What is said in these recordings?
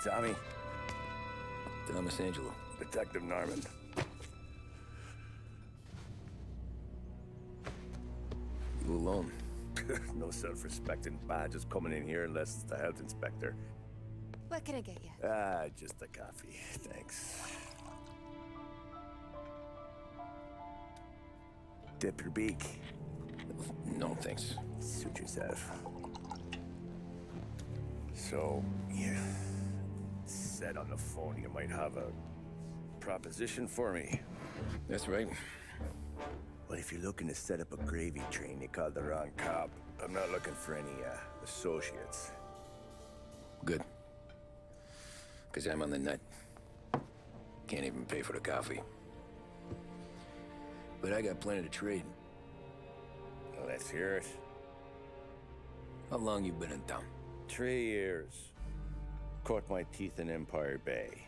Tommy. Thomas Angelo. Detective Norman. You alone? No self-respecting badges coming in here unless it's the health inspector. What can I get you? Just a coffee, thanks. Dip your beak. No, thanks. Suit yourself. So, you said on the phone you might have a proposition for me. That's right. Well, if you're looking to set up a gravy train, you called the wrong cop. I'm not looking for any, associates. Good. Because I'm on the nut. Can't even pay for the coffee. But I got plenty to trade. Well, let's hear it. How long you been in town? 3 years. Caught my teeth in Empire Bay.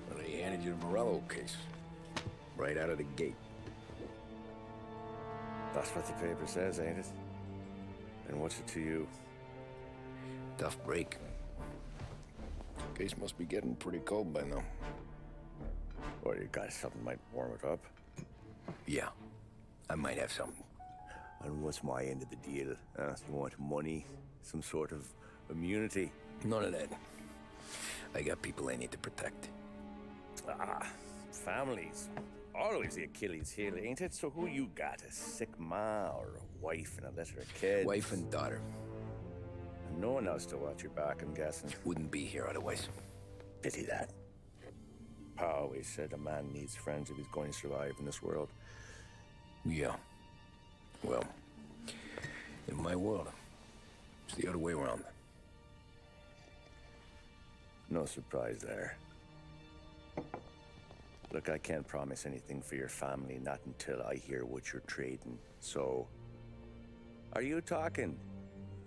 Well, they handed you the Morello case. Right out of the gate. That's what the paper says, ain't it? And what's it to you? Tough break. Case must be getting pretty cold by now. Or you got something might warm it up? Yeah, I might have something. And what's my end of the deal? You want money? Some sort of immunity? None of that. I got people I need to protect. Families. Always the Achilles heel, ain't it? So who you got? A sick ma or a wife and a litter of kids? Wife and daughter. And no one else to watch your back, I'm guessing. Wouldn't be here otherwise. Pity that. Pa always said a man needs friends if he's going to survive in this world. Yeah. Well, in my world, it's the other way around. No surprise there. Look, I can't promise anything for your family, not until I hear what you're trading. So, are you talking?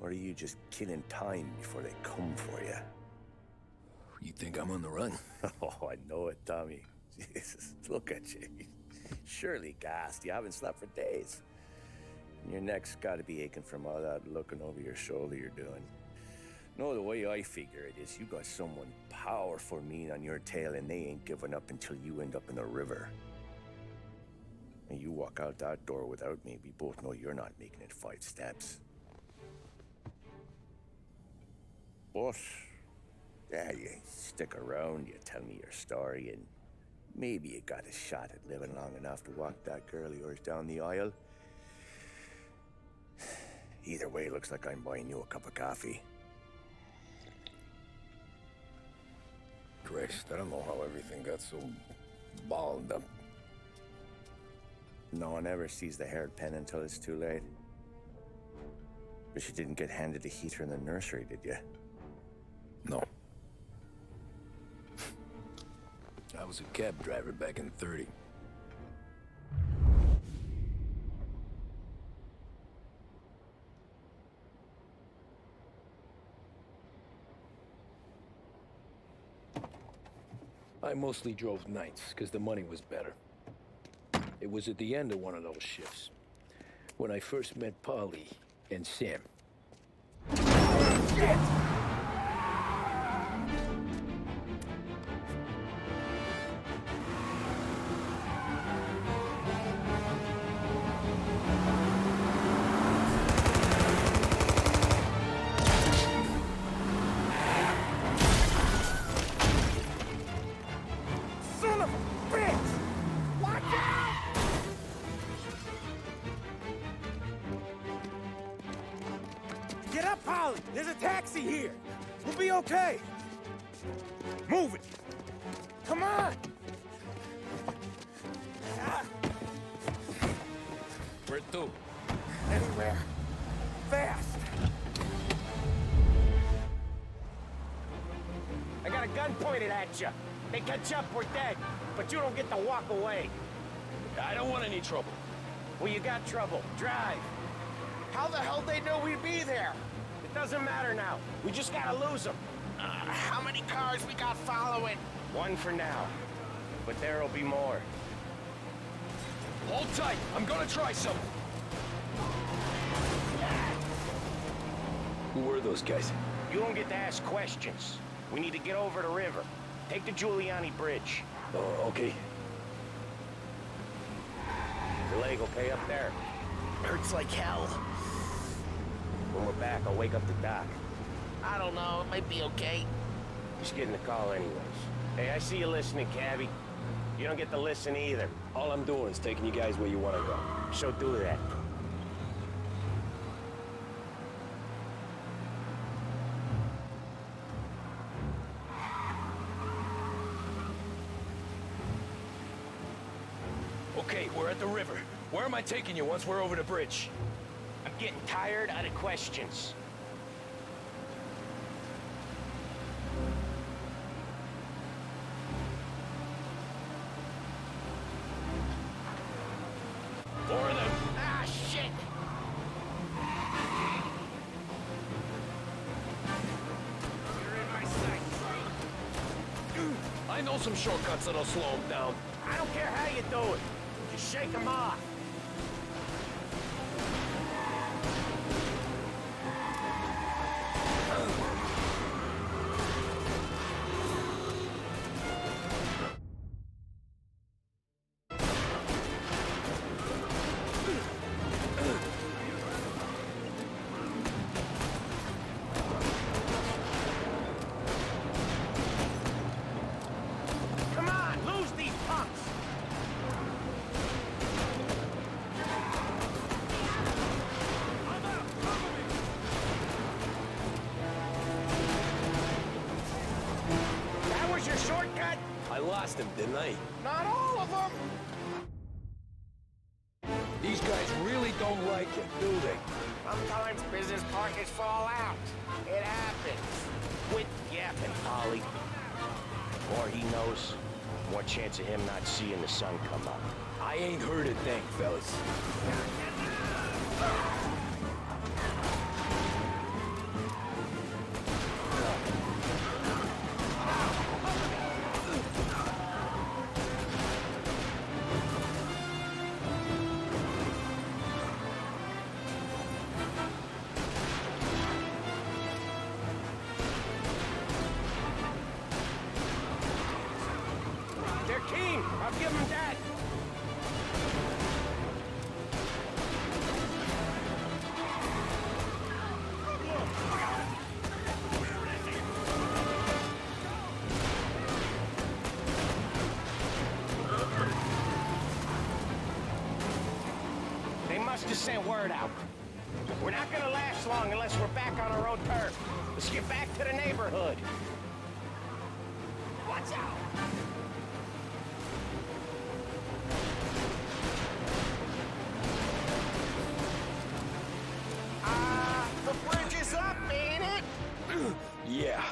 Or are you just killing time before they come for you? You think I'm on the run? Oh, I know it, Tommy. Jesus, look at you. Surely gassed. You haven't slept for days. And your neck's got to be aching from all that looking over your shoulder you're doing. No, the way I figure it is you got someone powerful mean on your tail and they ain't giving up until you end up in the river. And you walk out that door without me, we both know you're not making it 5 steps. But, yeah, you stick around, you tell me your story, and maybe you got a shot at living long enough to walk that girl of yours down the aisle. Either way, looks like I'm buying you a cup of coffee. Christ, I don't know how everything got so balled up. No one ever sees the haired pen until it's too late. But you didn't get handed a heater in the nursery, did you? No. I was a cab driver back in '30. I mostly drove nights, because the money was better. It was at the end of one of those shifts, when I first met Polly and Sam. Shit! Get up, Polly! There's a taxi here! We'll be okay! Move it! Come on! Where to? Anywhere. Fast! I got a gun pointed at you. They catch up, we're dead. But you don't get to walk away. I don't want any trouble. Well, you got trouble. Drive. How the hell they know we'd be there? It doesn't matter now. We just gotta lose them. How many cars we got following? 1 for now. But there'll be more. Hold tight. I'm gonna try something. Who were those guys? You don't get to ask questions. We need to get over the river. Take the Giuliani Bridge. Oh, okay. Your leg okay up there? Hurts like hell. When we're back, I'll wake up the doc. I don't know, it might be okay. Just getting the call anyways. Hey, I see you listening, Cabby. You don't get to listen either. All I'm doing is taking you guys where you want to go. So do that. Okay, we're at the river. Where am I taking you once we're over the bridge? I'm getting tired of the questions. Four of them. Ah, shit! You're in my sight. I know some shortcuts that'll slow them down. I don't care how you do it. Just shake them off. Come on, lose these punks. That was your shortcut? I lost him, didn't I? Not all of them! These guys really don't like it, do they? Sometimes business partners fall out. It happens. Quit yapping, Polly. The more he knows, the more chance of him not seeing the sun come up. I ain't heard a thing, fellas. They're keen. I'll give them that. They must have sent word out. We're not gonna last long unless we're back on our own turf. Let's get back to the neighborhood. Watch out! The bridge is up, ain't it? Yeah.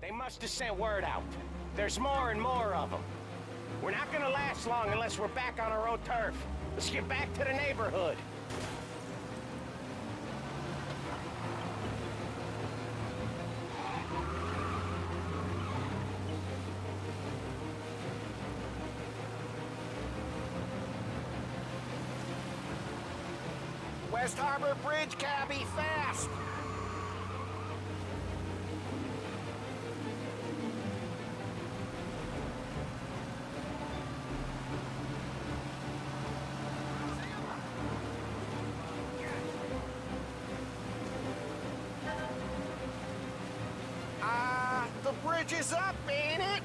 They must have sent word out. There's more and more of them. We're not gonna last long unless we're back on our own turf. Let's get back to the neighborhood. West Harbor Bridge, Cabby, fast! The bridge is up, ain't it?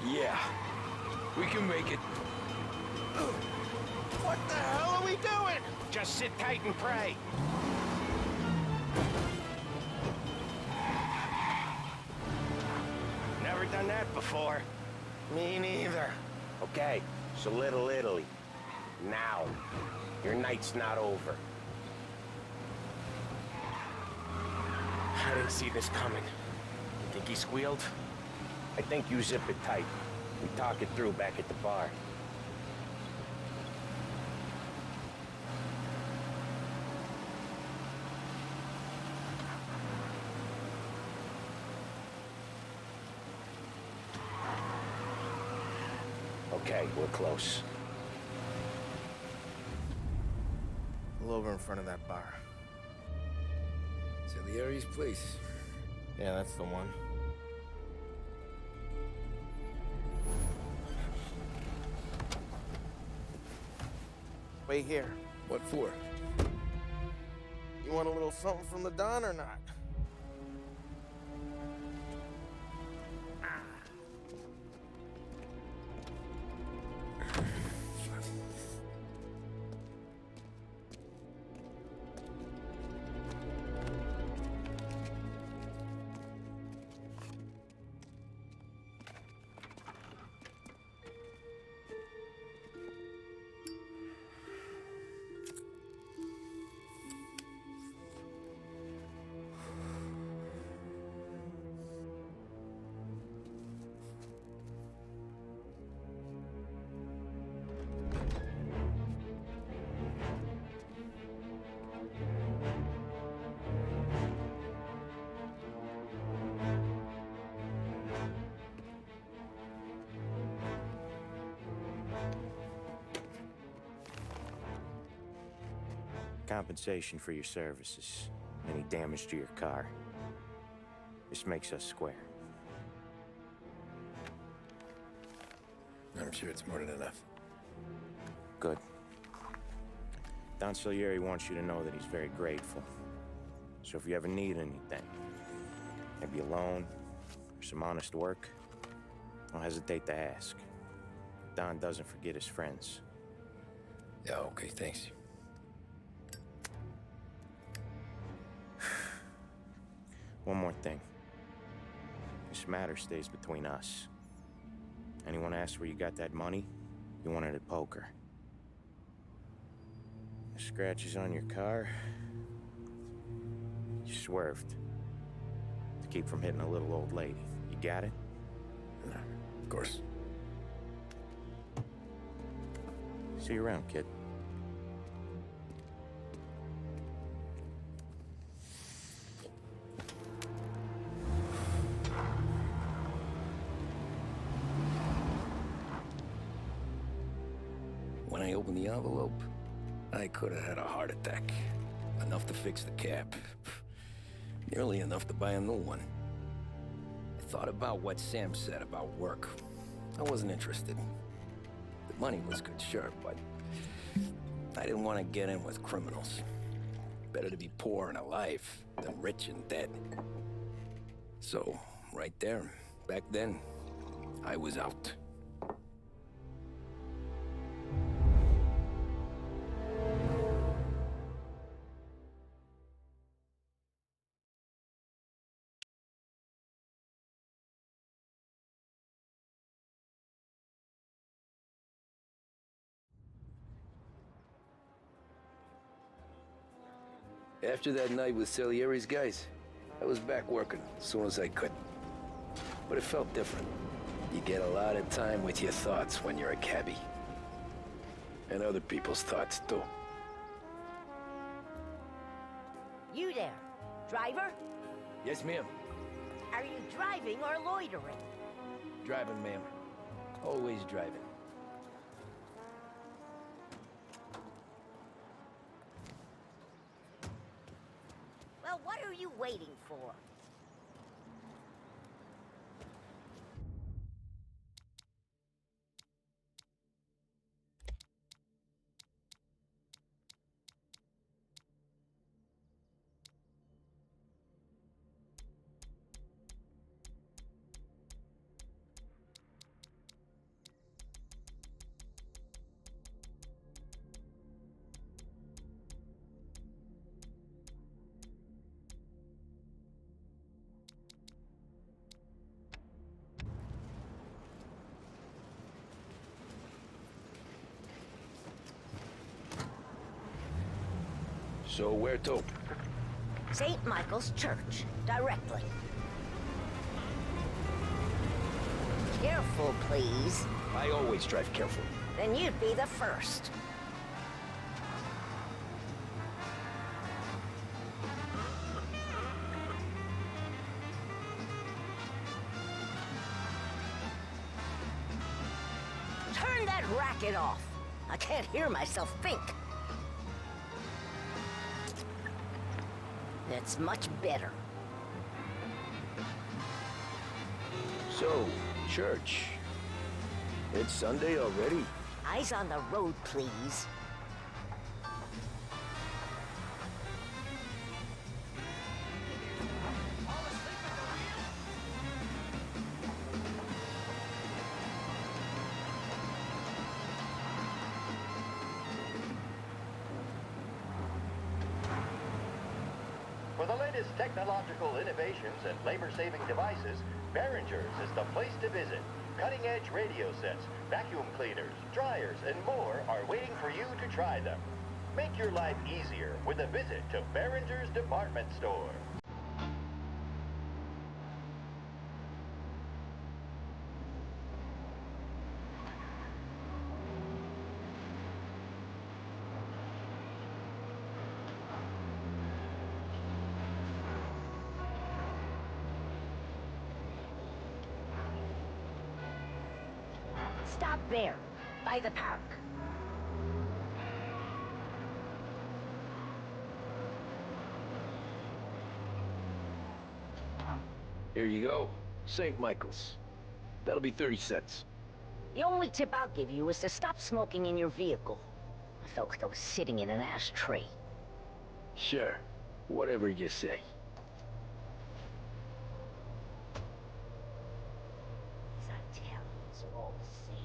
Yeah. We can make it. What the hell are we doing? Just sit tight and pray. Never done that before. Me neither. Okay, so Little Italy. Now. Your night's not over. I didn't see this coming. You think he squealed? I think you zip it tight. We talk it through back at the bar. Okay, we're close. Pull over in front of that bar. Salieri's place. Yeah, that's the one. Wait here. What for? You want a little something from the Don or not? Compensation for your services. Any damage to your car. This makes us square. I'm sure it's more than enough. Good. Don Salieri wants you to know that he's very grateful. So if you ever need anything, maybe a loan or some honest work, don't hesitate to ask. Don doesn't forget his friends. Yeah, okay, thanks. One more thing. This matter stays between us. Anyone asks where you got that money, you won it at poker. The scratches on your car, you swerved to keep from hitting a little old lady. You got it? Of course. See you around, kid. When I opened the envelope, I could have had a heart attack. Enough to fix the cap. Nearly enough to buy a new one. I thought about what Sam said about work. I wasn't interested. The money was good, sure, but I didn't want to get in with criminals. Better to be poor and alive than rich and dead. So, right there, back then, I was out. After that night with Salieri's guys, I was back working as soon as I could. But it felt different. You get a lot of time with your thoughts when you're a cabbie. And other people's thoughts, too. You there, driver? Yes, ma'am. Are you driving or loitering? Driving, ma'am. Always driving. Well, what are you waiting for? So where to? St. Michael's Church, directly. Careful, please. I always drive careful. Then you'd be the first. Turn that racket off. I can't hear myself think. That's much better. So, church. It's Sunday already? Eyes on the road, please. For the latest technological innovations and labor-saving devices, Behringer's is the place to visit. Cutting-edge radio sets, vacuum cleaners, dryers, and more are waiting for you to try them. Make your life easier with a visit to Behringer's department store. Stop there, by the park. Here you go. St. Michael's. That'll be 30 cents. The only tip I'll give you is to stop smoking in your vehicle. I felt like I was sitting in an ashtray. Sure. Whatever you say. As I tell you, it's all the same.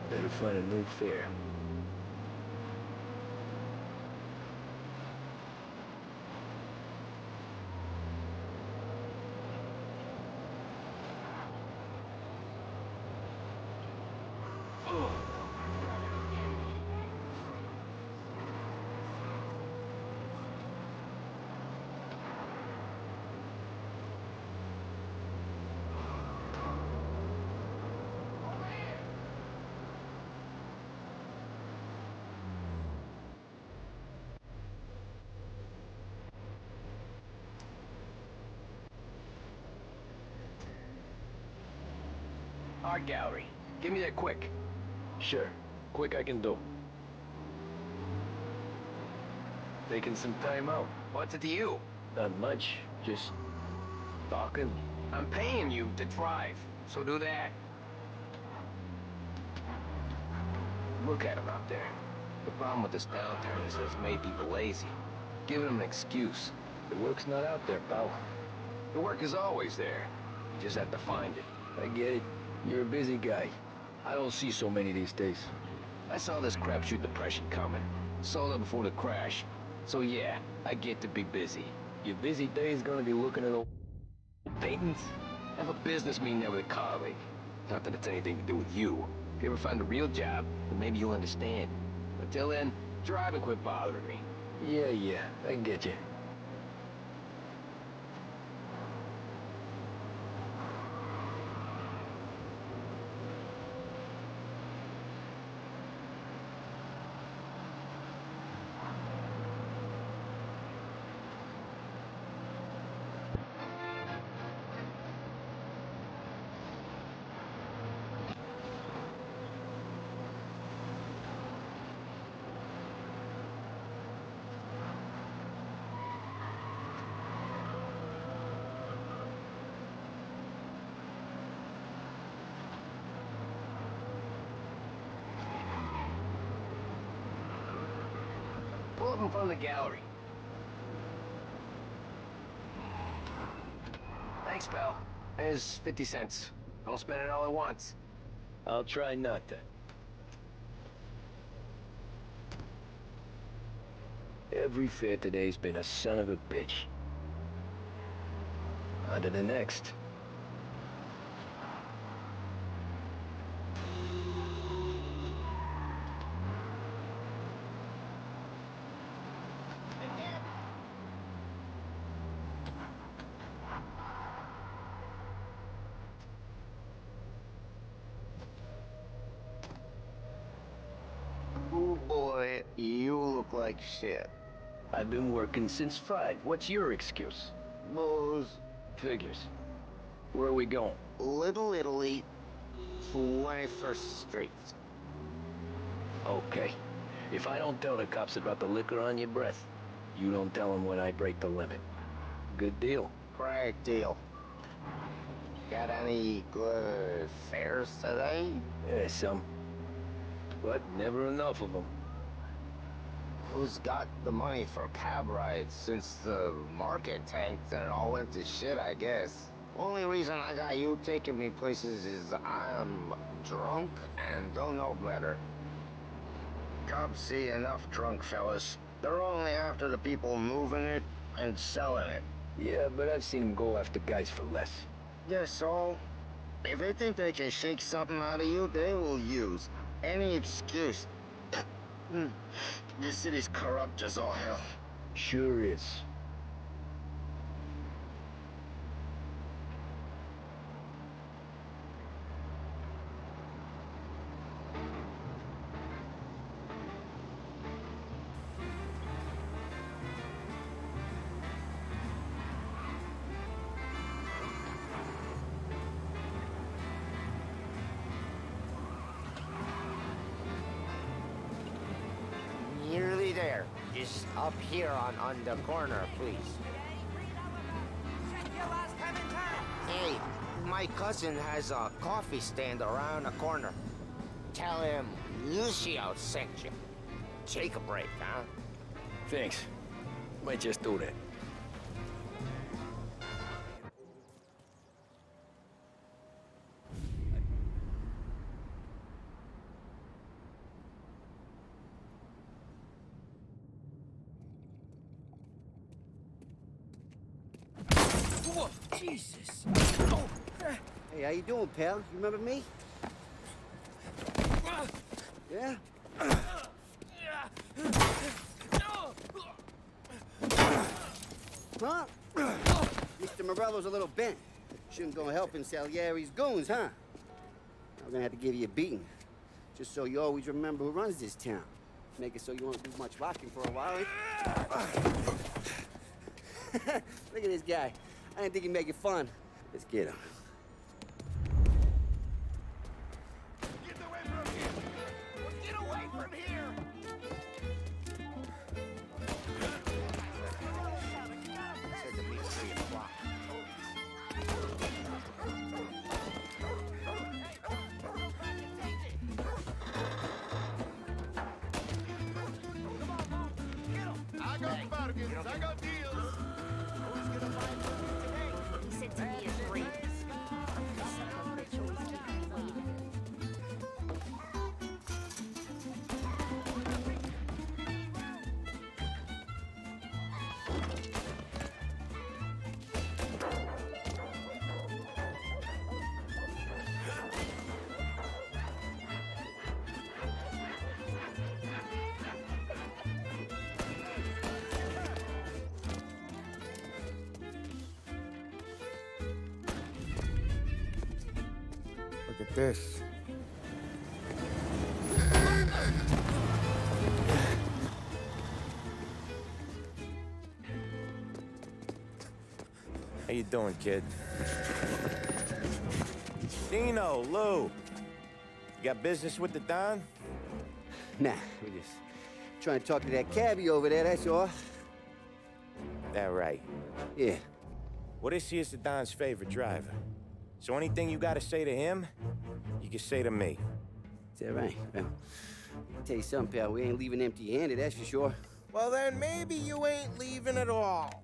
Better find a new fare. Art gallery. Give me that quick. Sure. Quick I can do. Taking some time out. What's it to you? Not much. Just talking. I'm paying you to drive, so do that. Look at him out there. The problem with this downturn is that it's made people lazy. Giving them an excuse. The work's not out there, pal. The work is always there. You just have to find it. I get it. You're a busy guy. I don't see so many these days. I saw this crapshoot depression coming. Sold it before the crash. So yeah, I get to be busy. Your busy day is gonna be looking at old paintings? Have a business meeting there with a colleague. Not that it's anything to do with you. If you ever find a real job, then maybe you'll understand. Until then, drive and quit bothering me. Yeah, I get you. Pull up in front of the gallery. Thanks, pal. There's 50 cents. Don't spend it all at once. I'll try not to. Every fare today's been a son of a bitch. On to the next. Oh boy, you look like shit. I've been working since 5. What's your excuse? Booze. Figures. Where are we going? Little Italy, 21st Street. Okay. If I don't tell the cops about the liquor on your breath, you don't tell them when I break the limit. Good deal. Great deal. Got any good fares today? Yeah, some. But never enough of them. Who's got the money for cab rides since the market tanked and it all went to shit, I guess? Only reason I got you taking me places is I'm drunk and don't know better. Cops see enough drunk fellas. They're only after the people moving it and selling it. Yeah, but I've seen them go after guys for less. Yeah, so if they think they can shake something out of you, they will use any excuse. This city's corrupt as all hell. Sure is. Nearly there. Just up here on the corner, please. Hey, my cousin has a coffee stand around the corner. Tell him Lucio sent you. Take a break, huh? Thanks. Might just do that. Whoa, Jesus. Oh. Hey, how you doing, pal? You remember me? Yeah? Huh? Mr. Morello's a little bent. Shouldn't go helping Salieri's goons, huh? I'm gonna have to give you a beating. Just so you always remember who runs this town. Make it so you won't do much rocking for a while, eh? Look at this guy. I didn't think he'd make it fun. Let's get him. Get away from here! Get away from here! Said to meet 3 o'clock. I got bargains, I got deals. Who's gonna buy from me today? He said to me at 3. Son of a bitch always keeps me waiting. Look at this. How you doing, kid? Dino, Lou. You got business with the Don? Nah, we're just trying to talk to that cabbie over there, that's all. That right. Yeah. Well, this here's the Don's favorite driver. So anything you gotta say to him, you can say to me. Is that right? Well, I'll tell you something, pal. We ain't leaving empty-handed, that's for sure. Well, then maybe you ain't leaving at all.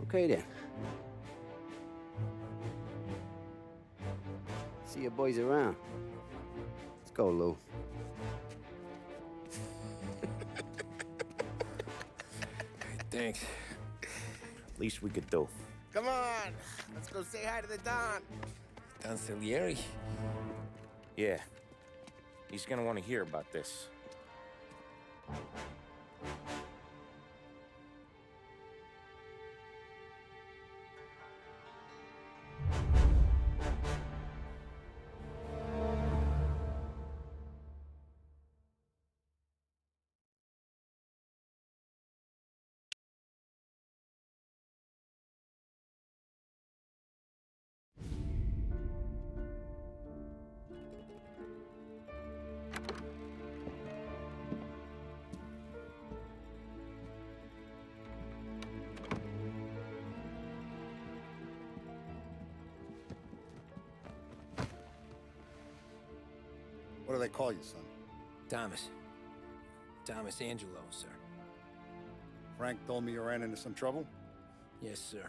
Okay, then. See your boys around. Let's go, Lou. Thanks. Least we could do. Come on, let's go say hi to the Don. Don Salieri? Yeah. He's gonna want to hear about this. What do they call you, son? Thomas. Thomas Angelo, sir. Frank told me you ran into some trouble? Yes, sir.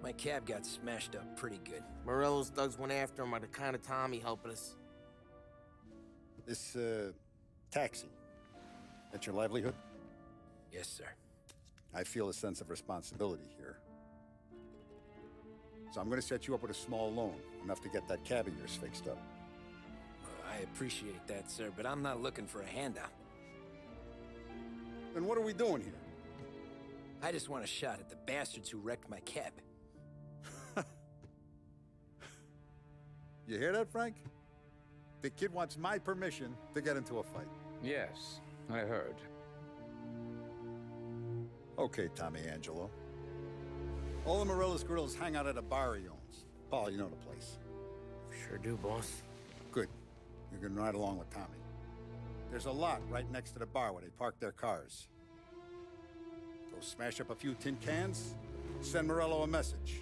My cab got smashed up pretty good. Morello's thugs went after him by the kind of Tommy helping us. This, taxi. That's your livelihood? Yes, sir. I feel a sense of responsibility here. So I'm gonna set you up with a small loan, enough to get that cab of yours fixed up. I appreciate that, sir, but I'm not looking for a handout. Then what are we doing here? I just want a shot at the bastards who wrecked my cab. You hear that, Frank? The kid wants my permission to get into a fight. Yes, I heard. Okay, Tommy Angelo. All the Morello's girls hang out at a bar he owns. Paul, you know the place. Sure do, boss. Good. You can ride along with Tommy. There's a lot right next to the bar where they park their cars. Go smash up a few tin cans, send Morello a message.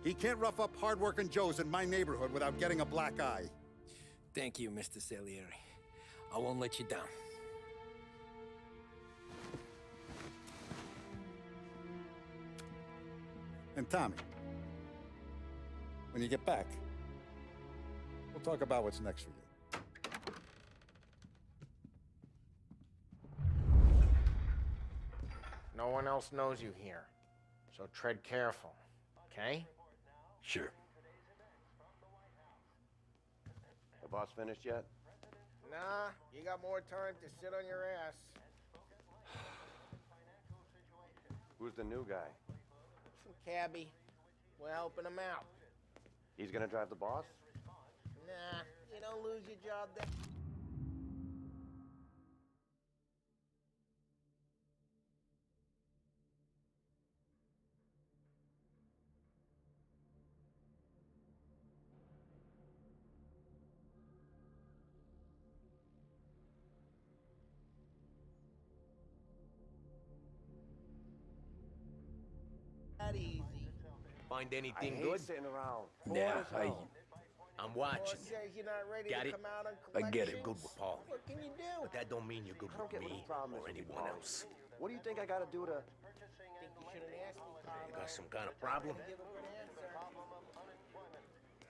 He can't rough up hard-working Joes in my neighborhood without getting a black eye. Thank you, Mr. Salieri. I won't let you down. And Tommy, when you get back, we'll talk about what's next for you. No one else knows you here, so tread careful, okay? Sure. The boss finished yet? Nah, you got more time to sit on your ass. Who's the new guy? Some cabbie. We're helping him out. He's gonna drive the boss? Nah, you don't lose your job there. That easy. Find anything good? Sitting around. Yeah, I'm Boss watching. says you're not ready Got to it? come out on I get collections. it. Good with Paul. What can you do? But that don't mean you're good with me or anyone else. What do you think I gotta do to... Think you should have asked me, Carl. You got some kind of problem? Give a good answer.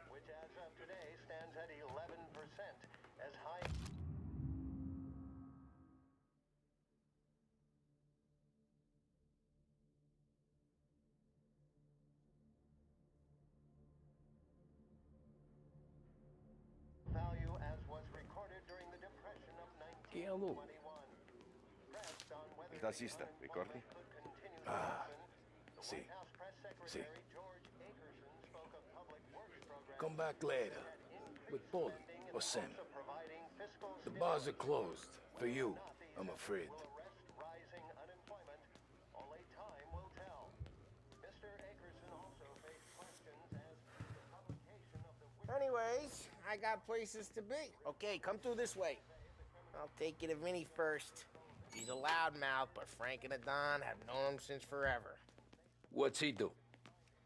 Which as of today stands at 11%, as high... value as was recorded during the Depression of 1921. Pressed on whether ¿Estás lista, Ricordi? could continue the lesson, Sí. White House Press Secretary George Akerson spoke of public works programs Come back later. With Paul or Sam. providing fiscal The bars are closed. For you, I'm afraid. will arrest rising unemployment. Only time will tell. Mr. Akerson also faced questions as to the publication of the Anyways, I got places to be. Okay, come through this way. I'll take you to Vinny first. He's a loudmouth, but Frank and the Don have known him since forever. What's he do?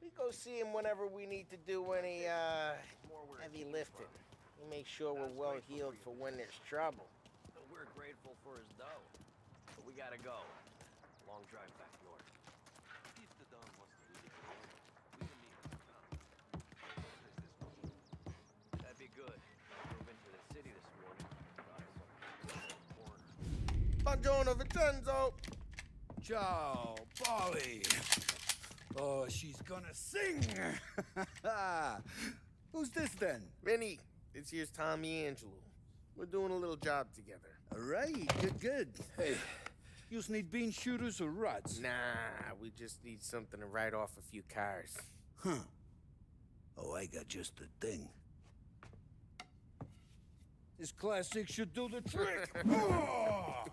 We go see him whenever we need to do any, heavy lifting. He makes sure we're well heeled for when there's trouble. We're grateful for his dough, but we gotta go. Long drive back north. If the Don wants to visit the road, we can meet him in town. That'd be good. Buongiorno, Vincenzo. Ciao, Polly. Oh, she's gonna sing. Who's this then? Vinny, this here's Tommy Angelo. We're doing a little job together. All right, good. Hey, you need bean shooters or rods? Nah, we just need something to write off a few cars. Huh. Oh, I got just the thing. This classic should do the trick. Oh!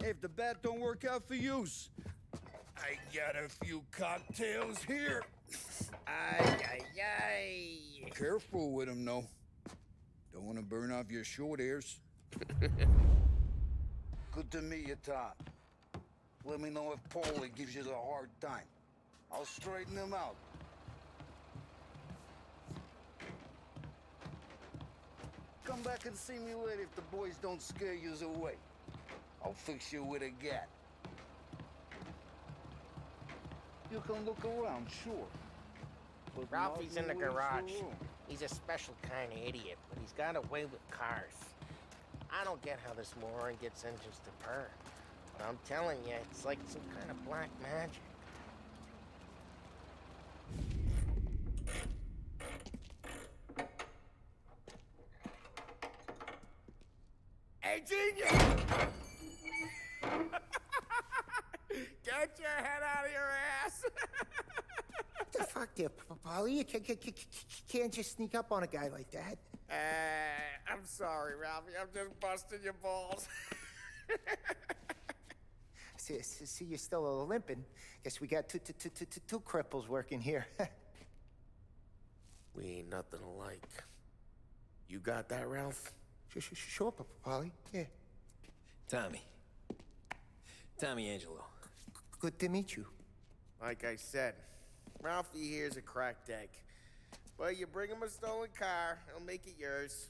Hey, if the bat don't work out for yous, I got a few cocktails here. Ay. Careful with them, though. Don't want to burn off your short hairs. Good to meet you, Tom. Let me know if Paulie gives you a hard time. I'll straighten him out. Come back and see me later if the boys don't scare yous away. I'll fix you with a gat. You can look around, sure. But Ralphie's in the nothing leaves garage. the room. He's a special kind of idiot, but he's got a way with cars. I don't get how this moron gets engines to purr. But I'm telling you, it's like some kind of black magic. Hey, genius! Get your head out of your ass! What the fuck there, Polly? You can't just sneak up on a guy like that. I'm sorry, Ralphie. I'm just busting your balls. See, you're still limping. Guess we got two cripples working here. We ain't nothing alike. You got that, Ralph? Sure, Polly. Yeah. Tommy Angelo. Good to meet you. Like I said, Ralphie here's a cracked egg. But you bring him a stolen car, he'll make it yours.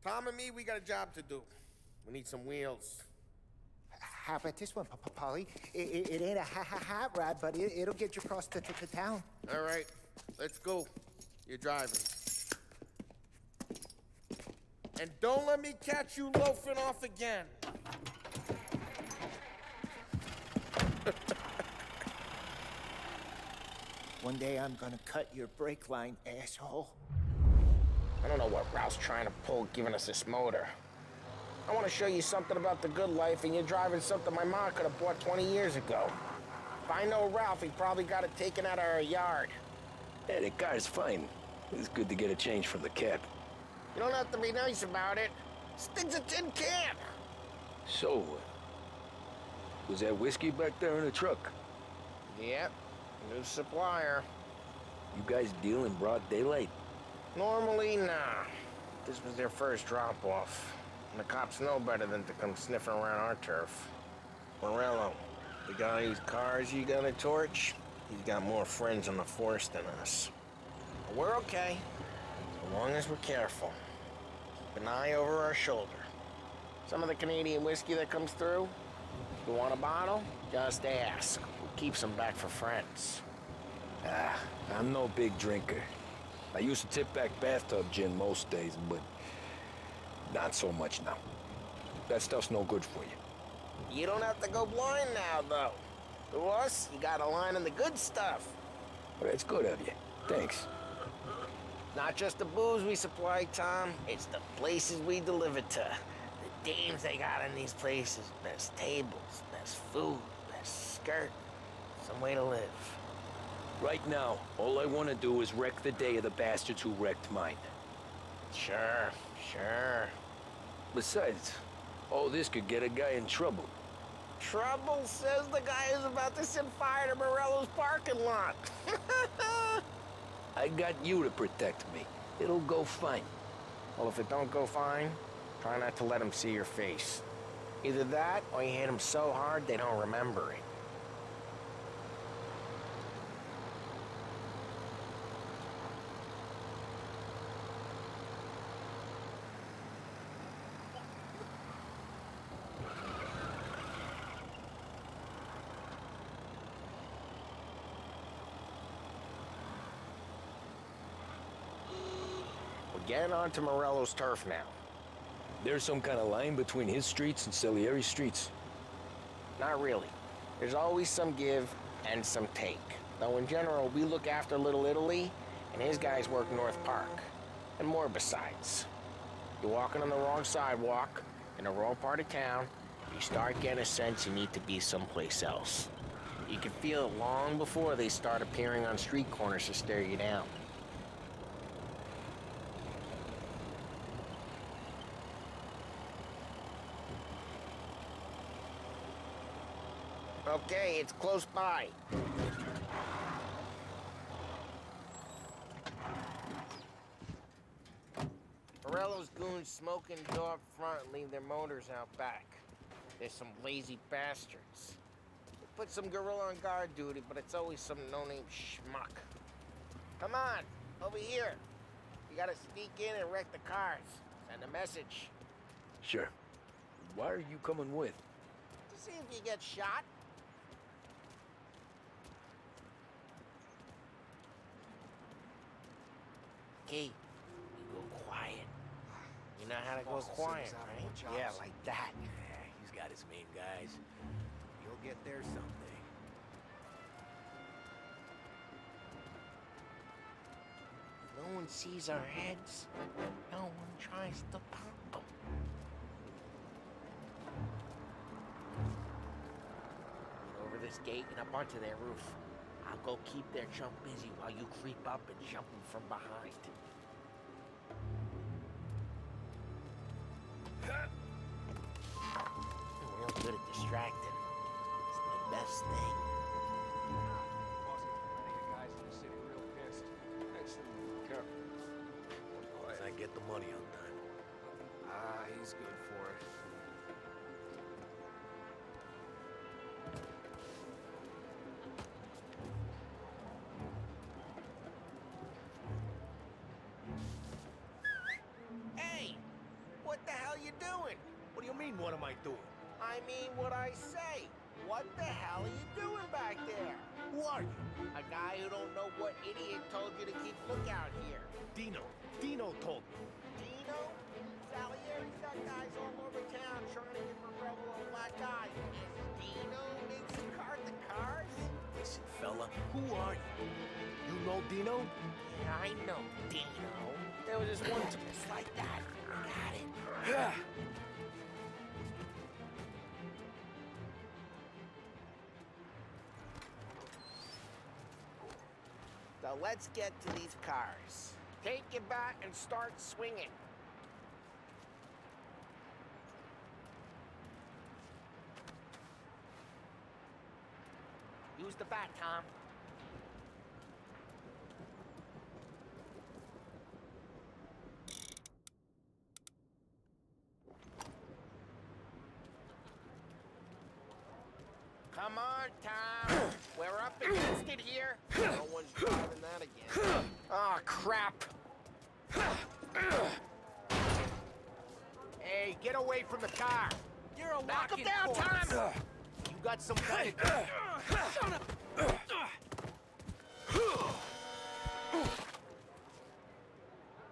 Tom and me, we got a job to do. We need some wheels. How about this one, Polly? It ain't a hot rod, but it'll get you across to town. All right, let's go. You're driving. And don't let me catch you loafing off again. One day I'm gonna cut your brake line, asshole. I don't know what Ralph's trying to pull giving us this motor. I want to show you something about the good life, and you're driving something my mom could have bought 20 years ago. If I know Ralph, he probably got it taken out of our yard. Yeah, the car's fine. It's good to get a change from the cab. You don't have to be nice about it. This thing's a tin can. So, was that whiskey back there in the truck? Yep, new supplier. You guys deal in broad daylight? Normally, nah. This was their first drop-off. And the cops know better than to come sniffing around our turf. Morello, the guy whose cars you got a torch, he's got more friends on the force than us. But we're okay, as long as we're careful. Keep an eye over our shoulder. Some of the Canadian whiskey that comes through, if you want a bottle, just ask. We'll keep some back for friends. I'm no big drinker. I used to tip back bathtub gin most days, but not so much now. That stuff's no good for you. You don't have to go blind now, though. To us, you got a line on the good stuff. Well, that's good of you. Thanks. Not just the booze we supply, Tom. It's the places we deliver to. The dames they got in these places. Best tables, best food, best skirt. Some way to live. Right now, all I want to do is wreck the day of the bastards who wrecked mine. Sure. Besides, all this could get a guy in trouble. Trouble says the guy is about to set fire to Morello's parking lot. I got you to protect me. It'll go fine. Well, if it don't go fine, try not to let them see your face. Either that, or you hit them so hard they don't remember it. We're getting onto Morello's turf now. There's some kind of line between his streets and Salieri's streets? Not really. There's always some give and some take. Though in general, we look after Little Italy, and his guys work North Park. And more besides. You're walking on the wrong sidewalk, in the wrong part of town, you start getting a sense you need to be someplace else. You can feel it long before they start appearing on street corners to stare you down. Okay, it's close by. Morello's goons smoke and go up front and leave their motors out back. They're some lazy bastards. They put some gorilla on guard duty, but it's always some no-name schmuck. Come on, over here. You gotta sneak in and wreck the cars. Send a message. Sure. Why are you coming with? To see if you get shot. Okay, you go quiet. You know how to go quiet, right? Yeah, like that. Yeah, he's got his main guys. You'll get there someday. No one sees our heads. No one tries to pop them. Get over this gate and up onto their roof. I'll go keep their chump busy while you creep up and jump him from behind. You're real good at distracting. It's the best thing. As I get the money on time. Ah, he's good for it. Hey! What the hell you doing? What do you mean, what am I doing? I mean what I say. What the hell are you doing back there? Who are you? A guy who don't know what idiot told you to keep lookout here. Dino. Dino told me. Dino? Salieri's got guys all over town trying to give Morello a black eye. Is Dino makes a card the cars? Listen, fella, who are you? You know Dino? Yeah, I know Dino. There was this one just like that. Got it. Yeah. So let's get to these cars. Take your bat and start swinging. Use the bat, Tom. Come on, Tom. We're up against it here. No one's driving that again. Oh, crap. Hey, get away from the car. You're a Knock him walking down, corpse. Tom. You got some kind of... Son of...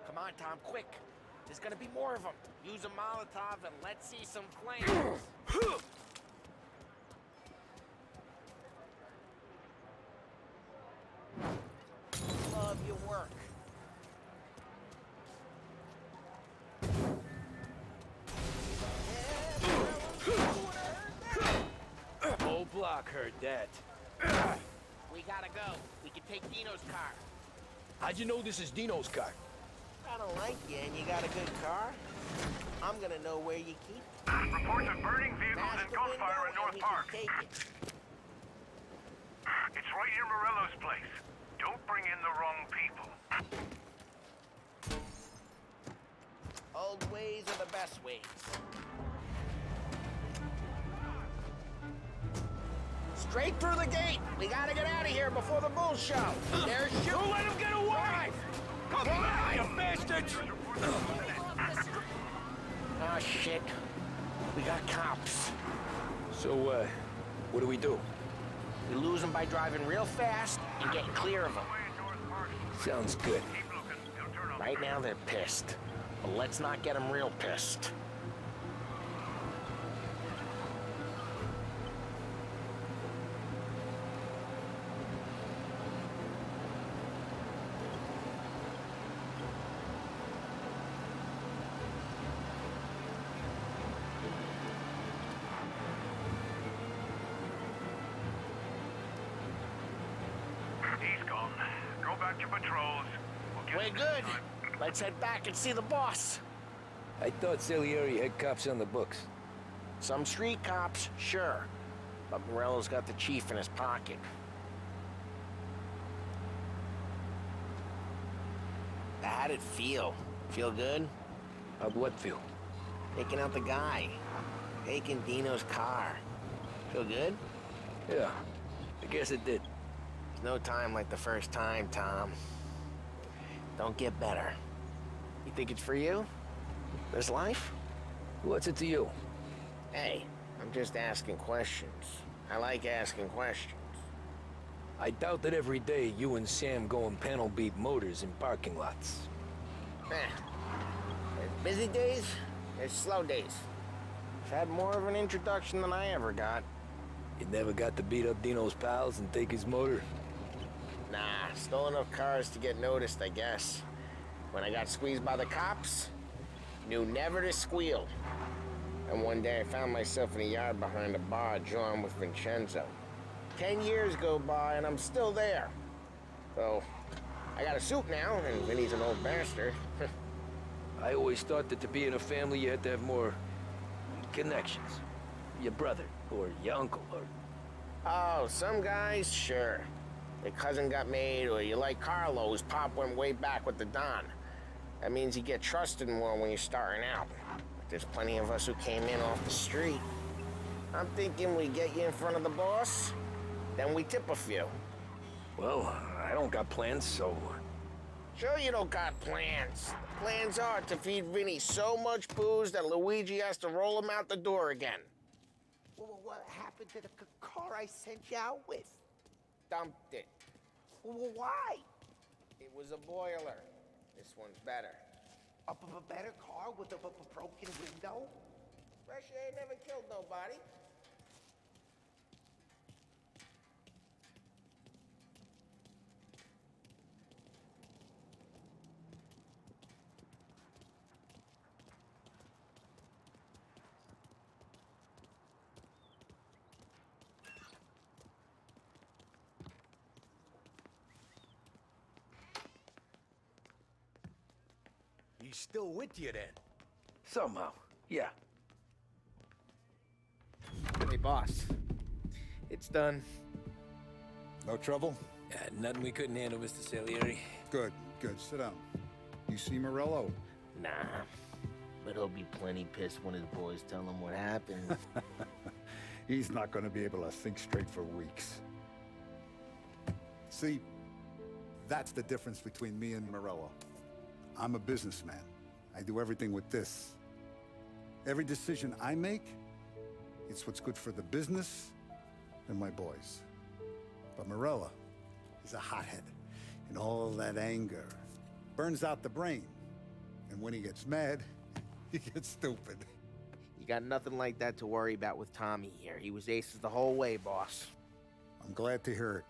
Come on, Tom, quick. There's gonna be more of them. Use a Molotov and let's see some flames. Love your work. Whole block heard that. We gotta go. We can take Dino's car. How'd you know this is Dino's car? I don't like you and you got a good car. I'm gonna know where you keep it. Reports of burning vehicles and gunfire in North Park. Take it. It's right near Morello's place. Don't bring in the wrong people. Old ways are the best ways. Straight through the gate. We gotta get out of here before the bull show. There's you. Don't let him get away! Come on, you bastards! Oh, shit. We got cops. So, what do we do? We lose them by driving real fast and getting clear of them. Sounds good. Right now, they're pissed. But let's not get them real pissed. We're good. Let's head back and see the boss. I thought Salieri had cops on the books. Some street cops, sure. But Morello's got the chief in his pocket. How'd it feel? Feel good? How'd what feel? Taking out the guy. Taking Dino's car. Feel good? Yeah, I guess it did. There's no time like the first time, Tom. Don't get better. You think it's for you? This life? What's it to you? Hey, I'm just asking questions. I like asking questions. I doubt that every day you and Sam go and panel beat motors in parking lots. There's busy days, there's slow days. I've had more of an introduction than I ever got. You never got to beat up Dino's pals and take his motor? Nah, stole enough cars to get noticed, I guess. When I got squeezed by the cops, knew never to squeal. And one day I found myself in a yard behind a bar drawn with Vincenzo. 10 years go by and I'm still there. So, I got a suit now, and Vinny's an old bastard. I always thought that to be in a family you had to have more connections. Your brother, or your uncle, or... Oh, some guys, sure. Your cousin got made, or you like Carlos, Pop went way back with the Don. That means you get trusted more when you're starting out. But there's plenty of us who came in off the street. I'm thinking we get you in front of the boss, then we tip a few. Well, I don't got plans, so... Sure you don't got plans. The plans are to feed Vinny so much booze that Luigi has to roll him out the door again. Well, what happened to the car I sent you out with? Dumped it. Well, why? It was a boiler. This one's better. A better car with a broken window? Fresh air never killed nobody. He's still with you then? Somehow, yeah. Hey, boss. It's done. No trouble? Nothing we couldn't handle, Mr. Salieri. Good, good. Sit down. You see Morello? Nah, but he'll be plenty pissed when his boys tell him what happened. He's not going to be able to think straight for weeks. See, that's the difference between me and Morello. I'm a businessman. I do everything with this. Every decision I make, it's what's good for the business and my boys. But Morello is a hothead, and all that anger burns out the brain. And when he gets mad, he gets stupid. You got nothing like that to worry about with Tommy here. He was aces the whole way, boss. I'm glad to hear it.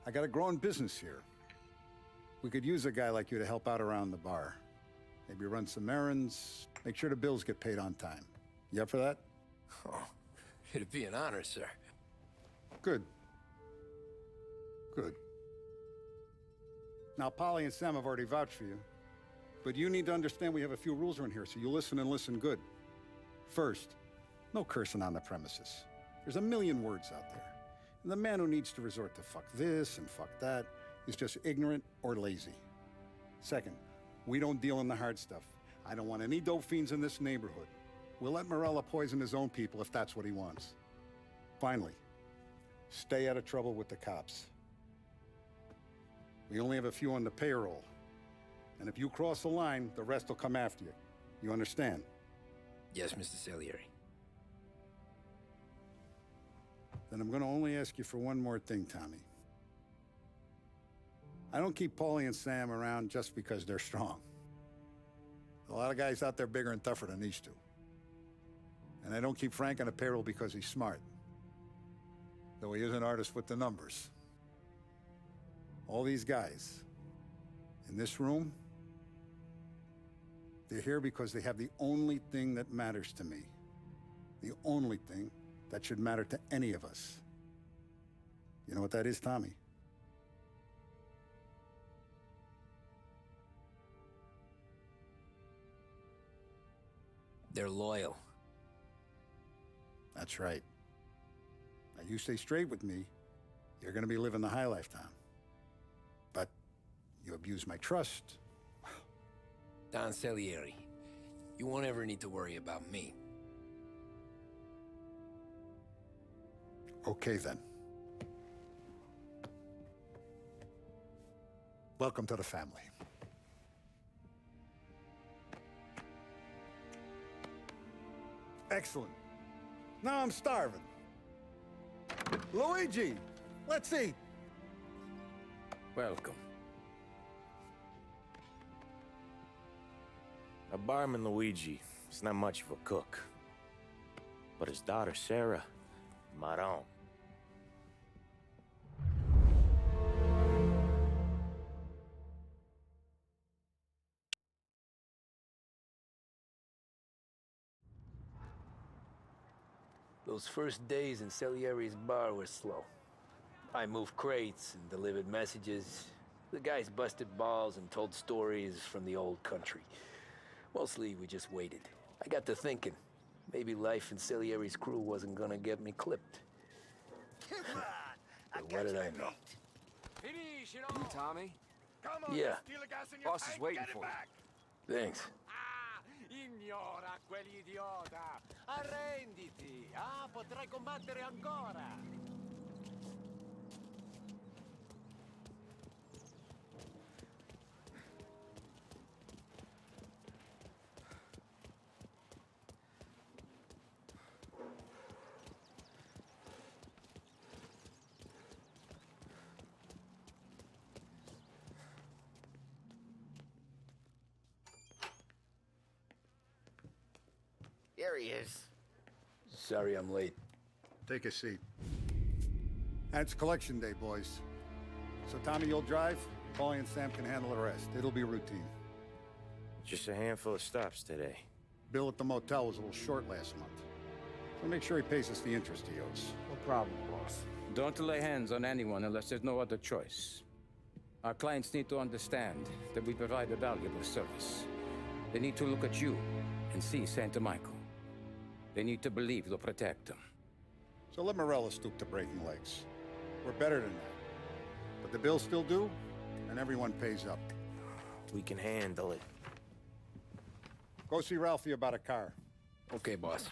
I got a growing business here. We could use a guy like you to help out around the bar. Maybe run some errands, make sure the bills get paid on time. You up for that? Oh, it'd be an honor, sir. Good. Good. Now, Polly and Sam have already vouched for you, but you need to understand we have a few rules around here, so you listen and listen good. First, no cursing on the premises. There's a million words out there. And the man who needs to resort to fuck this and fuck that is just ignorant or lazy. Second, we don't deal in the hard stuff. I don't want any dope fiends in this neighborhood. We'll let Morello poison his own people if that's what he wants. Finally, stay out of trouble with the cops. We only have a few on the payroll. And if you cross the line, the rest will come after you. You understand? Yes, Mr. Salieri. Then I'm gonna only ask you for one more thing, Tommy. I don't keep Paulie and Sam around just because they're strong. A lot of guys out there bigger and tougher than these two. And I don't keep Frank on a payroll because he's smart. Though he is an artist with the numbers. All these guys in this room, they're here because they have the only thing that matters to me. The only thing that should matter to any of us. You know what that is, Tommy? They're loyal. That's right. Now, you stay straight with me, you're gonna be living the high life, Tom. But you abuse my trust. Don Salieri, you won't ever need to worry about me. Okay, then. Welcome to the family. Excellent. Now I'm starving. Luigi, let's eat. Welcome. A barman Luigi is not much of a cook. But his daughter Sarah, Maron. Those first days in Salieri's bar were slow. I moved crates and delivered messages. The guys busted balls and told stories from the old country. Mostly, we just waited. I got to thinking, maybe life in Salieri's crew wasn't gonna get me clipped. But what did I know? You, Tommy? Come on, Yeah. steal the gas in your Boss is tank, waiting get it for you. back. Thanks. Ignora quell'idiota! Arrenditi! Ah, potrai combattere ancora! There he is. Sorry I'm late. Take a seat. And it's collection day, boys. So Tommy, you'll drive. Paulie and Sam can handle the rest. It'll be routine. Just a handful of stops today. Bill at the motel was a little short last month. So make sure he pays us the interest he owes. No problem, boss. Don't lay hands on anyone unless there's no other choice. Our clients need to understand that we provide a valuable service. They need to look at you and see Santa Michael. They need to believe you'll protect them. So let Morella stoop to breaking legs. We're better than that. But the bill's still due, and everyone pays up. We can handle it. Go see Ralphie about a car. Okay, boss.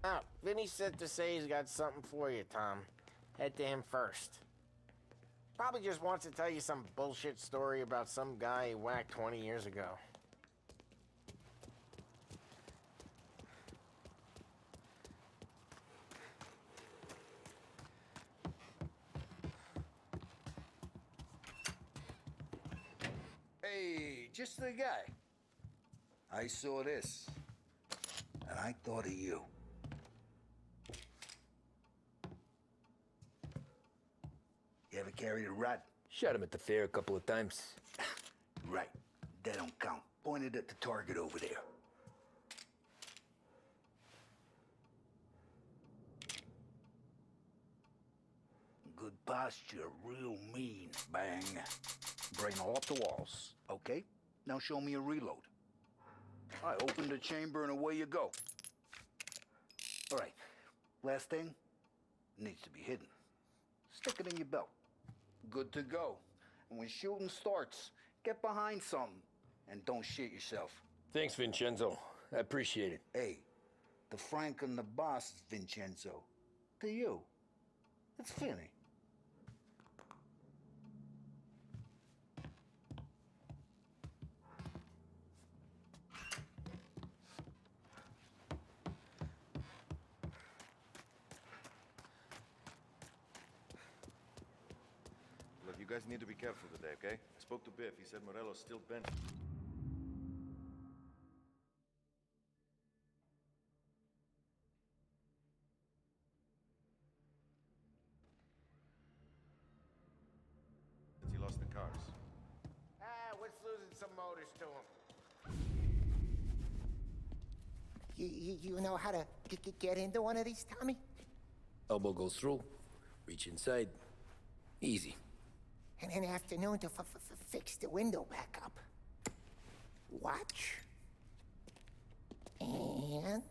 Ah, Vinny said to say he's got something for you, Tom. Head to him first. Probably just wants to tell you some bullshit story about some guy he whacked 20 years ago. Hey, just the guy. I saw this, and I thought of you. You ever carried a rat? Shot him at the fair a couple of times. Right. That don't count. Pointed at the target over there. Good posture, real mean. Bang. Brain off the walls. Okay, now show me a reload. I open the chamber and away you go. All right, last thing, needs to be hidden. Stick it in your belt. Good to go. And when shooting starts, get behind something and don't shit yourself. Thanks, Vincenzo. I appreciate it. Hey, the Frank and the boss is Vincenzo. To you, it's Vinny. Look, you guys need to be careful today, okay? I spoke to Biff. He said Morello's still bent. Since he lost the cars. Ah, what's losing some motors to him? You know how to get into one of these, Tommy? Elbow goes through. Reach inside. Easy. an afternoon to fix the window back up. Watch. And...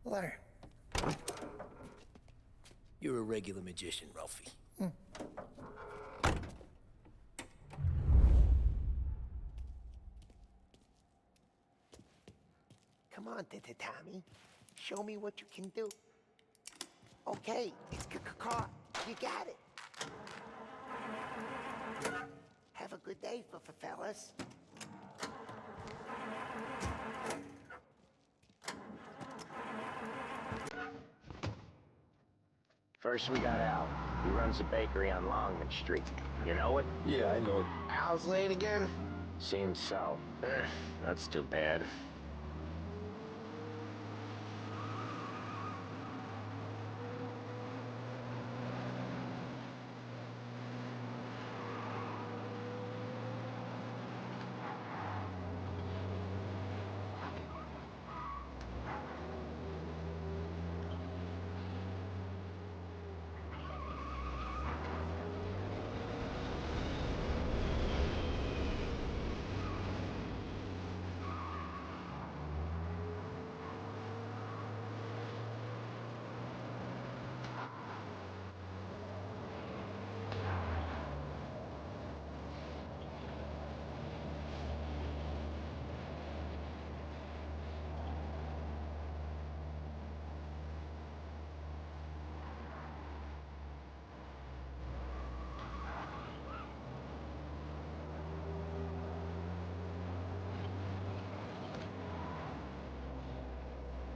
learn. You're a regular magician, Ralphie. Come on, Tommy. Show me what you can do. Okay, it's caught. You got it. Have a good day, fellas. First, we got Al. He runs a bakery on Longman Street. You know it? Yeah, I know it. Al's late again? Seems so. That's too bad.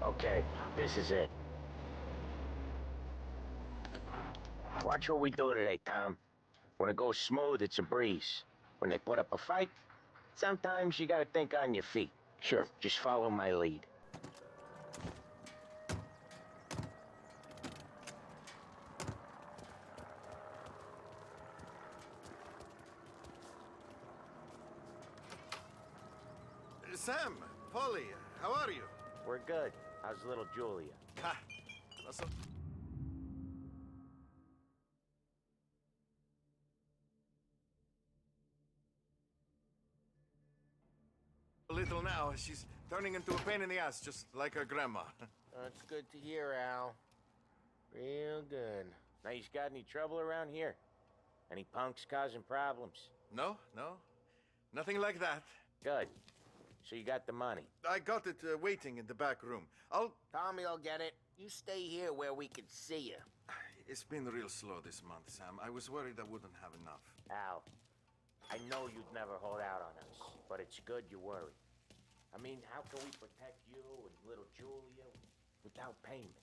Okay, this is it. Watch what we do today, Tom. When it goes smooth, it's a breeze. When they put up a fight, sometimes you gotta think on your feet. Sure, just follow my lead. Sam, Polly, how are you? We're good. How's little Julia? Ha! That's a little now. She's turning into a pain in the ass, just like her grandma. That's good to hear, Al. Real good. Now, you got any trouble around here? Any punks causing problems? No, nothing like that. Good. So you got the money? I got it waiting in the back room. Tommy will get it. You stay here where we can see you. It's been real slow this month, Sam. I was worried I wouldn't have enough. Al, I know you'd never hold out on us, but it's good you worry. I mean, how can we protect you and little Julia without payment?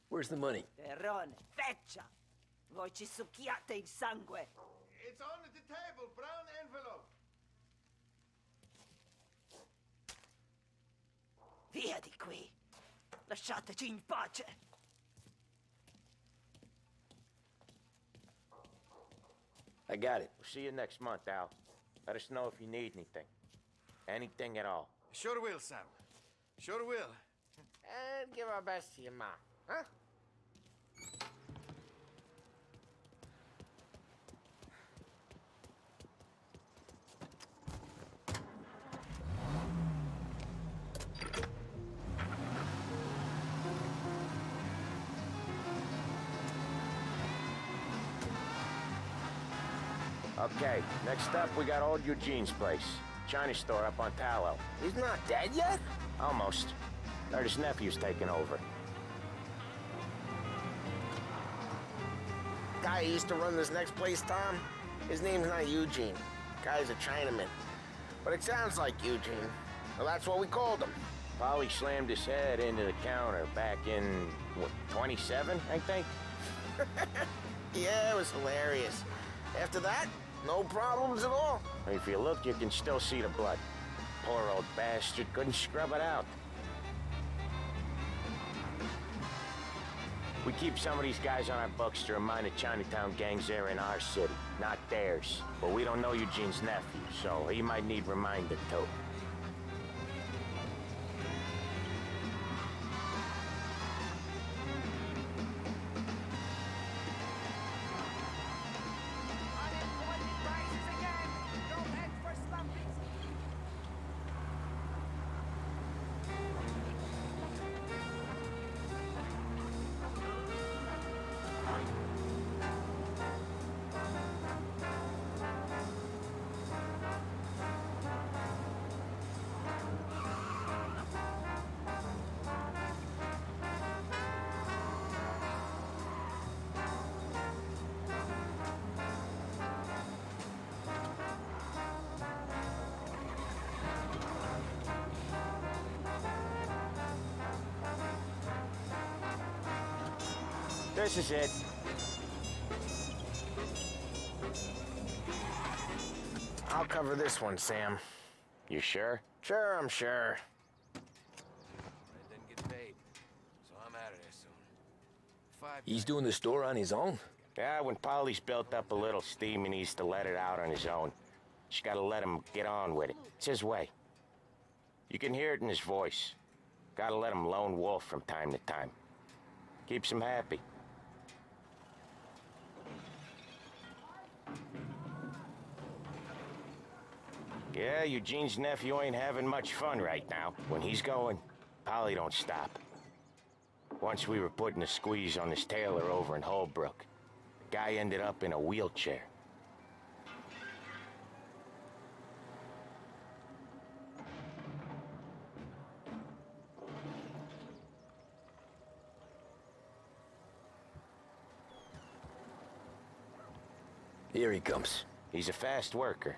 Where's the money? Terrone, feccia! Voi ci succhiate il sangue! It's on the table, brown envelope. Via di qui! Lasciateci in pace! I got it. We'll see you next month, Al. Let us know if you need anything. Anything at all. Sure will, Sam. Sure will. And give our best to your mom, huh? Okay, next up, we got old Eugene's place. China store up on Tallow. He's not dead yet? Almost. Heard his nephew's taking over. Guy who used to run this next place, Tom, his name's not Eugene. Guy's a Chinaman. But it sounds like Eugene. Well, that's what we called him. Polly slammed his head into the counter back in, what, 27, I think? Yeah, it was hilarious. After that, no problems at all. If you look, you can still see the blood. Poor old bastard couldn't scrub it out. We keep some of these guys on our books to remind the Chinatown gangs they're in our city, not theirs. But we don't know Eugene's nephew, so he might need reminded too. This is it. I'll cover this one, Sam. You sure? Sure, I'm sure. I didn't get paid, so I'm out of there soon. He's doing the store on his own? Yeah, when Polly's built up a little steam, he needs to let it out on his own. Just gotta let him get on with it. It's his way. You can hear it in his voice. Gotta let him lone wolf from time to time. Keeps him happy. Yeah, Eugene's nephew ain't having much fun right now. When he's going, Polly don't stop. Once we were putting a squeeze on this tailor over in Holbrook. The guy ended up in a wheelchair. Here he comes. He's a fast worker.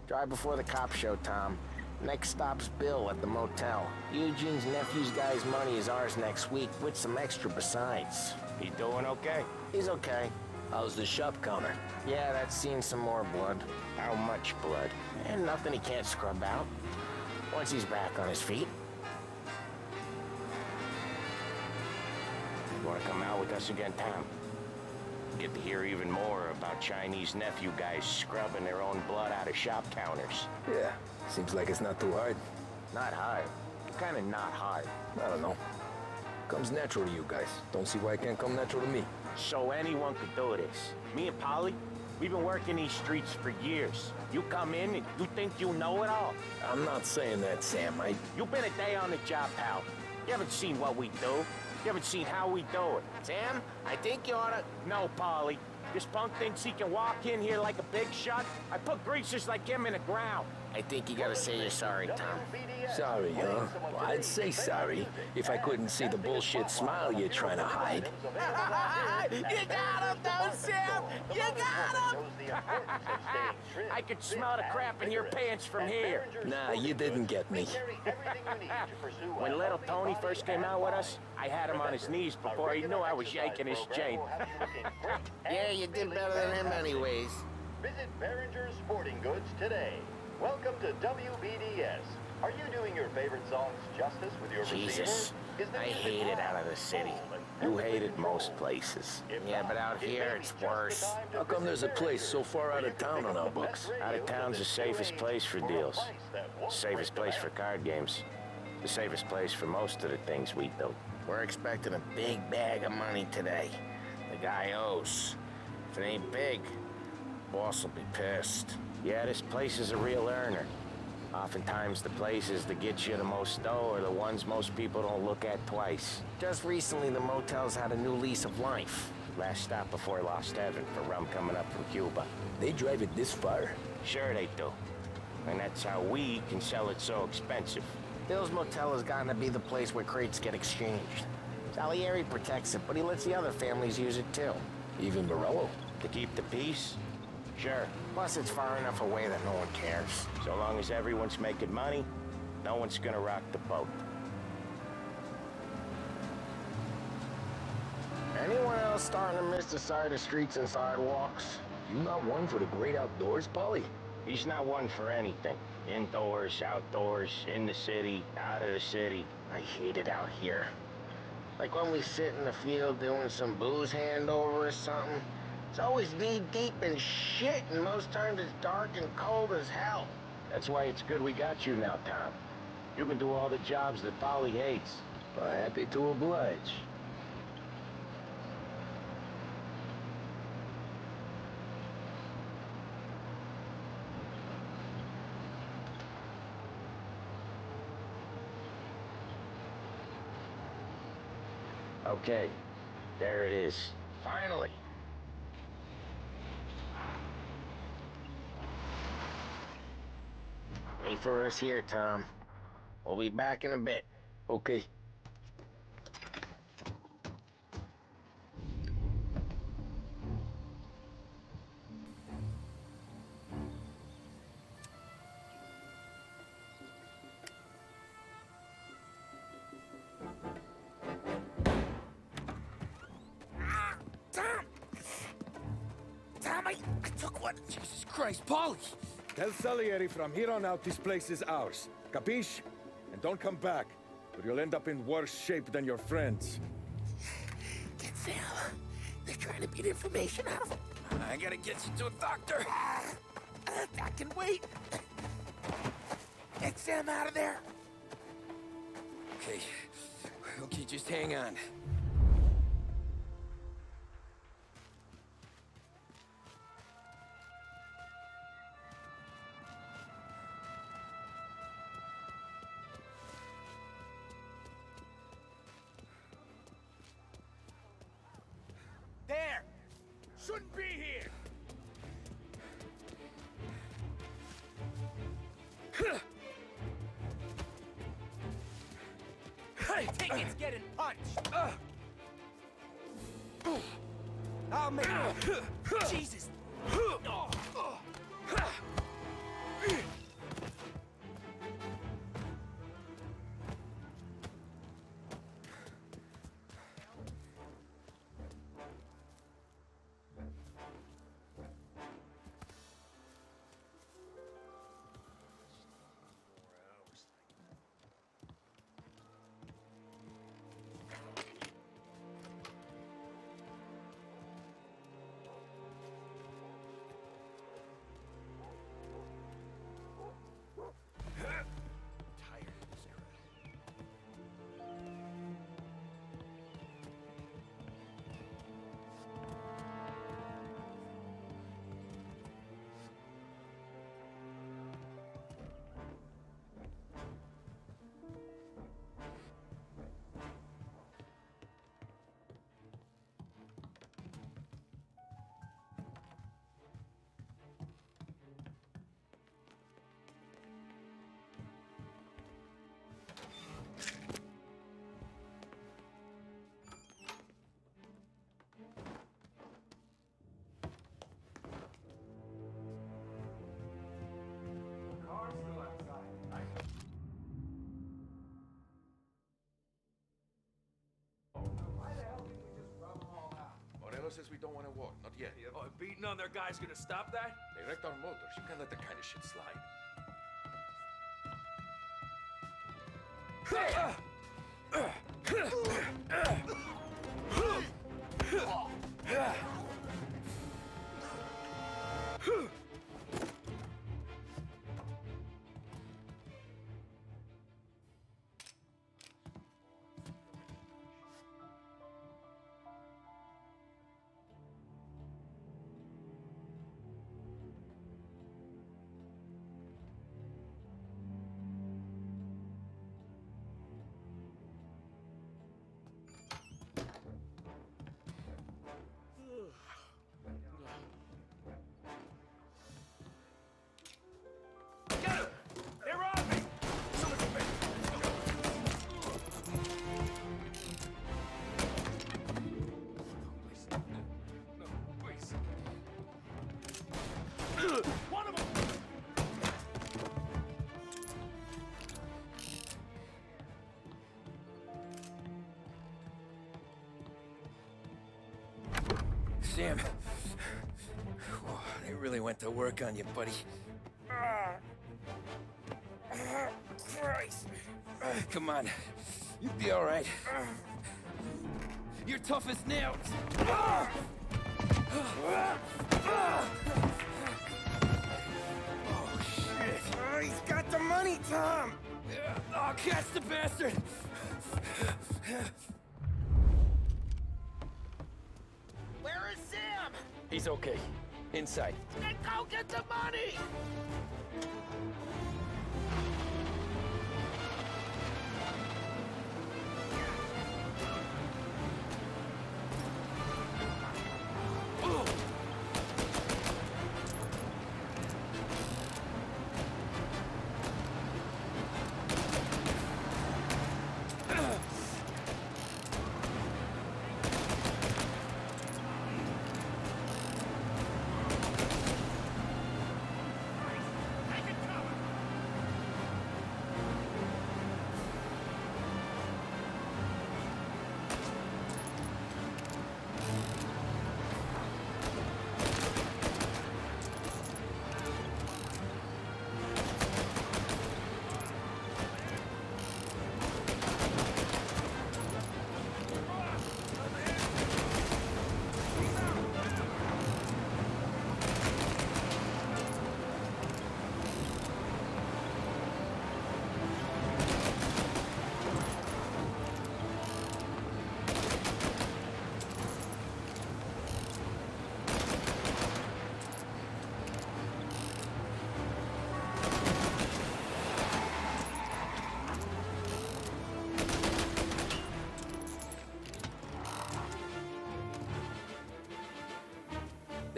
Drive before the cops show, Tom. Next stop's Bill at the motel. Eugene's nephew's guy's money is ours next week, with some extra besides. He doing okay? He's okay. How's the shop counter? Yeah, that's seen some more blood. How much blood? And nothing he can't scrub out. Once he's back on his feet. You wanna come out with us again, Tom? Get to hear even more about Chinese nephew guys scrubbing their own blood out of shop counters. Yeah, seems like it's not too hard. Not hard. Kinda not hard. I don't know. Comes natural to you guys. Don't see why it can't come natural to me. So anyone could do this. Me and Polly, we've been working these streets for years. You come in and you think you know it all. I'm not saying that, Sam. You've been a day on the job, pal. You haven't seen what we do. You haven't seen how we do it. Sam, I think you oughta... No, Polly. This punk thinks he can walk in here like a big shot. I put greasers like him in the ground. I think you gotta say you're sorry, Tom. Sorry, huh? Well, I'd say sorry if I couldn't see the bullshit smile you're trying to hide. You got him, though, Sam! You got him! I could smell the crap in your pants from here. Nah, you didn't get me. When little Tony first came out with us, I had him on his knees before he knew I was yanking his chain. Yeah, you did better than him anyways. Visit Behringer's Sporting Goods today. Welcome to WBDS. Are you doing your favorite songs justice with your Jesus, I hate it out of the city. You hate it most places. Yeah, but out here it's worse. How come there's a place so far out of town on our books? Out of town's the safest place for deals. Safest place for card games. The safest place for most of the things we do. We're expecting a big bag of money today. The guy owes. If it ain't big, boss will be pissed. Yeah, this place is a real earner. Oftentimes the places that get you the most dough are the ones most people don't look at twice. Just recently, the motel's had a new lease of life. Last stop before Lost Heaven for rum coming up from Cuba. They drive it this far? Sure they do. And that's how we can sell it so expensive. Bill's motel has gotten to be the place where crates get exchanged. Salieri protects it, but he lets the other families use it too. Even Morello? To keep the peace? Sure. Plus, it's far enough away that no one cares. So long as everyone's making money, no one's gonna rock the boat. Anyone else starting to miss the side of streets and sidewalks? You not one for the great outdoors, Polly? He's not one for anything. Indoors, outdoors, in the city, out of the city. I hate it out here. Like when we sit in the field doing some booze handover or something. It's always knee-deep in shit, and most times it's dark and cold as hell. That's why it's good we got you now, Tom. You can do all the jobs that Polly hates. Well, happy to oblige. Okay, there it is. Finally. Wait for us here, Tom. We'll be back in a bit. Okay. Took what? Jesus Christ, Paulie! Tell Salieri from here on out this place is ours. Capiche? And don't come back, or you'll end up in worse shape than your friends. Get Sam. They're trying to beat information out of him. I gotta get you to a doctor. I can wait. Get Sam out of there. Okay. Okay, just hang on. There! Shouldn't be here! I think it's getting punched! I'll make it! Jesus! Says we don't want to walk, not yet. Oh, beating on their guys gonna stop that? They wrecked our motors. You can't let that kind of shit slide. Sam. Whoa, they really went to work on you, buddy. Christ. Come on. You'll be all right. You're tough as nails. Oh, shit. Oh, he's got the money, Tom. Oh, catch the bastard. Where is Sam? He's okay. Inside. Then go get the money! Take it, Tom!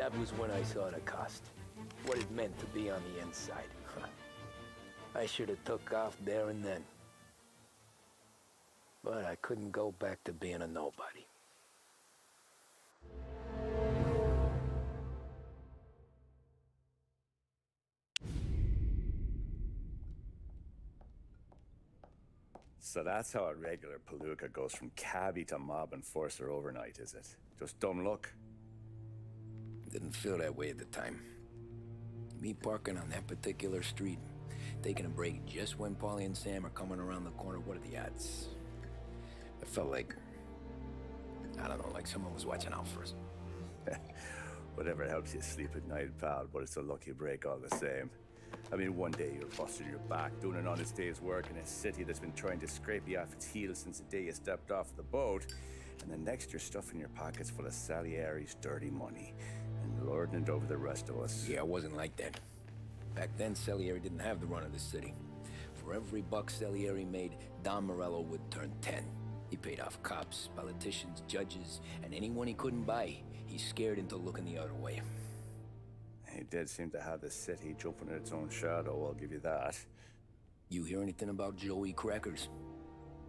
That was when I saw the cost. What it meant to be on the inside. I should have took off there and then. But I couldn't go back to being a nobody. So that's how a regular palooka goes from cabbie to mob enforcer overnight, is it? Just dumb luck? Didn't feel that way at the time. Me parking on that particular street, taking a break just when Paulie and Sam are coming around the corner, what are the odds? I felt like, I don't know, like someone was watching out for us. Whatever helps you sleep at night, pal, but it's a lucky break all the same. I mean, one day you're busting your back, doing an honest day's work in a city that's been trying to scrape you off its heels since the day you stepped off the boat, and the next you're stuffing your pockets full of Salieri's dirty money and lording it over the rest of us. Yeah, it wasn't like that. Back then, Salieri didn't have the run of the city. For every buck Salieri made, Don Morello would turn 10. He paid off cops, politicians, judges, and anyone he couldn't buy, he scared into looking the other way. He did seem to have the city jumping in its own shadow, I'll give you that. You hear anything about Joey Crackers?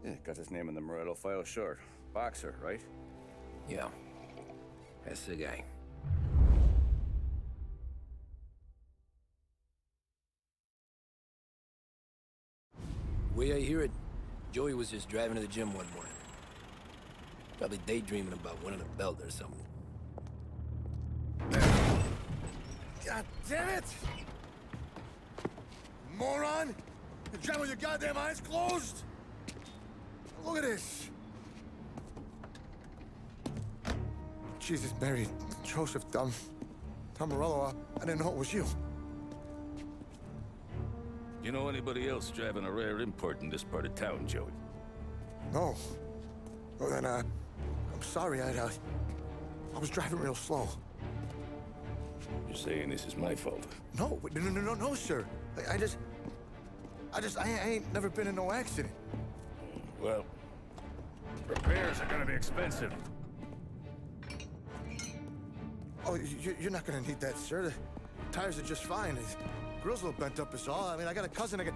Yeah, got his name in the Morello file, sure. Boxer, right? Yeah, that's the guy. The way I hear it, Joey was just driving to the gym one morning. Probably daydreaming about winning a belt or something. God damn it! Moron! You're driving with your goddamn eyes closed? Look at this! Jesus, Mary, Joseph, Tom Morello, I didn't know it was you. You know anybody else driving a rare import in this part of town, Joey? No. Well, then, I'm sorry, I was driving real slow. You're saying this is my fault? No, no, sir. I ain't never been in no accident. Well, repairs are gonna be expensive. Oh, you're not gonna need that, sir. The tires are just fine. The grill's a little bent up is all. I mean, I got a cousin I can...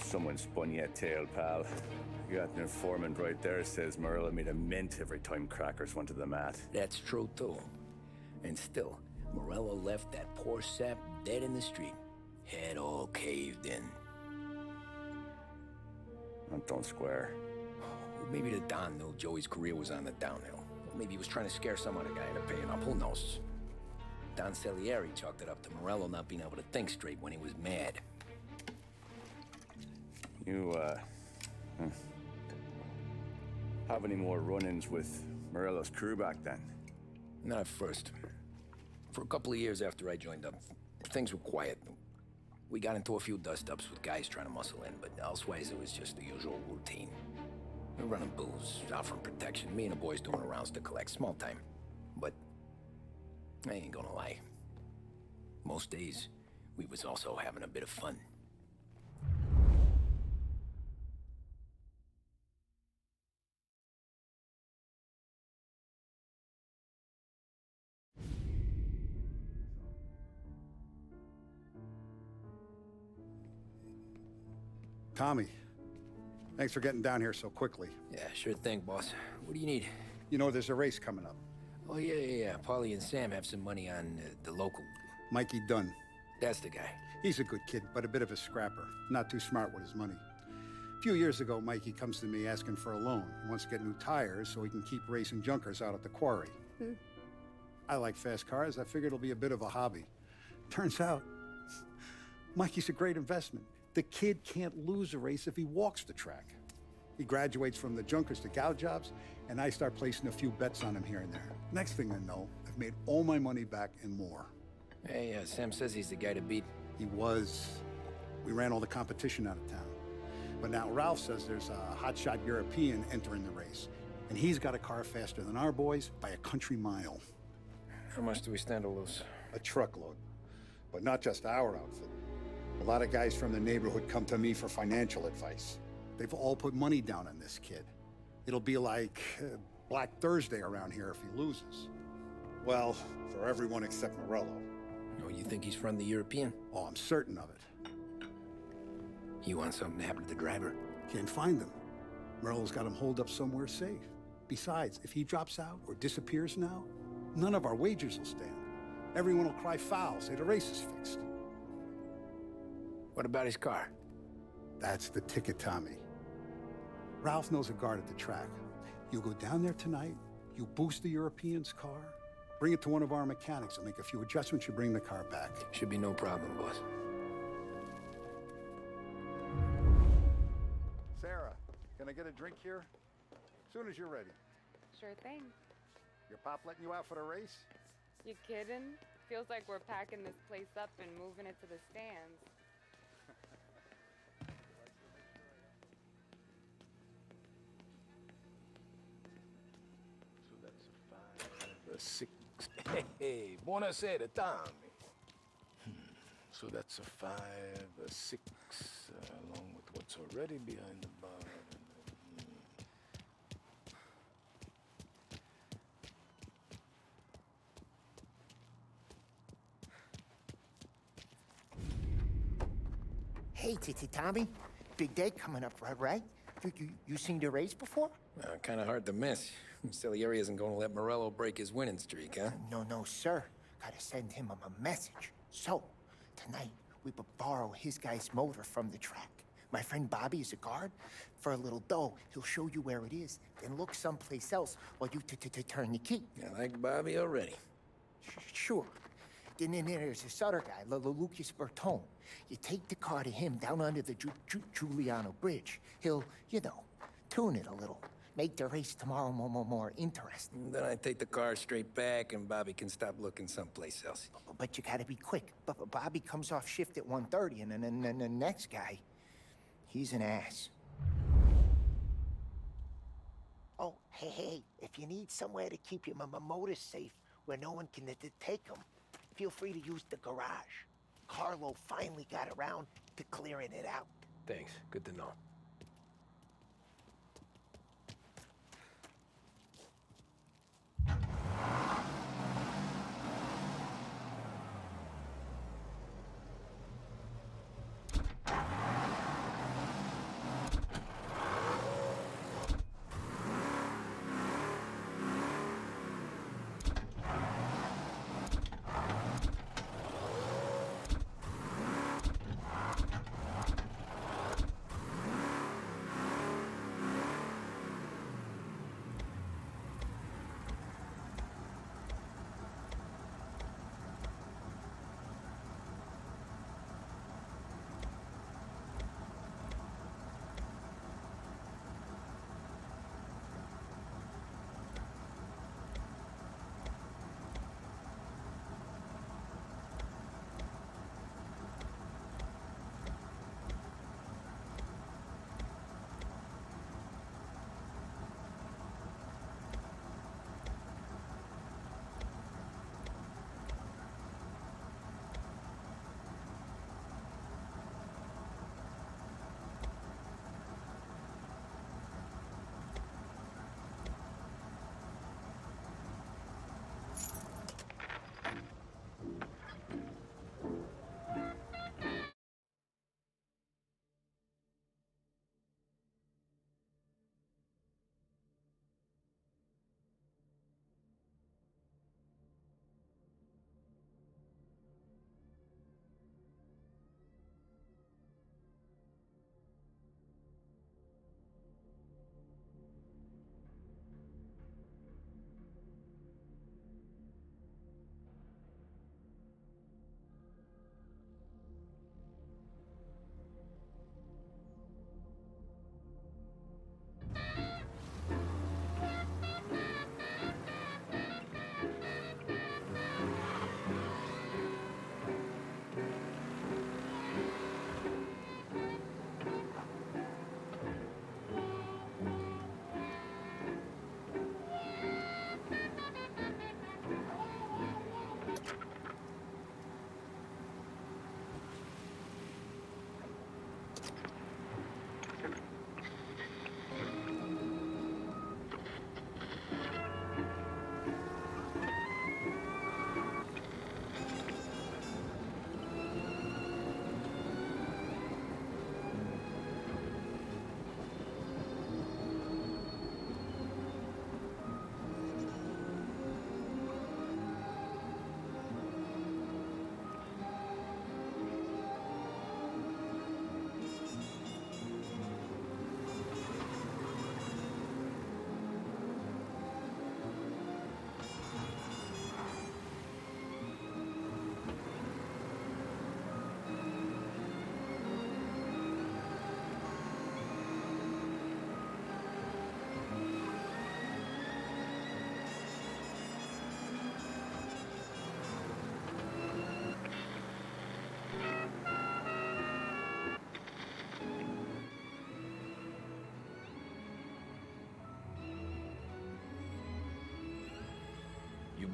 Someone spun you a tail, pal. You got an informant right there says Morello made a mint every time Crackers went to the mat. That's true, too. And still, Morello left that poor sap dead in the street. Head all caved in. Don't square. Well, maybe the Don knew Joey's career was on the downhill. Maybe he was trying to scare some other guy into paying up. Who knows? Don Salieri chalked it up to Morello not being able to think straight when he was mad. You, have any more run-ins with Morello's crew back then? Not at first. For a couple of years after I joined up, things were quiet. We got into a few dust-ups with guys trying to muscle in, but elsewise it was just the usual routine. We were running booze, offering protection, me and the boys doing rounds to collect, small time. But I ain't gonna lie. Most days, we was also having a bit of fun. Tommy, thanks for getting down here so quickly. Yeah, sure thing, boss. What do you need? You know, there's a race coming up. Oh, yeah. Paulie and Sam have some money on the local. Mikey Dunn. That's the guy. He's a good kid, but a bit of a scrapper. Not too smart with his money. A few years ago, Mikey comes to me asking for a loan. He wants to get new tires so he can keep racing junkers out at the quarry. I like fast cars. I figured it'll be a bit of a hobby. Turns out, Mikey's a great investment. The kid can't lose a race if he walks the track. He graduates from the junkers to gal jobs, and I start placing a few bets on him here and there. Next thing I know, I've made all my money back and more. Hey, Sam says he's the guy to beat. He was. We ran all the competition out of town. But now Ralph says there's a hotshot European entering the race. And he's got a car faster than our boys by a country mile. How much do we stand to lose? A truckload. But not just our outfit. A lot of guys from the neighborhood come to me for financial advice. They've all put money down on this kid. It'll be like Black Thursday around here if he loses. Well, for everyone except Morello. Oh, you think he's from the European? Oh, I'm certain of it. You want something to happen to the driver? Can't find him. Morello's got him holed up somewhere safe. Besides, if he drops out or disappears now, none of our wagers will stand. Everyone will cry foul, say the race is fixed. What about his car? That's the ticket, Tommy. Ralph knows a guard at the track. You go down there tonight, you boost the European's car, bring it to one of our mechanics, and make a few adjustments, you bring the car back. Should be no problem, boss. Sarah, can I get a drink here? As soon as you're ready. Sure thing. Your pop letting you out for the race? You kidding? Feels like we're packing this place up and moving it to the stands. So that's a 5, a 6. Hey, buonasera, Tommy. So that's a 5, a 6, along with what's already behind the bar. Hey, Tommy. Big day coming up, right? You seen the race before? Kind of hard to miss. Salieri isn't going to let Morello break his winning streak, huh? No, sir. Gotta send him a message. So, tonight, we borrow his guy's motor from the track. My friend Bobby is a guard. For a little dough, he'll show you where it is, then look someplace else while you turn the key. I like Bobby already. Sure. Then there's this other guy, Lucas Bertone. You take the car to him down under the Giuliano Bridge. He'll, tune it a little. Make the race tomorrow more interesting. Then I take the car straight back and Bobby can stop looking someplace else. But you gotta be quick. But Bobby comes off shift at 1:30, and then the next guy, he's an ass. Oh, hey, if you need somewhere to keep your motor safe where no one can take them, feel free to use the garage. Carlo finally got around to clearing it out. Thanks. Good to know.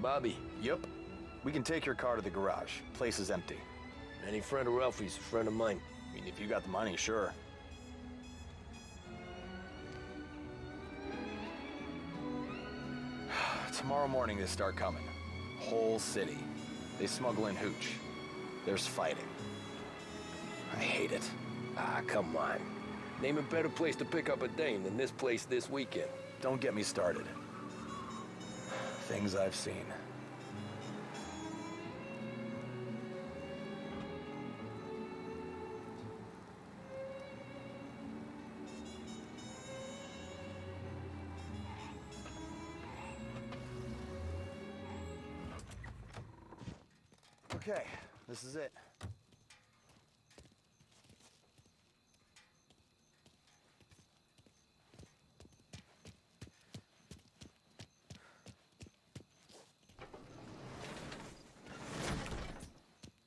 Bobby. Yep. We can take your car to the garage. Place is empty. Any friend of Ralphie's, a friend of mine. I mean, if you got the money, sure. Tomorrow morning they start coming. Whole city. They smuggle in hooch. There's fighting. I hate it. Ah, come on. Name a better place to pick up a dame than this place this weekend. Don't get me started. Things I've seen. Okay, this is it.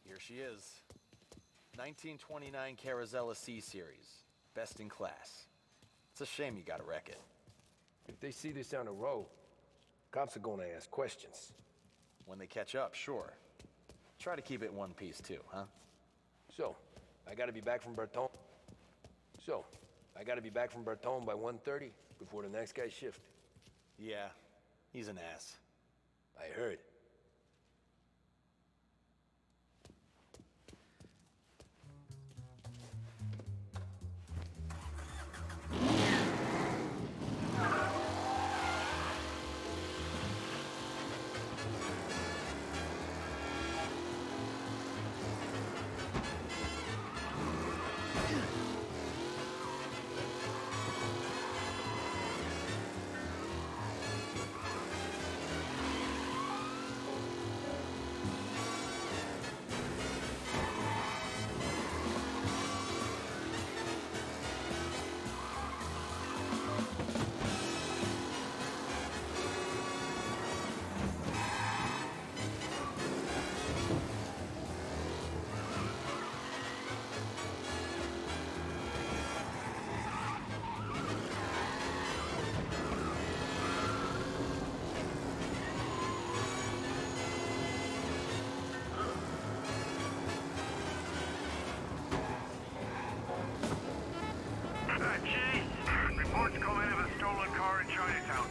Here she is. 1929 Carazella C-Series. Best in class. It's a shame you gotta wreck it. If they see this on the road, cops are gonna ask questions. When they catch up, sure. Try to keep it one piece too, huh? So, I gotta be back from Bertone by 1:30 before the next guy's shift. Yeah, he's an ass. I heard. Reports come in of a stolen car in Chinatown.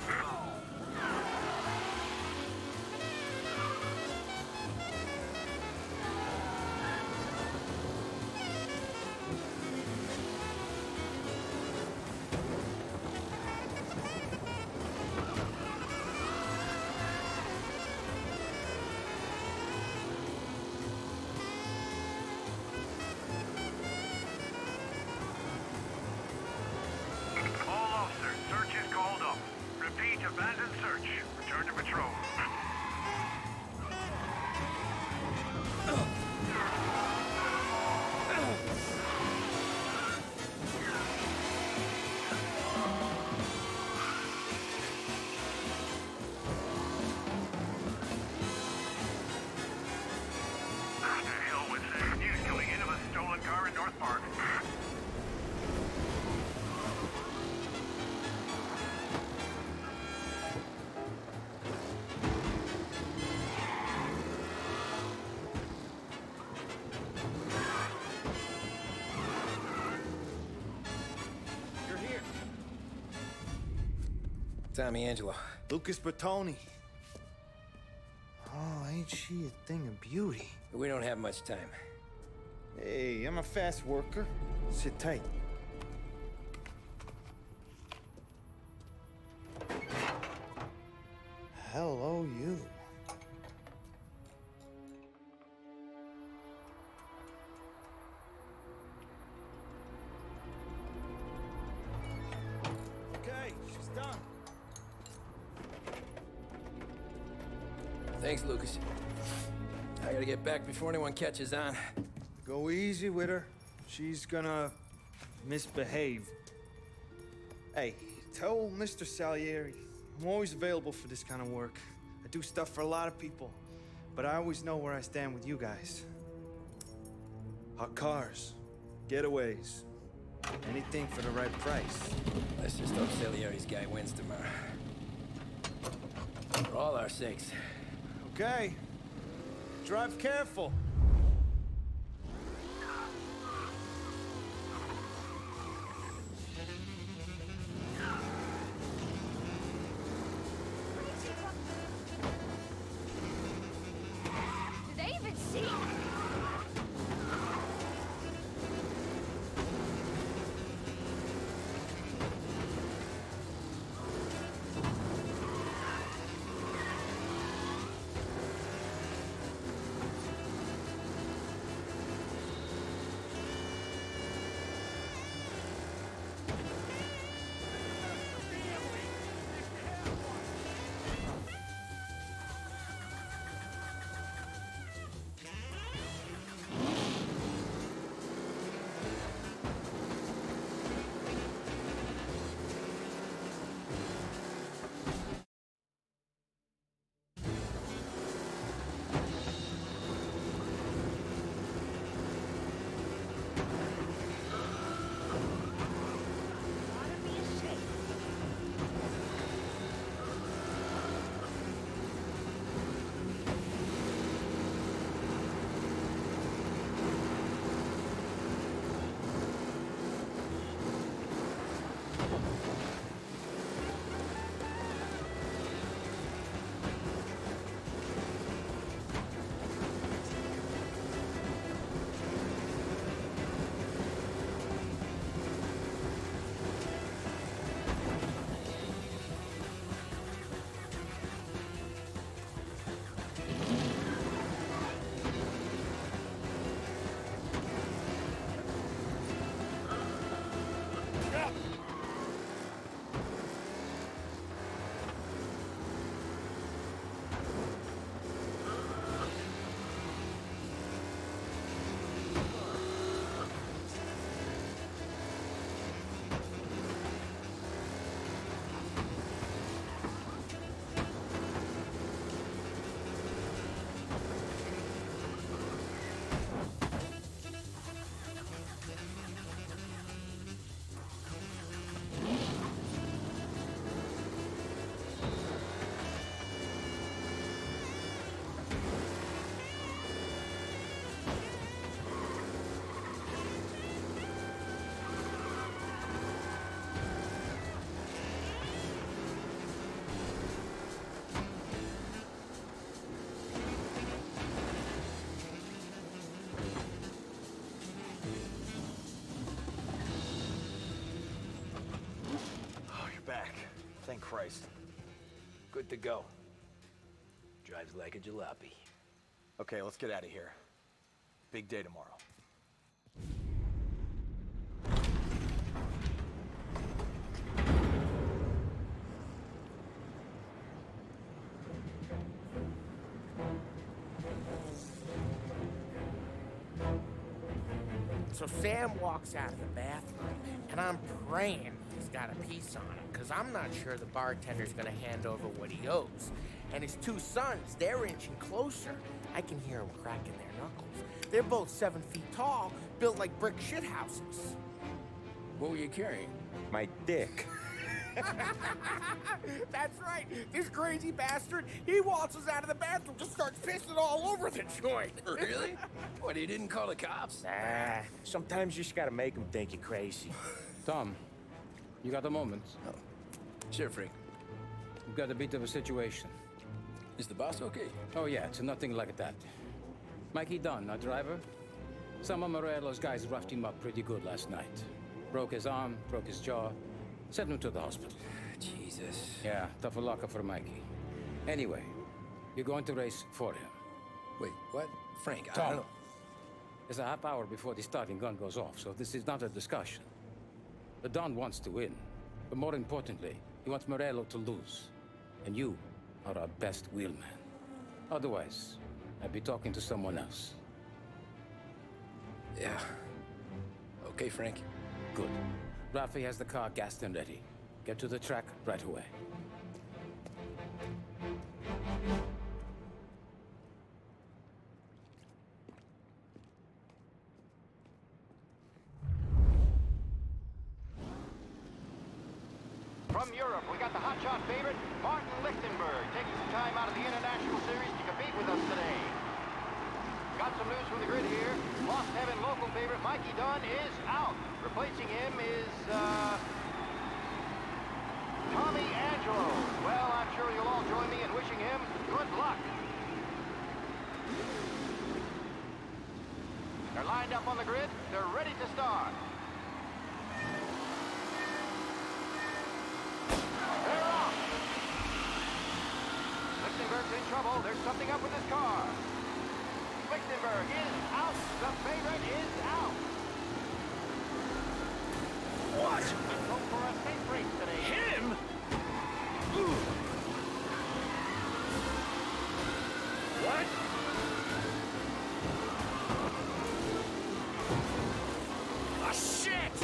Abandoned search. Return to patrol. The hell with that news coming in of a stolen car in North Park. Tommy Angelo. Lucas Bertoni. Oh, ain't she a thing of beauty? We don't have much time. Hey, I'm a fast worker. Sit tight. Hello, you. Okay, she's done. Thanks, Lucas. I gotta get back before anyone catches on. Go easy with her. She's gonna misbehave. Hey, tell Mr. Salieri I'm always available for this kind of work. I do stuff for a lot of people, but I always know where I stand with you guys. Hot cars, getaways, anything for the right price. Let's just hope Salieri's guy wins tomorrow. For all our sakes. Okay. Drive careful. Did they even see? Back. Thank Christ. Good to go. Drives like a jalopy. Okay, let's get out of here. Big day tomorrow. So Sam walks out of the bathroom, and I'm praying he's got a piece on him, because I'm not sure the bartender's gonna hand over what he owes. And his two sons, they're inching closer. I can hear them cracking their knuckles. They're both 7 feet tall, built like brick shithouses. What were you carrying? My dick. That's right. This crazy bastard, he waltzes out of the bathroom, just starts pissing all over the joint. Really? What, he didn't call the cops? Nah, sometimes you just gotta make them think you're crazy. Tom, you got a moment? Oh. Sure, Frank. We've got a bit of a situation. Is the boss okay? Oh yeah, it's nothing like that. Mikey Dunn, our driver. Some of Morello's guys roughed him up pretty good last night. Broke his arm, broke his jaw. Sent him to the hospital. Jesus. Yeah, tough luck for Mikey. Anyway, you're going to race for him. Wait, what? Frank, I Tom, don't know. It's a half hour before the starting gun goes off, so this is not a discussion. The Don wants to win, but more importantly, he wants Morello to lose. And you are our best wheelman. Otherwise, I'd be talking to someone else. Yeah. Okay, Frank. Good. Rafi has the car gassed and ready. Get to the track right away. From Europe, we got the hotshot favorite, Martin Lichtenberg, taking some time out of the International Series to compete with us today. Got some news from the grid here. Lost Heaven local favorite, Mikey Dunn, is out. Replacing him is, Tommy Angelo. Well, I'm sure you'll all join me in wishing him good luck. They're lined up on the grid. They're ready to start. They're off. Lichtenberg's in trouble. There's something up with his car. Lichtenberg is out. The favorite is out. What? Let's hope for a safe race today. Him? What? Ah, shit!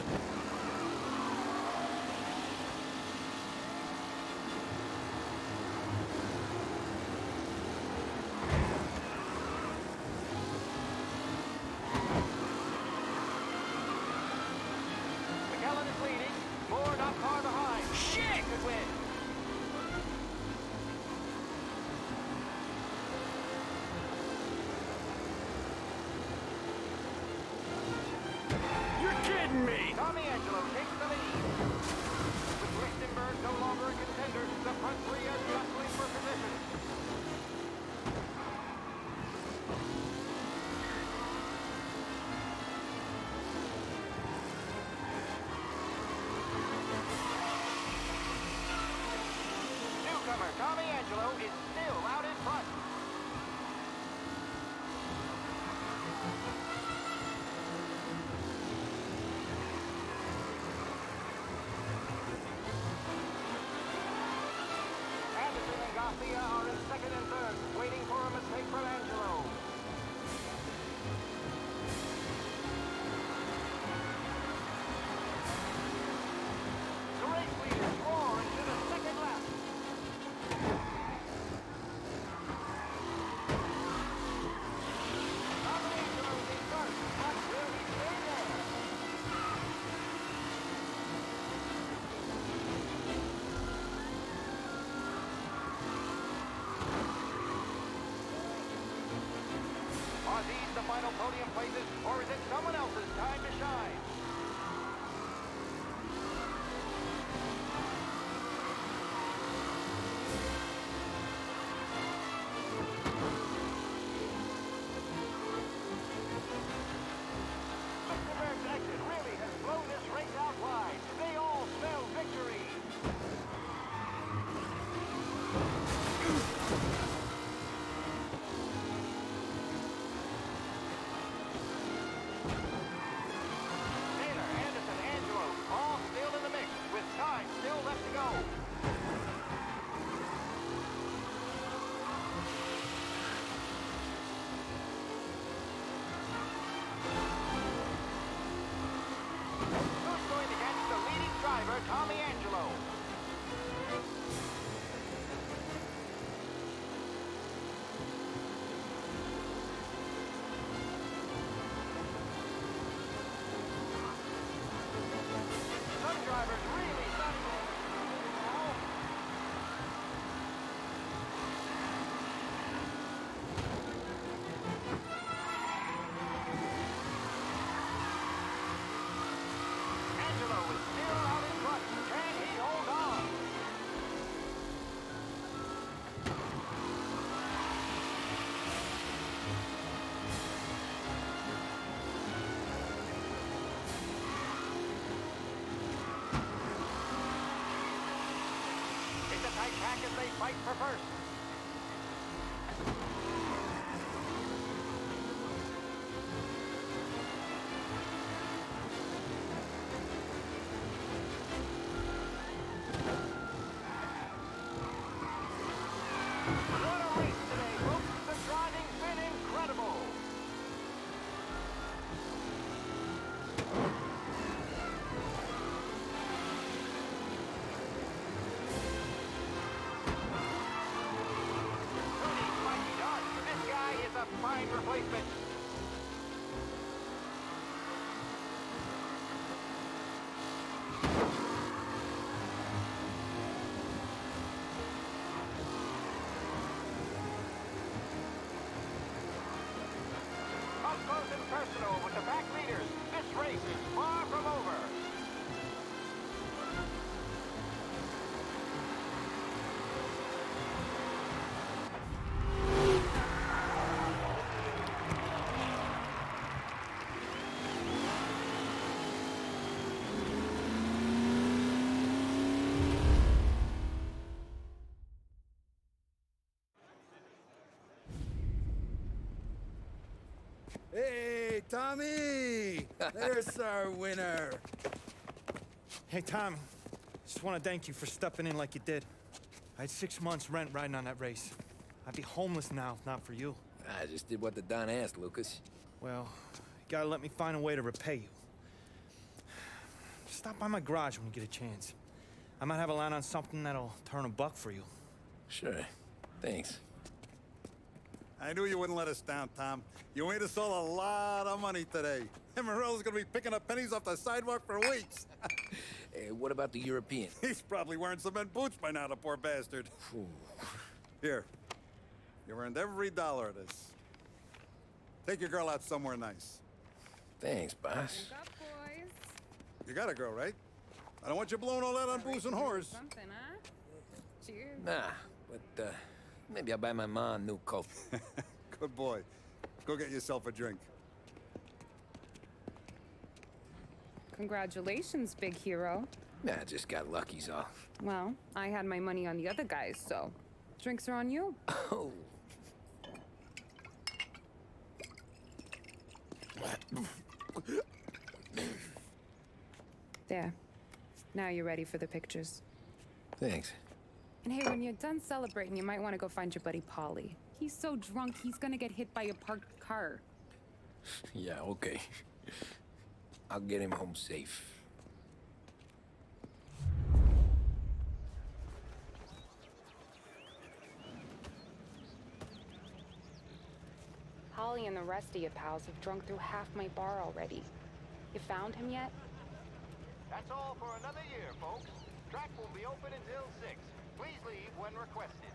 McKellen is leading. Moore not far behind. Shit! Could win. You're kidding me! Tommy Angelo takes the lead. With Lichtenberg no longer a contender, the front three are jostling for position. Newcomer Tommy Angelo is still out in front. Anderson and Garcia are in second and third, waiting for a mistake from Angelo. The race leaders roar into the second lap. Tommy Angelo is in front, but will he stay there? Are these the final podium places, or is it someone else's time to shine? Lichtenberg's exit really has blown this race out wide. They all smell victory. Taylor, Anderson, Angelo, all still in the mix, with time still left to go. Who's going to catch the leading driver, Tommy Angelo? Some drivers really starting to now. Angelo is still out in front. Can he hold on? It's a tight pack as they fight for first. What a race today, folks. The driving's been incredible. Tommy! There's our winner. Hey, Tommy. Just want to thank you for stepping in like you did. I had 6 months rent riding on that race. I'd be homeless now if not for you. I just did what the Don asked, Lucas. Well, you gotta let me find a way to repay you. Stop by my garage when you get a chance. I might have a line on something that'll turn $1 for you. Sure. Thanks. I knew you wouldn't let us down, Tom. You made us all a lot of money today. And Morello's gonna be picking up pennies off the sidewalk for weeks. Hey, what about the European? He's probably wearing cement boots by now, the poor bastard. Here. You earned every dollar of this. Take your girl out somewhere nice. Thanks, boss. Wake up, boys. You got a girl, right? I don't want you blowing all that on booze and whores. Something, huh? Cheers. Nah, but maybe I'll buy my mom a new coat. Good boy. Go get yourself a drink. Congratulations, big hero. Nah, I just got lucky's all. Well, I had my money on the other guys, so drinks are on you. Oh. There. Now you're ready for the pictures. Thanks. And hey, when you're done celebrating, you might want to go find your buddy Paulie. He's so drunk, he's gonna get hit by a parked car. Yeah, okay. I'll get him home safe. Holly and the rest of your pals have drunk through half my bar already. You found him yet? That's all for another year, folks. Track will be open until 6. Please leave when requested.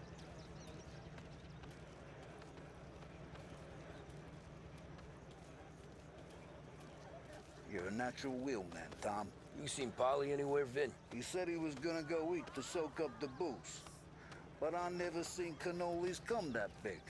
You're a natural wheelman, Tom. You seen Polly anywhere, Vin? He said he was gonna go eat to soak up the booze. But I never seen cannolis come that big.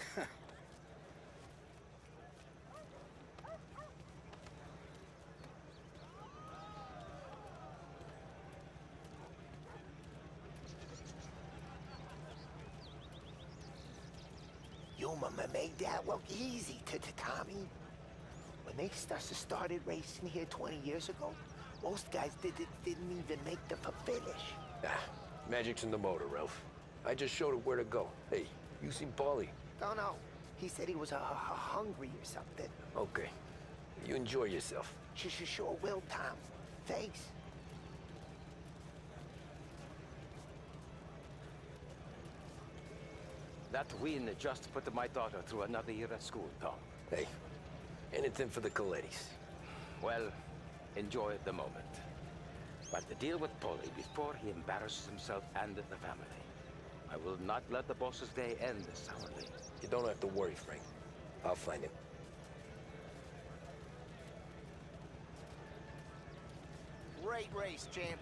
Your mama made that look easy to Tommy. When they started racing here 20 years ago, most guys didn't even make the finish. Ah, magic's in the motor, Ralph. I just showed it where to go. Hey, you seen Paulie? No. He said he was hungry or something. Okay. You enjoy yourself. Sure will, Tom. Thanks. That win just put my daughter through another year at school, Tom. Hey, anything for the Colettis. Well, enjoy the moment. But the deal with Paulie before he embarrasses himself and the family. I will not let the boss's day end sourly. You don't have to worry, Frank. I'll find him. Great race, champ.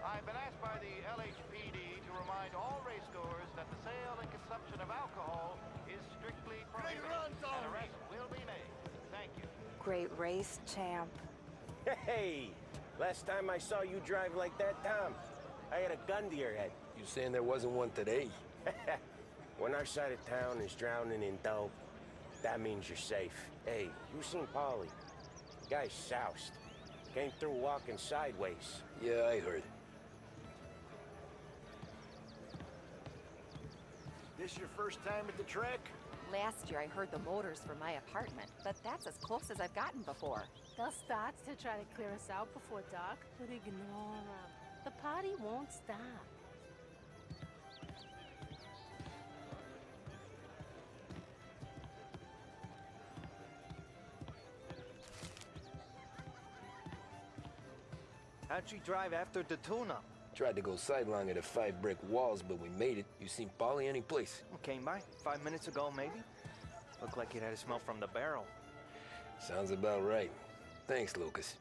I've been asked by the LHPD to remind all racegoers that the sale and consumption of alcohol is strictly prohibited. An arrest will be made. Thank you. Great race, champ. Hey, last time I saw you drive like that, Tom, I had a gun to your head. You saying there wasn't one today? When our side of town is drowning in dope, that means you're safe. Hey, you seen Paulie? The guy's soused. Came through walking sideways. Yeah, I heard. This your first time at the track? Last year I heard the motors for my apartment, but that's as close as I've gotten before. They'll start to try to clear us out before dark, but ignore them. The party won't stop. How'd you drive after the tune-up? Tried to go sidelong at the 5 brick walls, but we made it. You seen Paulie any place? Came by 5 minutes ago, maybe. Looked like it had a smell from the barrel. Sounds about right. Thanks, Lucas.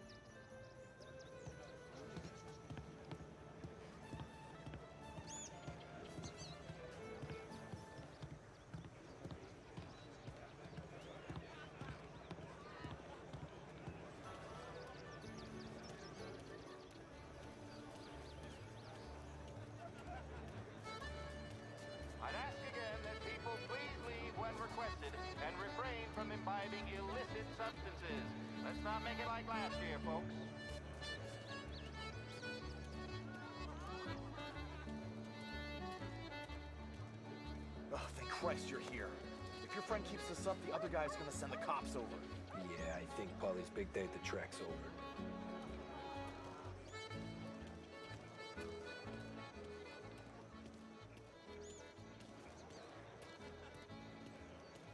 I'd ask again that people please leave when requested and refrain imbibing illicit substances. Let's not make it like last year, folks. Oh, thank Christ you're here. If your friend keeps this up, the other guy's gonna send the cops over. Yeah, I think Polly's big day at the track's over.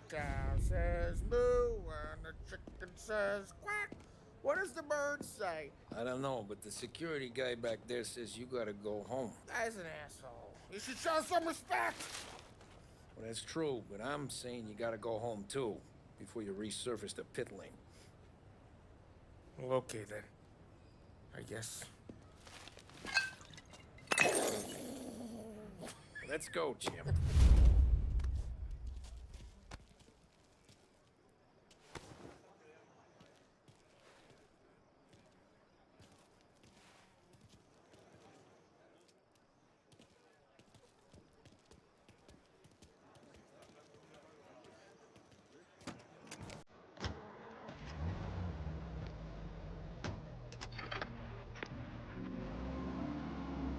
Cow says moo and the chicken says quack. What does the bird say? I don't know, but the security guy back there says you gotta go home. Guy's an asshole. You should show some respect. Well, that's true, but I'm saying you gotta go home too, before you resurface the pit lane. Well, okay then. I guess. Let's go, Jim.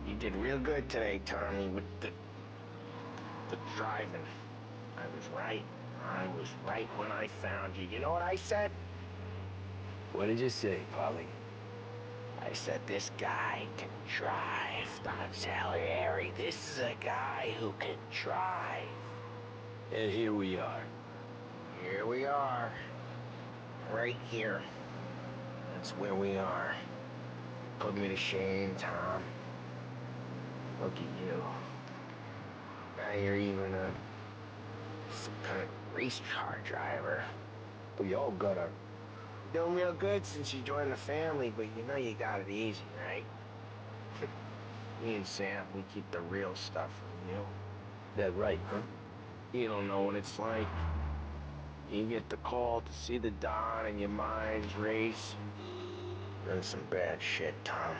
You did real good today, Tommy, with the driving. I was right. I was right when I found you. You know what I said? What did you say, Polly? I said, this guy can drive. Don Salieri, this is a guy who can drive. And here we are. Here we are. Right here. That's where we are. Put me to shame, Tom. Look at you. Now you're even some kind of race car driver. We all got our... Doing real good since you joined the family, but you know you got it easy, right? Me and Sam, we keep the real stuff from you. That right, huh? You don't know what it's like. You get the call to see the Don and your mind's race. Done some bad shit, Tom.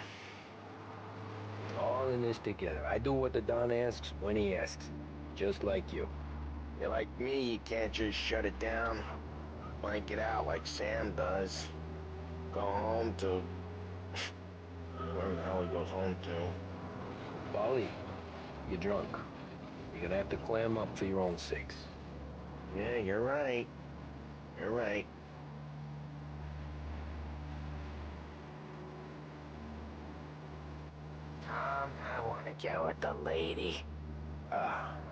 All in this together. I do what the Don asks when he asks. Just like you. You're like me, you can't just shut it down. Blank it out like Sam does. Go home to... wherever the hell he goes home to. Polly, you're drunk. You're gonna have to clam up for your own sakes. Yeah, you're right. You're right. Tom, I want to get with the lady.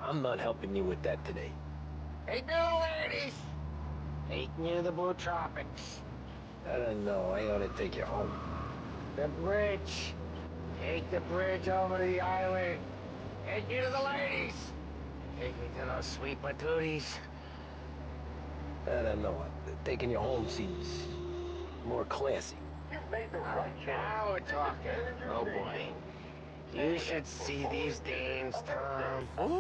I'm not helping you with that today. Hey, new ladies! Taking you to the Blue Tropics. I don't know. I ought to take you home. The bridge. Take the bridge over the island. Take you to the ladies. Take me to those sweet patooties. I don't know. Taking you home seems more classy. You've made the right choice. Now we're talking. Oh, boy. You should see these dames, Tom. I'll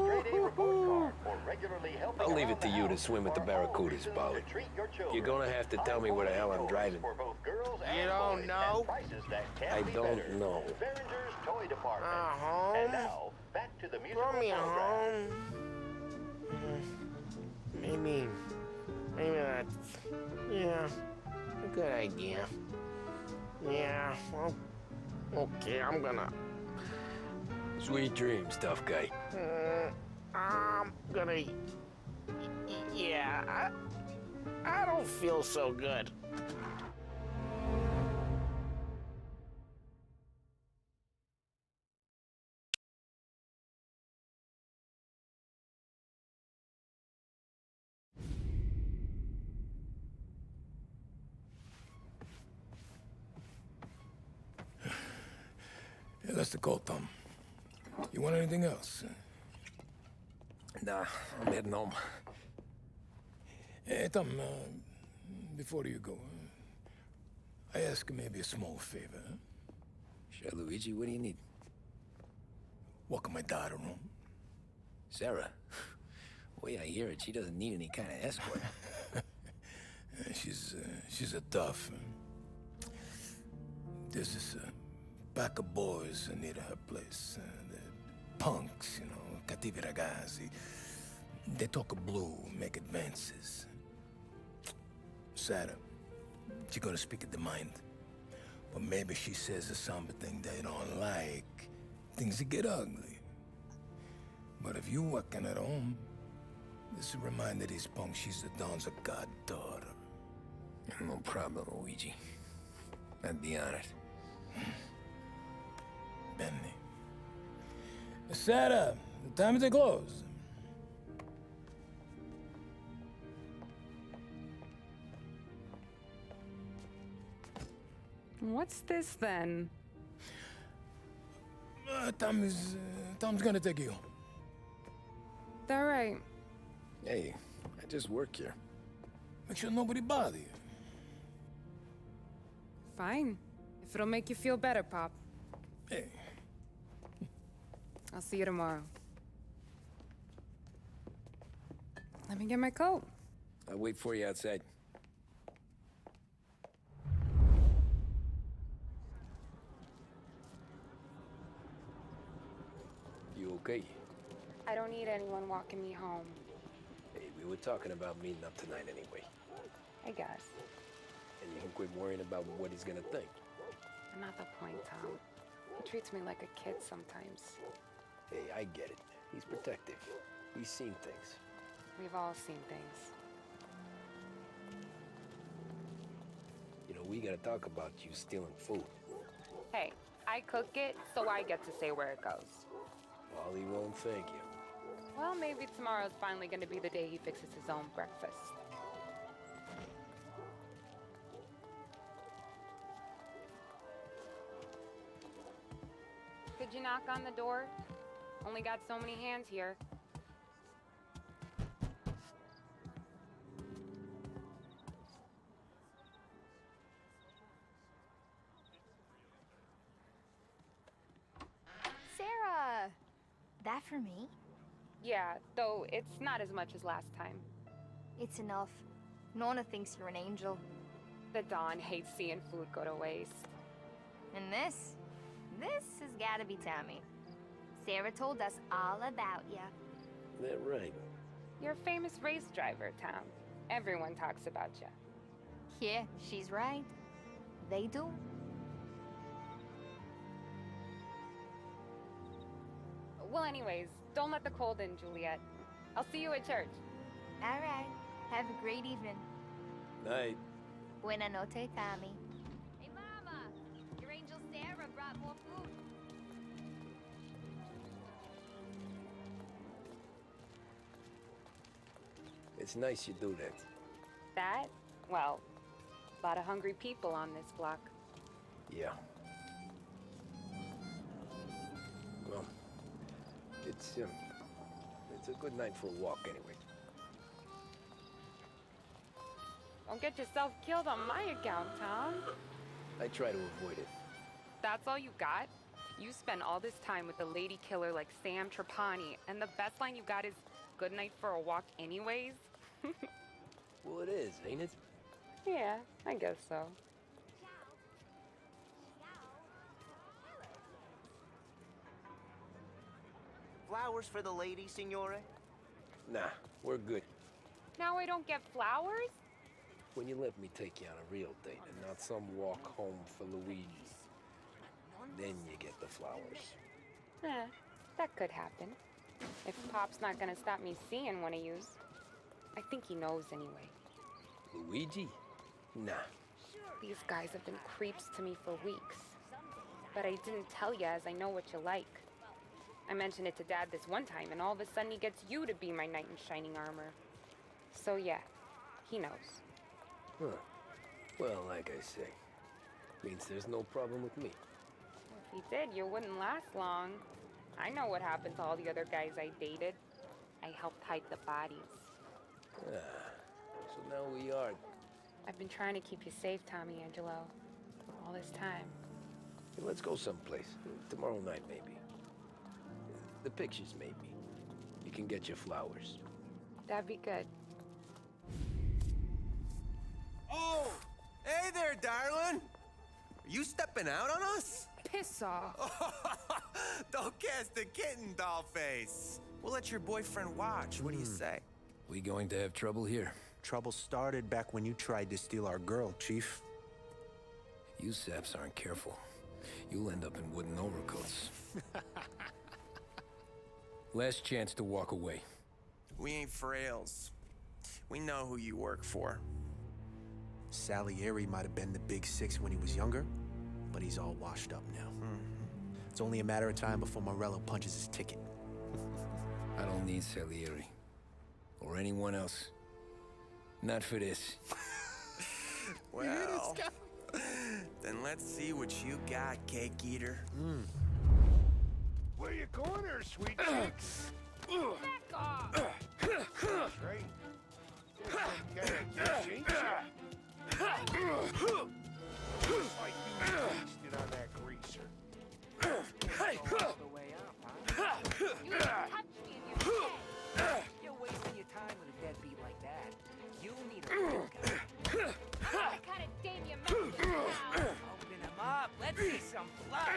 leave it to you to swim with the Barracudas, Polly. You're gonna have to tell me where the hell I'm driving. You don't know? I don't know. Home? And now, back to the musical Throw me a program. home. Maybe that's... yeah, a good idea. Yeah, well, okay, I'm gonna... Sweet dreams, tough guy. I'm gonna... yeah, I don't feel so good. Yeah, that's the call, Tom. You want anything else? Nah, I'm heading home. Hey, Tom, before you go, I ask maybe a small favor. Huh? Sure, Luigi, what do you need? Walk my daughter home. Sarah? Way I hear it, she doesn't need any kind of escort. She's a tough. There's this pack of boys near her place. The punks, you know, cattivi ragazzi. They talk blue, make advances. Sarah, she gonna speak at the mind. But maybe she says a somber thing they don't like. Things that get ugly. But if you working at home, this will remind these punks she's the Don's a goddaughter. No problem, Luigi. I'd be honored. Benny. Sarah, the time to close. What's this then? Tom's gonna take you. All right. Hey, I just work here. Make sure nobody bother you. Fine. If it'll make you feel better, Pop. Hey. I'll see you tomorrow. Let me get my coat. I'll wait for you outside. You okay? I don't need anyone walking me home. Hey, we were talking about meeting up tonight anyway. I guess. And you can quit worrying about what he's gonna think. Not the point, Tom. He treats me like a kid sometimes. Hey, I get it. He's protective. He's seen things. We've all seen things. You know, we gotta talk about you stealing food. Hey, I cook it, so I get to say where it goes. Wally won't thank you. Well, maybe tomorrow's finally gonna be the day he fixes his own breakfast. Could you knock on the door? Only got so many hands here. Sarah! That for me? Yeah, though it's not as much as last time. It's enough. Nona thinks you're an angel. The Don hates seeing food go to waste. And this has gotta be Tommy. Sarah told us all about ya. That right? You're a famous race driver, Tom. Everyone talks about you. Yeah, she's right. They do. Well, anyways, don't let the cold in, Juliet. I'll see you at church. All right. Have a great evening. Night. Buena noche, Tommy. Hey, Mama! Your angel Sarah brought more food. It's nice you do that. That? Well, a lot of hungry people on this block. Yeah. Well, it's a good night for a walk anyway. Don't get yourself killed on my account, Tom. I try to avoid it. That's all you got? You spend all this time with a lady killer like Sam Trapani, and the best line you got is, "Good night for a walk anyways"? Well, it is, ain't it? Yeah, I guess so. Flowers for the lady, signore? Nah, we're good. Now I don't get flowers? When you let me take you on a real date and not some walk home for Luigi, then you get the flowers. That could happen. If Pop's not gonna stop me seeing one of yous. I think he knows anyway. Luigi? Nah. These guys have been creeps to me for weeks. But I didn't tell you as I know what you like. I mentioned it to Dad this one time, and all of a sudden he gets you to be my knight in shining armor. So yeah, he knows. Huh. Well, like I say, means there's no problem with me. If he did, you wouldn't last long. I know what happened to all the other guys I dated. I helped hide the bodies. So now we are. I've been trying to keep you safe, Tommy Angelo, all this time. Hey, let's go someplace. Tomorrow night, maybe. The pictures, maybe. You can get your flowers. That'd be good. Oh! Hey there, darling! Are you stepping out on us? Piss off. Don't cast a kitten, doll face. We'll let your boyfriend watch. What do you say? We going to have trouble here? Trouble started back when you tried to steal our girl, Chief. You saps aren't careful. You'll end up in wooden overcoats. Last chance to walk away. We ain't frails. We know who you work for. Salieri might have been the big six when he was younger, but he's all washed up now. It's only a matter of time before Morello punches his ticket. I don't need Salieri. Or anyone else. Not for this. Well, then let's see what you got, Cake Eater. Where you going there, sweet cheeks? Back off! That's right. Looks like you wasted on that greaser. All the way up, huh? You didn't touch me and you're dead. You're wasting your time with a deadbeat like that. You need a real guy. What kind of dame you messing with now? Open him up. Let's see some blood.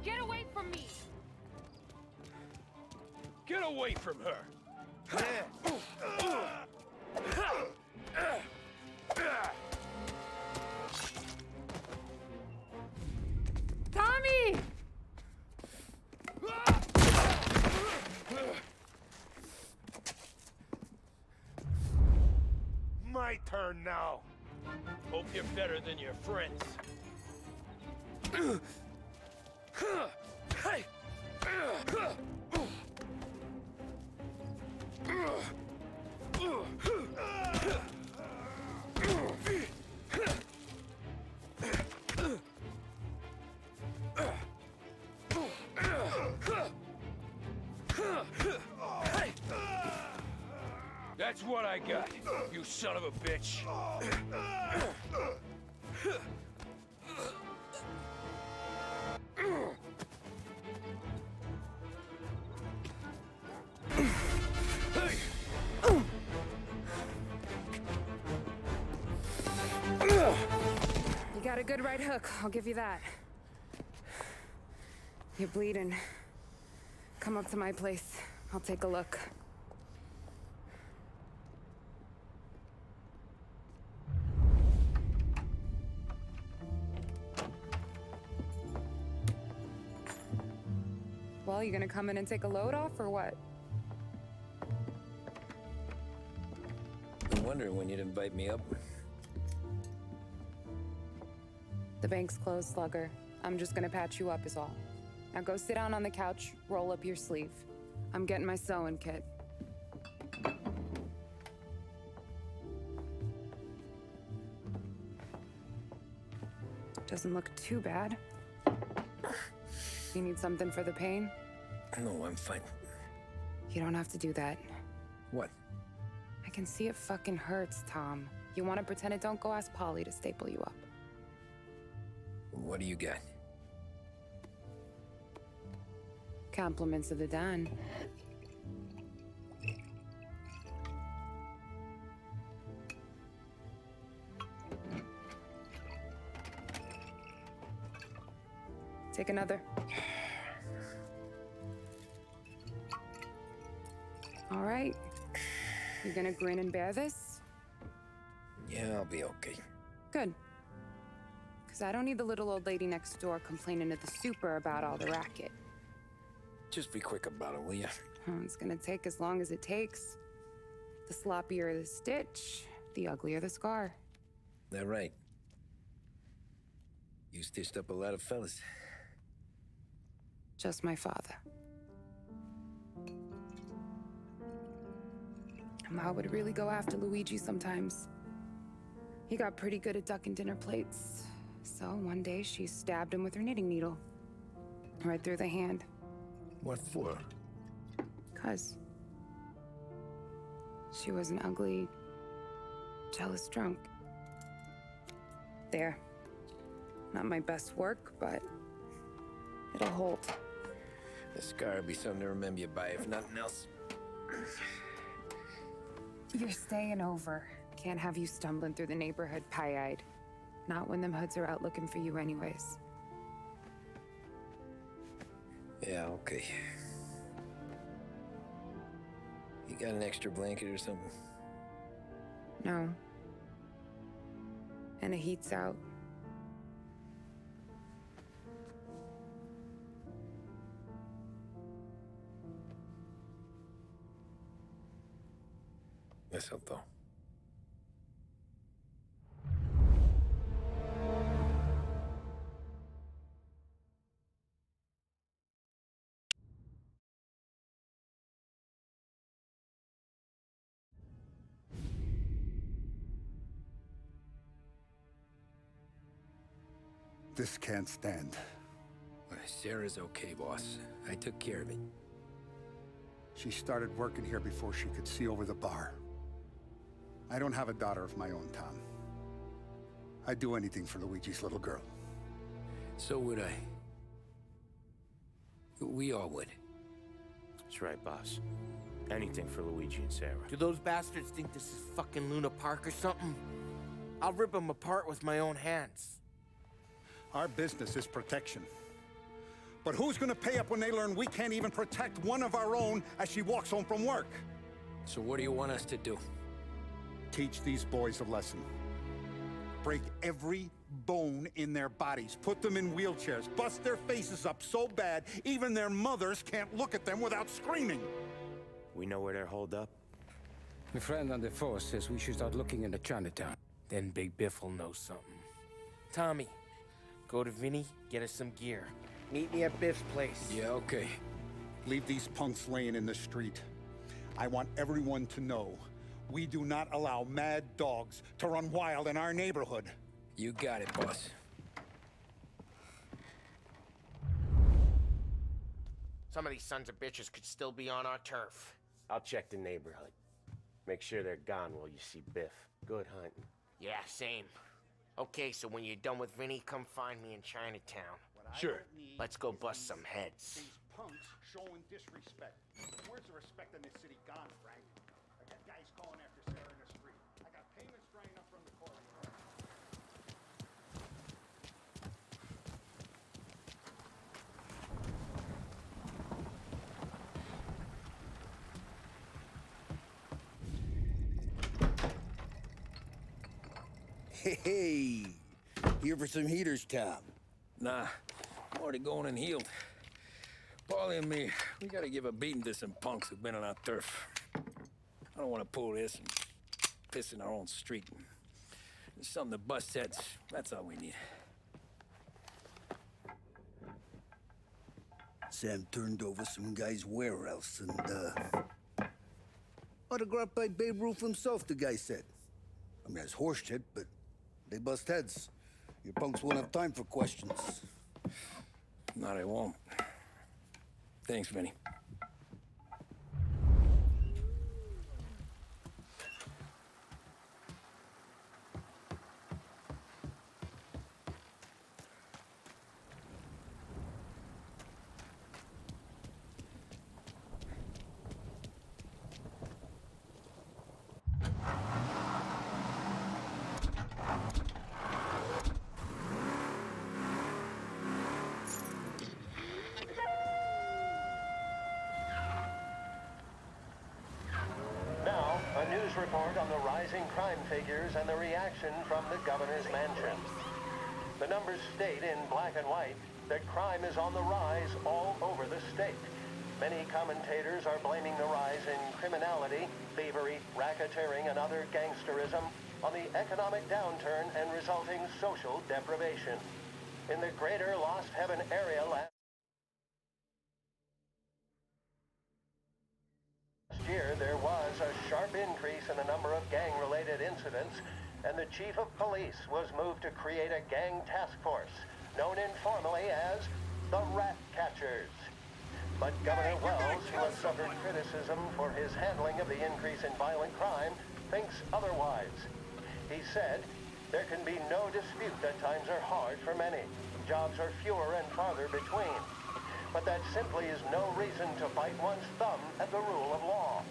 Get away from me! Get away from her! Tommy! My turn now. Hope you're better than your friends. That's what I got, you son of a bitch. You got a good right hook, I'll give you that. You're bleeding. Come up to my place. I'll take a look. Well, you gonna come in and take a load off, or what? I'm wondering when you'd invite me up. The bank's closed, Slugger. I'm just gonna patch you up is all. Now go sit down on the couch, roll up your sleeve. I'm getting my sewing kit. Doesn't look too bad. You need something for the pain? No, I'm fine. You don't have to do that. What? I can see it fucking hurts, Tom. You want to pretend it? Don't go ask Polly to staple you up. What do you got? Compliments of the Don. Take another. All right. You gonna grin and bear this? Yeah, I'll be okay. Good. Because I don't need the little old lady next door complaining to the super about all the racket. Just be quick about it, will ya? It's gonna take as long as it takes. The sloppier the stitch, the uglier the scar. That right. You stitched up a lot of fellas. Just my father. Ma would really go after Luigi sometimes. He got pretty good at ducking dinner plates. So one day she stabbed him with her knitting needle. Right through the hand. What for? 'Cause she was an ugly, jealous drunk. There. Not my best work, but it'll hold. This scar will be something to remember you by, if nothing else. You're staying over. Can't have you stumbling through the neighborhood pie-eyed. Not when them hoods are out looking for you anyways. Yeah, okay. You got an extra blanket or something? No. And the heat's out. Eso todo. This can't stand. Sarah's okay, boss. I took care of it. She started working here before she could see over the bar. I don't have a daughter of my own, Tom. I'd do anything for Luigi's little girl. So would I. We all would. That's right, boss. Anything for Luigi and Sarah. Do those bastards think this is fucking Luna Park or something? I'll rip them apart with my own hands. Our business is protection. But who's gonna pay up when they learn we can't even protect one of our own as she walks home from work? So what do you want us to do? Teach these boys a lesson. Break every bone in their bodies. Put them in wheelchairs. Bust their faces up so bad, even their mothers can't look at them without screaming. We know where they're holed up? My friend on the force says we should start looking into Chinatown. Then Big Biff will know something. Tommy, go to Vinny, get us some gear. Meet me at Biff's place. Yeah, okay. Leave these punks laying in the street. I want everyone to know we do not allow mad dogs to run wild in our neighborhood. You got it, boss. Some of these sons of bitches could still be on our turf. I'll check the neighborhood. Make sure they're gone while you see Biff. Good hunting. Yeah, same. Okay, so when you're done with Vinny, come find me in Chinatown. Sure. Let's go bust some heads. These punks showing disrespect. Where's the respect in this city gone, Frank? I got guys calling after Sarah in the street. I got payments drying up from the quarry. Hey, here for some heaters, Tom? Nah, I'm already going and healed. Paulie and me, we gotta give a beating to some punks who've been on our turf. I don't want to pull this and piss in our own street. There's something to bust heads. That's all we need. Sam turned over some guy's warehouse and, autographed by Babe Ruth himself, the guy said. I mean, that's horse shit, but they bust heads. Your punks won't have time for questions. No, they won't. Thanks, Vinny. A news report on the rising crime figures and the reaction from the governor's mansion. The numbers state in black and white that crime is on the rise all over the state. Many commentators are blaming the rise in criminality, thievery, racketeering, and other gangsterism on the economic downturn and resulting social deprivation. In the greater Lost Heaven area last year, there was a sharp increase in the number of gang-related incidents, and the chief of police was moved to create a gang task force, known informally as the Rat Catchers. But Governor Wells, who has suffered criticism for his handling of the increase in violent crime, thinks otherwise. He said, "There can be no dispute that times are hard for many. Jobs are fewer and farther between. but that simply is no reason to bite one's thumb at the rule of law.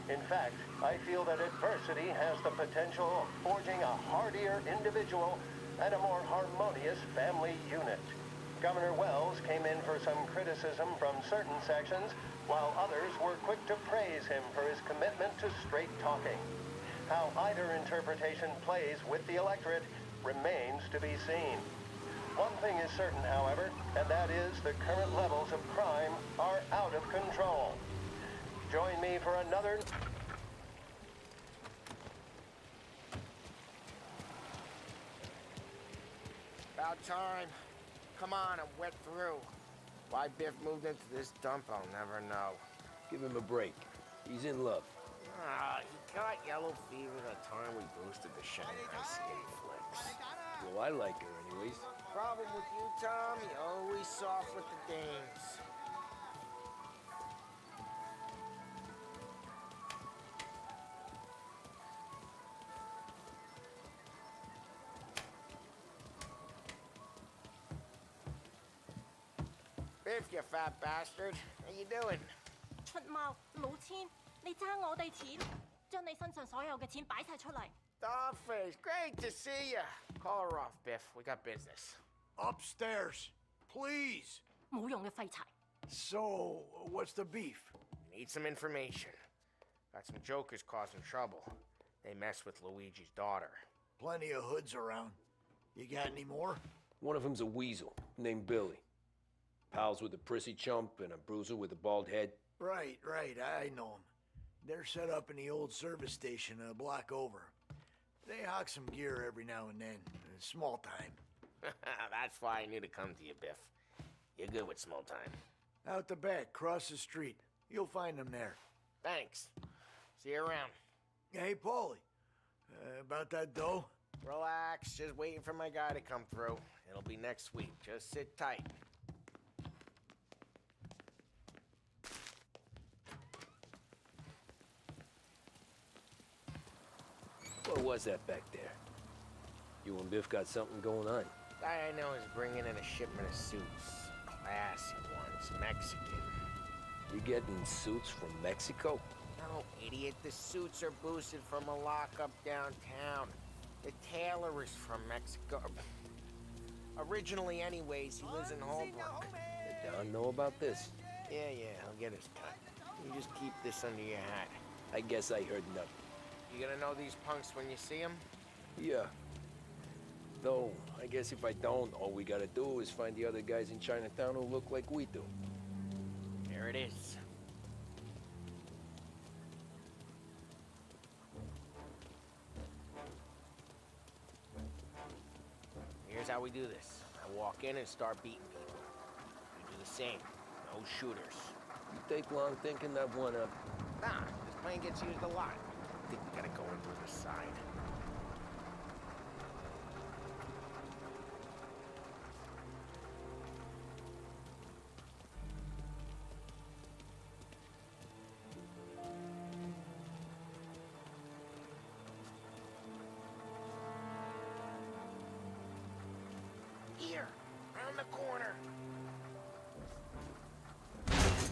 In fact, I feel that adversity has the potential of forging a hardier individual and a more harmonious family unit. Governor Wells came in for some criticism from certain sections, while others were quick to praise him for his commitment to straight talking. How either interpretation plays with the electorate remains to be seen. One thing is certain, however, and that is the current levels of crime are out of control. Join me for another... About time. Come on, I'm wet through. Why Biff moved into this dump, I'll never know. Give him a break. He's in love. He got yellow fever the time we boosted the Shanghai skin flicks. Well, I like her anyways. Problem with you, Tom, you're always soft with the dames. Biff, you fat bastard. How you doing? 出貓老千，你爭我哋錢，將你身上所有嘅錢擺晒出嚟。Dollface, great to see you. Call her off, Biff. We got business. Upstairs, please. 冇用嘅廢柴。So, what's the beef? Need some information. Got some jokers causing trouble. They mess with Luigi's daughter. Plenty of hoods around. You got any more? One of them's a weasel named Billy. Pals with a prissy chump and a bruiser with a bald head. Right, I know them. They're set up in the old service station a block over. They hawk some gear every now and then. Small time. That's why I knew to come to you, Biff. You're good with small time. Out the back, cross the street. You'll find them there. Thanks. See you around. Hey, Paulie. About that dough? Relax. Just waiting for my guy to come through. It'll be next week. Just sit tight. What was that back there? You and Biff got something going on. Guy I know is bringing in a shipment of suits. Classy ones, Mexican. You getting suits from Mexico? No, idiot. The suits are boosted from a lockup downtown. The tailor is from Mexico. Originally, anyways, he lives in Holbrook. Did Don know about this? Yeah, he'll get his cut. You just keep this under your hat. I guess I heard nothing. You gonna know these punks when you see them? Yeah. Though, I guess if I don't, all we gotta do is find the other guys in Chinatown who look like we do. There it is. Here's how we do this. I walk in and start beating people. You do the same. No shooters. You take long thinking that one up. Nah, this plane gets used a lot. I think we gotta go in through the side. Here, around the corner.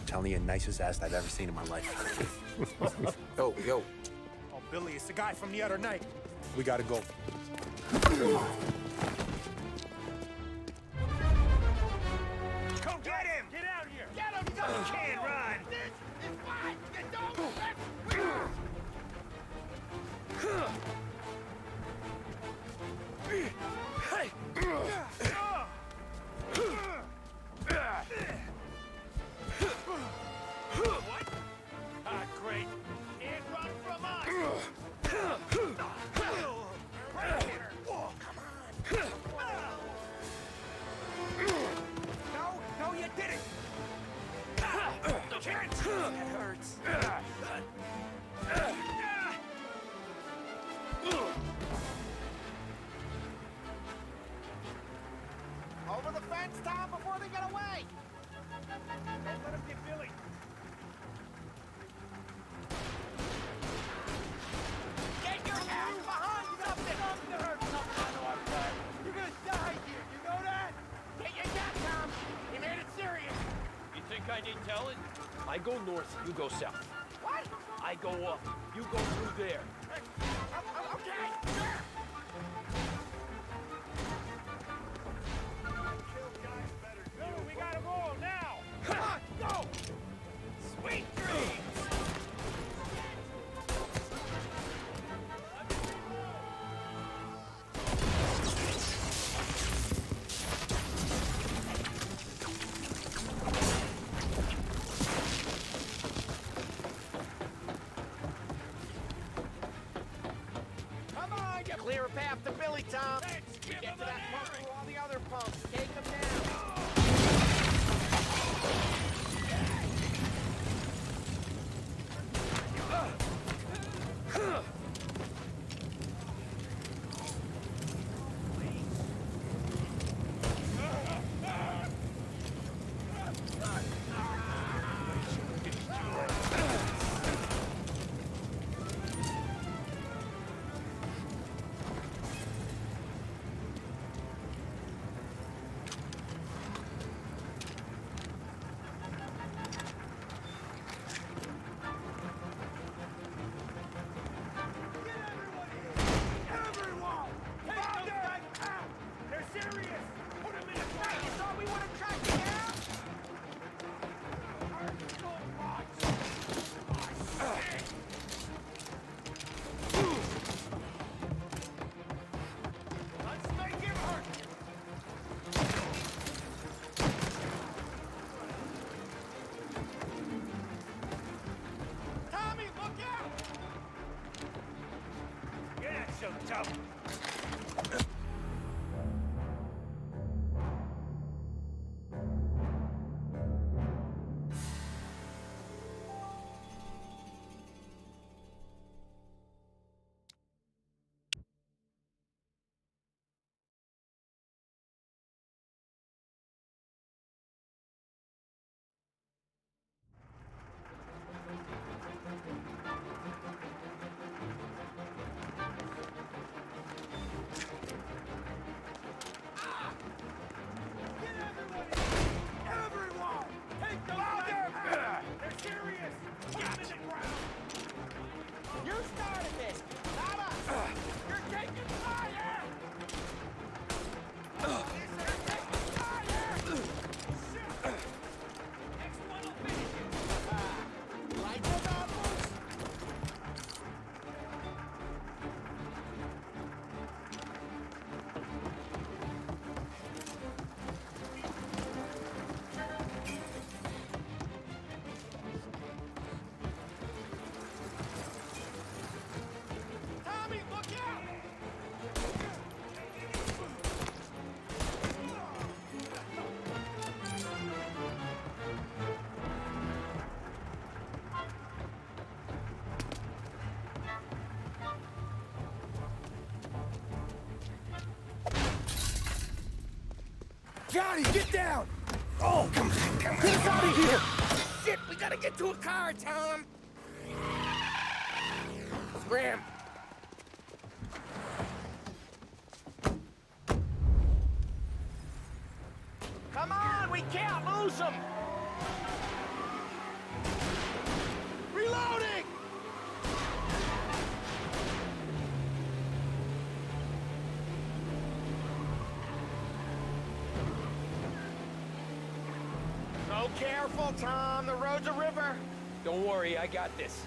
Telling you, nicest ass I've ever seen in my life. Yo. Oh, Billy, it's the guy from the other night. We gotta go. Go get him! Get out here! Get him! You can't run! This is fine! You don't! That's weird! What? Ah, great. Can't run from us! No, you didn't! Can't! That hurts. Over the fence, Tom, before they get away! Don't let him get Billy. Get your ass behind something! Something hurts something on our back. You're gonna die here, you know that? Get your gun, Tom! He made it serious! telling? I go north, you go south. What? I go up, you go through there. Okay, sure. Dude, we gotta roll now. Come on, go. Sweet dreams. Clear a path to Billy, Tom. Get to that pump through all the other pumps. Take them down. Johnny, get down! Oh, come on. Get us out of here! Shit, we gotta get to a car, Tom! Scram! Come on, we can't lose them! Reloading! So careful, Tom. The road's a river. Don't worry, I got this.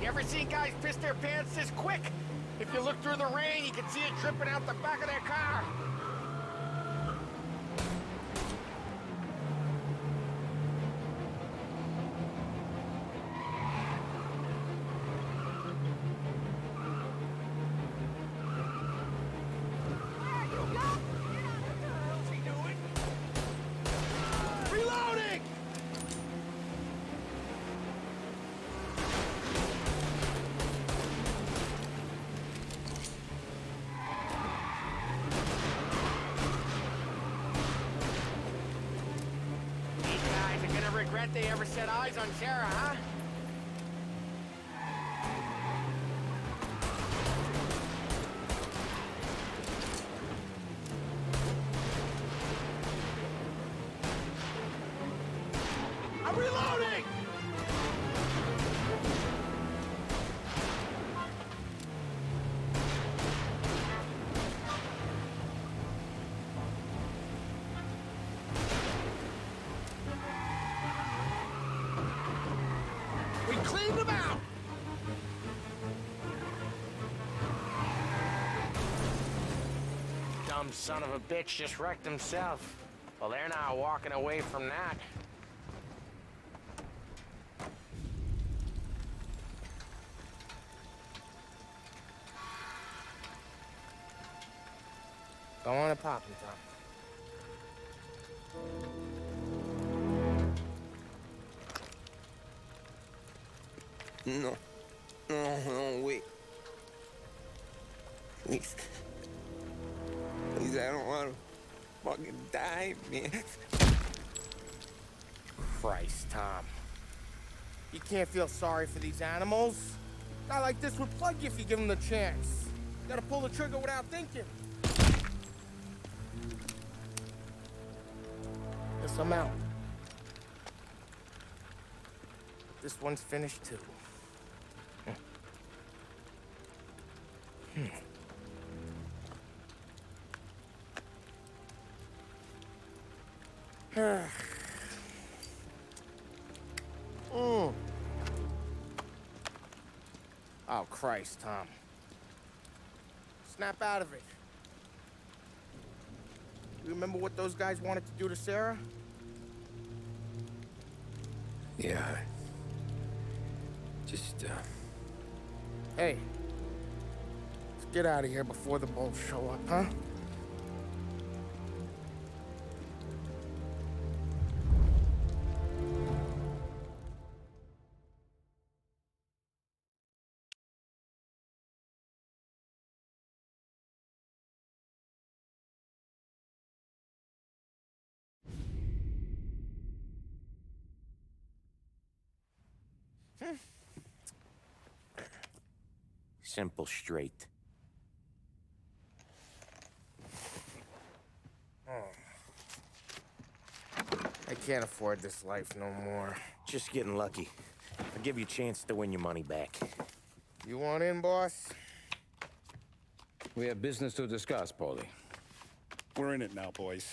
You ever seen guys piss their pants this quick? If you look through the rain, you can see it dripping out the back of their car. Reloading! These guys are gonna regret they ever set eyes on Sarah, huh? Reloading! We cleaned them out! Dumb son of a bitch just wrecked himself. Well, they're not walking away from that. Go on and pop him, Tom. No. No, wait. Please. Please, I don't want to fucking die, man. Christ, Tom. You can't feel sorry for these animals. A guy like this would plug you if you give him the chance. You gotta pull the trigger without thinking. Guess I'm out. This one's finished too. Oh, Christ, Tom. Snap out of it. You remember what those guys wanted to do to Sarah? Yeah. Just, Hey. Let's get out of here before the bulls show up, huh? Simple, straight. I can't afford this life no more. Just getting lucky. I'll give you a chance to win your money back. You want in, boss? We have business to discuss, Paulie. We're in it now, boys.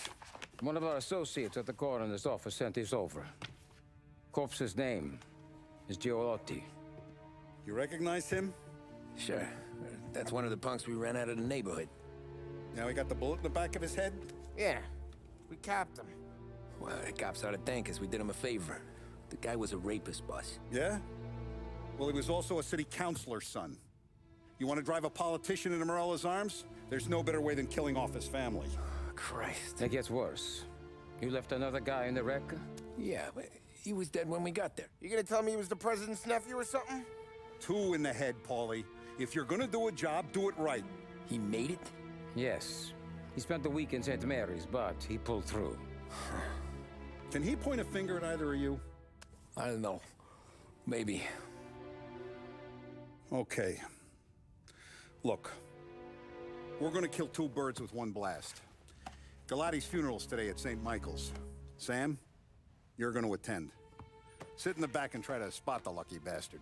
One of our associates at the coroner's office sent this over. Corpse's name is Giolotti. You recognize him? Sure. That's one of the punks we ran out of the neighborhood. Now he got the bullet in the back of his head? Yeah. We capped him. Well, the cops ought to thank us. We did him a favor. The guy was a rapist, boss. Yeah? Well, he was also a city councilor's son. You want to drive a politician into Morello's arms? There's no better way than killing off his family. Oh, Christ. It gets worse. You left another guy in the wreck? Yeah, but he was dead when we got there. You gonna tell me he was the president's nephew or something? 2 in the head, Paulie. If you're gonna do a job, do it right. He made it? Yes. He spent the week in St. Mary's, but he pulled through. Can he point a finger at either of you? I don't know. Maybe. Okay. Look. We're gonna kill 2 birds with 1 blast. Galati's funeral's today at St. Michael's. Sam, you're gonna attend. Sit in the back and try to spot the lucky bastard.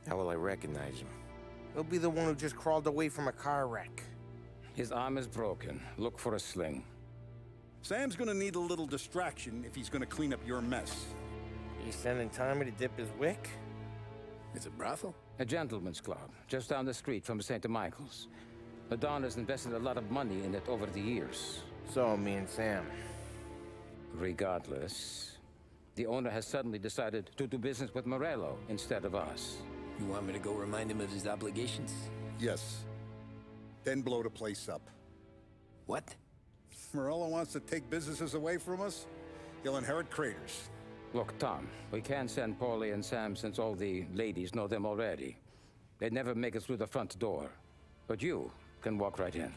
How will I recognize him? He'll be the one who just crawled away from a car wreck. His arm is broken. Look for a sling. Sam's gonna need a little distraction if he's gonna clean up your mess. Are you sending Tommy to dip his wick? It's a brothel? A gentleman's club, just down the street from St. Michael's. The Don has invested a lot of money in it over the years. So, me and Sam. Regardless, the owner has suddenly decided to do business with Morello instead of us. You want me to go remind him of his obligations? Yes. Then blow the place up. What? Morello wants to take businesses away from us? He'll inherit craters. Look, Tom, we can't send Paulie and Sam since all the ladies know them already. They'd never make it through the front door. But you can walk right in.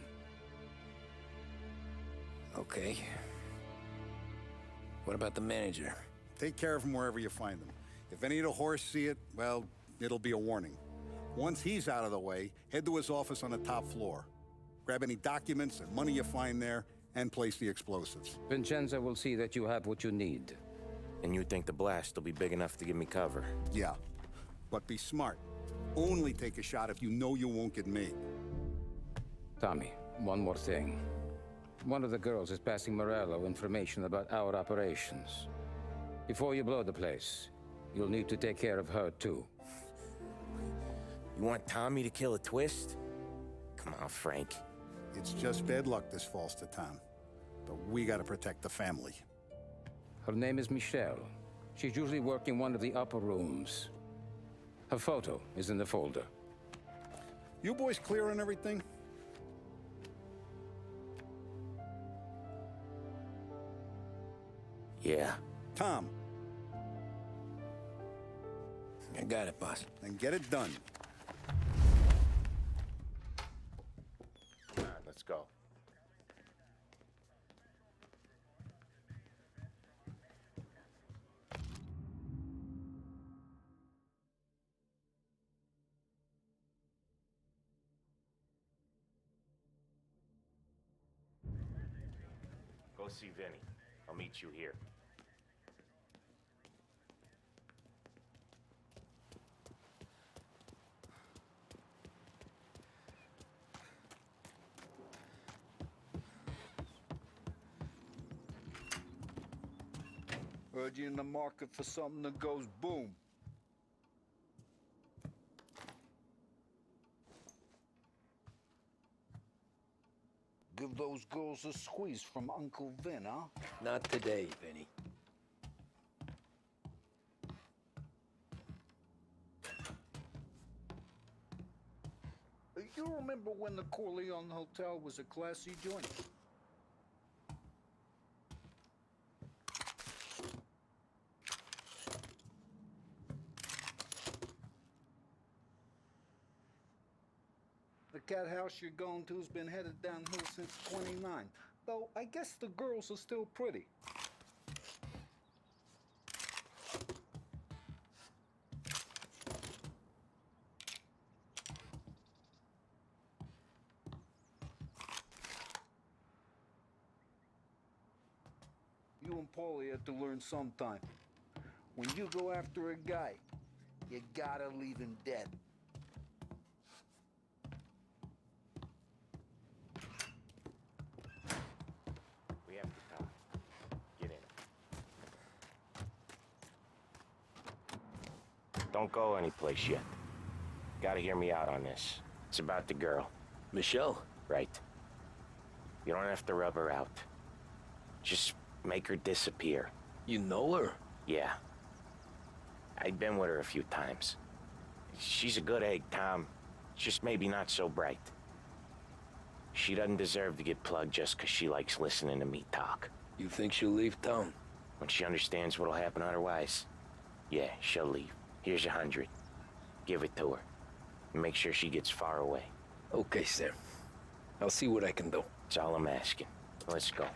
Okay. What about the manager? Take care of him wherever you find him. If any of the horse see it, well, it'll be a warning. Once he's out of the way, head to his office on the top floor. Grab any documents and money you find there, and place the explosives. Vincenzo will see that you have what you need. And you think the blast will be big enough to give me cover? Yeah, but be smart. Only take a shot if you know you won't get made. Tommy, one more thing. One of the girls is passing Morello information about our operations. Before you blow the place, you'll need to take care of her, too. You want Tommy to kill a twist? Come on, Frank. It's just bad luck this falls to Tom. But we gotta protect the family. Her name is Michelle. She's usually working one of the upper rooms. Her photo is in the folder. You boys clear on everything? Yeah. Tom. I got it, boss. Then get it done. Come on, let's go. Go see Vinny. I'll meet you here. Heard you in the market for something that goes boom. Give those girls a squeeze from Uncle Vin, huh? Not today, Vinny. You remember when the Corleone Hotel was a classy joint? The cat house you're going to's been headed downhill since '29. Though I guess the girls are still pretty. You and Paulie have to learn sometime. When you go after a guy, you gotta leave him dead. We have to talk. Get in. Don't go anyplace yet. Gotta hear me out on this. It's about the girl. Michelle? Right. You don't have to rub her out. Just make her disappear. You know her? Yeah. I've been with her a few times. She's a good egg, Tom. Just maybe not so bright. She doesn't deserve to get plugged just 'cause she likes listening to me talk. You think she'll leave town? When she understands what'll happen otherwise, yeah, she'll leave. Here's 100. Give it to her. And make sure she gets far away. Okay, Sam. I'll see what I can do. That's all I'm asking. Let's go.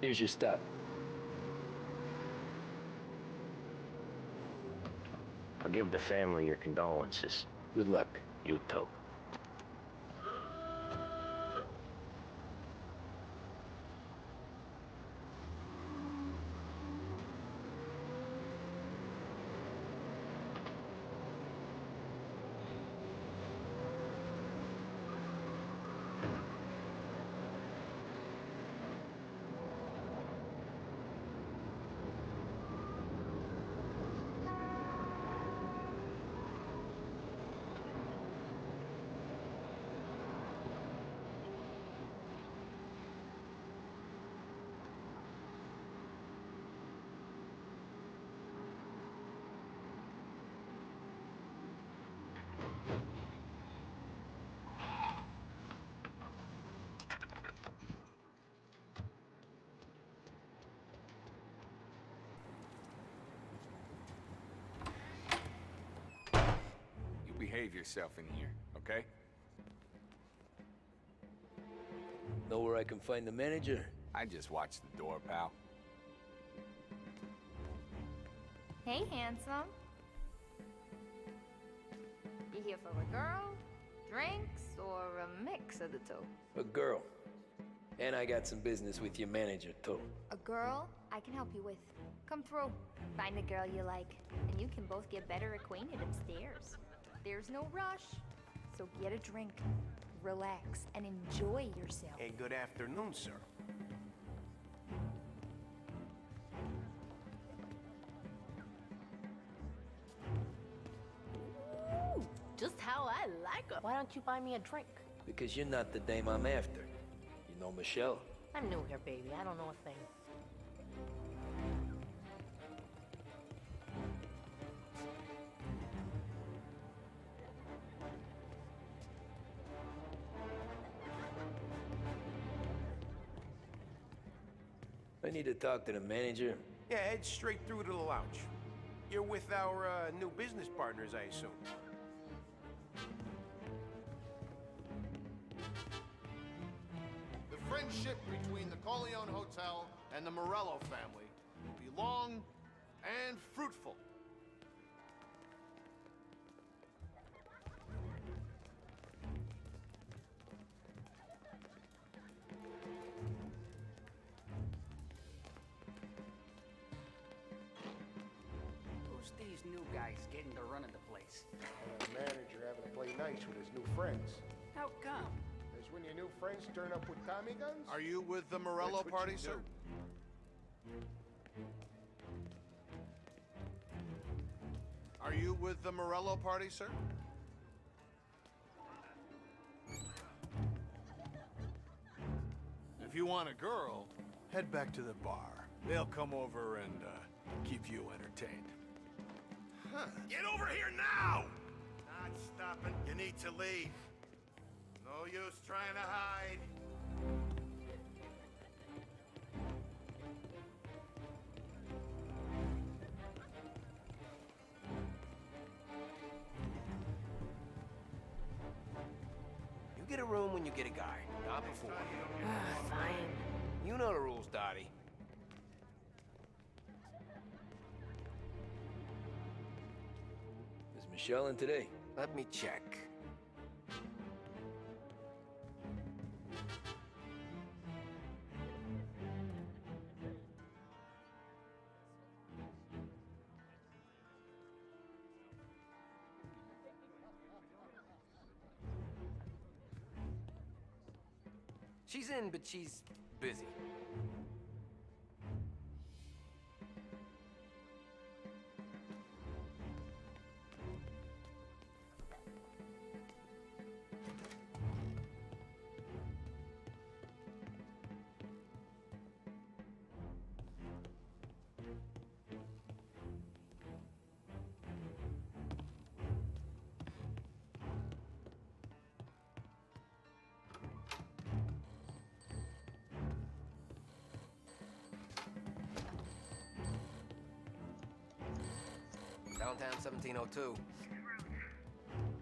Here's your stuff. I'll give the family your condolences. Good luck. You too. Behave yourself in here, okay? Know where I can find the manager? I just watched the door, pal. Hey, handsome. You here for a girl, drinks, or a mix of the two? A girl. And I got some business with your manager, too. A girl I can help you with. Come through. Find a girl you like, and you can both get better acquainted upstairs. There's no rush, so get a drink, relax, and enjoy yourself. Hey, good afternoon, sir. Ooh, just how I like her. Why don't you buy me a drink? Because you're not the dame I'm after. You know Michelle? I'm new here, baby. I don't know a thing. I need to talk to the manager. Yeah, head straight through to the lounge. You're with our new business partners, I assume. The friendship between the Corleone Hotel and the Morello family will be long and fruitful. Who's these new guys getting the run of the place? And the manager having to play nice with his new friends. How come? Because when your new friends turn up with Tommy guns... Are you with the Morello that's what party, you sir? do. Are you with the Morello party, sir? If you want a girl, head back to the bar. They'll come over and keep you entertained. Huh. Get over here now! Not stopping. You need to leave. No use trying to hide. You get a room when you get a guy, not before. Fine. You know the rules, Dottie. Is Michelle in today? Let me check. She's in, but she's busy. Downtown 1702.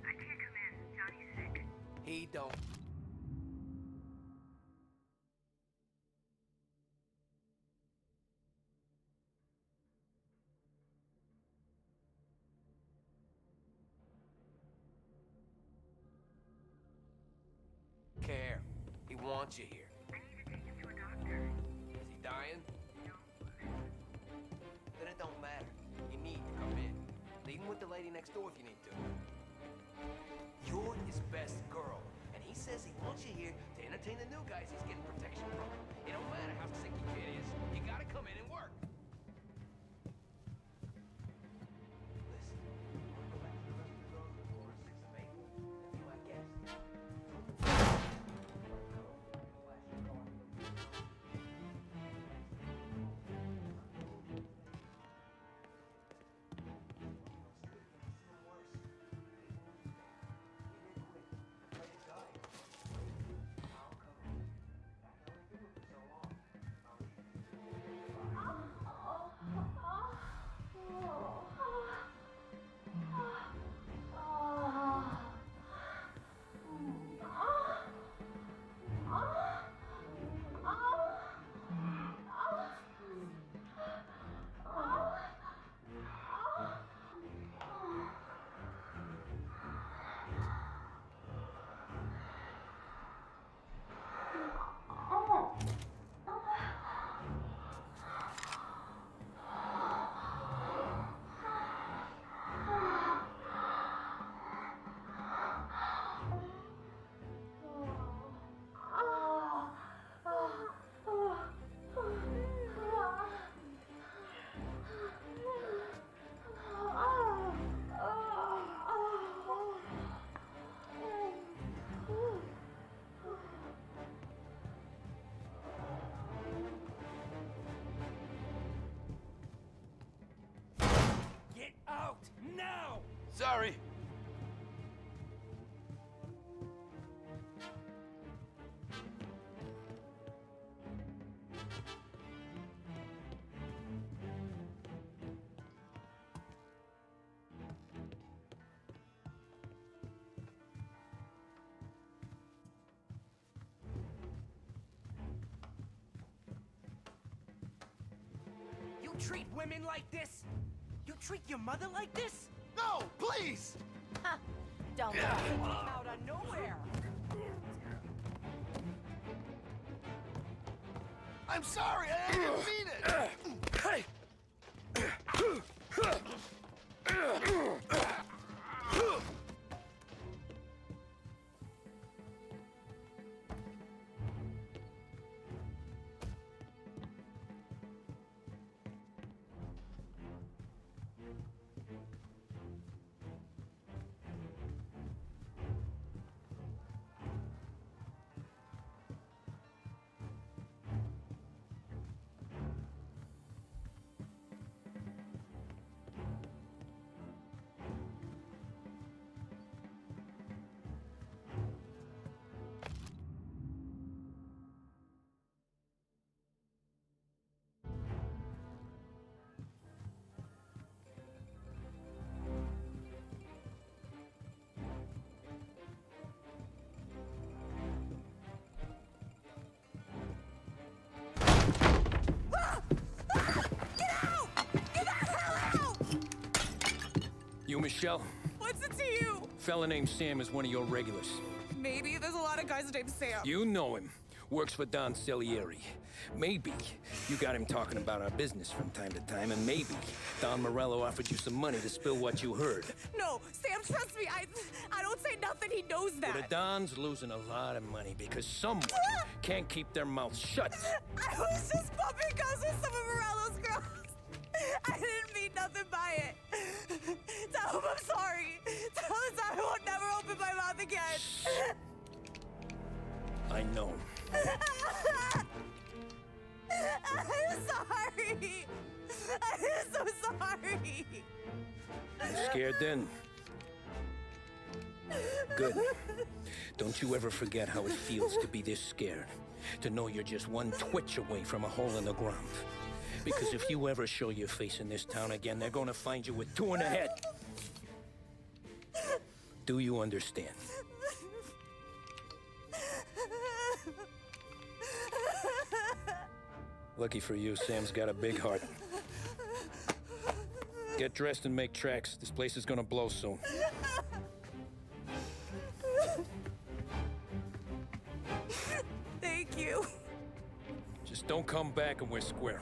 I can't come in. Johnny's sick. He don't. want you here? I need to take him to a doctor. Is he dying? No. Then it don't matter. You need to come in. Leave him with the lady next door if you need to. You're his best girl, and he says he wants you here to entertain the new guys he's getting protection from. It don't matter how sick your kid is. You gotta come in and work. Listen, you wanna go back to the rest of the girls before 6th of April and be my guest? Get out now! Sorry. You treat women like this? You treat your mother like this? No, please! Ha! Don't Yeah. came out of nowhere. I'm sorry, I didn't mean it! Hey! You, Michelle? What's it to you? Fella named Sam is one of your regulars. Maybe there's a lot of guys named Sam. You know him. Works for Don Celieri. Maybe you got him talking about our business from time to time, and maybe Don Morello offered you some money to spill what you heard. No, Sam, trust me. I don't say nothing. He knows that. Well, the Don's losing a lot of money because someone can't keep their mouth shut. I was just bumping guns with some of Morello's girls. I didn't mean nothing by it. Tell him I'm sorry. Tell him I won't never open my mouth again. I know. I'm sorry. I'm so sorry. You scared then? Good. Don't you ever forget how it feels to be this scared. To know you're just one twitch away from a hole in the ground. Because if you ever show your face in this town again, they're gonna find you with 2 in the head. Do you understand? Lucky for you, Sam's got a big heart. Get dressed and make tracks. This place is gonna blow soon. Thank Just don't come back and we're square.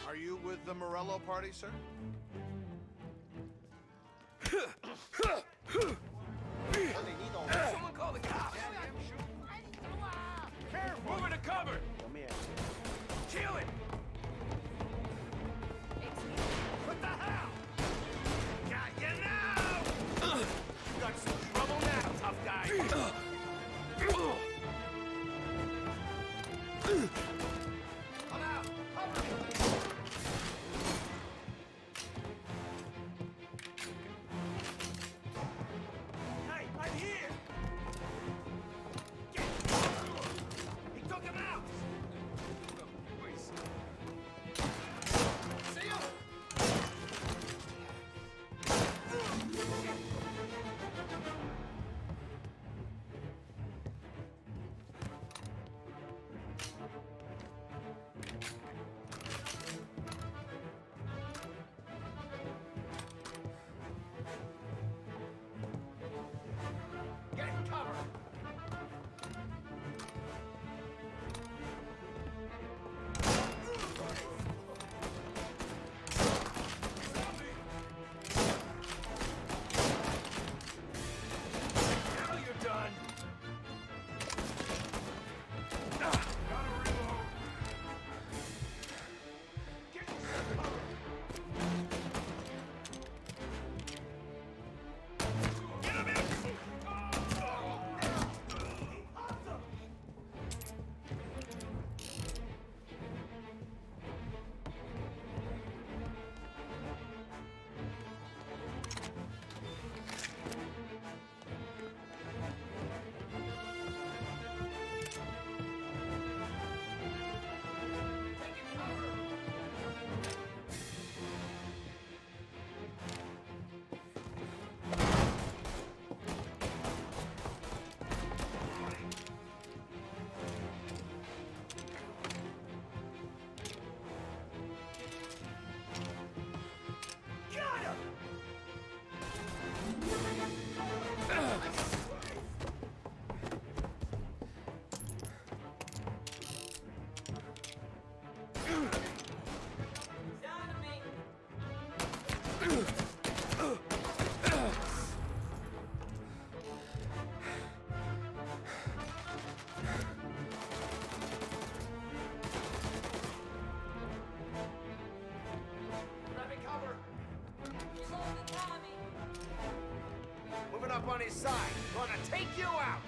Are you with the Morello party, sir? Someone call the cops! Careful! Move in the cupboard! Kill it! What the hell? Got you now! You got some trouble now, tough guy! Come out! Cover me! Hey, I'm here! Get! He took him out! See ya! side. Gonna take you out.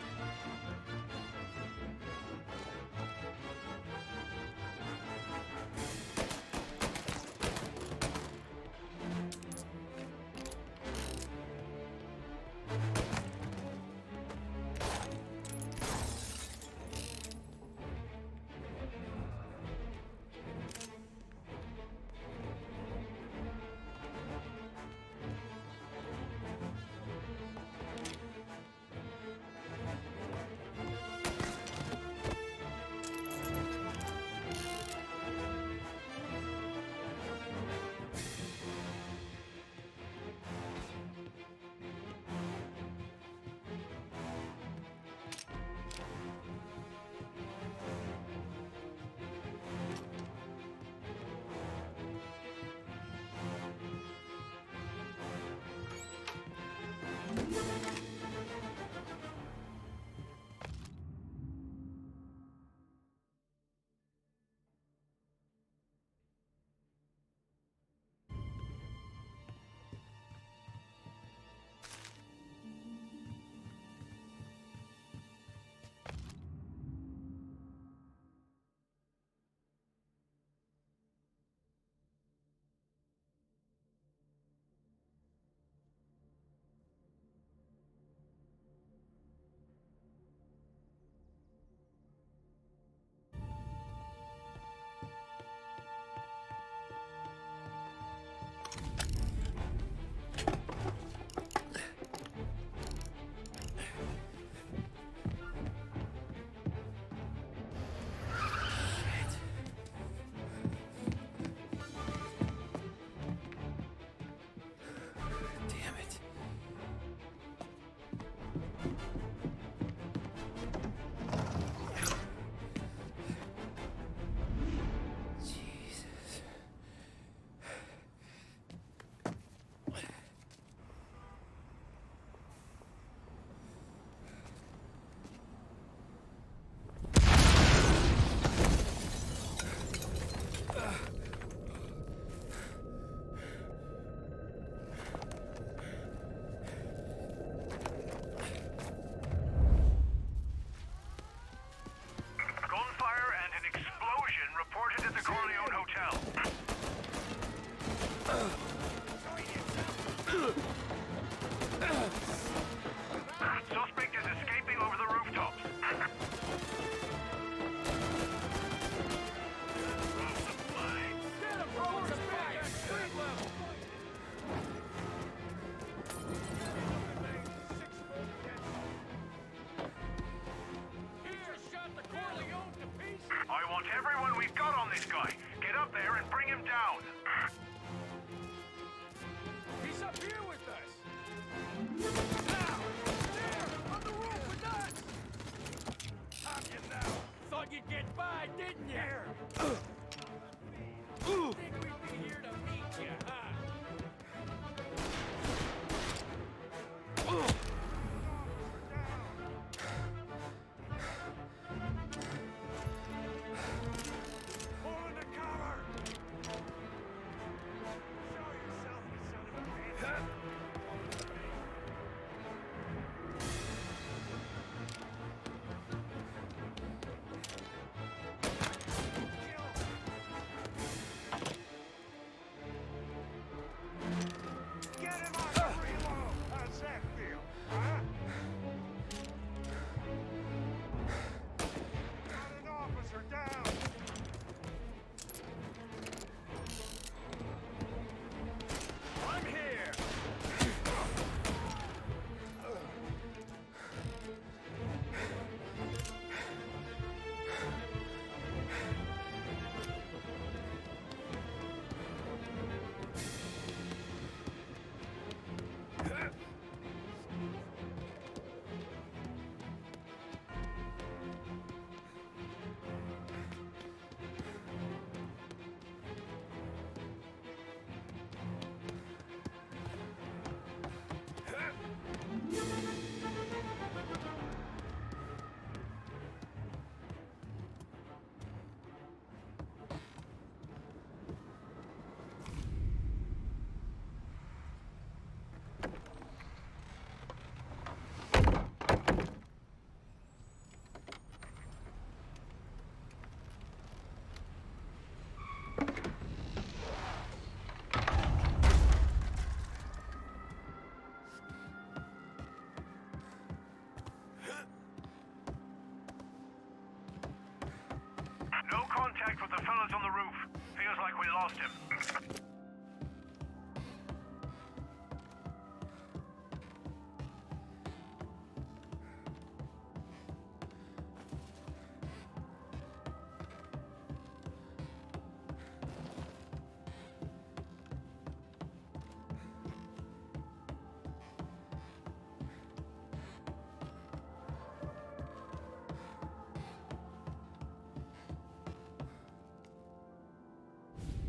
like we lost him.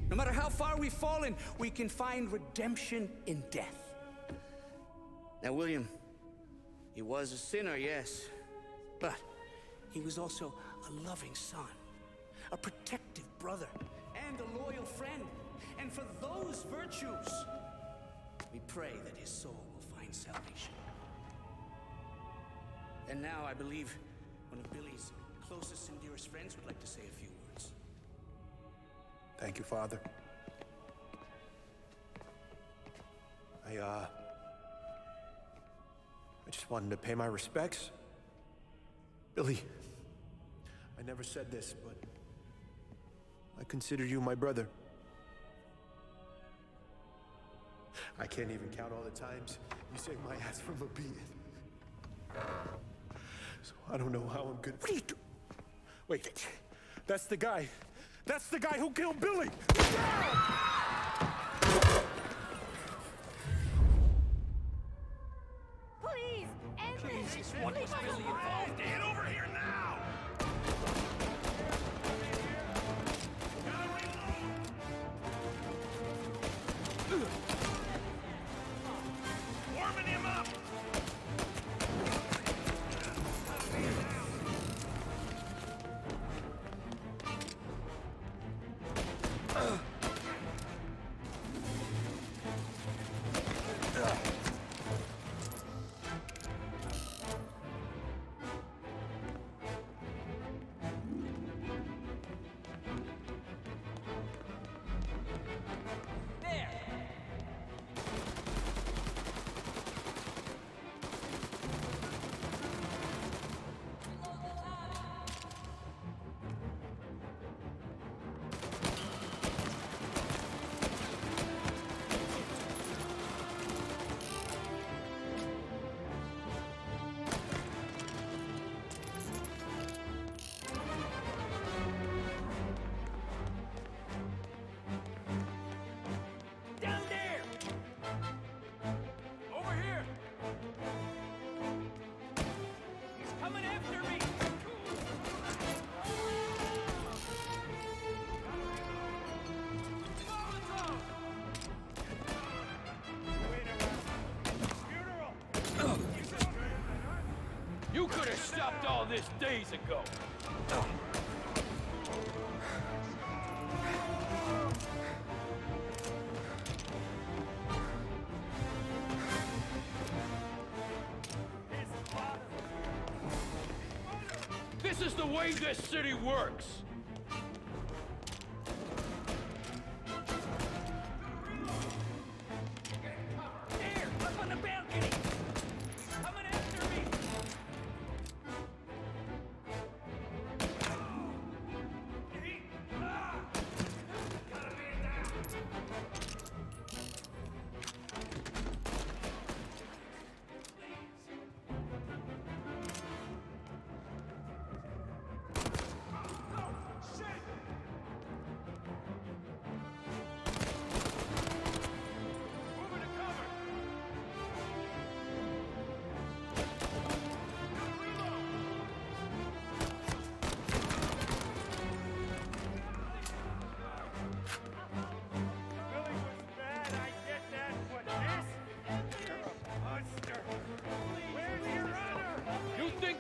No matter how far we've fallen, we can find redemption in death. Now, William, he was a sinner, yes, but he was also a loving son, a protective brother, and a loyal friend. And for those virtues, we pray that his soul will find salvation. And now I believe one of Billy's closest and dearest friends would like to say a few words. Thank you, Father. I just wanted to pay my respects. Billy, I never said this, but I consider you my brother. I can't even count all the times you saved my ass from a beating. So I don't know how I'm good. What are you doing? Wait, that's the guy. That's the guy who killed Billy! Please, end this! Jesus, what was Billy involved in? Get over here now! Warming him up! Down there! Over here! He's coming after me! You could have stopped all this days ago! This is the way this city works! There! Up on the balcony! Coming after me!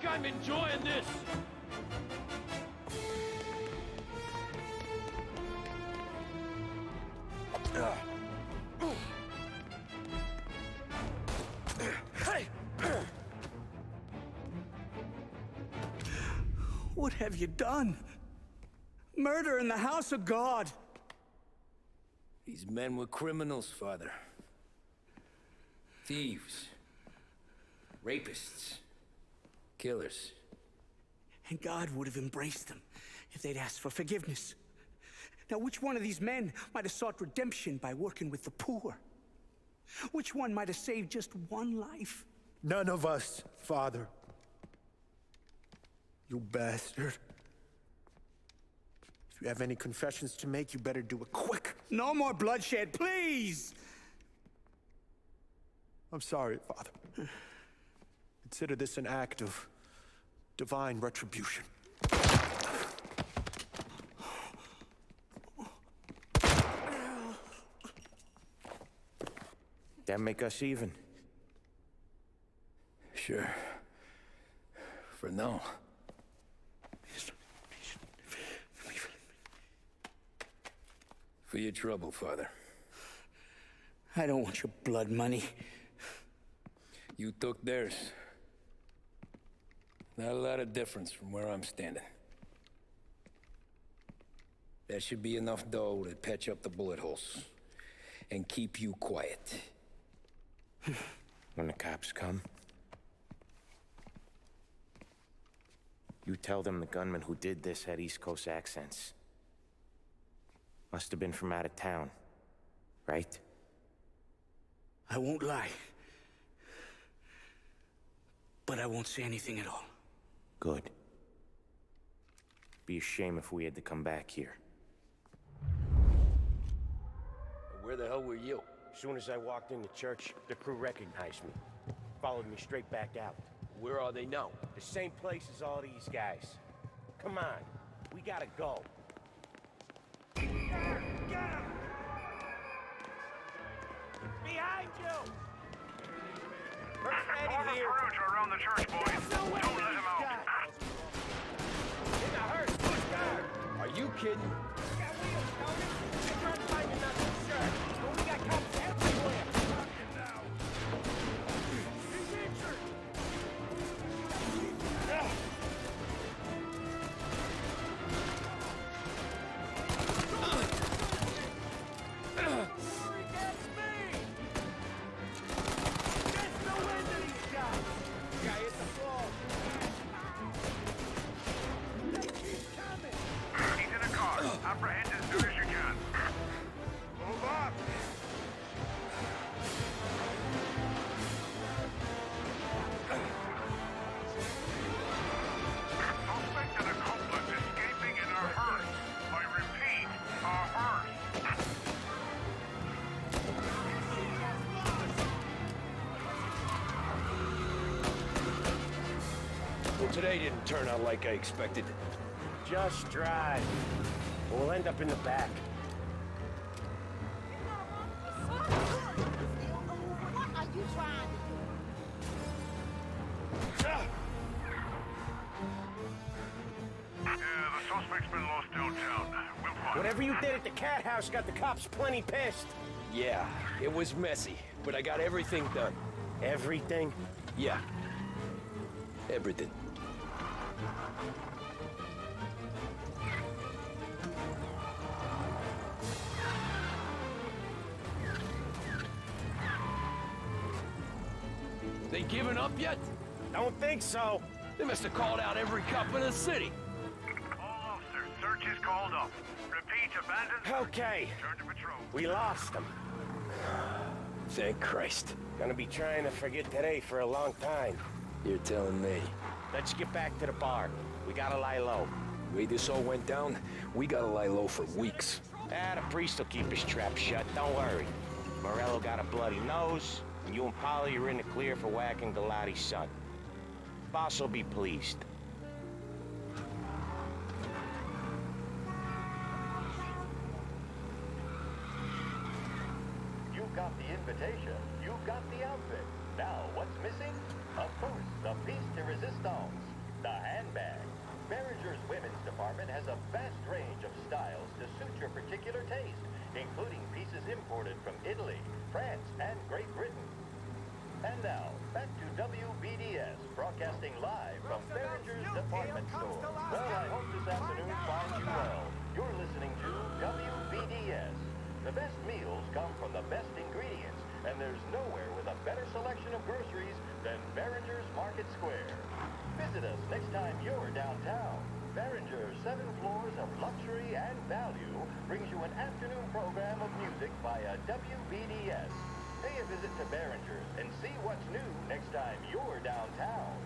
I'm enjoying this! What have you done? Murder in the house of God! These men were criminals, Father. Thieves. Rapists. Killers. And God would have embraced them if they'd asked for forgiveness. Now, which one of these men might have sought redemption by working with the poor? Which one might have saved just one life? None of us, Father. You bastard. If you have any confessions to make, you better do it quick. No more bloodshed, please! I'm sorry, Father. Consider this an act of divine retribution. That make us even? Sure. For now. For your trouble, Father. I don't want your blood money. You took theirs. Not a lot of difference from where I'm standing. That should be enough dough to patch up the bullet holes. And keep you quiet. When the cops come, you tell them the gunman who did this had East Coast accents. Must have been from out of town, right? I won't lie. But I won't say anything at all. Good. Be a shame if we had to come back here. Where the hell were you? As soon as I walked into church, the crew recognized me. Followed me straight back out. Where are they now? The same place as all these guys. Come on, we gotta go. Get him! Behind you! Order perimeter around the church, boys. Don't let him out. In a hurry, push guard! Are you kidding? We got wheels, don't we? We're trying to find another shirt, but we got cops everywhere. Now. He's injured. Apprehend as soon as you can. Move up! Suspect and accomplice escaping in a hearse. I repeat, a hearse. Well, today didn't turn out like I expected. Just drive. We'll end up in the back. What are you trying to do? Yeah, the suspect's been lost downtown. We'll find Whatever you did at the cat house got the cops plenty pissed. Yeah, it was messy, but I got everything done. Everything? Yeah. Everything. They giving up yet? Don't think so. They must have called out every cop in the city. all officers. Search is called off. Repeat, abandoned. Okay. Turn to patrol. We lost them. Thank Christ. Gonna be trying to forget today for a long time. You're telling me. Let's get back to the bar. We gotta lie low. The way this all went down, we gotta lie low for weeks. The priest will keep his trap shut. Don't worry. Morello got a bloody nose, and you and Polly are in the clear for whacking Galati's son. Boss will be pleased. You got the invitation. You got the outfit. Now, what's missing? Of course, the piece de resistance, the handbag. Behringer's women's department has a vast range of styles to suit your particular taste, including pieces imported from Italy, France, and Great Britain. And now, back to WBDS, broadcasting live from Behringer's department store. Well, I hope this afternoon finds you well. You're listening to WBDS. The best meals come from the best ingredients, and there's nowhere with a better selection of groceries than Behringer's Market Square. Visit us next time you're downtown. Behringer's 7 floors of luxury and value brings you an afternoon program of music via WBDS. Pay a visit to Behringer's and see what's new next time you're downtown.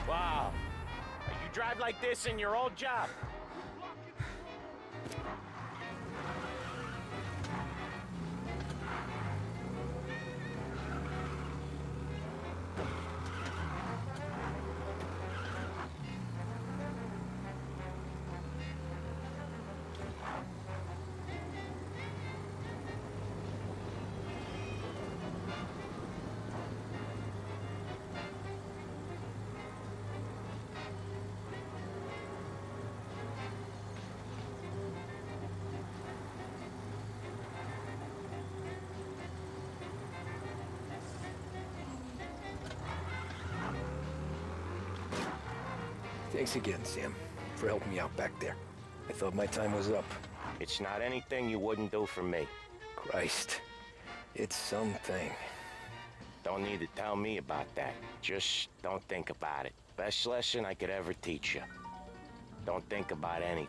Wow. You drive like this in your old job? Thanks again, Sam, for helping me out back there. I thought my time was up. It's not anything you wouldn't do for me. Christ, it's something. Don't need to tell me about that. Just don't think about it. Best lesson I could ever teach you. Don't think about anything.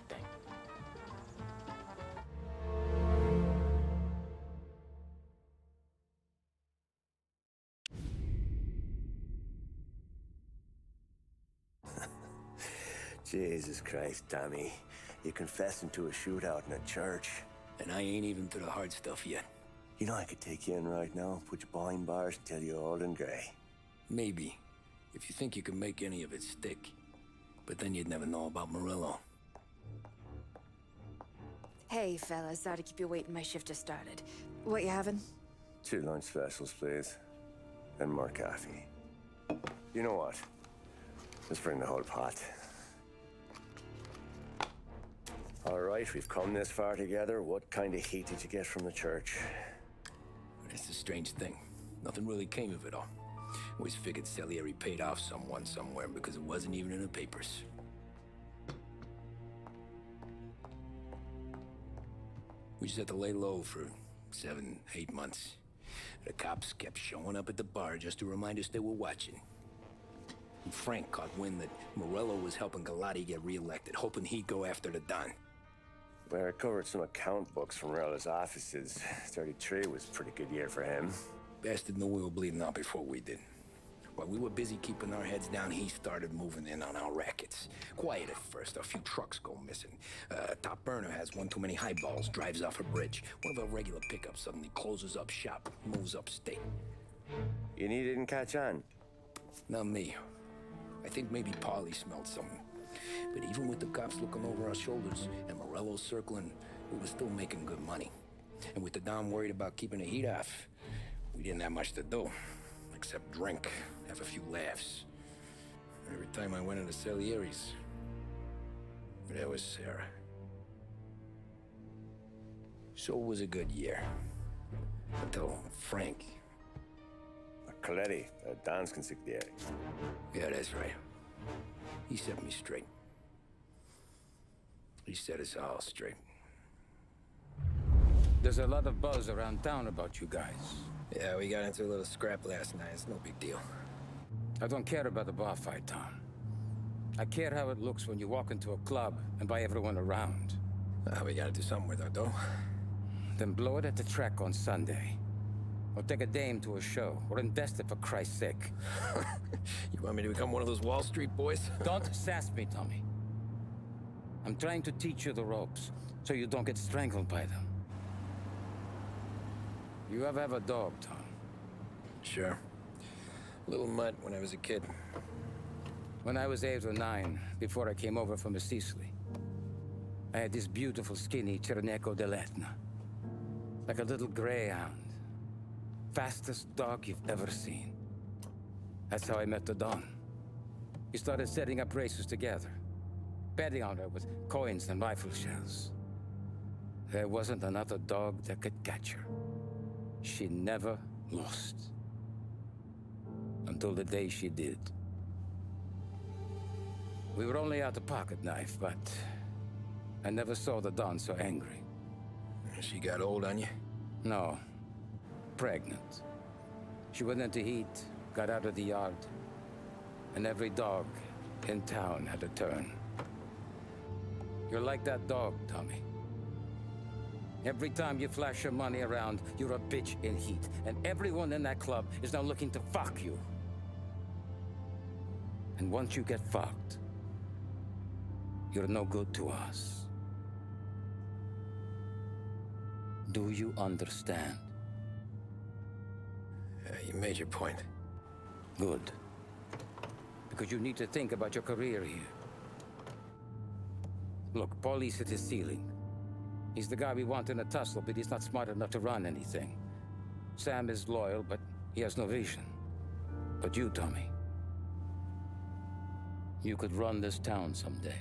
Jesus Christ, Tommy. You're confessing to a shootout in a church. And I ain't even to the hard stuff yet. You know I could take you in right now, put you behind bars and tell you old and grey. Maybe, if you think you can make any of it stick. But then you'd never know about Morello. Hey, fellas, sorry to keep you waiting. My shift just started. What you having? 2 lunch specials, please. And more coffee. You know what? Let's bring the whole pot. All right, we've come this far together. What kind of heat did you get from the church? That's the strange thing. Nothing really came of it all. Always figured Salieri paid off someone somewhere because it wasn't even in the papers. We just had to lay low for 7, 8 months. The cops kept showing up at the bar just to remind us they were watching. And Frank caught wind that Morello was helping Galati get reelected, hoping he'd go after the Don. Well, I recovered some account books from Morello's offices. 33 was a pretty good year for him. Bastard knew we were bleeding out before we did. While we were busy keeping our heads down, he started moving in on our rackets. Quiet at first, a few trucks go missing. Top burner has one too many highballs, drives off a bridge. One of our regular pickups suddenly closes up shop, moves upstate. You didn't catch on? Not me. I think maybe Paulie smelled something. But even with the cops looking over our shoulders and Morello circling, we were still making good money. And with the Dom worried about keeping the heat off, we didn't have much to do, except drink, have a few laughs. Every time I went into Salieri's, there was Sarah. So it was a good year. Until Frank. Coletti, Don's consigliere. Yeah, that's right. He set me straight. He set us all straight. There's a lot of buzz around town about you guys. Yeah, we got into a little scrap last night. It's no big deal. I don't care about the bar fight, Tom. I care how it looks when you walk into a club and by everyone around. We gotta do something with our dough. Then blow it at the track on Sunday. Or take a dame to a show, or invest it for Christ's sake. You want me to become one of those Wall Street boys? Don't sass me, Tommy. I'm trying to teach you the ropes, so you don't get strangled by them. You ever have a dog, Tom? Sure. Little mutt when I was a kid. When I was 8 or 9, before I came over from Sicily, I had this beautiful, skinny Cerneco dell'Etna. Like a little greyhound. Fastest dog you've ever seen. That's how I met the Don. We started setting up races together. Betting on her with coins and rifle shells. There wasn't another dog that could catch her. She never lost. Until the day she did. We were only out a pocket knife, but I never saw the Don so angry. She got old on you? No. Pregnant. She went into heat, got out of the yard, and every dog in town had a turn. You're like that dog, Tommy. Every time you flash your money around, you're a bitch in heat, and everyone in that club is now looking to fuck you. And once you get fucked, you're no good to us. Do you understand? You made your point. Good. Because you need to think about your career here. Look, Paulie's hit his ceiling. He's the guy we want in a tussle, but he's not smart enough to run anything. Sam is loyal, but he has no vision. But you, Tommy, you could run this town someday.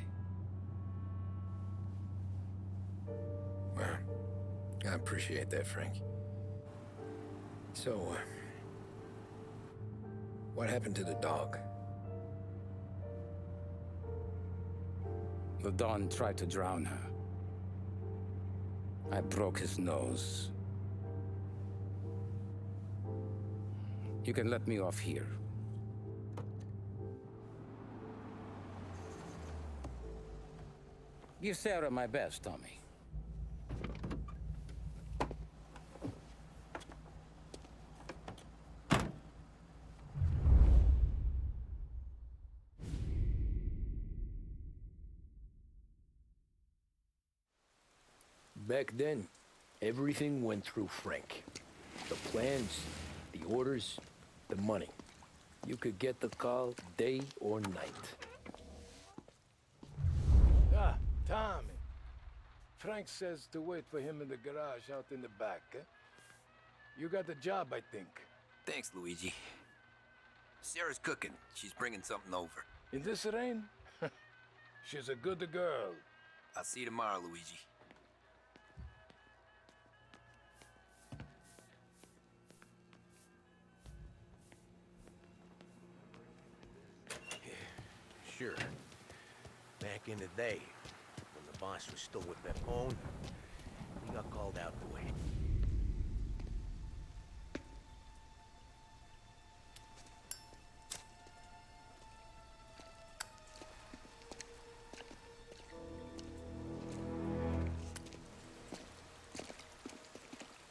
Well, I appreciate that, Frank. So, what happened to the dog? The Don tried to drown her. I broke his nose. You can let me off here. Give Sarah my best, Tommy. Back then, everything went through Frank. The plans, the orders, the money. You could get the call day or night. Ah, Tommy. Frank says to wait for him in the garage out in the back, eh? You got the job, I think. Thanks, Luigi. Sarah's cooking. She's bringing something over. In this rain? She's a good girl. I'll see you tomorrow, Luigi. Sure. Back in the day, when the boss was still with Pepone, he got called out the way.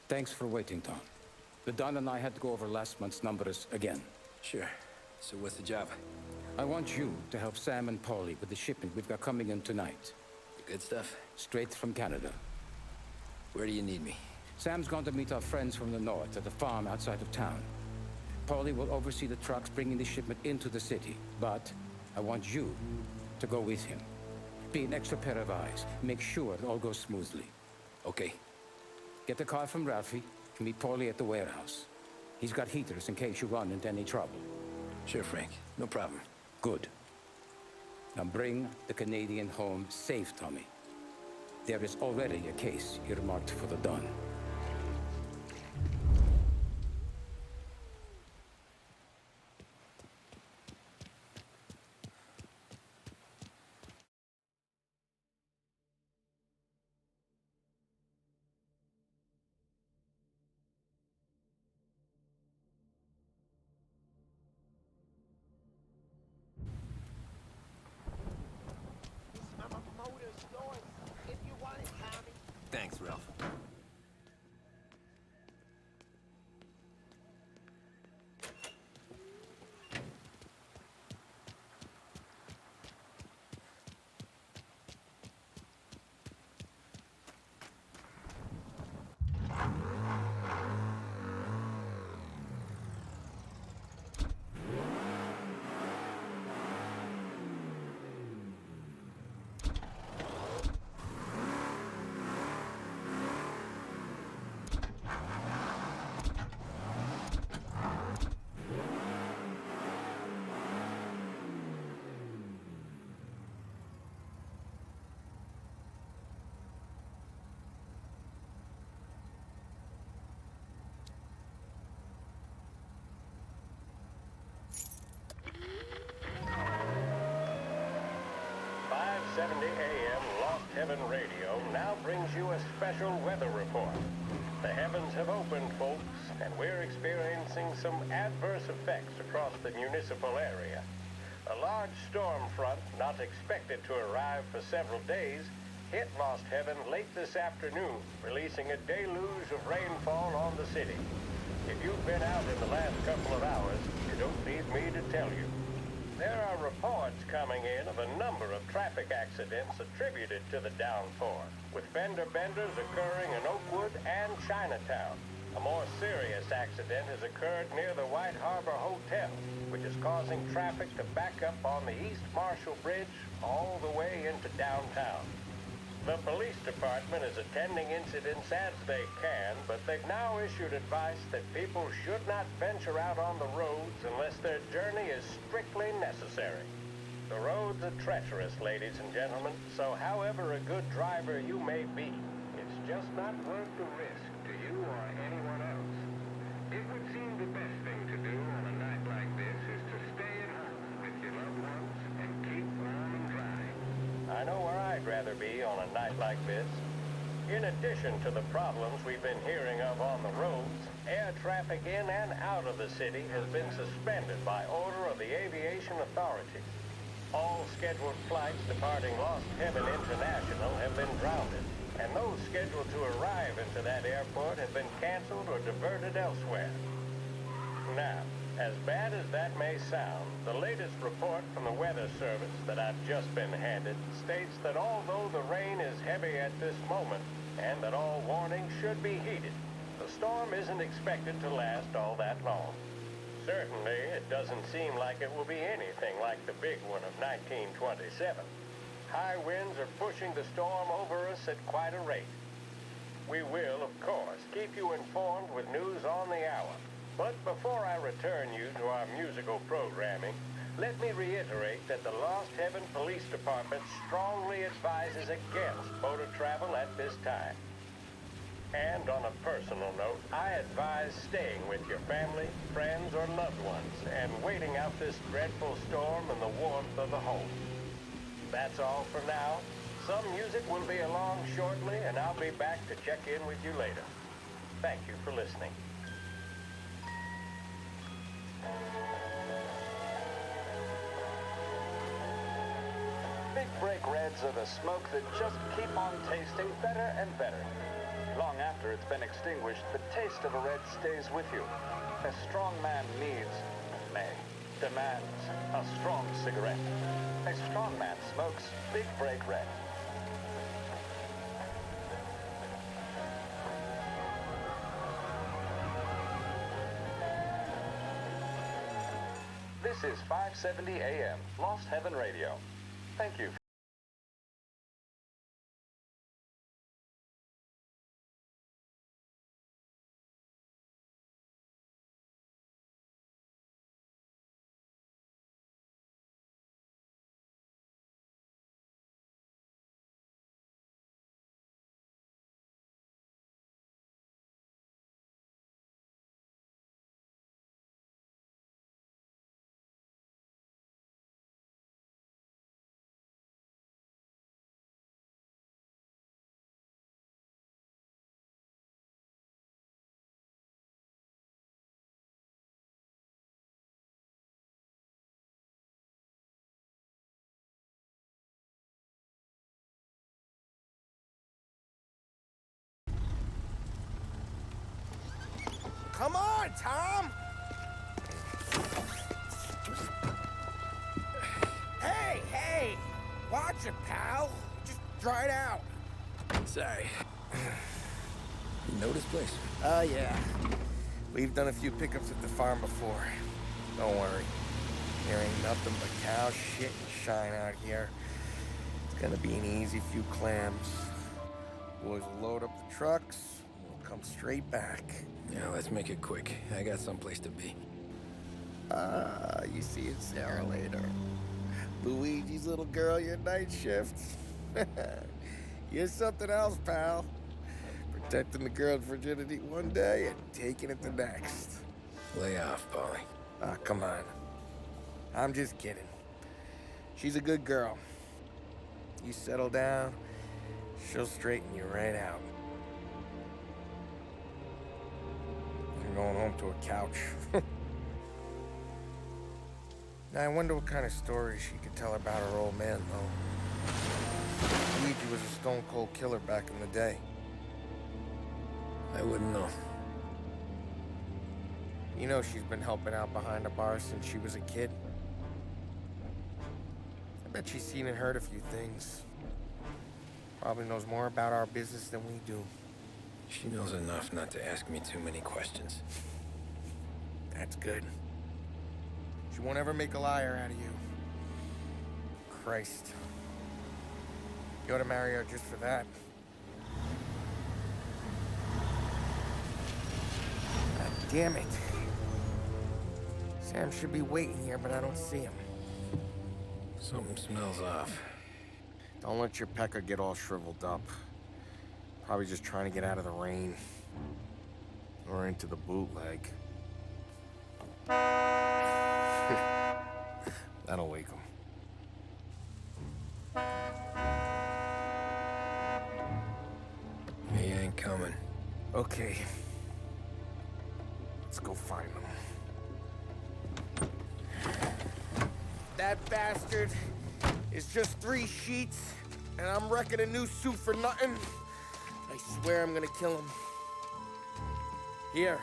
Thanks for waiting, Tom. The Don and I had to go over last month's numbers again. Sure. So what's the job? I want you to help Sam and Paulie with the shipment we've got coming in tonight. The good stuff? Straight from Canada. Where do you need me? Sam's going to meet our friends from the north at the farm outside of town. Paulie will oversee the trucks bringing the shipment into the city. But I want you to go with him. Be an extra pair of eyes. Make sure it all goes smoothly. Okay. Get the car from Ralphie and meet Paulie at the warehouse. He's got heaters in case you run into any trouble. Sure, Frank. No problem. Good. Now bring the Canadian home safe, Tommy. There is already a case earmarked for the Don. 570 AM Lost Heaven Radio now brings you a special weather report. The heavens have opened, folks, and we're experiencing some adverse effects across the municipal area. A large storm front, not expected to arrive for several days, hit Lost Heaven late this afternoon, releasing a deluge of rainfall on the city. If you've been out in the last couple of hours, you don't need me to tell you. There are reports coming in of a number of traffic accidents attributed to the downpour, with fender benders occurring in Oakwood and Chinatown. A more serious accident has occurred near the White Harbor Hotel, which is causing traffic to back up on the East Marshall Bridge all the way into downtown. The police department is attending incidents as they can, but they've now issued advice that people should not venture out on the roads unless their journey is strictly necessary. The roads are treacherous, ladies and gentlemen, so however a good driver you may be, it's just not worth the risk to you or anyone else. It would seem the best thing to do on a night like this is to stay at home with your loved ones and keep warm and dry. I know where I'd rather be on a night like this. In addition to the problems we've been hearing of on the roads, air traffic in and out of the city has been suspended by order of the aviation authority. All scheduled flights departing Lost Heaven International have been grounded, and those scheduled to arrive into that airport have been canceled or diverted elsewhere. Now, as bad as that may sound, the latest report from the Weather Service that I've just been handed states that although the rain is heavy at this moment, and that all warnings should be heeded, the storm isn't expected to last all that long. Certainly, it doesn't seem like it will be anything like the big one of 1927. High winds are pushing the storm over us at quite a rate. We will, of course, keep you informed with news on the hour. But before I return you to our musical programming, let me reiterate that the Lost Heaven Police Department strongly advises against motor travel at this time. And on a personal note, I advise staying with your family, friends, or loved ones and waiting out this dreadful storm in the warmth of the home. That's all for now. Some music will be along shortly, and I'll be back to check in with you later. Thank you for listening. Big Break Reds are the smoke that just keep on tasting better and better. Long after it's been extinguished, the taste of a red stays with you. A strong man demands a strong cigarette. A strong man smokes Big Break Red. This is 570 AM, Lost Heaven Radio. Thank you. Come on, Tom! Hey! Watch it, pal. Just dry it out. Sorry. You know this place? Yeah. We've done a few pickups at the farm before. Don't worry. There ain't nothing but cow shit and shine out here. It's gonna be an easy few clams. Boys will load up the trucks, and we'll come straight back. Yeah, let's make it quick. I got someplace to be. You see Sarah later. Luigi's little girl, your night shift. You're something else, pal. Protecting the girl's virginity one day and taking it the next. Lay off, Polly. Come on. I'm just kidding. She's a good girl. You settle down, she'll straighten you right out. You're going home to a couch. Now, I wonder what kind of stories she could tell about her old man, though. Luigi was a stone-cold killer back in the day. I wouldn't know. You know she's been helping out behind the bar since she was a kid. I bet she's seen and heard a few things. Probably knows more about our business than we do. She knows enough not to ask me too many questions. That's good. She won't ever make a liar out of you. Christ. You ought to marry her just for that. God damn it. Sam should be waiting here, but I don't see him. Something smells off. Don't let your pecker get all shriveled up. Probably just trying to get out of the rain. Or into the bootleg. That'll wake him. He ain't coming. Okay. Let's go find him. That bastard is just 3 sheets, and I'm wrecking a new suit for nothing. I swear I'm gonna kill him. Here.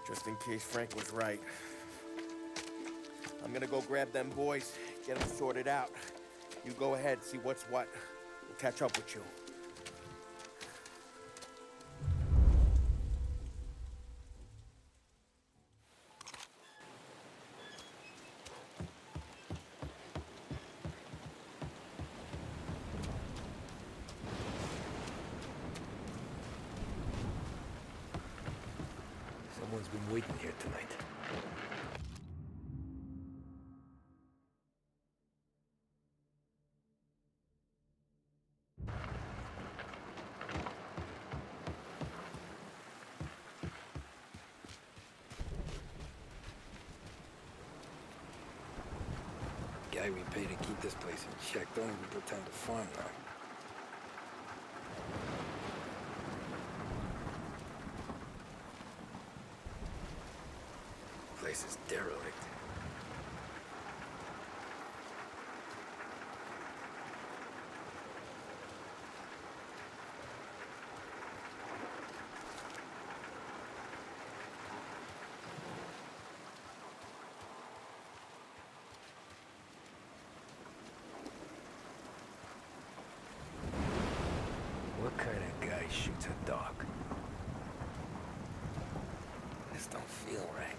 Just in case Frank was right. I'm gonna go grab them boys, get them sorted out. You go ahead, see what's what. We'll catch up with you. Someone's been waiting here tonight. Guy we pay to keep this place in check don't even pretend to farm now. Place is derelict. What kind of guy shoots a dog? This don't feel right.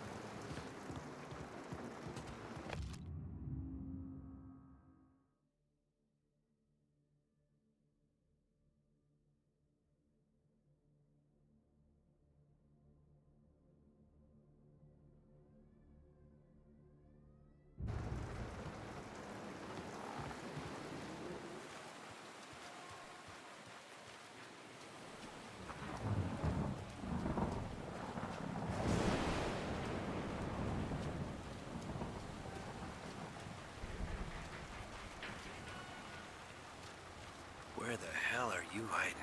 Where the hell are you hiding?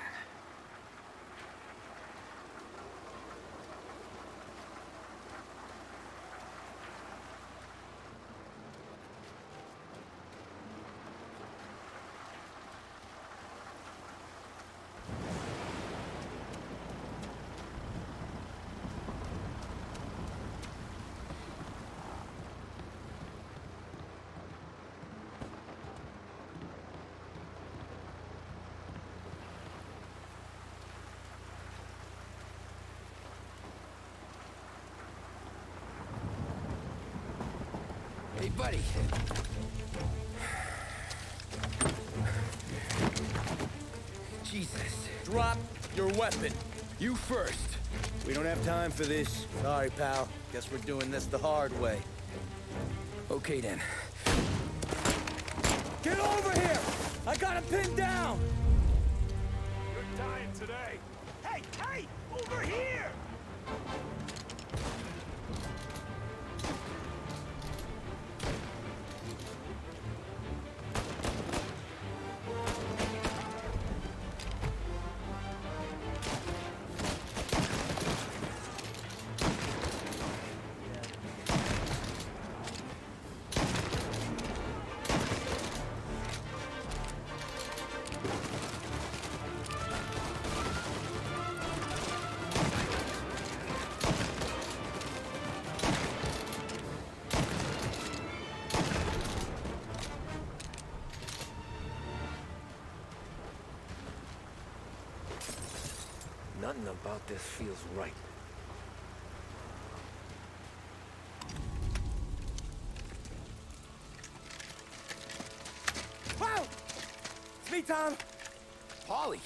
Hey, buddy. Jesus. Drop your weapon. You first. We don't have time for this. Sorry, pal. Guess we're doing this the hard way. Okay, then. Get over here! I got him pinned down! You're dying today. Hey, hey! Over here! Nothing about this feels right. Wow! It's me, Tom. Paulie,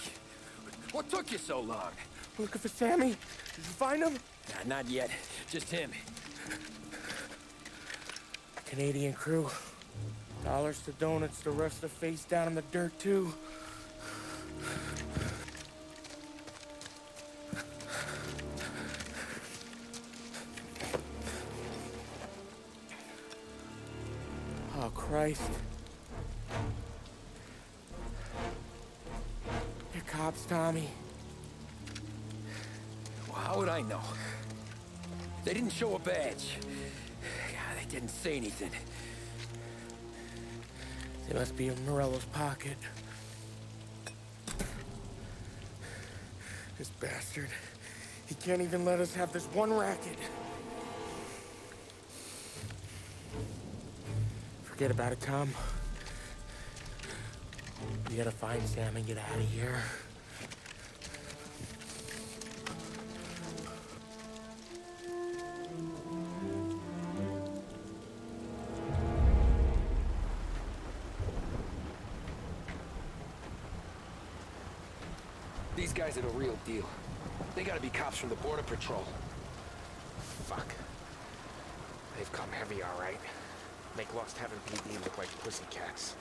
what took you so long? Looking for Sammy. Did you find him? Nah, not yet. Just him. Canadian crew. Dollars to donuts, the rest are face down in the dirt, too. Oh, Christ. They're cops, Tommy. Well, how would I know? They didn't show a badge. They didn't say anything. They must be in Morello's pocket. This bastard. He can't even let us have this one racket. Forget about it, Tom. We gotta find Sam and get out of here. These guys are the real deal. They gotta be cops from the Border Patrol. Fuck. They've come heavy, all right. Make Lost Heaven PD look like pussycats.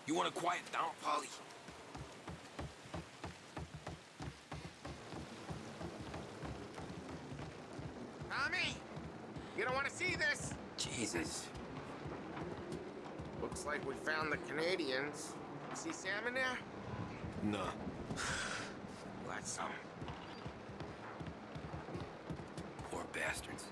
You want to quiet down, Paulie? Tommy! You don't want to see this! Jesus. Looks like we found the Canadians. See Sam in there? No. Well, that's something. Poor bastards.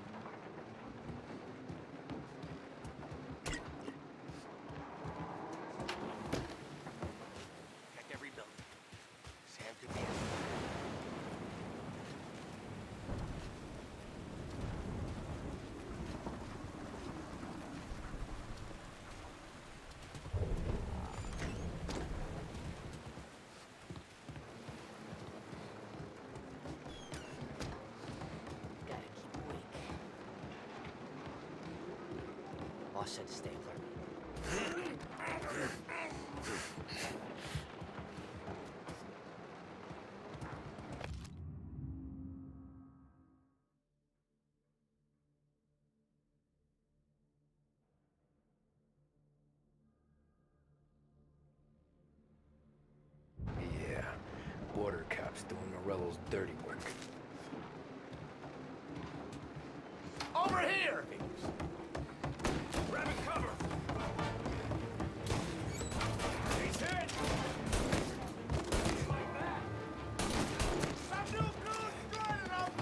Boss said to stay alert. Yeah, border cops doing Morello's dirty work. Over here! Grab a cover! He's hit! Like that! Some new goons joining them!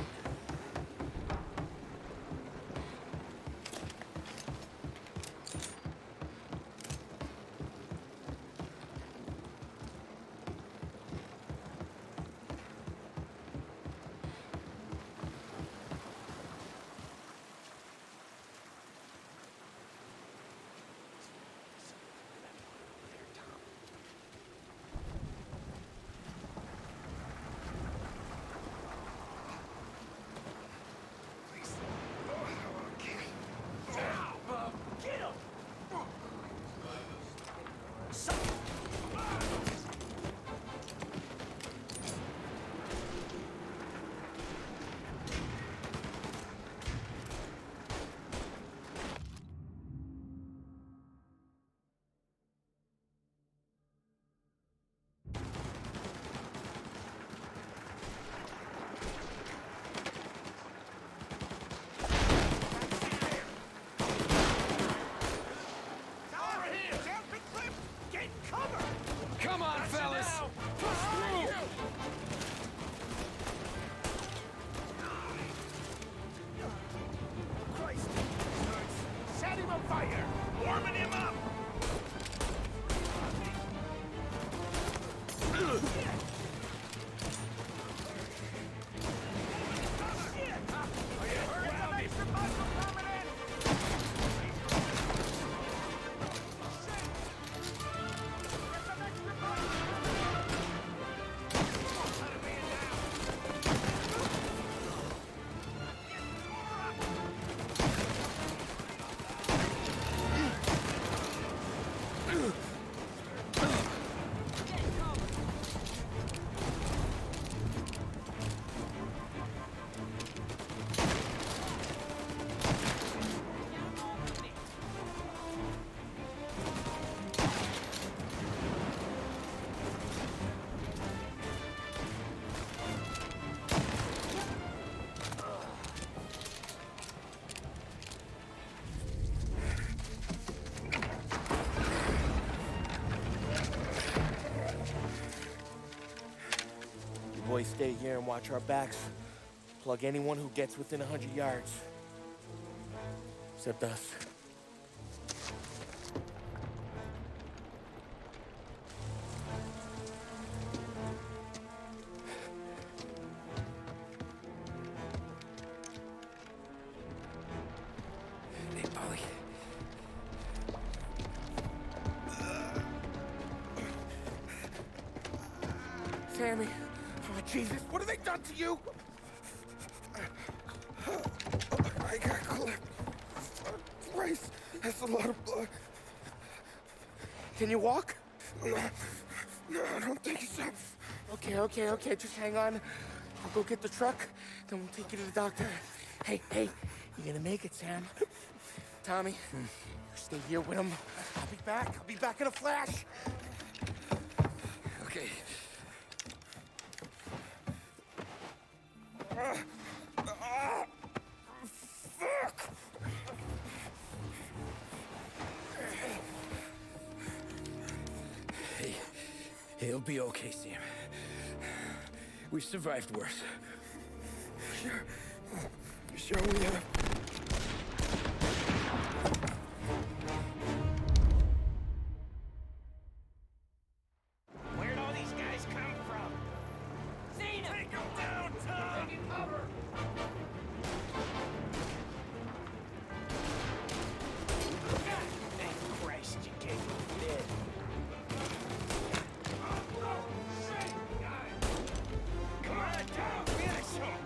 boys stay here and watch our backs. Plug anyone who gets within 100 yards. Except us. Hey, Polly. Sammy. Oh, Jesus, what have they done to you? I got clipped. Christ, that's a lot of blood. Can you walk? No, I don't think so. Okay, just hang on. I'll go get the truck, then we'll take you to the doctor. Hey, you're gonna make it, Sam. Tommy, you stay here with him. I'll be back in a flash. Okay. Fuck! Hey, he'll be okay, Sam. We've survived worse. Sure we have. Where'd all these guys come from? Zena! Take them down, Tom! Taking cover! God, thank Christ you came dead. Oh, shit, guys! Come on, Tom, finish him!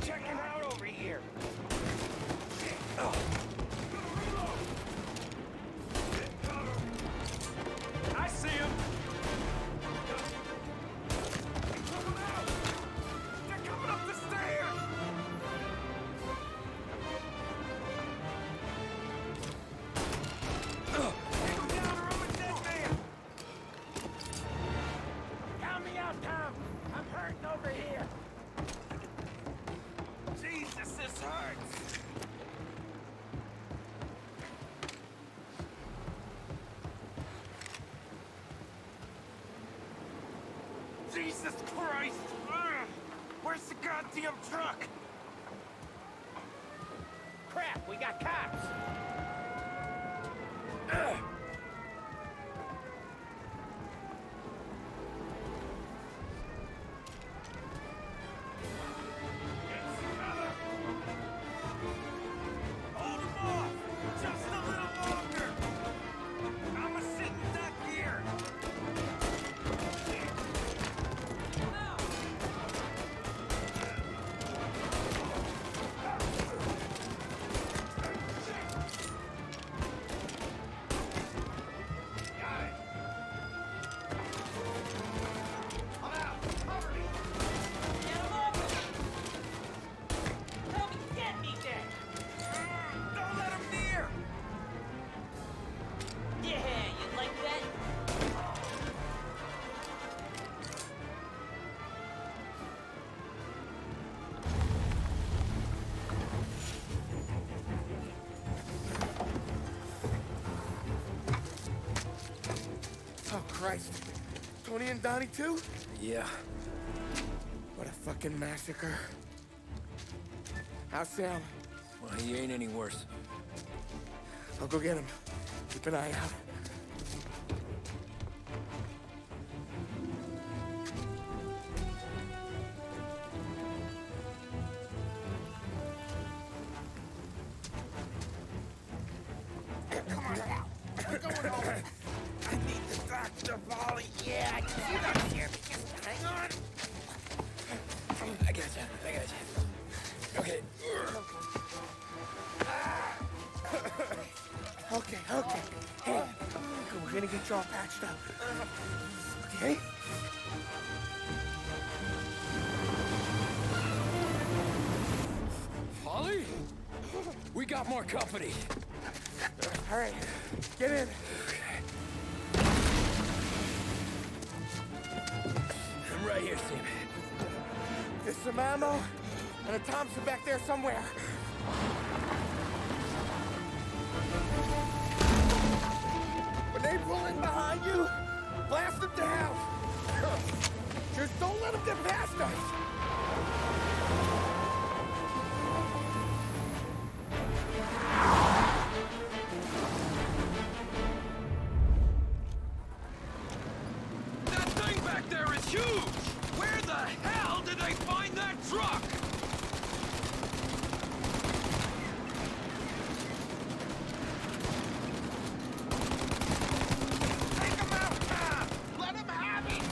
Check him out over here. Oh. I see him! They're coming up the stairs! Go down or I'm a dead man! Count me out, Tom! I'm hurting over here! Jesus, this hurts! Jesus Christ! Ugh. Where's the goddamn truck? Crap, we got cops! Ugh. Hold him off! Just a little longer! I'm a sitting duck here! Oh, Christ. Tony and Donnie, too? Yeah. What a fucking massacre. How's Sam? Well, he ain't any worse. I'll go get him. Keep an eye out. Come on now. We're going home. I need the doctor, Polly. Yeah, I can see that here. Just hang on. I gotcha. Okay. Okay. Hey, we're gonna get you all patched up. Okay? Polly? We got more company. All right, get in. I'm right here, Sam. There's some ammo and a Thompson back there somewhere. When they pull in behind you, blast them down. Just don't let them get past us. huge! Where the hell did they find that truck? Take him out, Tom! Let him have it!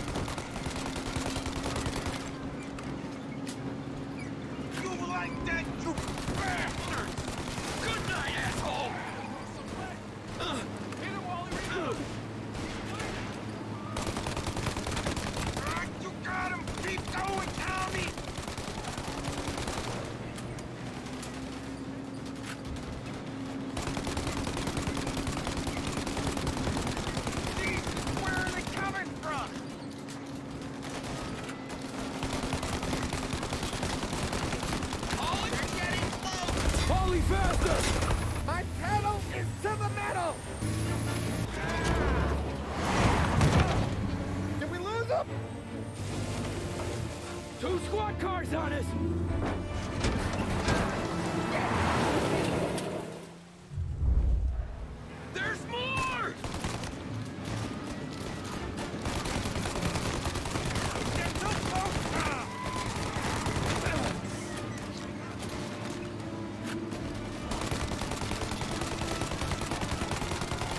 You like that, you bastard! Good night, asshole! Hit him while he reloads! You got him! Keep going, Tommy! Jesus, where are they coming from? Ollie, they're getting close! Ollie, faster! My pedal is to the metal! Did we lose them? 2 squad cars on us! There's more! Get too close now!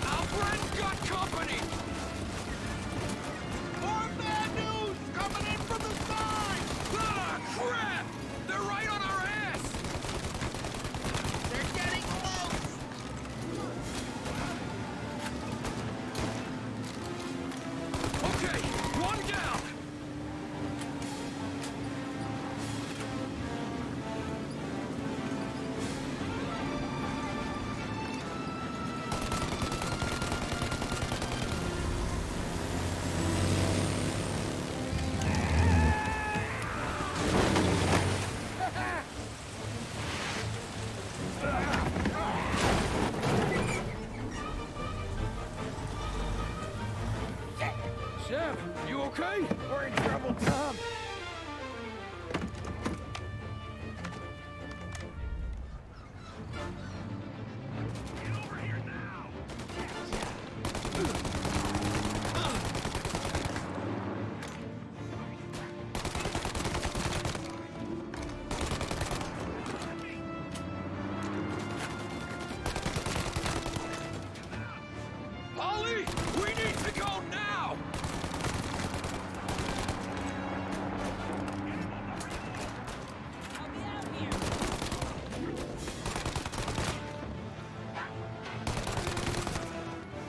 Our friend's got company! More bad news coming in from the side! Ah, crap! They're right on our ass! They're getting close! Okay, one down! Sam, you okay? We're in trouble, Tom! Get over here now! Ollie! We need to go now!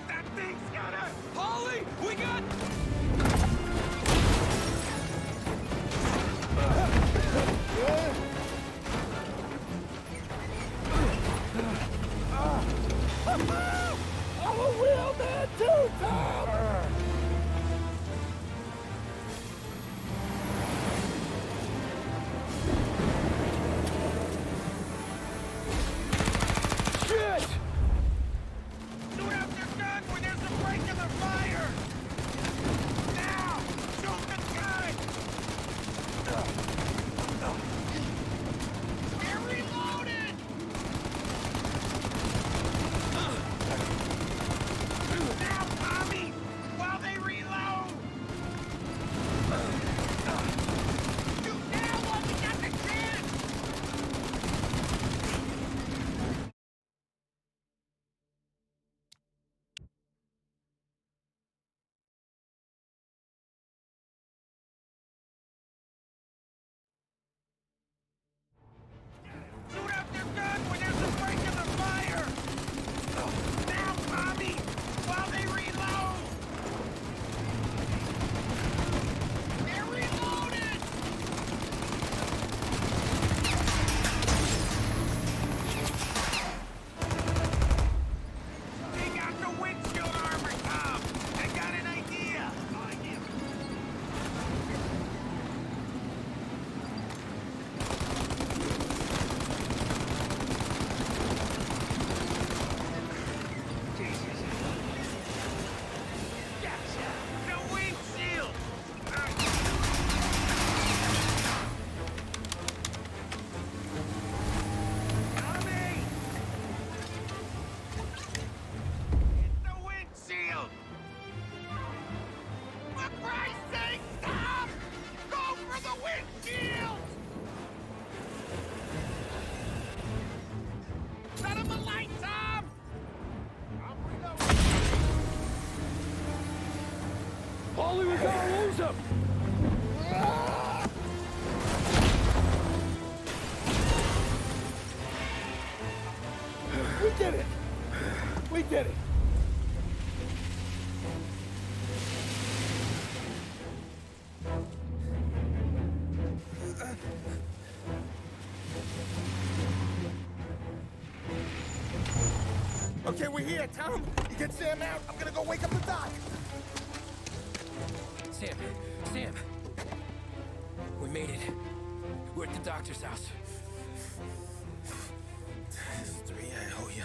That thing's got us! Ollie! We got... I'm a real man too, Tom! Shit! Shoot out your gun when there's a break in the fire! Now! Shoot the guy! They're reloaded! Now, Tommy! While they Paulie, we're gonna lose him! We did it! We did it! Okay, we're here, Tom. You get Sam out. I'm gonna go wake up the doc. Sam! We made it. We're at the doctor's house. This is 3, I owe you.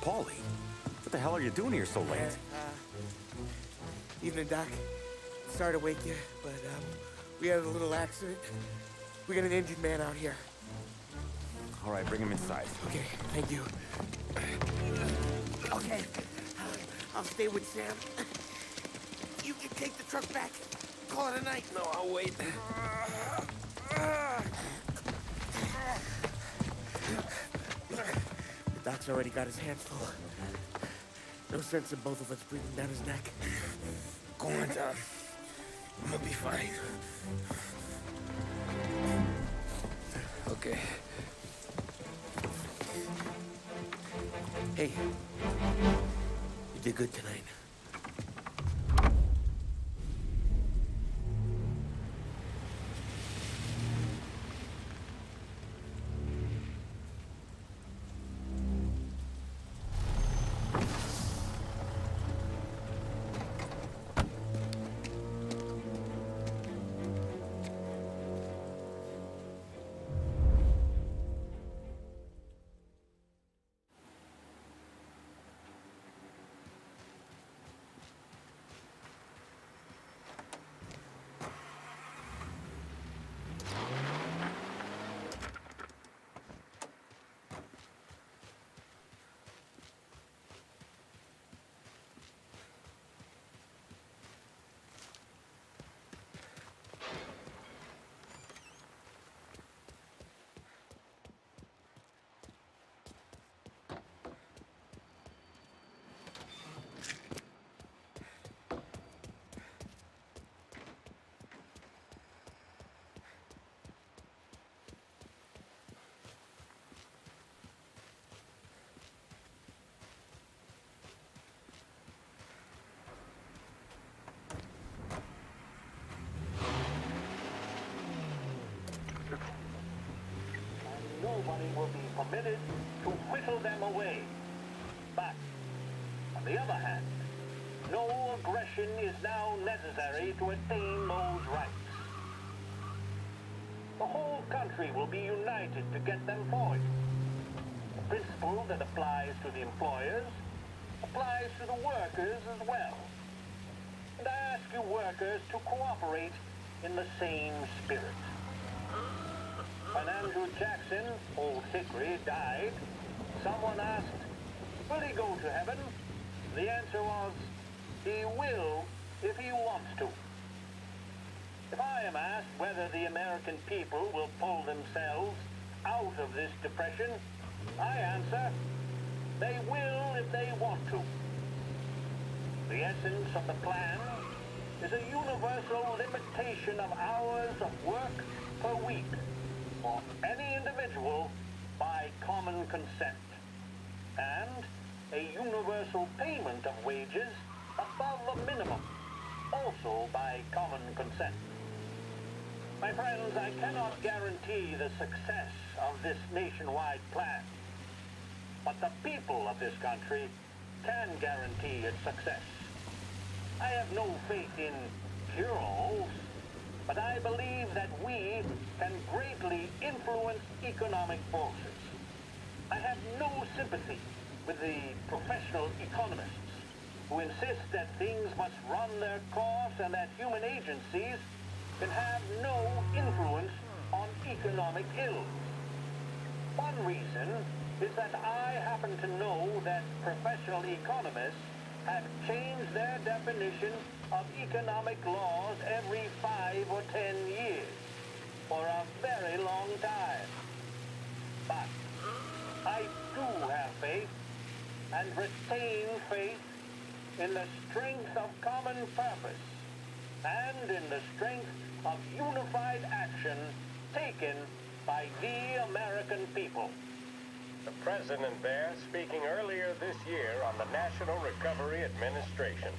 Paulie, what the hell are you doing here so late? Evening, Doc. Sorry to wake you, but we had a little accident. We got an injured man out here. All right, bring him inside. Okay, thank you. Okay, I'll stay with Sam. You can take the truck back. Call it a night. No, I'll wait. The doc's already got his hands full. No sense in both of us breathing down his neck. Go on, Tom. I'm gonna be fine. Okay. Hey, you did good tonight. Nobody will be permitted to whittle them away. But, on the other hand, no aggression is now necessary to attain those rights. The whole country will be united to get them forward. The principle that applies to the employers applies to the workers as well. And I ask you workers to cooperate in the same spirit. When Andrew Jackson, Old Hickory, died, someone asked, will he go to heaven? The answer was, he will if he wants to. If I am asked whether the American people will pull themselves out of this depression, I answer, they will if they want to. The essence of the plan is a universal limitation of hours of work per week for any individual by common consent, and a universal payment of wages above the minimum, also by common consent. My friends, I cannot guarantee the success of this nationwide plan, but the people of this country can guarantee its success. I have no faith in cure-alls, but I believe that we can greatly influence economic forces. I have no sympathy with the professional economists who insist that things must run their course and that human agencies can have no influence on economic ills. One reason is that I happen to know that professional economists have changed their definition of economic laws every 5 or 10 years for a very long time. But I do have faith and retain faith in the strength of common purpose and in the strength of unified action taken by the American people. The President there speaking earlier this year on the National Recovery Administration.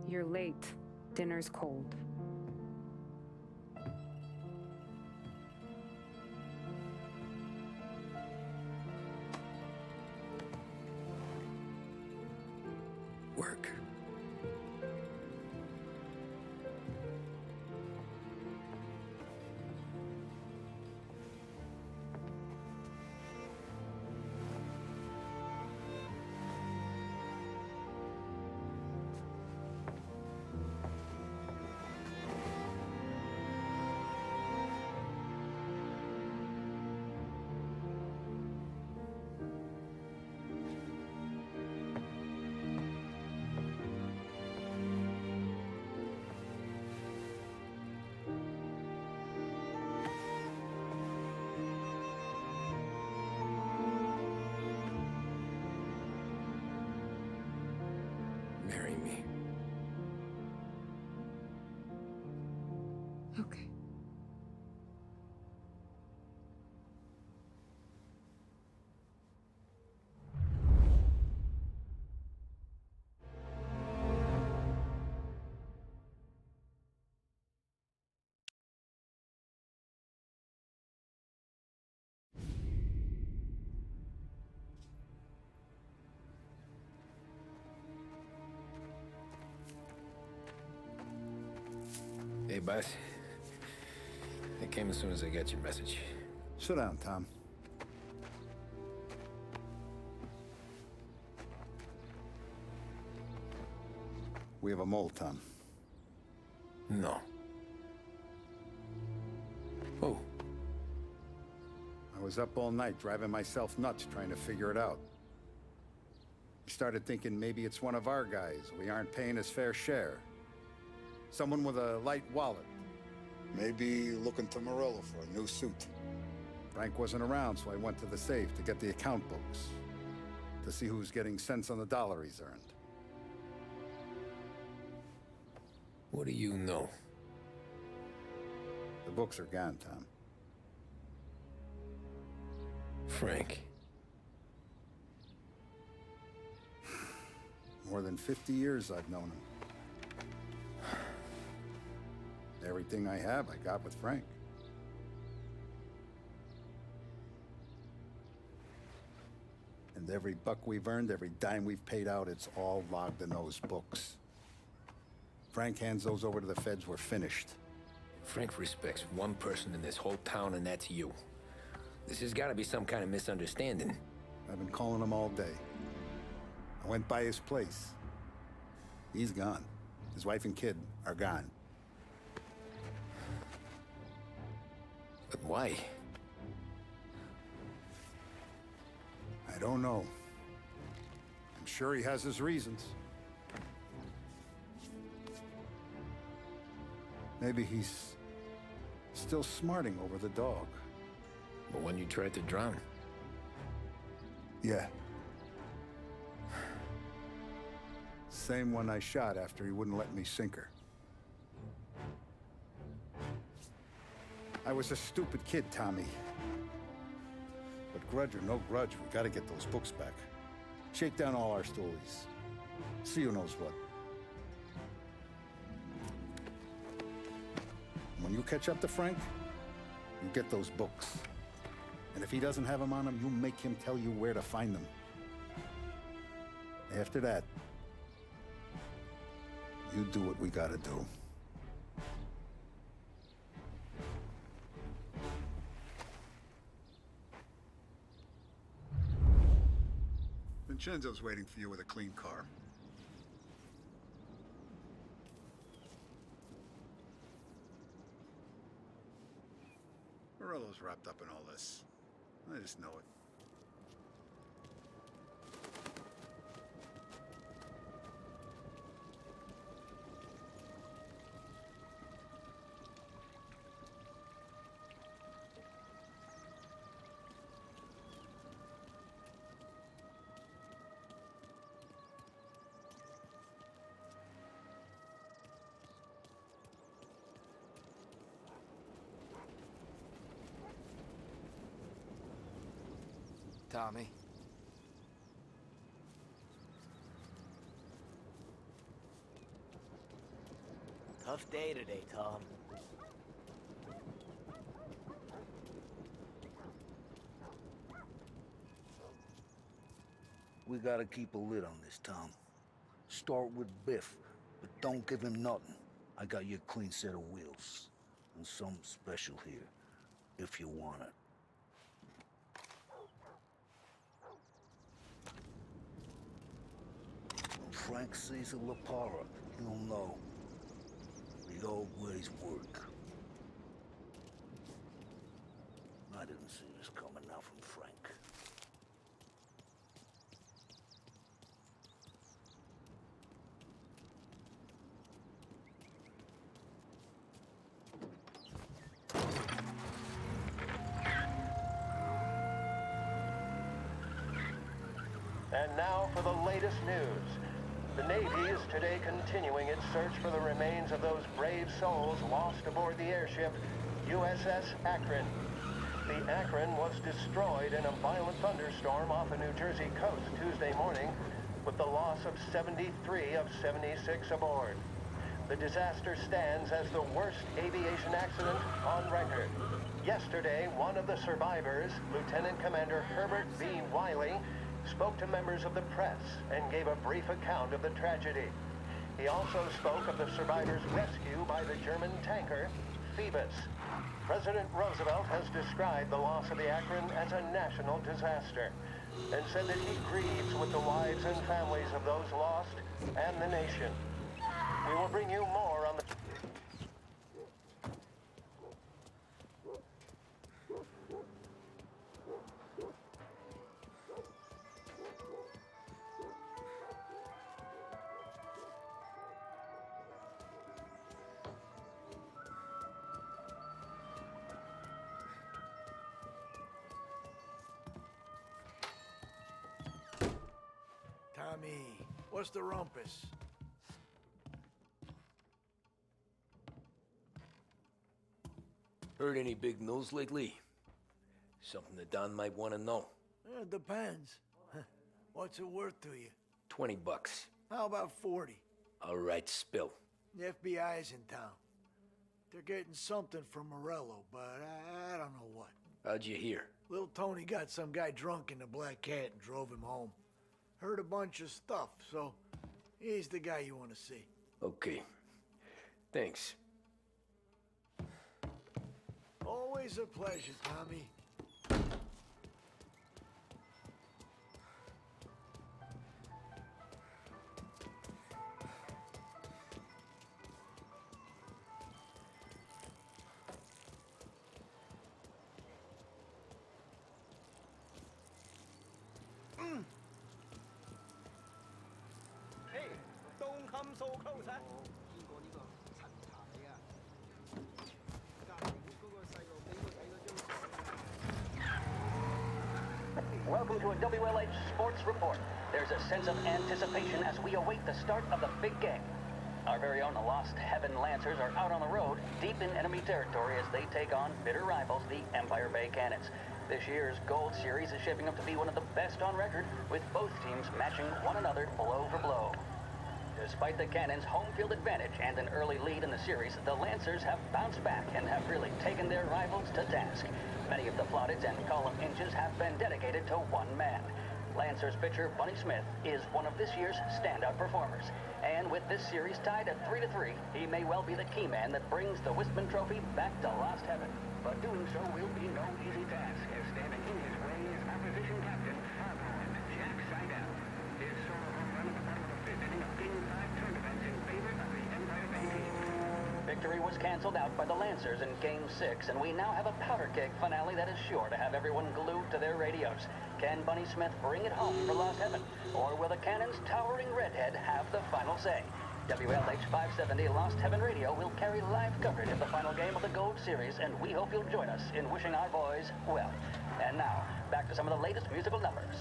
You're late. Dinner's cold. Work. Marry me. Okay. Hey, boss. I came as soon as I got your message. Sit down, Tom. We have a mole, Tom. No. Oh. I was up all night driving myself nuts trying to figure it out. I started thinking maybe it's one of our guys. We aren't paying his fair share. Someone with a light wallet. Maybe looking to Morello for a new suit. Frank wasn't around, so I went to the safe to get the account books. To see who's getting cents on the dollar he's earned. What do you know? The books are gone, Tom. Frank. More than 50 years I've known him. Everything I have, I got with Frank. And every buck we've earned, every dime we've paid out, it's all logged in those books. Frank hands those over to the feds, we're finished. Frank respects one person in this whole town, and that's you. This has got to be some kind of misunderstanding. I've been calling him all day. I went by his place. He's gone. His wife and kid are gone. But why? I don't know. I'm sure he has his reasons. Maybe he's still smarting over the dog. The one you tried to drown? Yeah. Same one I shot after he wouldn't let me sink her. I was a stupid kid, Tommy. But grudge or no grudge, we gotta get those books back. Shake down all our stories. See who knows what. When you catch up to Frank, you get those books. And if he doesn't have them on him, you make him tell you where to find them. After that, you do what we gotta do. Vincenzo's waiting for you with a clean car. Morello's wrapped up in all this. I just know it. Tommy. Tough day today, Tom. We gotta keep a lid on this, Tom. Start with Biff, but don't give him nothing. I got you a clean set of wheels. And something special here, if you want it. When Frank sees a La Parra, he'll know. The old ways work. I didn't see this coming now from Frank. And now for the latest news. The Navy is today continuing its search for the remains of those brave souls lost aboard the airship USS Akron. The Akron was destroyed in a violent thunderstorm off the New Jersey coast Tuesday morning, with the loss of 73 of 76 aboard. The disaster stands as the worst aviation accident on record. Yesterday, one of the survivors, Lieutenant Commander Herbert B. Wiley, spoke to members of the press and gave a brief account of the tragedy. He also spoke of the survivors' rescue by the German tanker, Phoebus. President Roosevelt has described the loss of the Akron as a national disaster and said that he grieves with the wives and families of those lost and the nation. We will bring you more on the... Tommy, what's the rumpus? Heard any big news lately? Something that Don might want to know. It depends. What's it worth to you? $20. How about 40? All right, spill. The FBI's in town. They're getting something from Morello, but I don't know what. How'd you hear? Little Tony got some guy drunk in the Black Cat and drove him home. Heard a bunch of stuff, so he's the guy you want to see. Okay. Thanks. Always a pleasure, Tommy. Welcome to a WLH Sports Report. There's a sense of anticipation as we await the start of the big game. Our very own Lost Heaven Lancers are out on the road, deep in enemy territory as they take on bitter rivals, the Empire Bay Cannons. This year's Gold Series is shaping up to be one of the best on record, with both teams matching one another blow for blow. Despite the Cannons' home field advantage and an early lead in the series, the Lancers have bounced back and have really taken their rivals to task. Many of the plaudits and column inches have been dedicated to one man. Lancers pitcher Bunny Smith is one of this year's standout performers. And with this series tied at 3-3, he may well be the key man that brings the Wistman Trophy back to Lost Heaven. But doing so will be no easy task, as standing in his way is opposition captain, Foghorn Jack Seidel. His solo home run at the bottom of the fifth inning of Game 5 tournaments in favor of the Empire Bay team. Victory was canceled out by the Lancers in Game 6, and we now have a powder keg finale that is sure to have everyone glued to their radios. Can Bunny Smith bring it home for Lost Heaven, or will the Cannon's towering redhead have the final say? WLH 570 Lost Heaven Radio will carry live coverage of the final game of the Gold Series, and we hope you'll join us in wishing our boys well. And now, back to some of the latest musical numbers.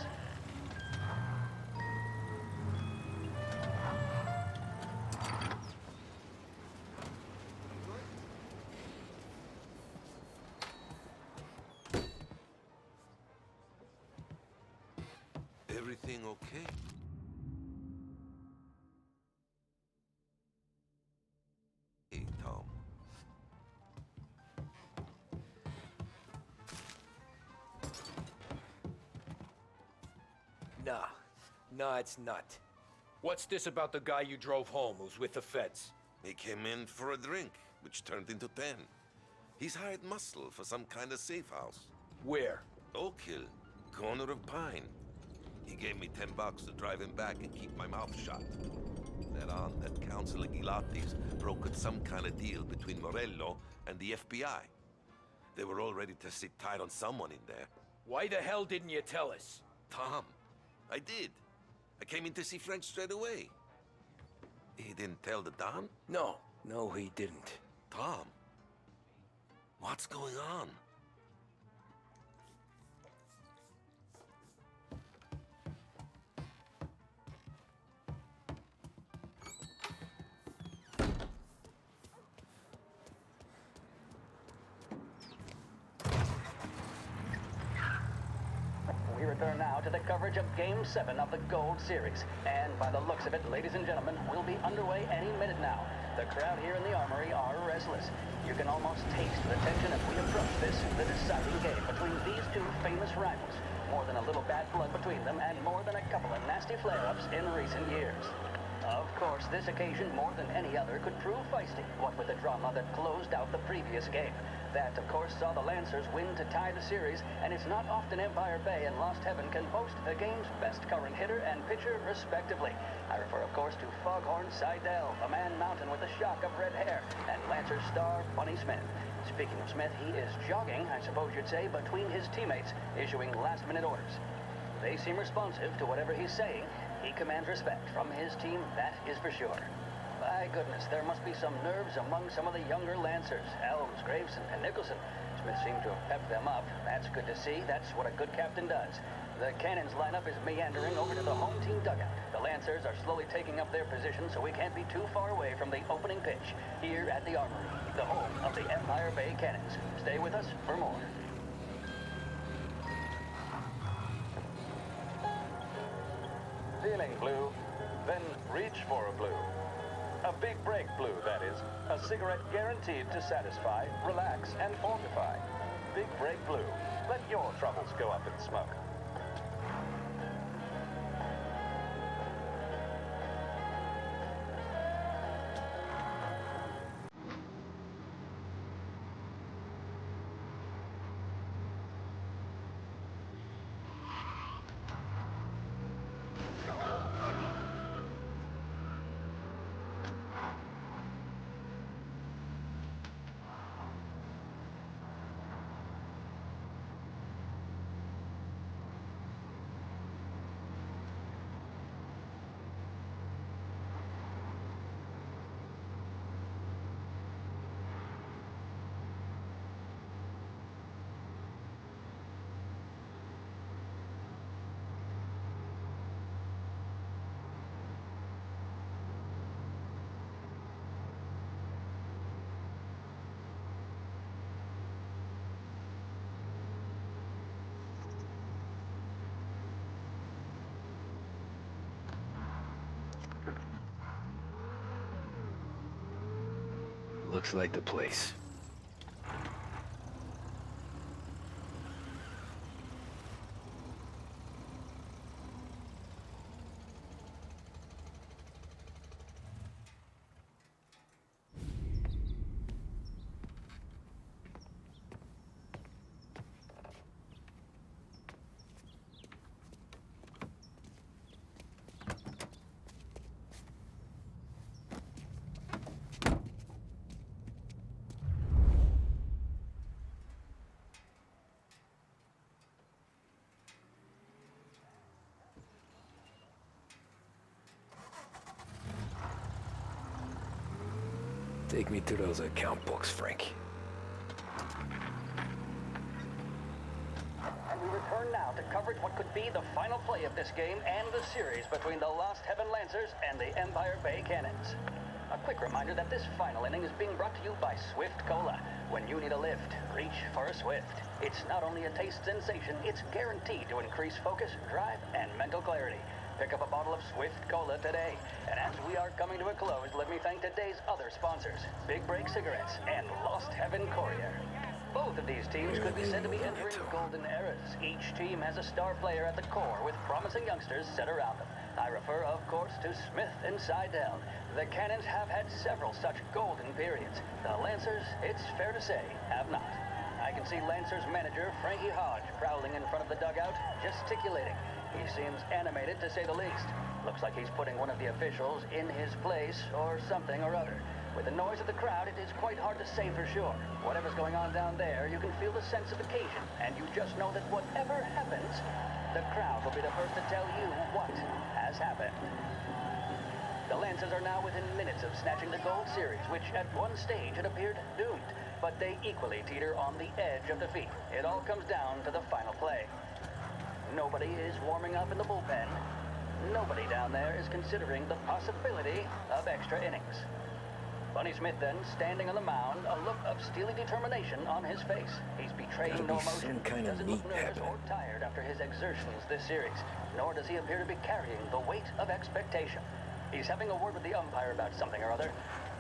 Everything okay? Hey, Tom. Nah, it's not. What's this about the guy you drove home who's with the feds? He came in for a drink, which turned into 10. He's hired muscle for some kind of safe house. Where? Oak Hill, corner of Pine. He gave me $10 to drive him back and keep my mouth shut. That on that Councilor Gilatti's brokered some kind of deal between Morello and the FBI. They were all ready to sit tight on someone in there. Why the hell didn't you tell us? Tom, I did. I came in to see Frank straight away. He didn't tell the Don? No, he didn't. Tom, what's going on? We return now to the coverage of Game 7 of the Gold Series. And by the looks of it, ladies and gentlemen, we'll be underway any minute now. The crowd here in the Armory are restless. You can almost taste the tension as we approach this, the deciding game between these two famous rivals. More than a little bad blood between them, and more than a couple of nasty flare-ups in recent years. Of course, this occasion, more than any other, could prove feisty, what with the drama that closed out the previous game. That, of course, saw the Lancers win to tie the series, and it's not often Empire Bay and Lost Heaven can boast the game's best current hitter and pitcher, respectively. I refer, of course, to Foghorn Seidel, a man mountain with a shock of red hair, and Lancers star Bunny Smith. Speaking of Smith, he is jogging, I suppose you'd say, between his teammates, issuing last-minute orders. They seem responsive to whatever he's saying. He commands respect from his team, that is for sure. By goodness, there must be some nerves among some of the younger Lancers. Elms, Graveson, and Nicholson. Smith seemed to have pepped them up. That's good to see. That's what a good captain does. The Cannons lineup is meandering over to the home team dugout. The Lancers are slowly taking up their position, so we can't be too far away from the opening pitch here at the Armory, the home of the Empire Bay cannons. Stay with us for more. Feeling blue? Then reach for a blue. A big break blue, that is. A cigarette guaranteed to satisfy, relax, and fortify. Big break blue. Let your troubles go up in smoke. Looks like the place. Take me to those account books, Frank. And we return now to coverage what could be the final play of this game and the series between the Lost Heaven Lancers and the Empire Bay Cannons. A quick reminder that this final inning is being brought to you by Swift Cola. When you need a lift, reach for a Swift. It's not only a taste sensation, it's guaranteed to increase focus, drive, and mental clarity. Pick up a bottle of Swift Cola today. And as we are coming to a close, let me thank today's other sponsors, Big Break Cigarettes and Lost Heaven Courier. Both of these teams could be said to be entering golden eras. Each team has a star player at the core with promising youngsters set around them. I refer, of course, to Smith and Seidel. The Cannons have had several such golden periods. The Lancers, it's fair to say, have not. I can see Lancers manager Frankie Hodge prowling in front of the dugout, gesticulating. He seems animated, to say the least. Looks like he's putting one of the officials in his place or something or other. With the noise of the crowd, it is quite hard to say for sure. Whatever's going on down there, you can feel the sense of occasion, and you just know that whatever happens, the crowd will be the first to tell you what has happened. The Lancers are now within minutes of snatching the Gold Series, which at one stage had appeared doomed, but they equally teeter on the edge of defeat. It all comes down to the final play. Nobody is warming up in the bullpen. Nobody down there is considering the possibility of extra innings. Bunny Smith then, standing on the mound, a look of steely determination on his face. He's betraying no emotion. He doesn't look nervous or tired after his exertions this series, nor does he appear to be carrying the weight of expectation. He's having a word with the umpire about something or other.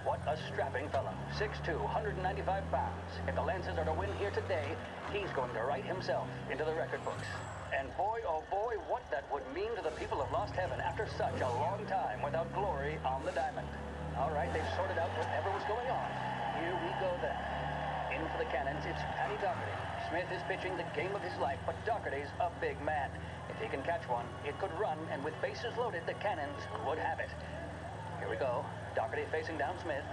What a strapping fellow. 6'2", 195 pounds. If the Lancers are to win here today, he's going to write himself into the record books. And boy, oh boy, what that would mean to the people of Lost Heaven after such a long time without glory on the diamond. All right, they've sorted out whatever was going on. Here we go then. In for the Cannons, it's Paddy Doherty. Smith is pitching the game of his life, but Doherty's a big man. If he can catch one, it could run, and with bases loaded, the Cannons would have it. Here we go. Doherty facing down Smith.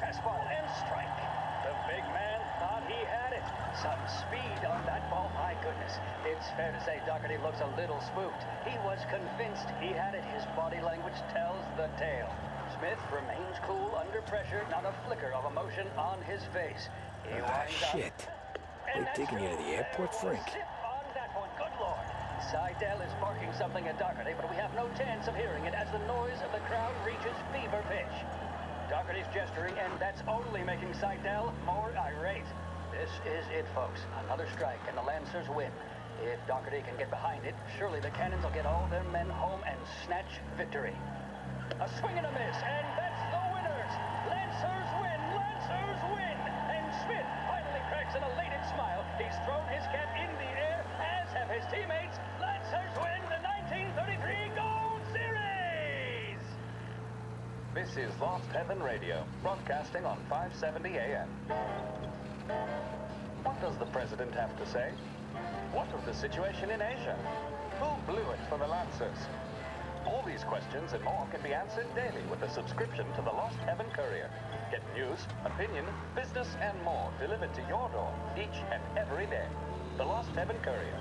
Fastball and strike. The big man thought he had it. Some speed on that ball, my goodness. It's fair to say Doherty looks a little spooked. He was convinced he had it. His body language tells the tale. Smith remains cool under pressure, not a flicker of emotion on his face. He winds shit. They're taking you to the airport, Frank. On that one, good lord. Seidel is barking something at Doherty, but we have no chance of hearing it as the noise of the crowd reaches fever pitch. Doherty's gesturing, and that's only making Seidel more irate. right. This is it, folks. Another strike, and the Lancers win. If Doherty can get behind it, surely the Cannons will get all their men home and snatch victory. A swing and a miss, and that's the winners! Lancers win! Lancers win! And Smith finally cracks an elated smile. He's thrown his cap in the air, as have his teammates. Lancers win the 1933 Gold Series! This is Lost Heaven Radio, broadcasting on 570 AM. What does the president have to say? What of the situation in Asia? Who blew it for the Lancers? All these questions and more can be answered daily with a subscription to the Lost Heaven Courier. Get news, opinion, business, and more delivered to your door each and every day. The Lost Heaven Courier.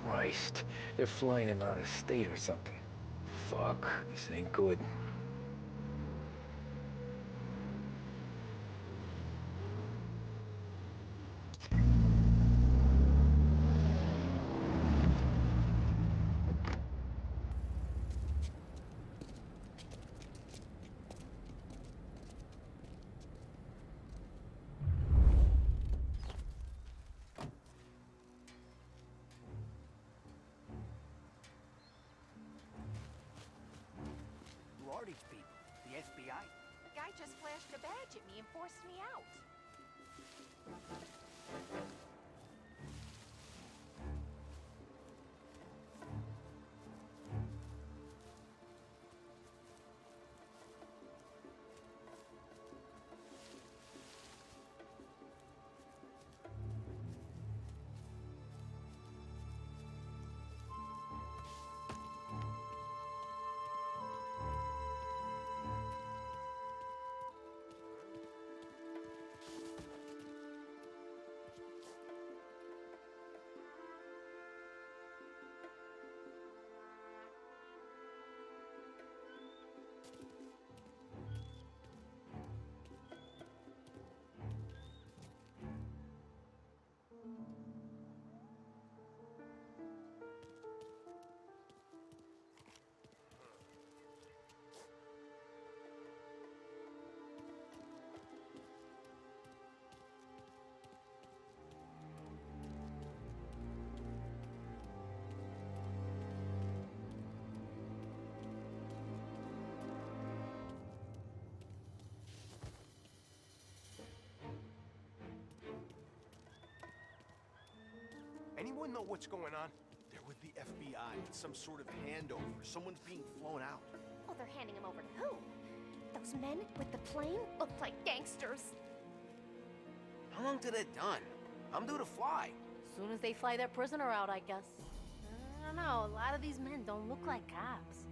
Christ, they're flying him out of state or something. Fuck, this ain't good. Who are these people? The FBI? The guy just flashed a badge at me and forced me out. Anyone know what's going on? They're with the FBI. It's some sort of handover. Someone's being flown out. Oh, they're handing him over to who? Those men with the plane looked like gangsters. How long till they're done? I'm due to fly. Soon as they fly their prisoner out, I guess. I don't know, a lot of these men don't look like cops.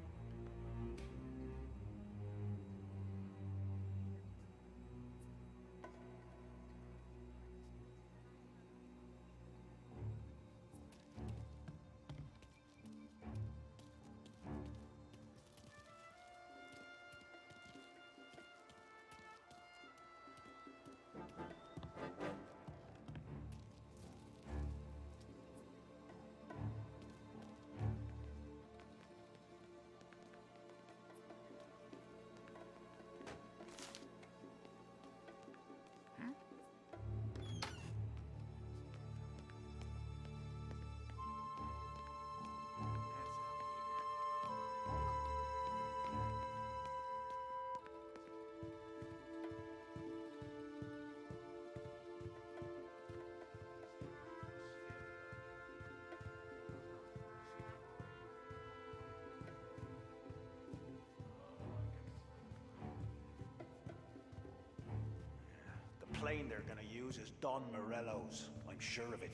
The plane they're gonna use is Don Morello's. I'm sure of it.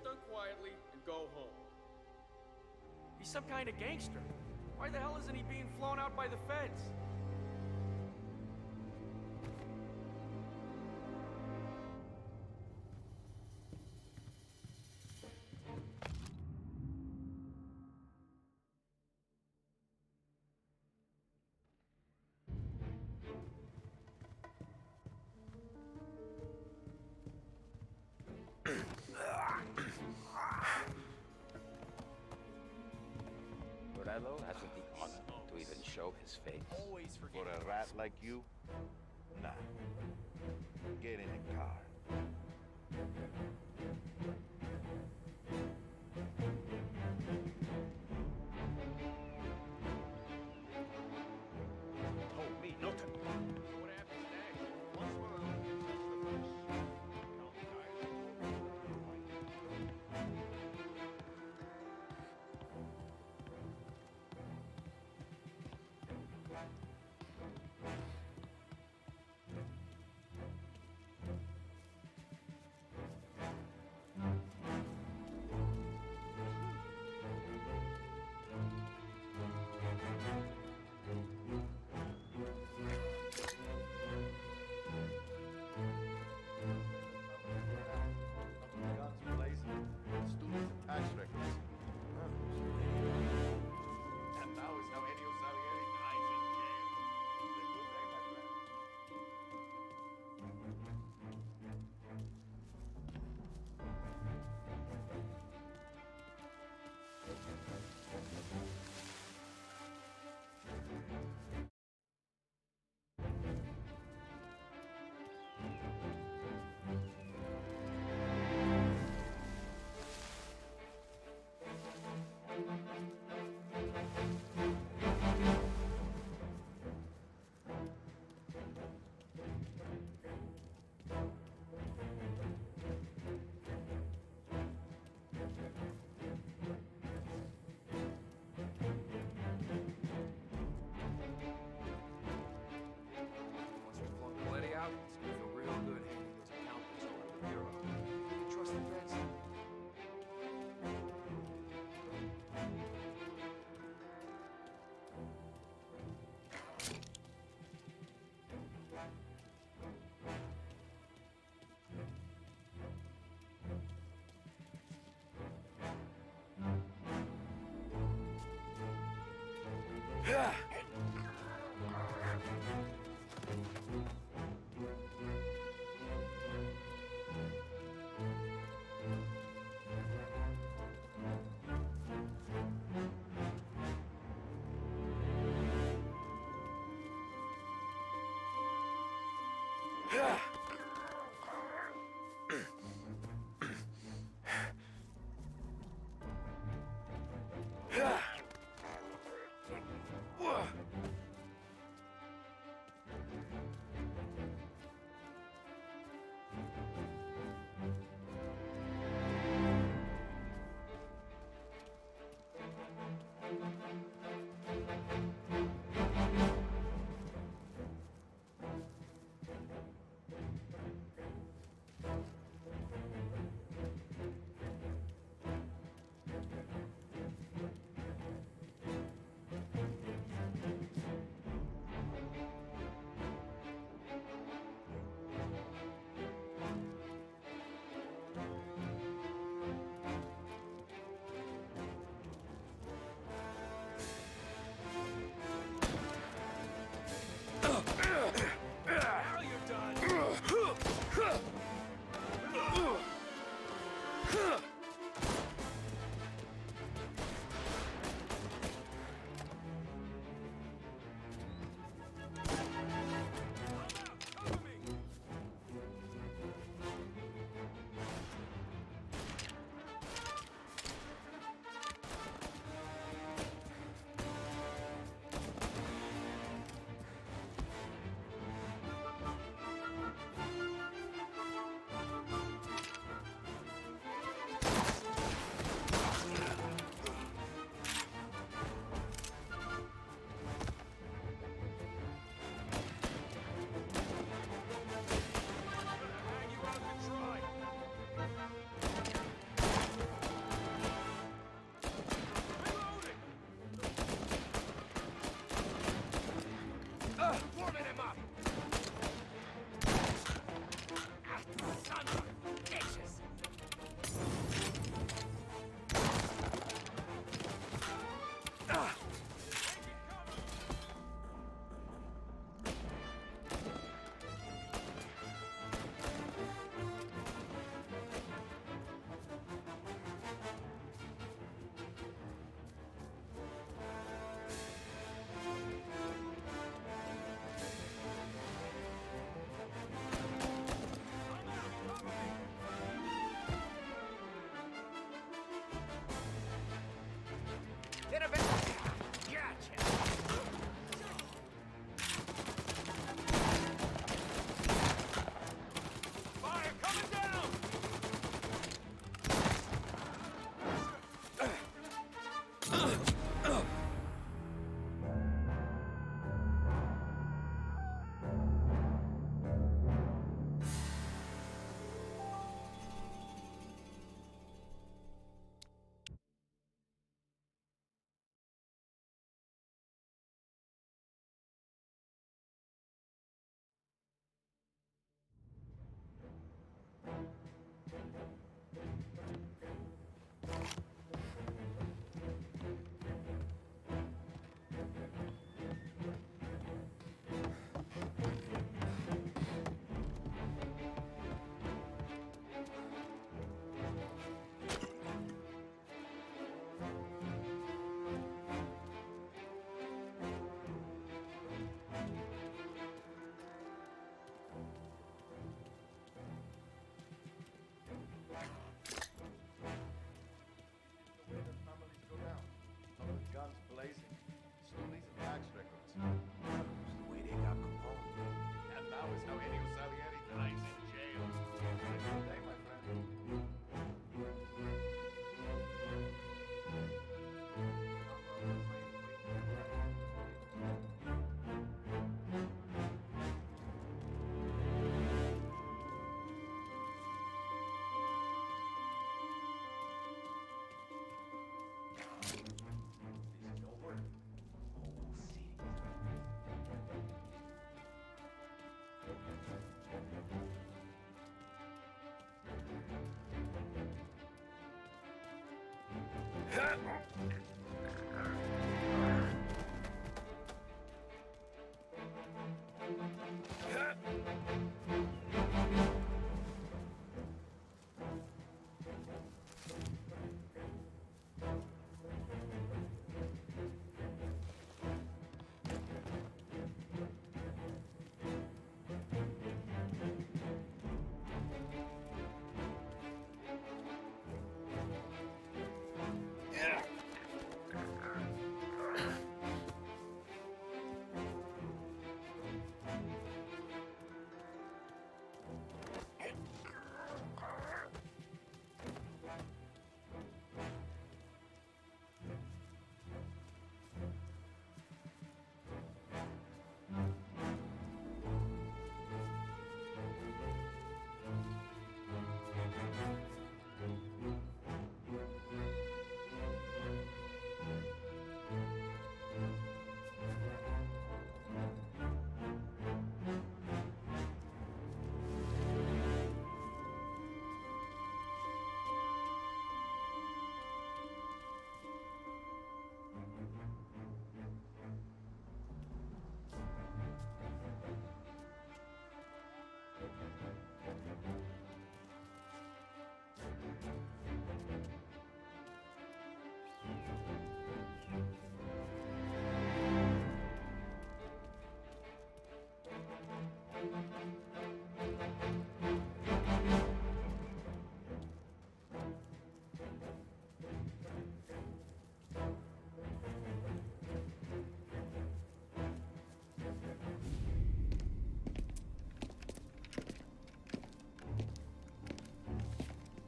done quietly and go home. He's some kind of gangster. Why the hell isn't he being flown out by the feds? Morello hasn't the honor to even show his face. Always forget. For a rat like you? Nah. Get in the car. Told me no to. What happens next? Once Morello gets the first, I'll be Guns blazing. Students and tax records. And now is how Ennio Salieri dies in jail. It's a good day, my friend. Once we plug the lady out, it's gonna feel real good handing those accountants over to the bureau. You can trust the feds.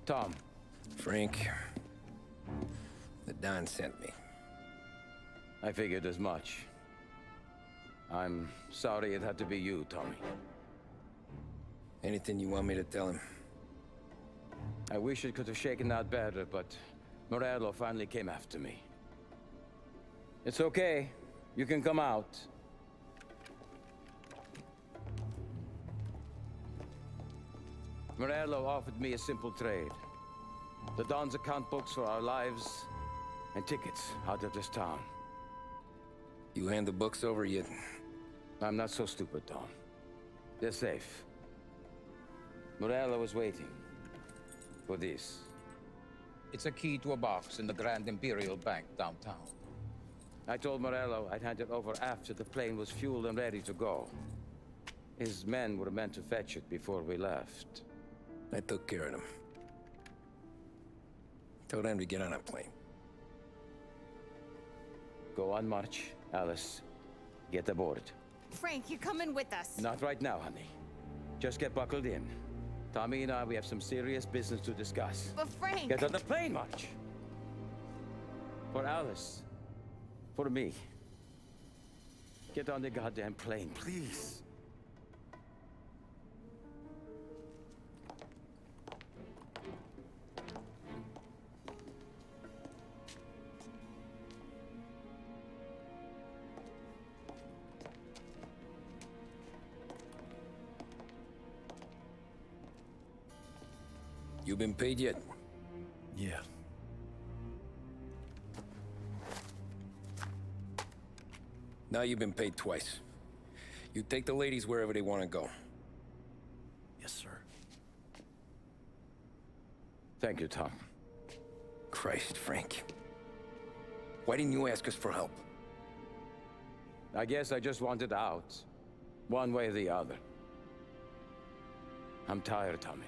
Tom. Frank. The Don sent me. I figured as much. I'm sorry it had to be you, Tommy. Anything you want me to tell him? I wish it could have shaken out better, but Morello finally came after me. It's okay. You can come out. Morello offered me a simple trade. The Don's account books for our lives and tickets out of this town. You hand the books over yet? I'm not so stupid, Don. They're safe. Morello was waiting for this. It's a key to a box in the Grand Imperial Bank downtown. I told Morello I'd hand it over after the plane was fueled and ready to go. His men were meant to fetch it before we left. I took care of them. Told them to get on a plane. Go on, March. Alice, get aboard. Frank, you're coming with us. Not right now, honey. Just get buckled in. Tommy and I, we have some serious business to discuss. But Frank... Get on the plane, March! For Alice. For me. Get on the goddamn plane, please. You been paid yet? Yeah. Now you've been paid twice. You take the ladies wherever they want to go. Yes, sir. Thank you, Tom. Christ, Frank. Why didn't you ask us for help? I guess I just wanted out. One way or the other. I'm tired, Tommy.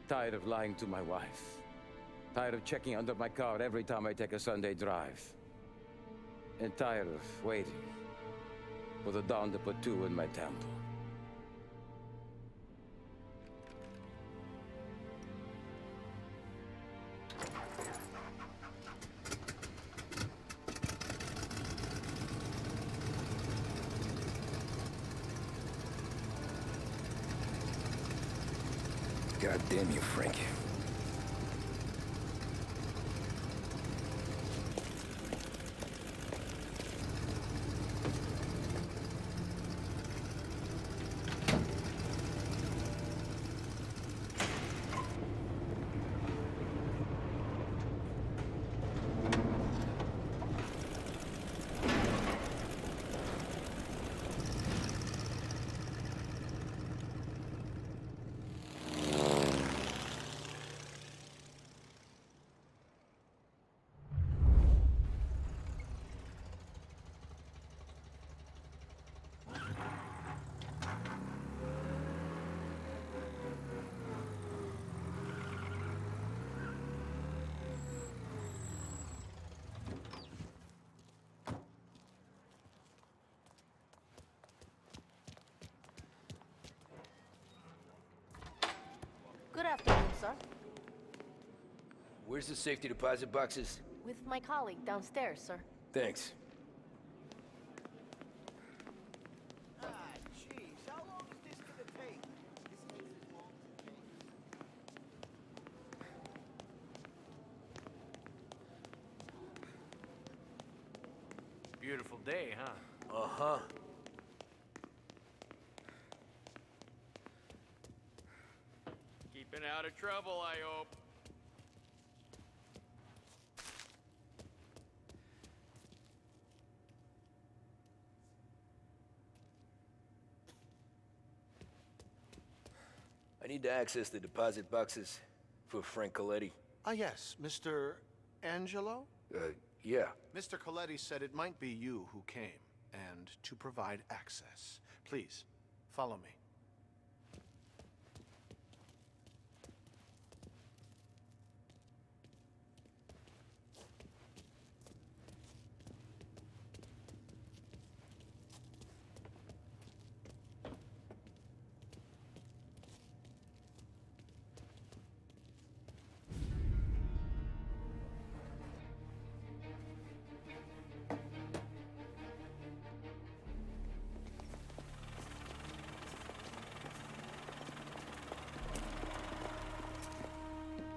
Tired of lying to my wife. Tired of checking under my car every time I take a Sunday drive. And tired of waiting for the dawn to put two in my temple. God damn you, Frank. Good afternoon, sir. Where's the safety deposit boxes? With my colleague downstairs, sir. Thanks. Ah, jeez. How long is this gonna take? This takes as long as it takes. Beautiful day, huh? Uh-huh. Keeping out of trouble, I hope. I need to access the deposit boxes for Frank Coletti. Ah, yes, Mr. Angelo? Yeah. Mr. Coletti said it might be you who came, and to provide access. Please, follow me.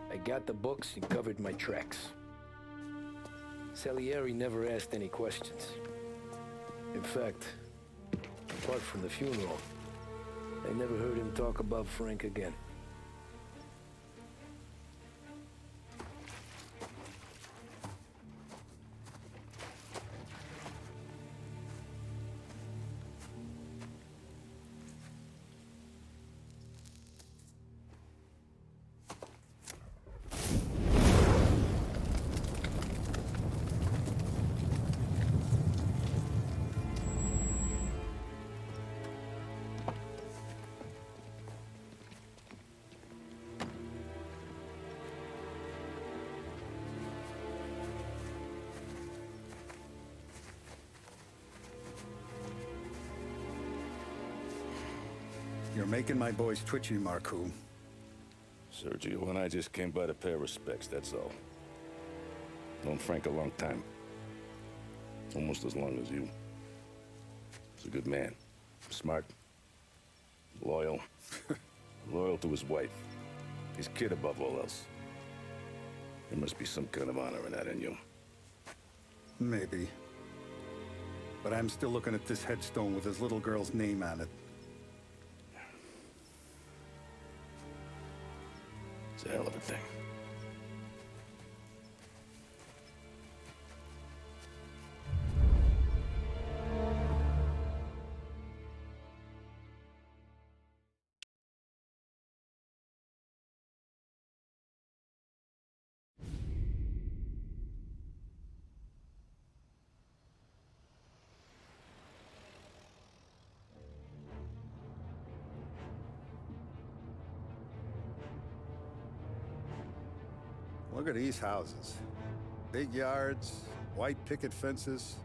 I got the books and covered my tracks. Salieri never asked any questions. In fact, apart from the funeral, I never heard him talk about Frank again. You're making my boys twitchy, Marcoux. Sergio and I just came by to pay respects, that's all. Known Frank a long time. Almost as long as you. He's a good man. Smart. Loyal. Loyal to his wife. His kid above all else. There must be some kind of honor in that in you. Maybe. But I'm still looking at this headstone with his little girl's name on it. It's a hell of a thing. Look at these houses. Big yards, white picket fences.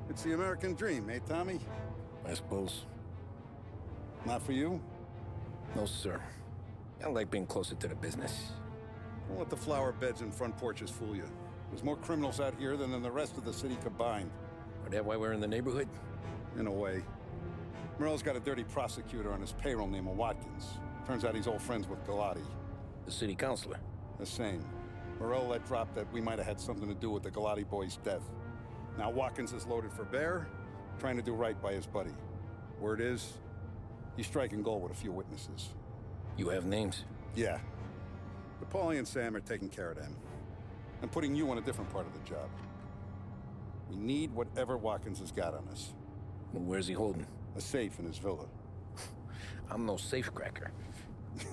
It's the American dream, eh, Tommy? I suppose. Not for you? No, sir. I like being closer to the business. Don't let the flower beds and front porches fool you. There's more criminals out here than in the rest of the city combined. Is that why we're in the neighborhood? In a way. Merle's got a dirty prosecutor on his payroll named Watkins. Turns out he's old friends with Galati. The city councilor? The same. Morello let drop that we might have had something to do with the Galati boy's death. Now Watkins is loaded for bear, trying to do right by his buddy. Word is, he's striking gold with a few witnesses. You have names? Yeah. But Paulie and Sam are taking care of them. I'm putting you on a different part of the job. We need whatever Watkins has got on us. Well, where's he holding? A safe in his villa. I'm no safecracker.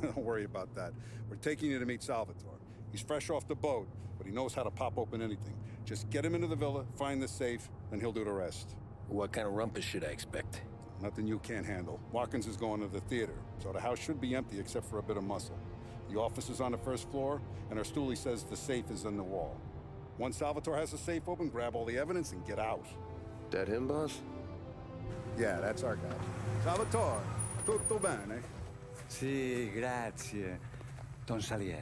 Don't worry about that. We're taking you to meet Salvatore. He's fresh off the boat, but he knows how to pop open anything. Just get him into the villa, find the safe, and he'll do the rest. What kind of rumpus should I expect? Nothing you can't handle. Watkins is going to the theater, so the house should be empty except for a bit of muscle. The office is on the first floor, and our stoolie says the safe is in the wall. Once Salvatore has the safe open, grab all the evidence and get out. That him, boss? Yeah, that's our guy. Salvatore, tutto bene? Sì, grazie, Don Salieri.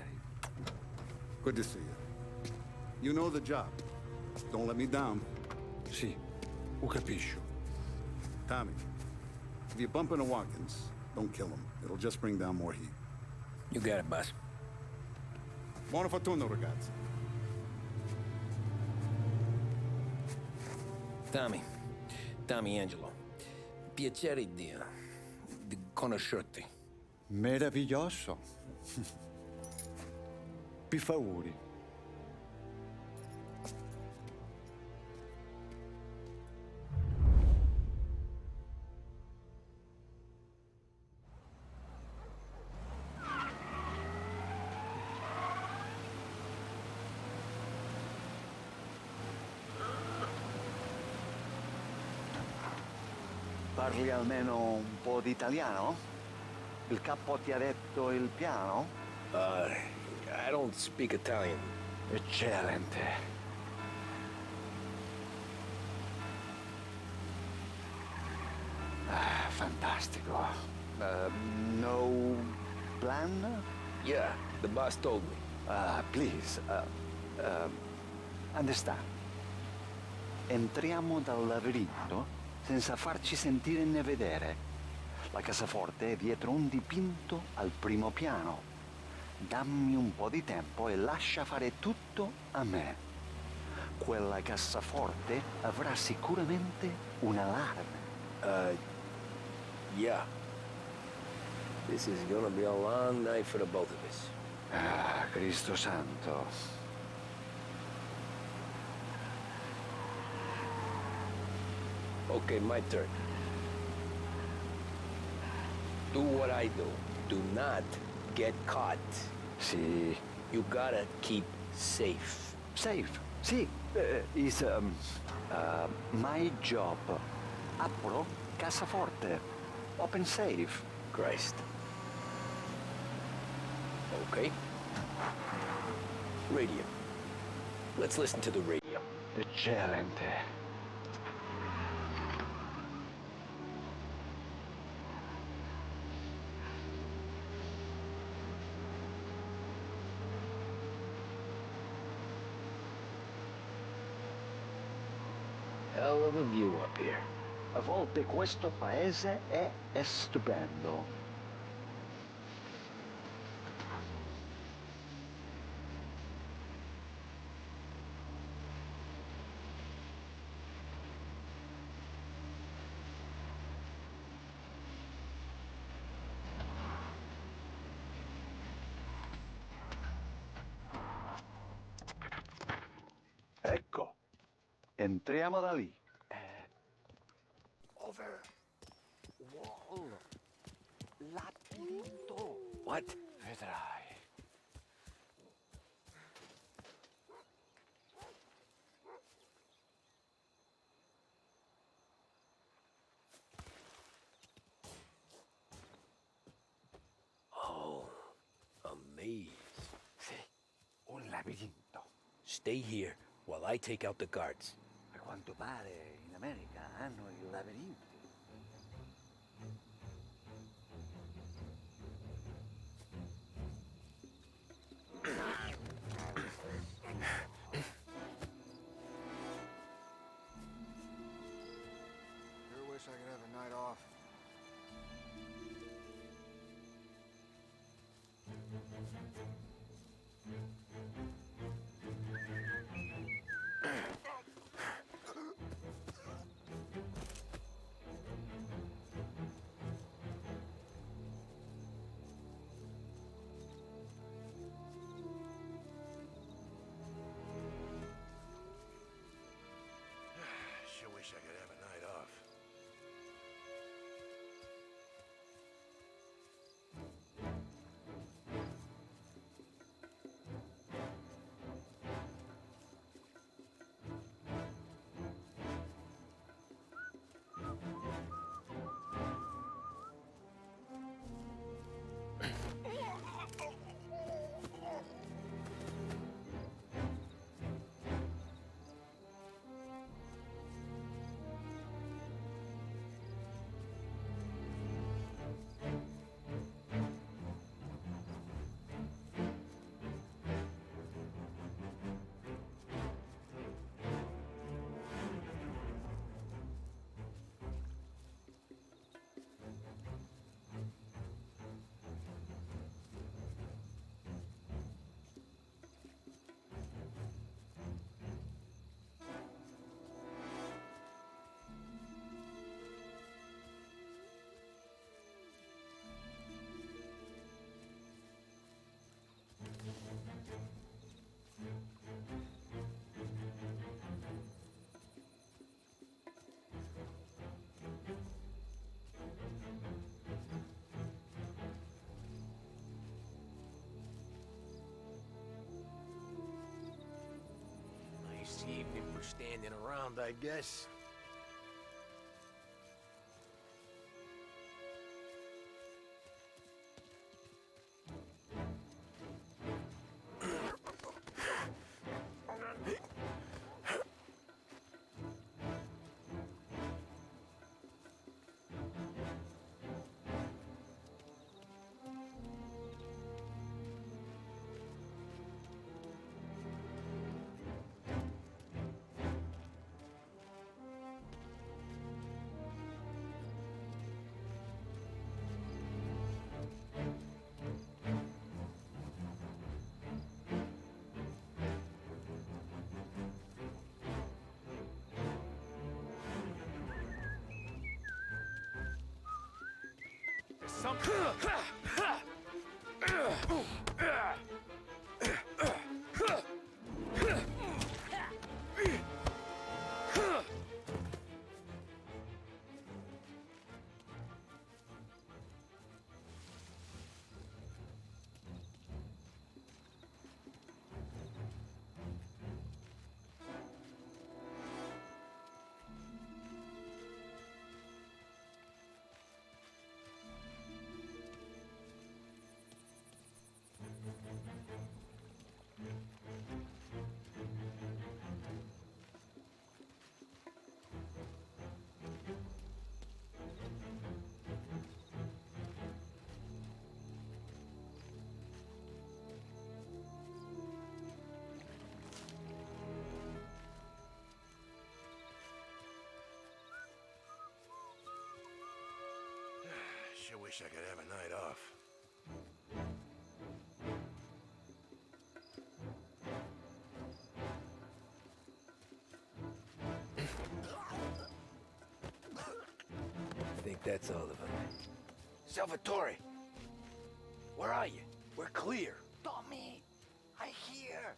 Good to see you. You know the job. Don't let me down. Sì, ho capisco. Tommy, if you bump into Watkins, don't kill him. It'll just bring down more heat. You got it, boss. Buona fortuna, ragazzi. Tommy Angelo. Piacere di conoscerti. Meraviglioso. Per favore. Parli almeno un po' di italiano? Il capo ti ha detto il piano? I don't speak Italian. Eccellente. Fantastico. No plan? Yeah, the boss told me. Please, understand. Entriamo dal labirinto senza farci sentire né vedere. La cassaforte è dietro un dipinto al primo piano. Dammi un po' di tempo e lascia fare tutto a me. Quella cassaforte avrà sicuramente un allarme. Yeah. This is gonna be a long night for the both of us. Cristo santo. Okay, my turn. Do what I do. Do not get caught. Sì. You gotta keep safe. Safe? Sì. Is my job. Apro cassaforte. Open safe. Christ. Okay. Radio. Let's listen to the radio. Eccellente. hell of a view up here. A volte questo paese è stupendo. Ecco, entriamo da lì. Over. Wall. Labirinto. What? Vedrai. Oh, a maze. Sì, un labirinto. Stay here while I take out the guards. A quanto pare in America hanno i labirinti. Sure wish I could have a night off. Sure wish I could have a night off. Nice evening for standing around, I guess. wish I could have a night off. I think that's all of them. Salvatore! Where are you? We're clear. Tommy, I hear.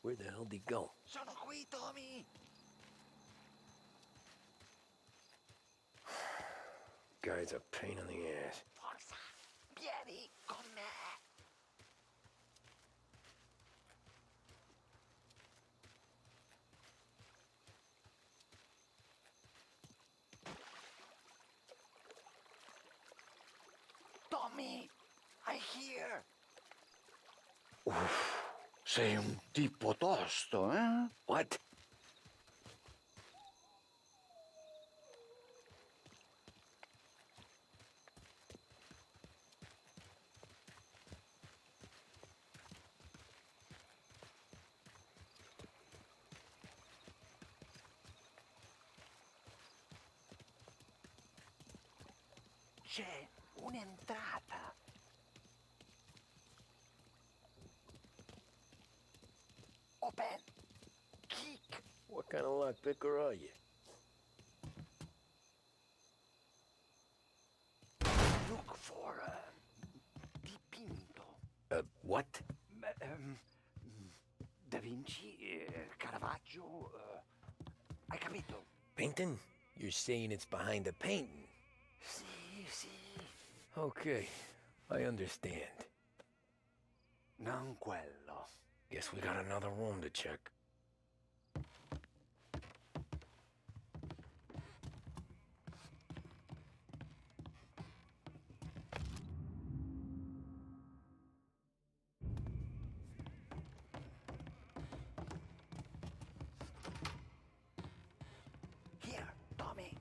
Where the hell did he go? Sono qui, Tommy. Guy's a pain in the ass. Forza, vieni con me. Tommy, I hear. Sei un tipo tosto, eh? What? C'è un'entrata. Open. Kick. What kind of lockpicker are you? Look for dipinto. What? Da Vinci, Caravaggio. Hai capito? Painting? You're saying it's behind the painting? Sì, sì. Okay, I understand. Non quello. Guess we got another room to check. Here, Tommy.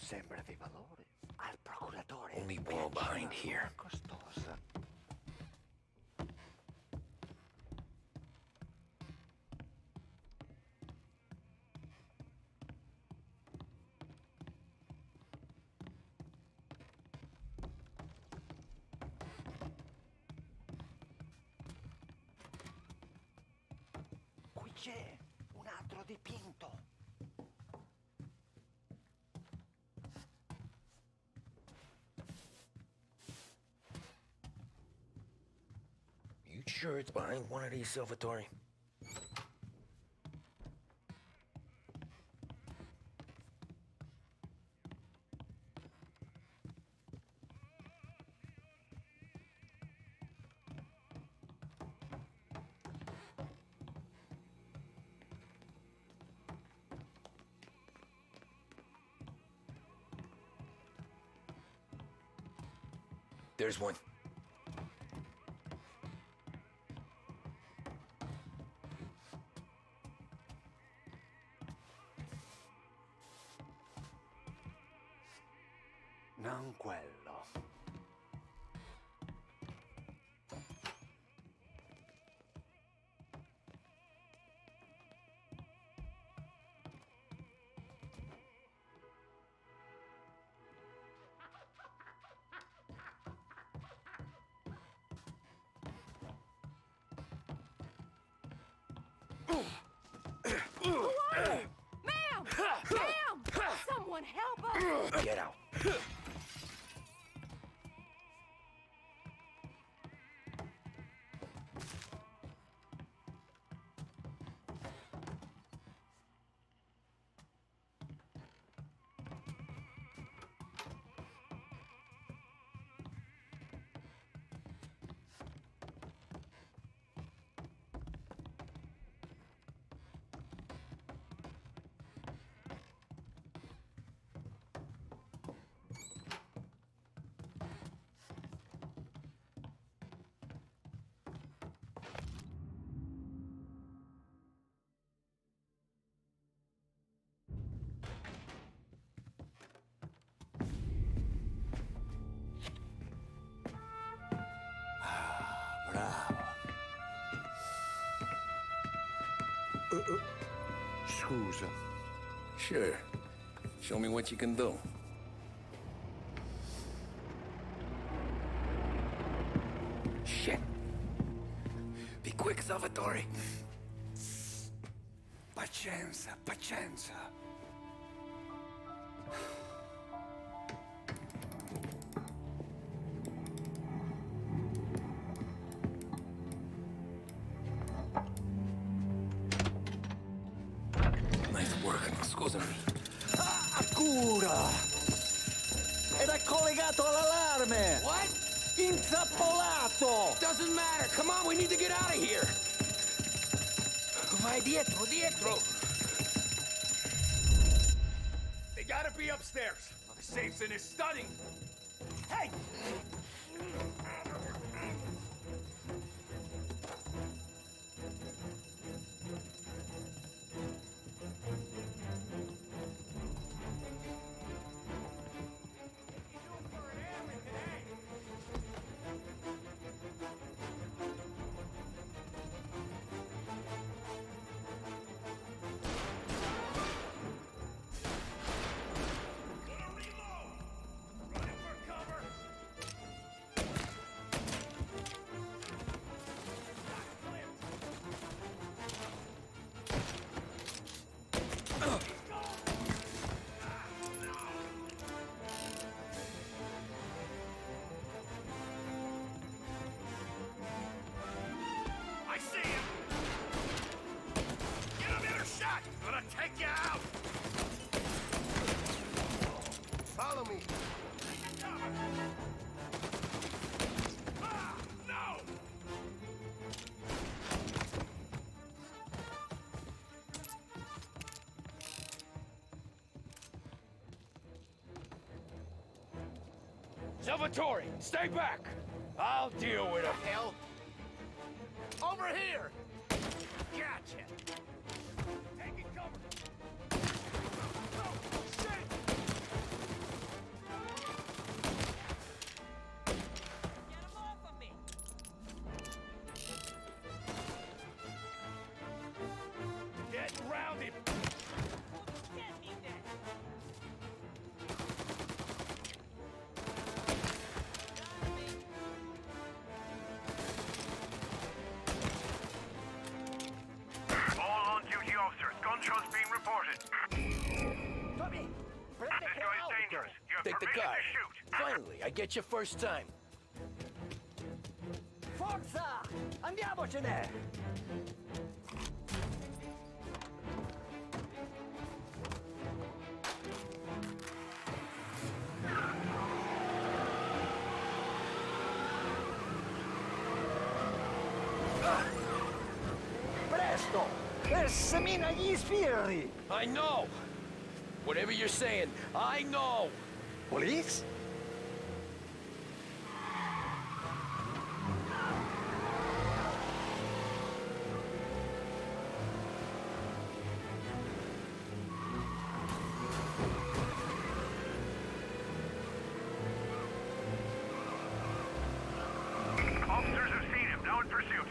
Sembra di valore. Al procuratore. Only wall behind here. Costosa. Qui c'è un altro dipinto. You sure it's behind one of these, Salvatore? There's one. Non quello. Ma'am! Ma'am! Someone help us! Get out. Scusa. Sure. Show me what you can do. Shit. Be quick, Salvatore. Pazienza, pazienza. Nice work, scusami. Cura! Era collegato all'allarme! What? Intrappolato! Doesn't matter. Come on, we need to get out of here. Vai dietro, dietro. They gotta be upstairs. The safe's in his study. Hey! I see him! Get a better shot! Gonna take you out! Follow me! Ah, no! Salvatore, stay back! I'll deal with him. Hell! Over here! Gotcha! Taking cover! Oh, shit! Get him off of me! Get round him! Get me then! All on-duty officers, gunshots being reported. Tommy, This guy's dangerous. You have take the permission car. to shoot. Finally, I get your first time. Forza! Andiamocene! Presto! Semina gli sbirri! I know! Whatever you're saying, I know! Police? Officers have seen him, now in pursuit.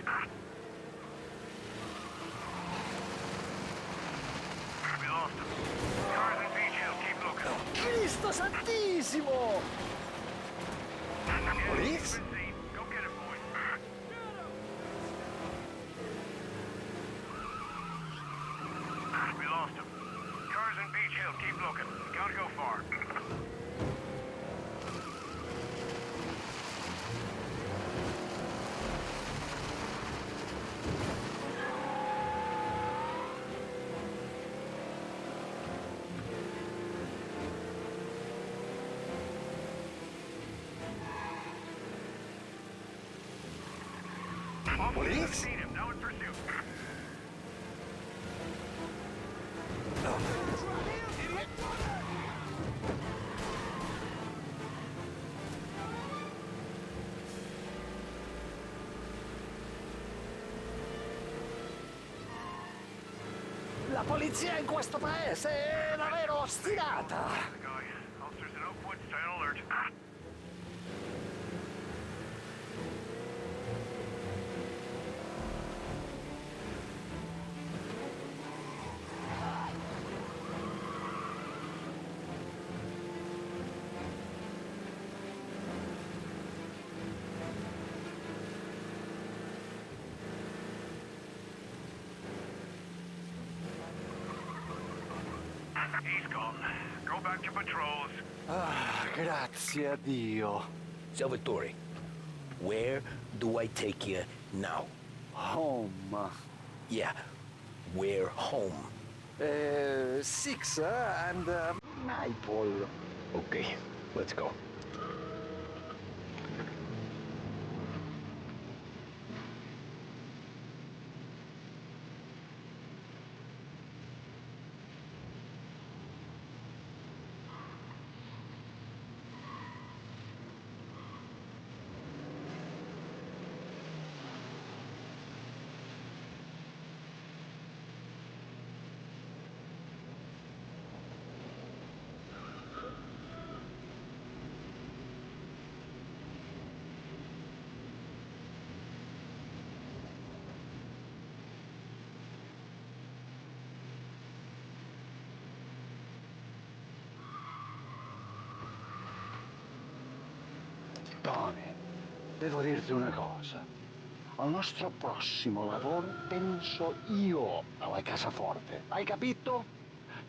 We lost him. Cars and beach hill, keep looking. Cristo Santissimo! Police? Been seen. Go get him, boys. We lost him. Cars and beach hill, keep looking. Can't go far. Officers have seen him, now in pursuit. La polizia in questo paese è davvero ostinata! Officers in Oakwood, stay on alert. He's gone. Go back to patrols. Ah, grazie a Dio. Salvatore, where do I take you now? Home. Yeah, where home? 6 and Maple. Okay, let's go. Tony, devo dirti una cosa. Al nostro prossimo lavoro penso io alla cassaforte. Hai capito?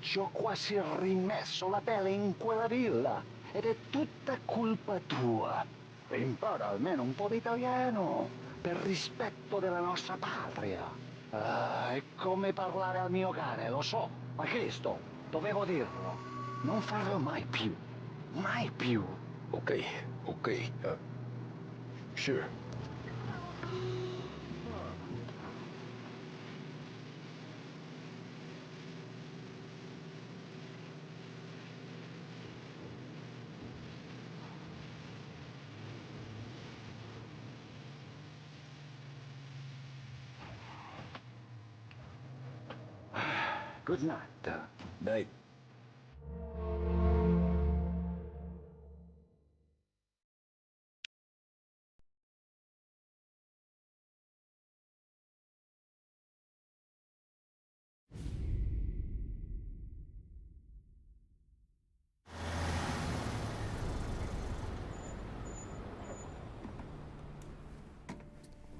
Ci ho quasi rimesso la pelle in quella villa. Ed è tutta colpa tua. Impara almeno un po' di italiano. Per rispetto della nostra patria. Ah, è come parlare al mio cane, lo so. Ma Cristo, dovevo dirlo. Non farlo mai più. Mai più. Okay, okay, sure. Good night. Night.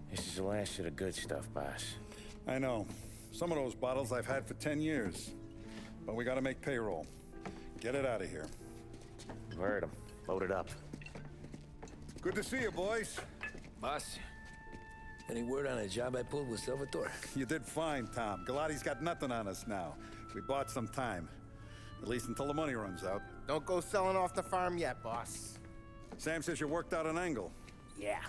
This is the last of the good stuff, boss. I know. Some of those bottles I've had for 10 years. But we gotta make payroll. Get it out of here. You've heard him. Load it up. Good to see you, boys. Boss, any word on a job I pulled with Salvatore? You did fine, Tom. Galati's got nothing on us now. We bought some time. At least until the money runs out. Don't go selling off the farm yet, boss. Sam says you worked out an angle. Yeah,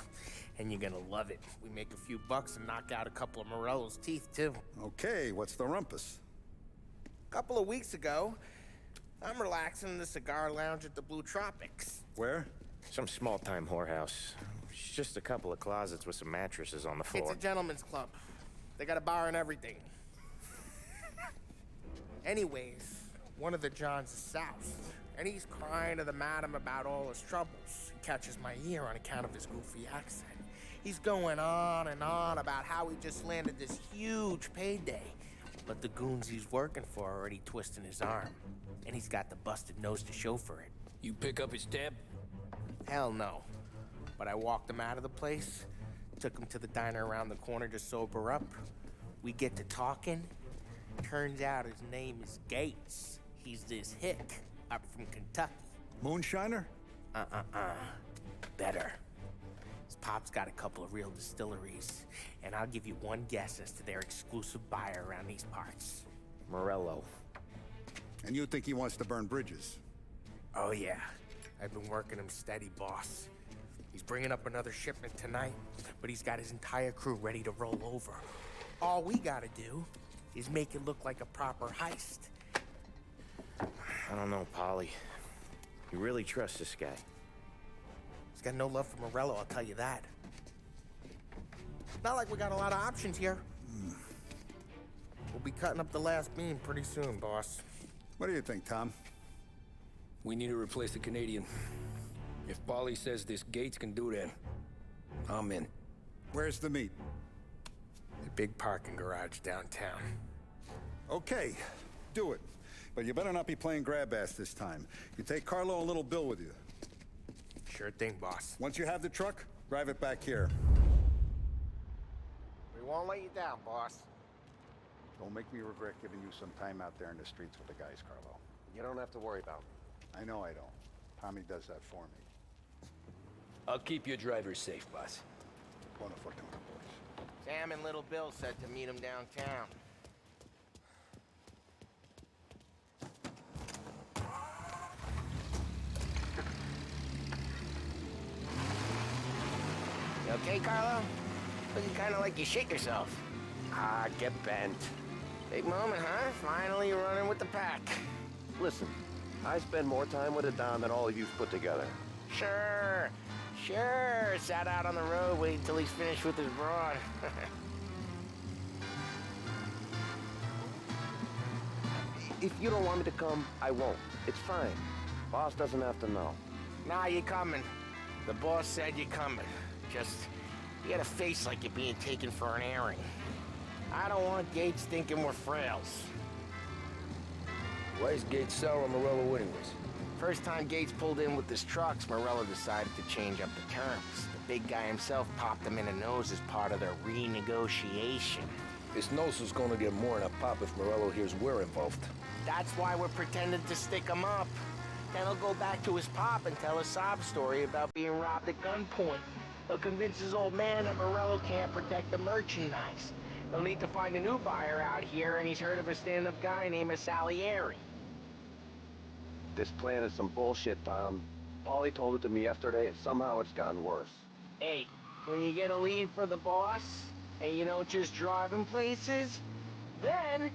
and you're gonna love it. We make a few bucks and knock out a couple of Morello's teeth, too. Okay, what's the rumpus? A couple of weeks ago, I'm relaxing in the cigar lounge at the Blue Tropics. Where? Some small-time whorehouse. It's just a couple of closets with some mattresses on the floor. It's a gentleman's club. They got a bar and everything. Anyways, one of the Johns is soused, and he's crying to the madam about all his troubles. He catches my ear on account of his goofy accent. He's going on and on about how he just landed this huge payday. But the goons he's working for are already twisting his arm. And he's got the busted nose to show for it. You pick up his tab? Hell no. But I walked him out of the place, took him to the diner around the corner to sober up. We get to talking. Turns out his name is Gates. He's this hick up from Kentucky. Moonshiner? Better. His pop's got a couple of real distilleries, and I'll give you one guess as to their exclusive buyer around these parts. Morello. And you think he wants to burn bridges? Oh, yeah. I've been working him steady, boss. He's bringing up another shipment tonight, but he's got his entire crew ready to roll over. All we gotta do is make it look like a proper heist. I don't know, Polly. You really trust this guy? He's got no love for Morello, I'll tell you that. Not like we got a lot of options here. We'll be cutting up the last beam pretty soon, boss. What do you think, Tom? We need to replace the Canadian. If Polly says this Gates can do that, I'm in. Where's the meet? A big parking garage downtown. Okay, do it. But you better not be playing grab ass this time. You take Carlo and Little Bill with you. Sure thing, boss. Once you have the truck, drive it back here. We won't let you down, boss. Don't make me regret giving you some time out there in the streets with the guys, Carlo. You don't have to worry about me. I know I don't. Tommy does that for me. I'll keep your driver safe, boss. Buona fortuna, boys. Sam and Little Bill said to meet him downtown. You okay, Carlo? Looking kind of like you shit yourself. Ah, get bent. Big moment, huh? Finally you're running with the pack. Listen, I spend more time with a Don than all of you put together. Sure. Sat out on the road waiting till he's finished with his broad. If you don't want me to come, I won't. It's fine. Boss doesn't have to know. Nah, you're coming. The boss said you're coming. Just, you got a face like you're being taken for an airing. I don't want Gates thinking we're frails. Why is Gates sour on Morello anyways? First time Gates pulled in with his trucks, Morello decided to change up the terms. The big guy himself popped him in the nose as part of their renegotiation. His nose is gonna get more than a pop if Morello hears we're involved. That's why we're pretending to stick him up. Then he'll go back to his pop and tell a sob story about being robbed at gunpoint. He'll convince his old man that Morello can't protect the merchandise. He'll need to find a new buyer out here, and he's heard of a stand-up guy named Salieri. This plan is some bullshit, Tom. Paulie told it to me yesterday, and somehow it's gotten worse. Hey, when you get a lead for the boss, and you don't just drive him places, then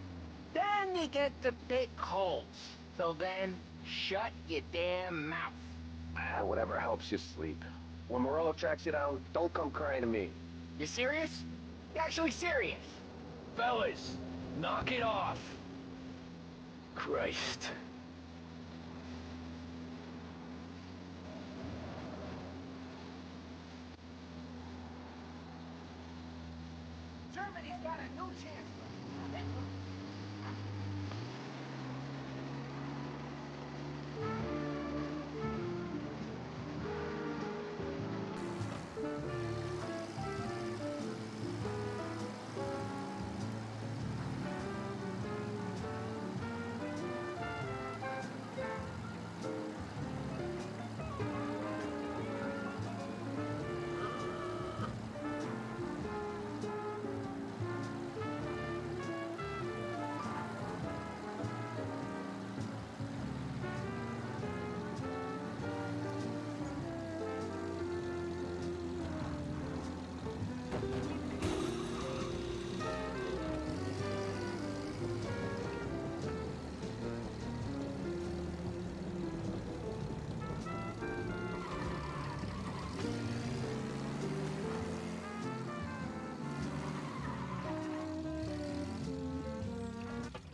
you get to pick holes. So then, shut your damn mouth. Whatever helps you sleep. When Morello tracks you down, don't come crying to me. You serious? You actually serious? Fellas, knock it off. Christ. Germany's got a new chancellor.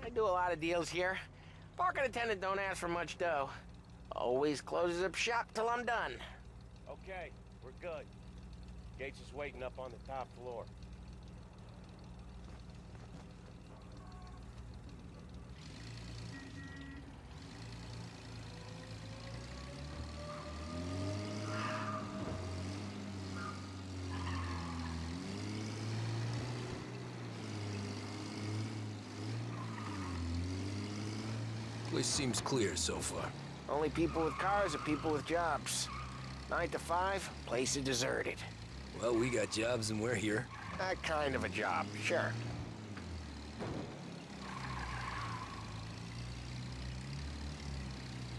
I do a lot of deals here. Parking attendant don't ask for much dough. Always closes up shop till I'm done. Okay, we're good. Gates is waiting up on the top floor. Place seems clear so far. Only people with cars are people with jobs. 9 to 5, place is deserted. Well, we got jobs and we're here. That kind of a job, sure.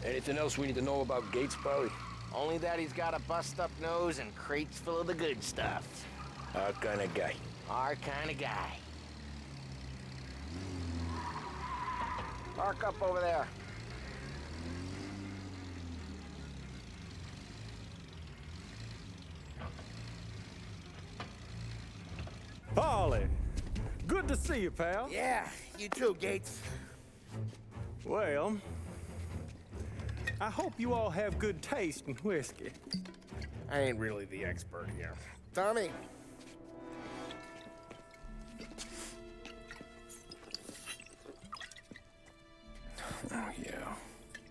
Anything else we need to know about Gates, Paulie? Only that he's got a bust-up nose and crates full of the good stuff. Our kind of guy. Our kind of guy. Park up over there. Paulie, good to see you, pal. Yeah, you too, Gates. Well, I hope you all have good taste in whiskey. I ain't really the expert here. Tommy. Oh, yeah.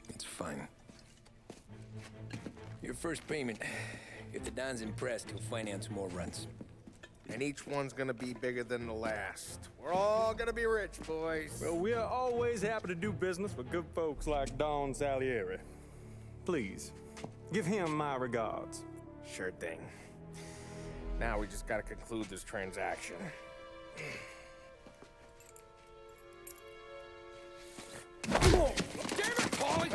It's fine. Your first payment. If the Don's impressed, he'll finance more runs. and each one's gonna be bigger than the last. We're all gonna be rich, boys. Well, we are always happy to do business with good folks like Don Salieri. Please, give him my regards. Sure thing. Now we just gotta conclude this transaction. Damn it, Paulie!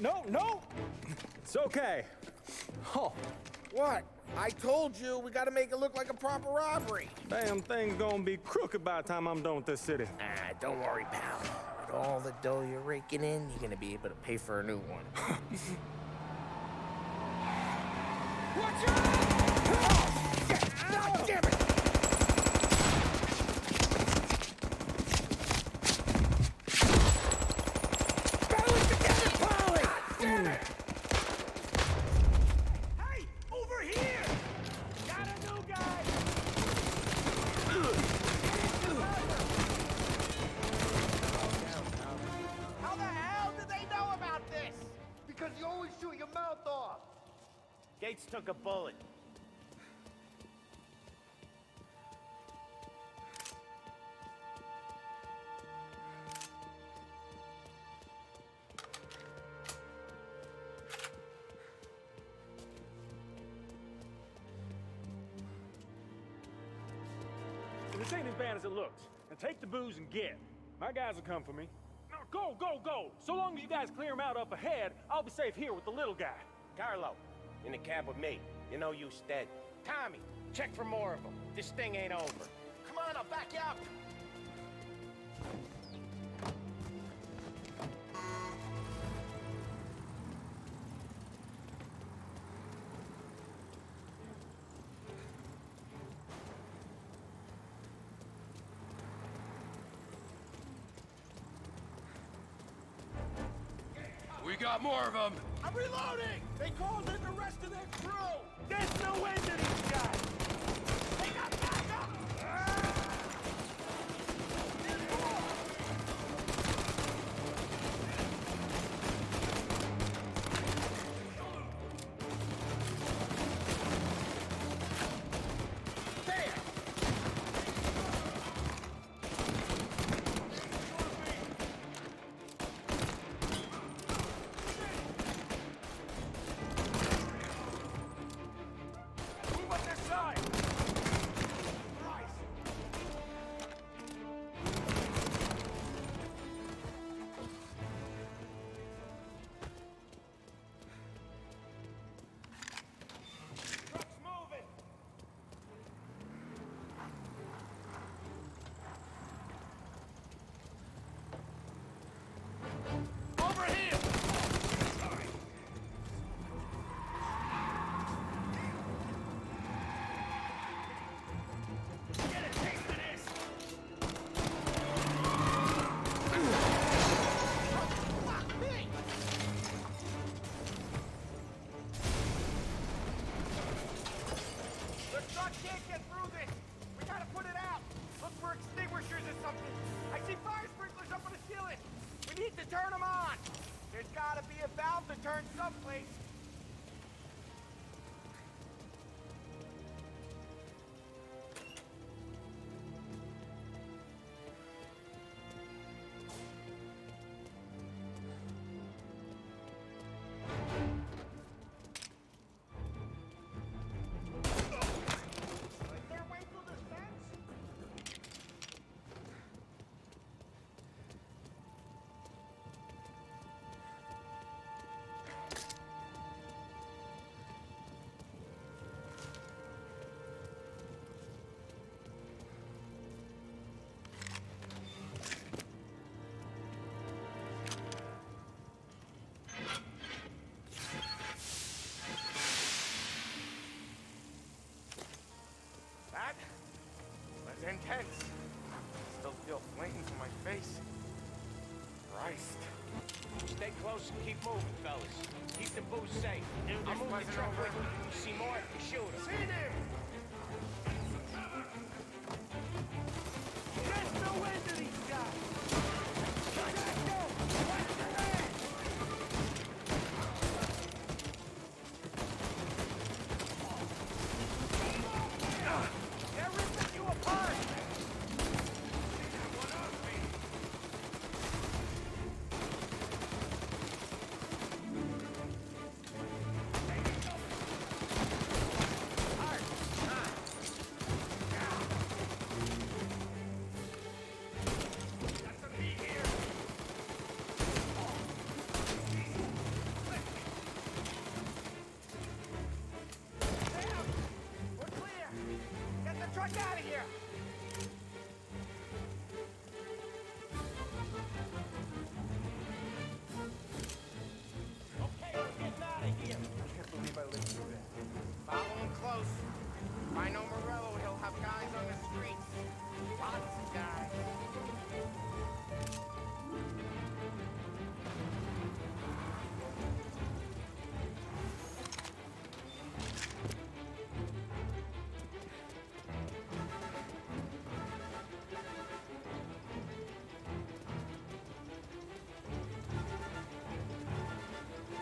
No! It's okay. Oh. What? I told you, we gotta make it look like a proper robbery. Damn thing's gonna be crooked by the time I'm done with this city. Ah, don't worry, pal. With all the dough you're raking in, you're gonna be able to pay for a new one. Watch out! Oh, shit! God damn it! Battle it together, Polly! Damn it! Hey! Over here! Got a new guy! How the hell did they know about this? Because you always shoot your mouth off. Gates took a bullet. This ain't as bad as it looks. Now take the booze and get. My guys will come for me. Now go! So long as you guys clear him out up ahead, I'll be safe here with the little guy. Carlo, in the cab with me. You know you stead. Tommy, check for more of them. This thing ain't over. Come on, I'll back you up. We got more of them! I'm reloading! They called in the rest of their crew! There's no end to these guys! They got backup! Move up this side! Truck's moving! Over here! Sorry. Get a taste of this! Fuck me! The truck can't get through this! We gotta put it out! Look for extinguishers or something! I see fire sprinklers up on the ceiling! We need to turn them on! There's gotta be a valve to turn someplace! Is there a way through this fence? That was intense. Still feel flames on my face. Christ. Stay close and keep moving, fellas. Keep the booze safe. Knew I'll this move the wasn't truck over. with you. You see more? You shoot him. Seen him! There's no end to these guys! Go! Watch your head!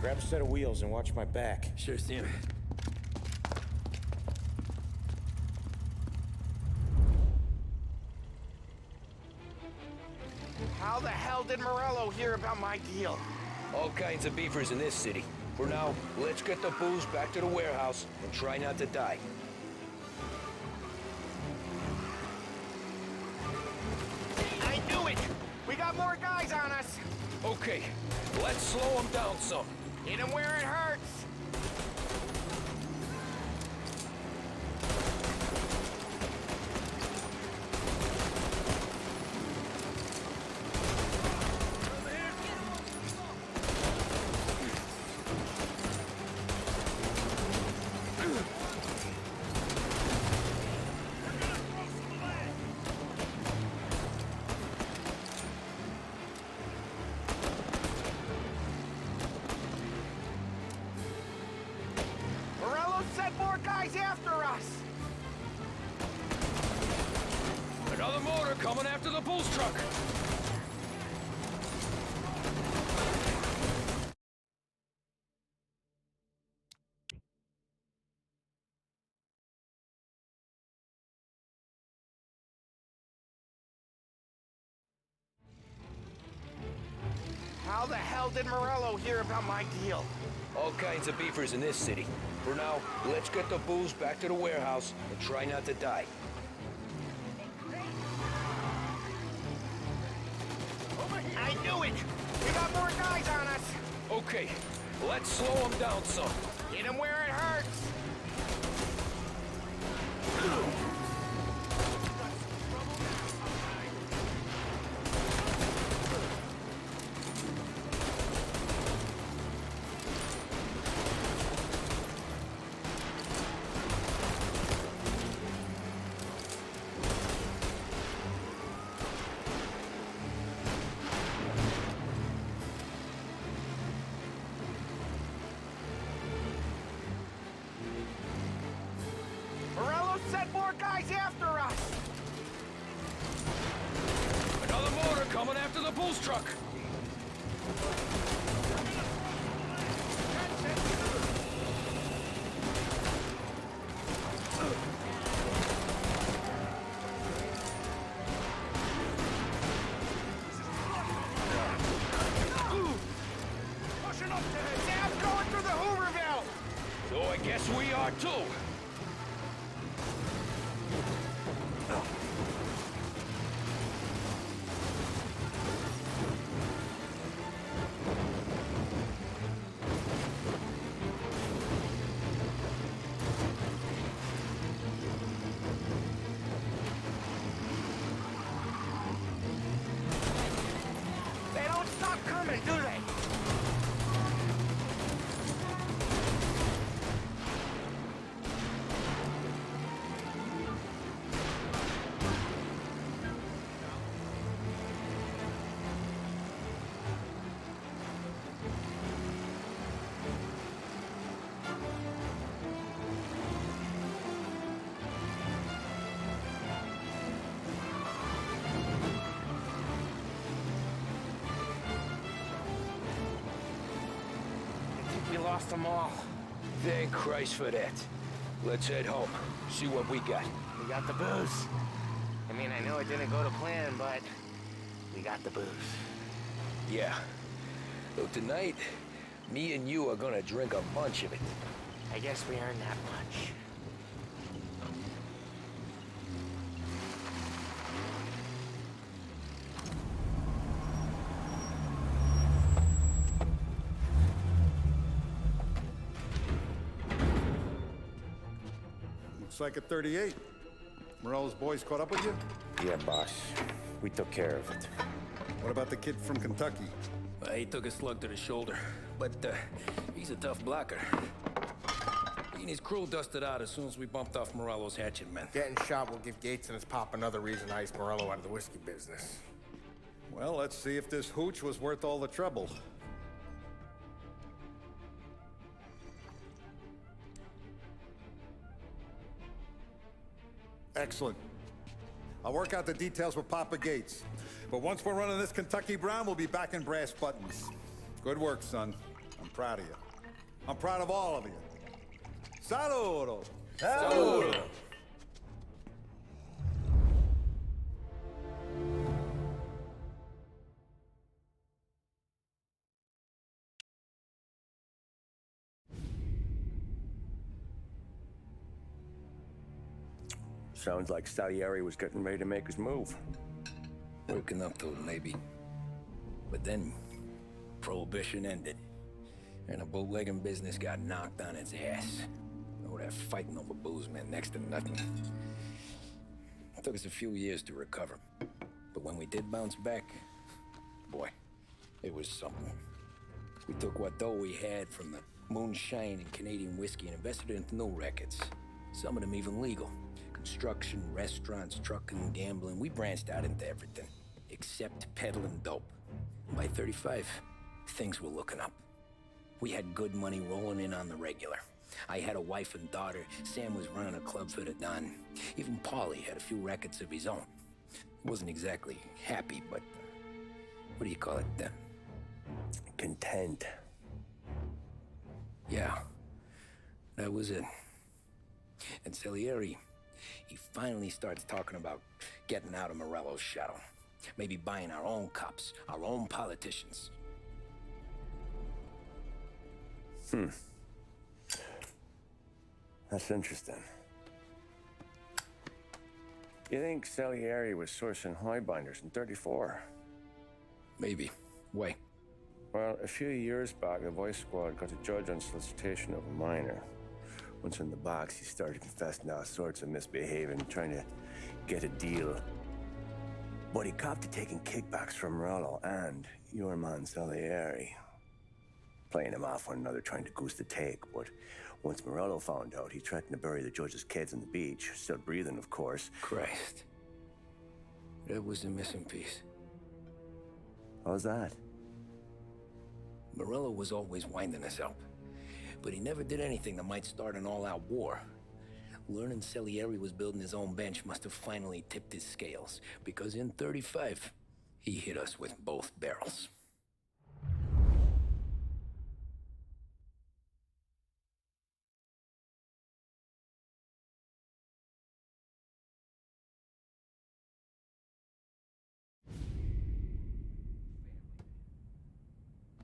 Grab a set of wheels and watch my back. Sure, Sam. How the hell did Morello hear about my deal? All kinds of beefers in this city. For now, let's get the booze back to the warehouse and try not to die. I knew it! We got more guys on us! Okay, let's slow them down some. Hit them where it hurts! Send more guys after us! Another motor coming after the Bulls truck! How the hell did Morello hear about my deal? All kinds of beefers in this city. For now, let's get the booze back to the warehouse and try not to die. I knew it! We got more guys on us! Okay, let's slow them down some. Hit them where it hurts! Send more guys after us! Another motor coming after the Bulls truck! Pushing up to it! Sam's going through the Hooverville! So I guess we are too! They don't stop coming, do they? We lost them all. Thank Christ for that. Let's head home. See what we got. We got the booze. I mean, I know it didn't go to plan, but we got the booze. Yeah. So tonight, me and you are gonna drink a bunch of it. I guess we earned that much. Looks like a 38. Morello's boys caught up with you? Yeah, boss. We took care of it. What about the kid from Kentucky? He took a slug to the shoulder, but he's a tough blocker. He and his crew dusted out as soon as we bumped off Morello's hatchet men. Getting shot will give Gates and his pop another reason to ice Morello out of the whiskey business. Well, let's see if this hooch was worth all the trouble. Excellent. I'll work out the details with Papa Gates. But once we're running this Kentucky Brown, we'll be back in brass buttons. Good work, son. I'm proud of you. I'm proud of all of you. Saludo! Saludo! Sounds like Salieri was getting ready to make his move. Working up to it, maybe. But then, Prohibition ended. And the bootlegging business got knocked on its ass. Oh, that fighting over booze meant next to nothing. It took us a few years to recover. But when we did bounce back, boy, it was something. We took what dough we had from the moonshine and Canadian whiskey and invested it into new records. Some of them even legal. Construction, restaurants, trucking, gambling. We branched out into everything, except peddling dope. And by 35, things were looking up. We had good money rolling in on the regular. I had a wife and daughter. Sam was running a club for the Don. Even Paulie had a few records of his own. He wasn't exactly happy, but what do you call it then? Content. Yeah, that was it. And Salieri, he finally starts talking about getting out of Morello's shadow. Maybe buying our own cops, our own politicians. That's interesting. You think Salieri was sourcing highbinders in 34? Maybe. Why? Well, a few years back, the Vice Squad got a judge on solicitation of a minor. Once in the box, he started confessing all sorts of misbehaving, trying to get a deal. But he copped to taking kickbacks from Morello and your man Salieri. Playing him off one another, trying to goose the take. But once Morello found out, he threatened to bury the judge's kids on the beach. Still breathing, of course. Christ. That was the missing piece. How's that? Morello was always winding us up. But he never did anything that might start an all-out war. Learning Salieri was building his own bench must have finally tipped his scales. Because in 35, he hit us with both barrels.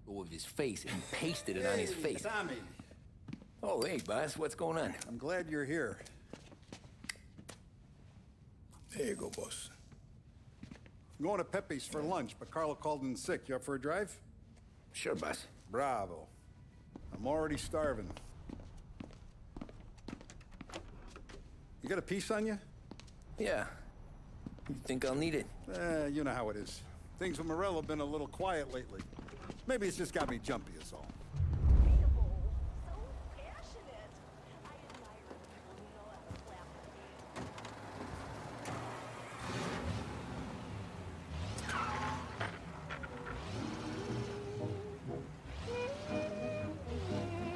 With his face and pasted it on his face. Tommy. Oh, hey, boss, what's going on? I'm glad you're here. There you go, boss. I'm going to Pepe's for lunch, but Carlo called in sick. You up for a drive? Sure, boss. Bravo. I'm already starving. You got a piece on you? Yeah. You think I'll need it? You know how it is. Things with Morello have been a little quiet lately. Maybe it's just got me jumpy is all.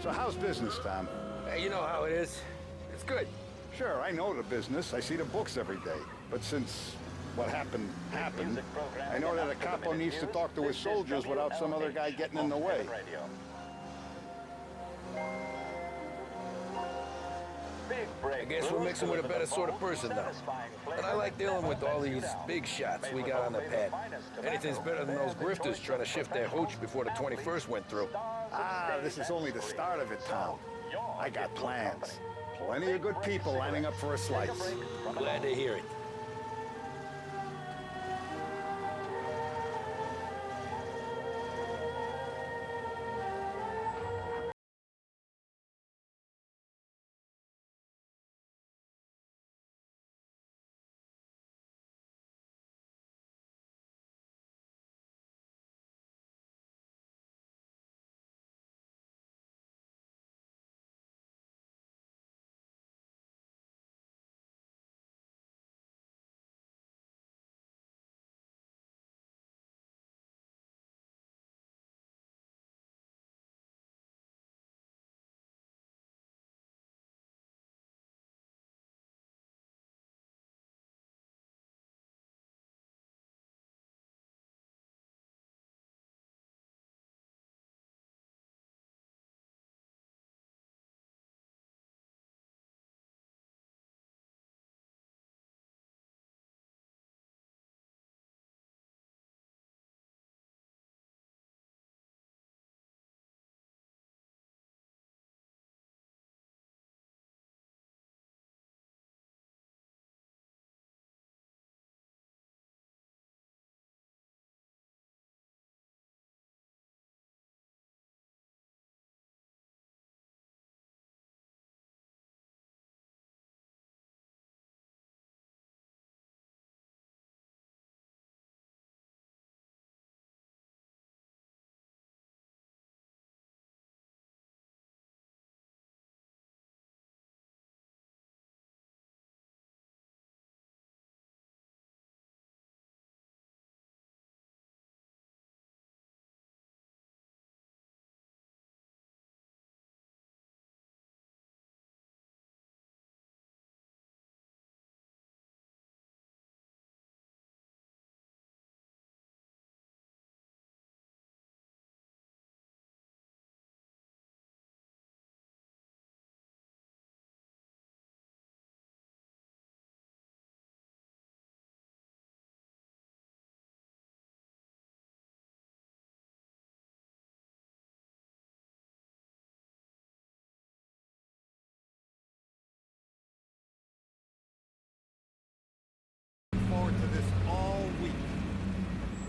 So how's business, Tom? You know how it is. It's good. Sure, I know the business. I see the books every day. But since what happened, I know that a capo needs to talk to his soldiers without some other guy getting in the way. I guess we're mixing with a better sort of person now. And I like dealing with all these big shots we got on the pad. Anything's better than those grifters trying to shift their hooch before the 21st went through. Ah, this is only the start of it, Tom. I got plans. Plenty of good people lining up for a slice. Glad to hear it.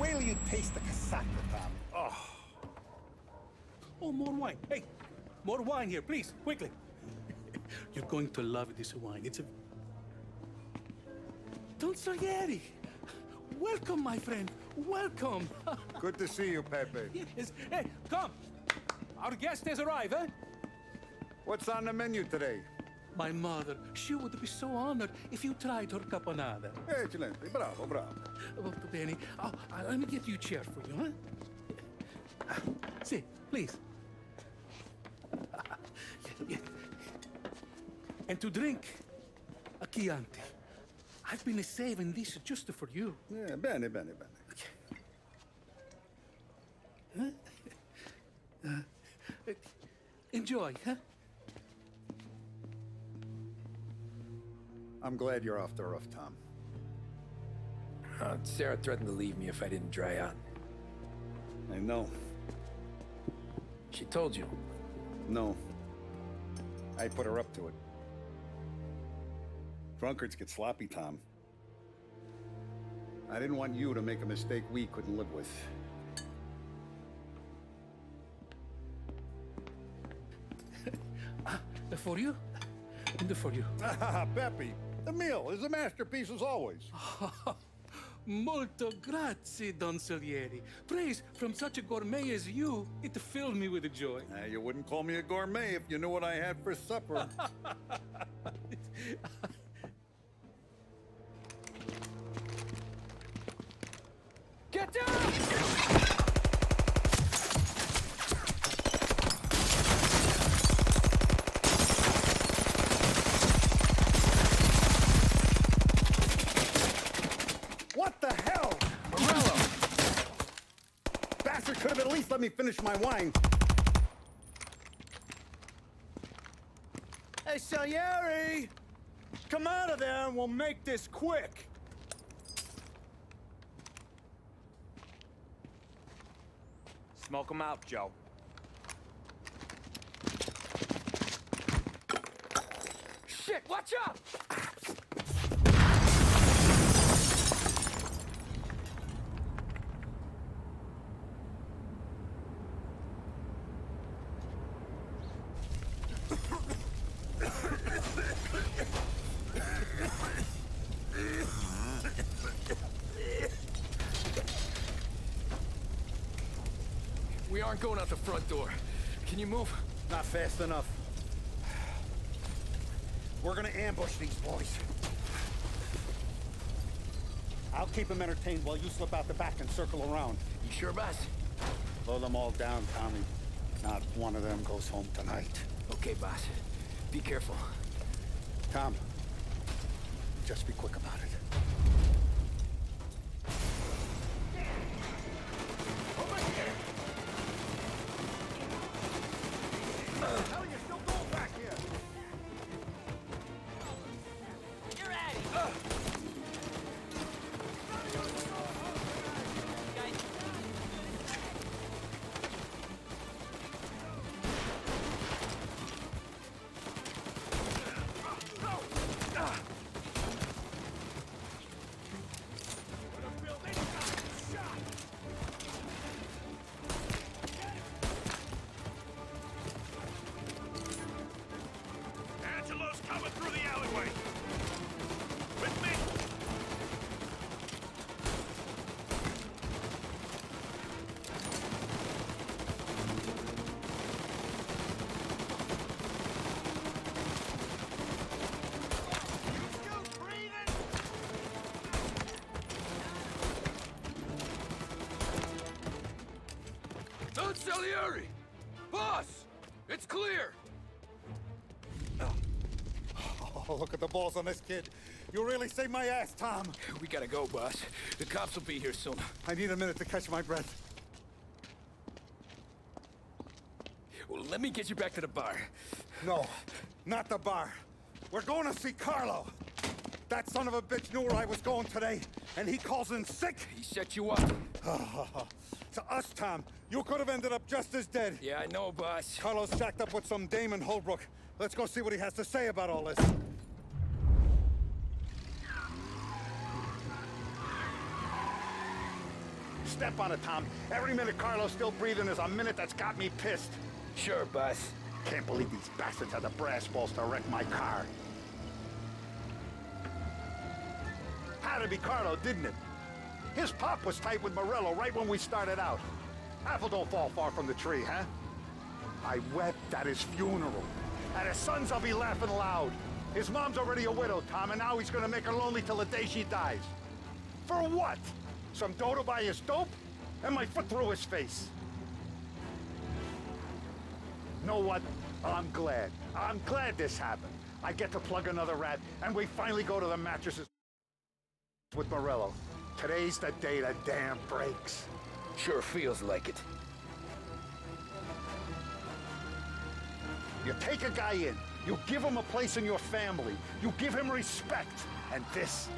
Wait till you taste the casaca, Tom. Oh. Oh, more wine. Hey, more wine here, please, quickly. You're going to love this wine. It's a... Don Salieri! Welcome, my friend. Welcome. Good to see you, Pepe. Yes. Hey, come. Our guest has arrived, eh? What's on the menu today? My mother, she would be so honored if you tried her caponata. Excellent. Bravo, bravo. Molto bene. Oh, let me get you a chair for you, huh? Sit, please. Yeah. And to drink, a Chianti. I've been saving this just for you. Yeah, bene, bene, bene. Huh? Enjoy, huh? I'm glad you're off the roof, Tom. Sarah threatened to leave me if I didn't dry out. I know. She told you? No. I put her up to it. Drunkards get sloppy, Tom. I didn't want you to make a mistake we couldn't live with. For you? And for you. Pepe, the meal is a masterpiece as always. Molto grazie, Don Salieri. Praise from such a gourmet as you, it filled me with joy. You wouldn't call me a gourmet if you knew what I had for supper. Get down! What the hell? Morello! Bastard could have at least let me finish my wine. Hey, Salieri! Come out of there and we'll make this quick. Smoke him out, Joe. Shit, watch out! We aren't going out the front door. Can you move? Not fast enough. We're gonna ambush these boys. I'll keep them entertained while you slip out the back and circle around. You sure, boss? Blow them all down, Tommy. Not one of them goes home tonight. Okay, boss. Be careful. Tom, just be quick about it. Hell, you're still going back here. You're at it. Angelo's coming through the alleyway. With me. You still breathing? Don Salieri! Boss! It's clear! Oh, look at the balls on this kid. You really saved my ass, Tom. We gotta go, boss. The cops will be here soon. I need a minute to catch my breath. Well, let me get you back to the bar. No, not the bar. We're going to see Carlo. That son of a bitch knew where I was going today, and he calls in sick. He set you up. To us, Tom, you could have ended up just as dead. Yeah, I know, boss. Carlo's shacked up with some dame in Holbrook. Let's go see what he has to say about all this. step on it, Tom. Every minute Carlo's still breathing is a minute that's got me pissed. Sure, boss. Can't believe these bastards had the brass balls to wreck my car. Had to be Carlo, didn't it? His pop was tight with Morello right when we started out. Apple don't fall far from the tree, huh? I wept at his funeral. At his sons, I'll be laughing loud. His mom's already a widow, Tom, and now he's gonna make her lonely till the day she dies. For what? Some dough to buy his dope? And my foot through his face. Know what? I'm glad. I'm glad this happened. I get to plug another rat, and we finally go to the mattresses with Morello. Today's the day the dam breaks. Sure feels like it. You take a guy in, you give him a place in your family, you give him respect, and this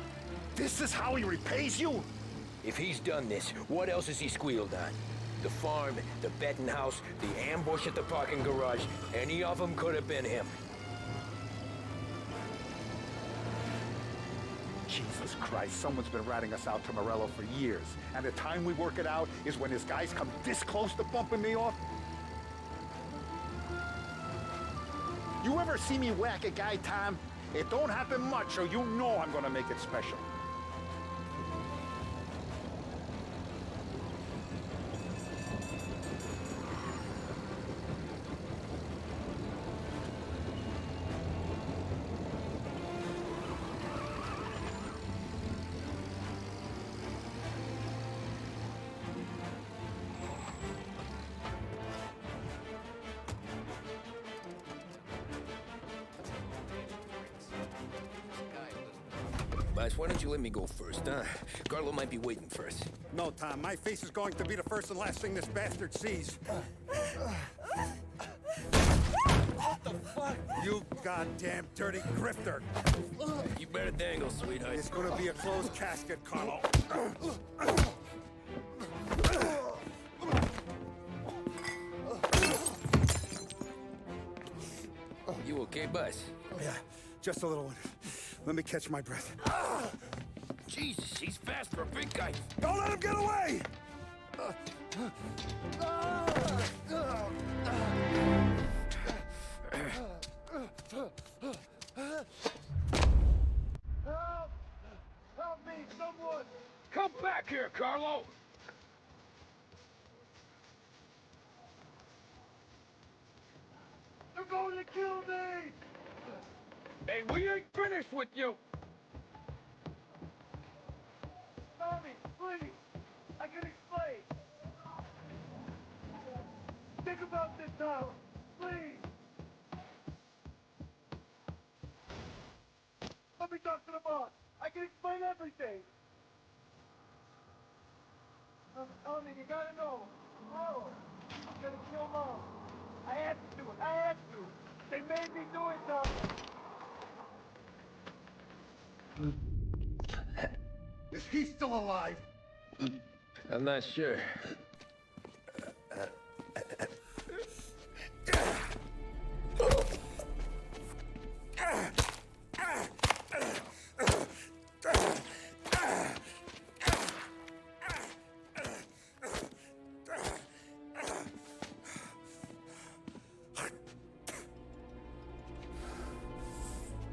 is how he repays you? If he's done this, what else has he squealed on? The farm, the betting house, the ambush at the parking garage, any of them could have been him. Jesus Christ, someone's been ratting us out to Morello for years, and the time we work it out is when his guys come this close to bumping me off? You ever see me whack a guy, Tom? It don't happen much, so you know I'm gonna make it special. Boss, why don't you let me go first, huh? Carlo might be waiting for us. No, Tom, my face is going to be the first and last thing this bastard sees. What the fuck? You goddamn dirty grifter! You better dangle, sweetheart. It's gonna be a closed casket, Carlo. You okay, boss? Yeah, just a little one. Let me catch my breath. Jesus, he's fast for a big guy. Don't let him get away! Help me, someone! Come back here, Carlo! They're going to kill me! Hey, we ain't finished with you! Tommy, please! I can explain! Think about this, Tom! Please! Let me talk to the boss! I can explain everything! Tommy, you gotta know! Tomorrow, I'm gonna kill Mom! I had to do it! I had to! They made me do it, Tom! Is he still alive? I'm not sure.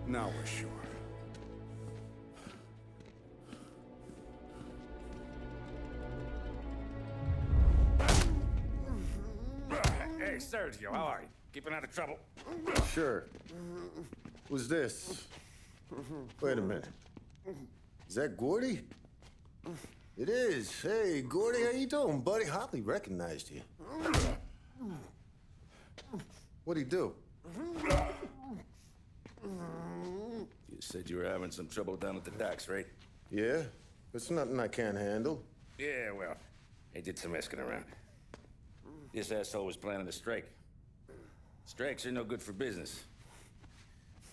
Now we're sure. Hey, Sergio, how are you? Keeping out of trouble? Sure. Who's this? Wait a minute. Is that Gordy? It is. Hey, Gordy, how you doing, buddy? Hardly recognized you. What'd he do? You said you were having some trouble down at the docks, right? Yeah? It's nothing I can't handle. Yeah, well, I did some asking around. This asshole was planning a strike. Strikes are no good for business.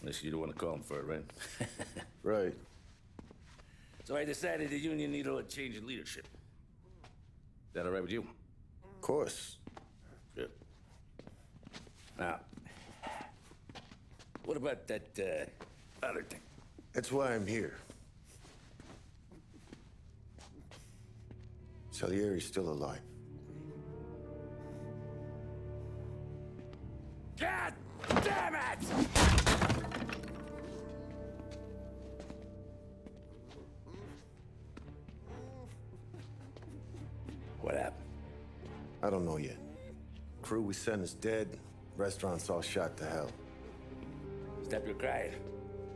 Unless you don't want to call him for it, right? Right. So I decided the union needed a change in leadership. Is that all right with you? Of course. Good. Now, what about that, other thing? That's why I'm here. Salieri's still alive. God damn it! What happened? I don't know yet. Crew we sent is dead. Restaurant's all shot to hell. Stop your crying.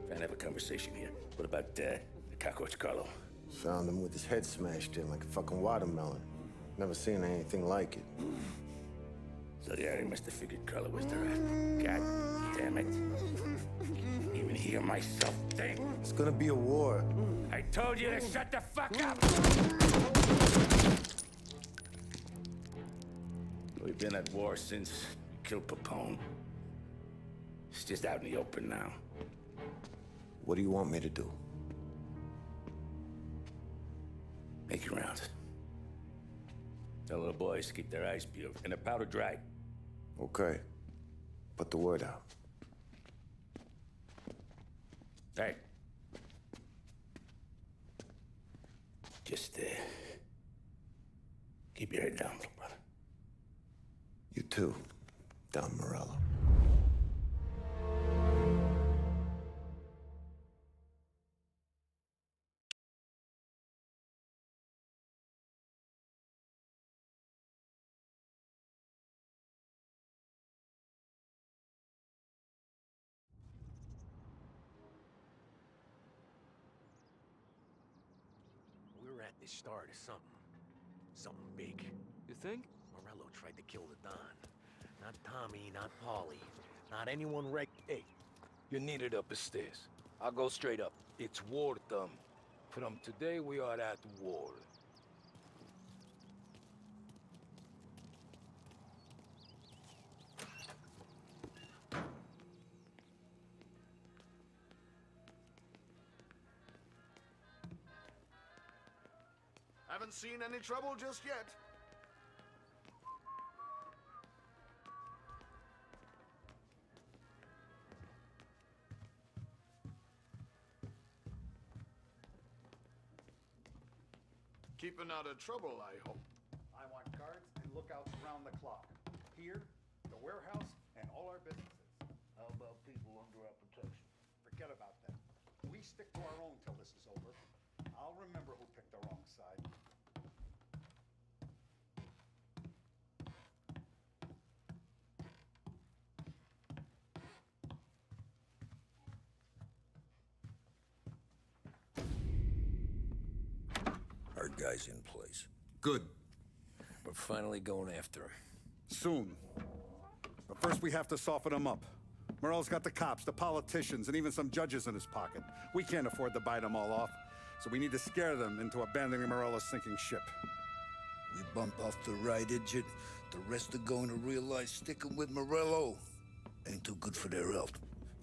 Trying to have a conversation here. What about the cockroach Carlo? Found him with his head smashed in like a fucking watermelon. Never seen anything like it. So the area must have figured Carlo was the rat. God damn it. Can't even hear myself think. It's gonna be a war. I told you to shut the fuck up! We've been at war since we killed Capone. It's just out in the open now. What do you want me to do? Make your rounds. Tell little boys to keep their eyes peeled and their powder dry. Okay. Put the word out. Hey. Just, keep your head down, little brother. You too, Don Morello. We're at the start of something. Something big. You think? Morello tried to kill the Don. Not Tommy, not Paulie, not anyone Hey, You need it up the stairs. I'll go straight up. It's war, Thumb. From today, we are at war. Haven't seen any trouble just yet. Keeping out of trouble, I hope. I want guards and lookouts around the clock. Here, the warehouse, and all our businesses. How about people under our protection? Forget about that. We stick to our own till this is over. I'll remember who picked the wrong side. Our guy's in place. Good. We're finally going after him. Soon. But first we have to soften him up. Morello's got the cops, the politicians, and even some judges in his pocket. We can't afford to bite them all off, so we need to scare them into abandoning Morello's sinking ship. We bump off the right idiot. The rest are going to realize sticking with Morello ain't too good for their health.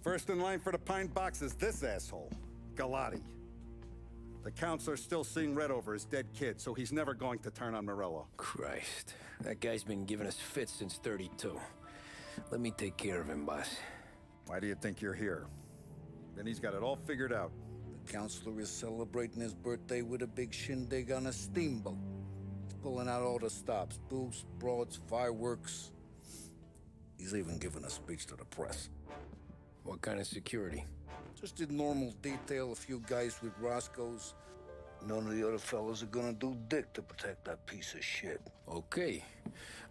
First in line for the pine box is this asshole, Galati. The counselor's still seeing red over his dead kid, so he's never going to turn on Morello. Christ. That guy's been giving us fits since 32. Let me take care of him, boss. Why do you think you're here? Then he's got it all figured out. The counselor is celebrating his birthday with a big shindig on a steamboat. He's pulling out all the stops, booze, broads, fireworks. He's even giving a speech to the press. What kind of security? Just did normal detail, a few guys with Roscoe's. None of the other fellas are gonna do dick to protect that piece of shit. Okay.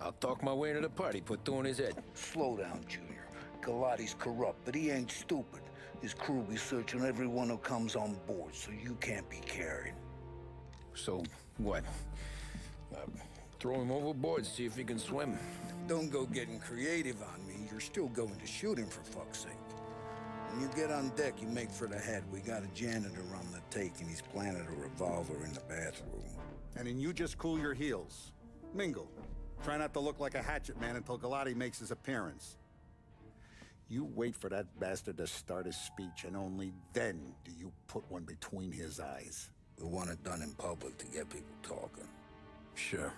I'll talk my way into the party, put two in his head. Slow down, Junior. Galati's corrupt, but he ain't stupid. His crew be searching everyone who comes on board, so you can't be carried. So, what? Throw him overboard, see if he can swim. Don't go getting creative on me. You're still going to shoot him, for fuck's sake. When you get on deck, you make for the head. We got a janitor on the take, and he's planted a revolver in the bathroom. And then you just cool your heels. Mingle. Try not to look like a hatchet man until Galati makes his appearance. You wait for that bastard to start his speech, and only then do you put one between his eyes. We want it done in public to get people talking. Sure.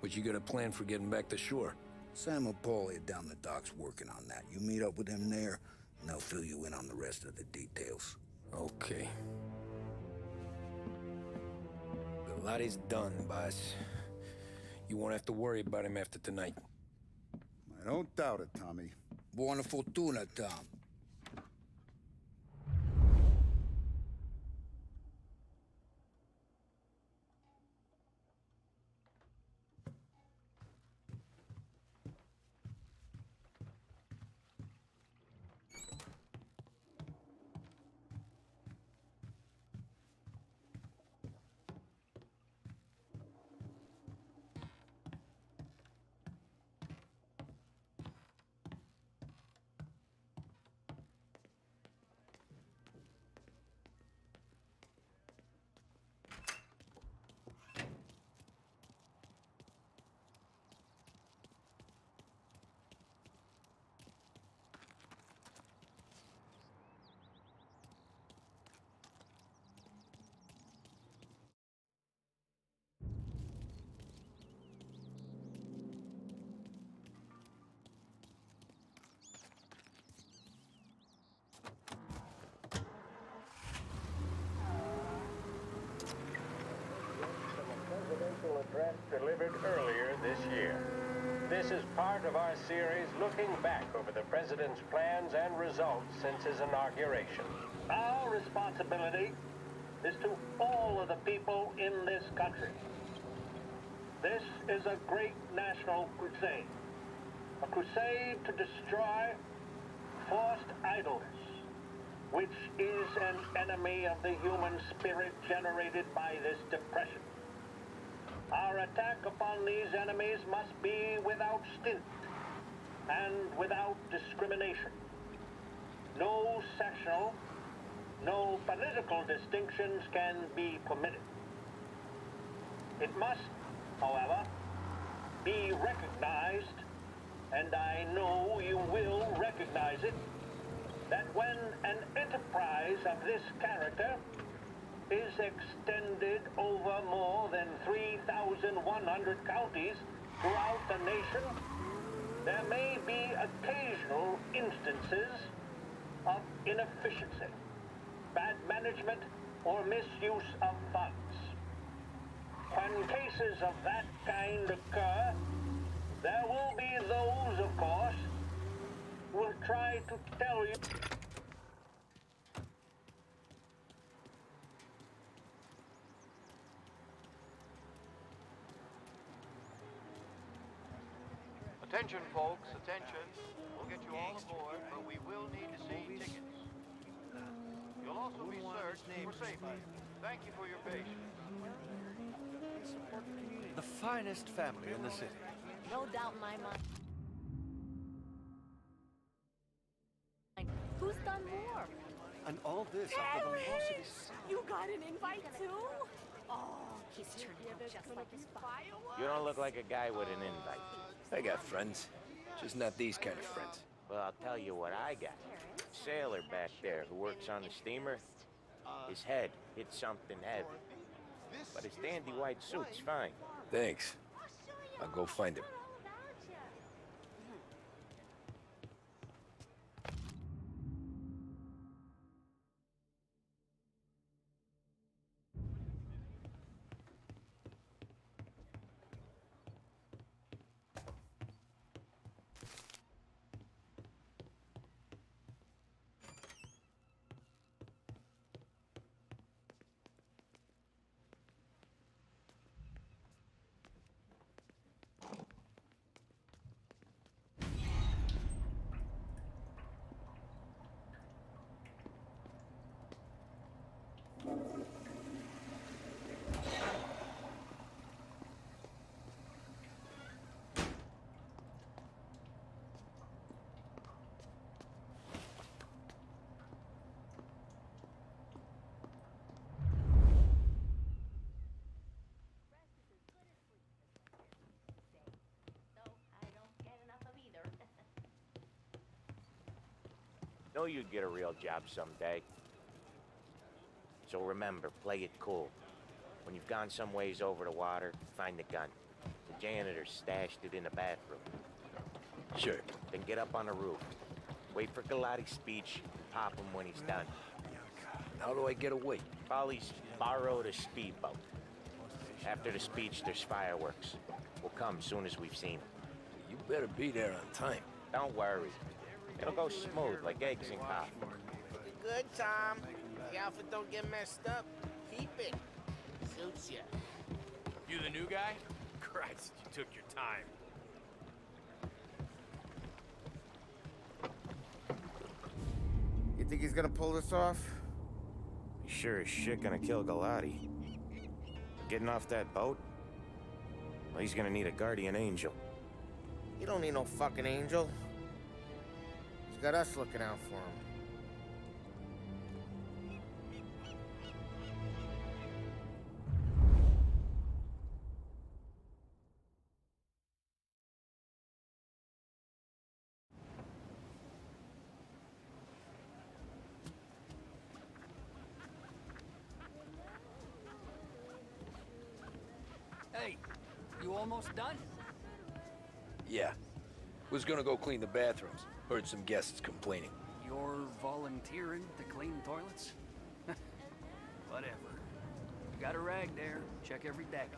But you got a plan for getting back to shore? Sam and Paulie are down the docks working on that. You meet up with him there, and they'll fill you in on the rest of the details. Okay. Lottie's done, boss. You won't have to worry about him after tonight. I don't doubt it, Tommy. Buona fortuna, Tom. Address delivered earlier this year. This is part of our series looking back over the president's plans and results since his inauguration. Our responsibility is to all of the people in this country. This is a great national crusade. A crusade to destroy forced idleness, which is an enemy of the human spirit generated by this depression. Our attack upon these enemies must be without stint and without discrimination. No sectional, no political distinctions can be permitted. It must, however, be recognized, and I know you will recognize it, that when an enterprise of this character is extended over more than 3,100 counties throughout the nation, there may be occasional instances of inefficiency, bad management, or misuse of funds. When cases of that kind occur, there will be those, of course, who will try to tell you Attention, folks, attention. We'll get you all aboard, but we will need to see tickets. You'll also be searched for safety. Thank you for your patience. The finest family in the city. No doubt in my mind. Who's done more? And all this after the loss of his son. You got an invite too? Oh, he's turning out just like his father. You don't look like a guy with an invite. I got friends, just not these kind of friends. Well, I'll tell you what I got. Sailor back there who works on the steamer. His head hit something heavy. But his dandy white suit's fine. Thanks. I'll go find him. Know you'd get a real job someday. So remember, play it cool. When you've gone some ways over the water, find the gun. The janitor stashed it in the bathroom. Sure. Then get up on the roof. Wait for Galati's speech, pop him when he's done. How do I get away? Polly's borrowed a speedboat. After the speech, there's fireworks. We'll come soon as we've seen them. You better be there on time. Don't worry. It'll go smooth like eggs and coffee. Good, Tom. The outfit don't get messed up. Keep it. Suits ya. You the new guy? Christ, you took your time. You think he's gonna pull this off? He's sure as shit gonna kill Galati. Getting off that boat? Well, he's gonna need a guardian angel. He don't need no fucking angel. He's got us looking out for him. Hey, you almost done? Yeah. Was gonna go clean the bathrooms. Heard some guests complaining. You're volunteering to clean toilets? Whatever. Got a rag there. Check every deck.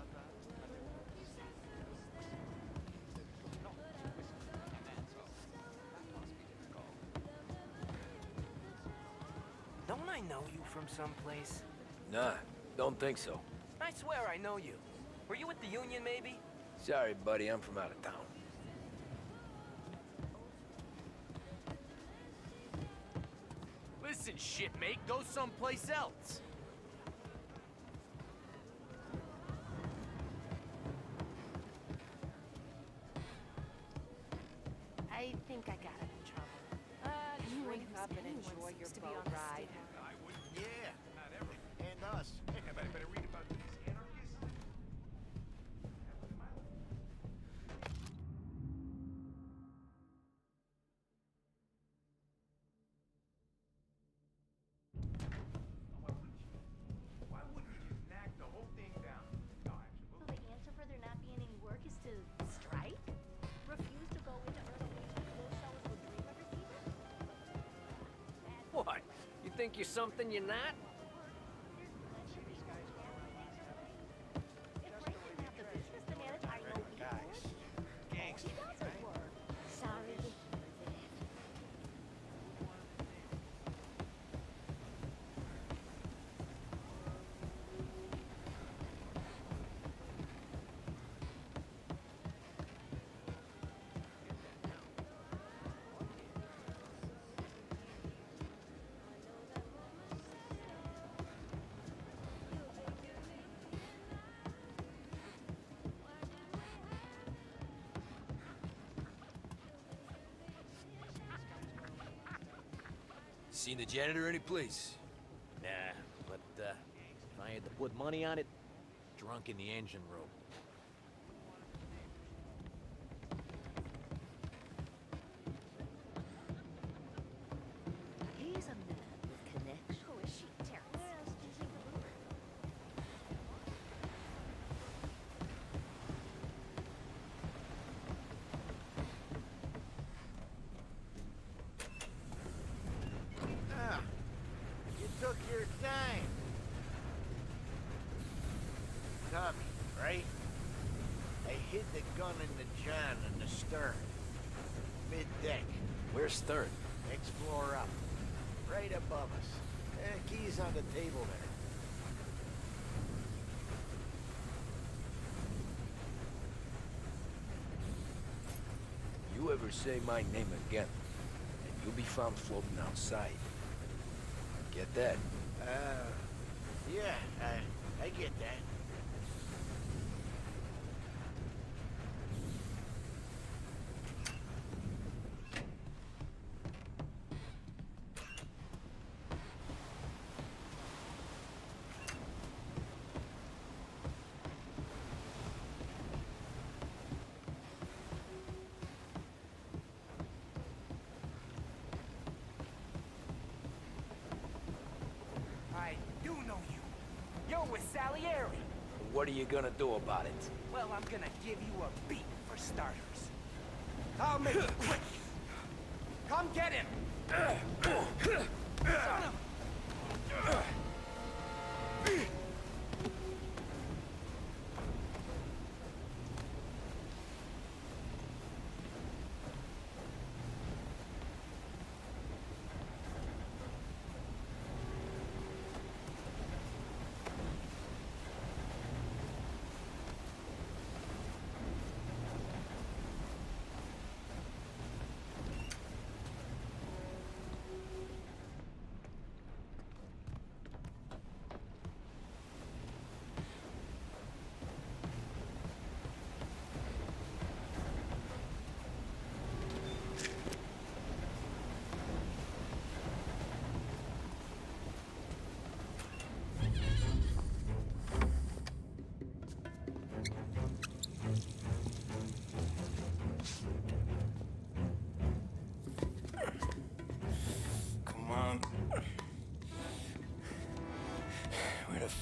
Don't I know you from someplace? Nah, don't think so. I swear I know you. Were you with the Union, maybe? Sorry, buddy, I'm from out of town. Listen, shitmate, go someplace else. I think I got him in trouble. Drink up and enjoy your boat ride. Yeah, and us. Hey, I better read about these anarchists. Why wouldn't you just knock the whole thing down? No, So the answer for there not being any work is to strike? Refuse to go into early wage clothes showers will dream every season? What? You think you're something you're not? If Frank didn't have the business to manage, I know he would. He doesn't work. Sorry. Seen the janitor any place? Nah, but if I had to put money on it, drunk in the engine room. He's a man with connection. Who is she, Terrence? Ah, you took your time. Tommy, right? I hid the gun in the John in the stern. Mid-deck. Where's third? Next floor up. Right above us. Keys on the table there. You ever say my name again, and you'll be found floating outside. Get that? Yeah, I get that. I do know you. You're with Salieri. What are you gonna do about it? Well, I'm gonna give you a beat for starters. I'll make it quick. Come get him. Son of...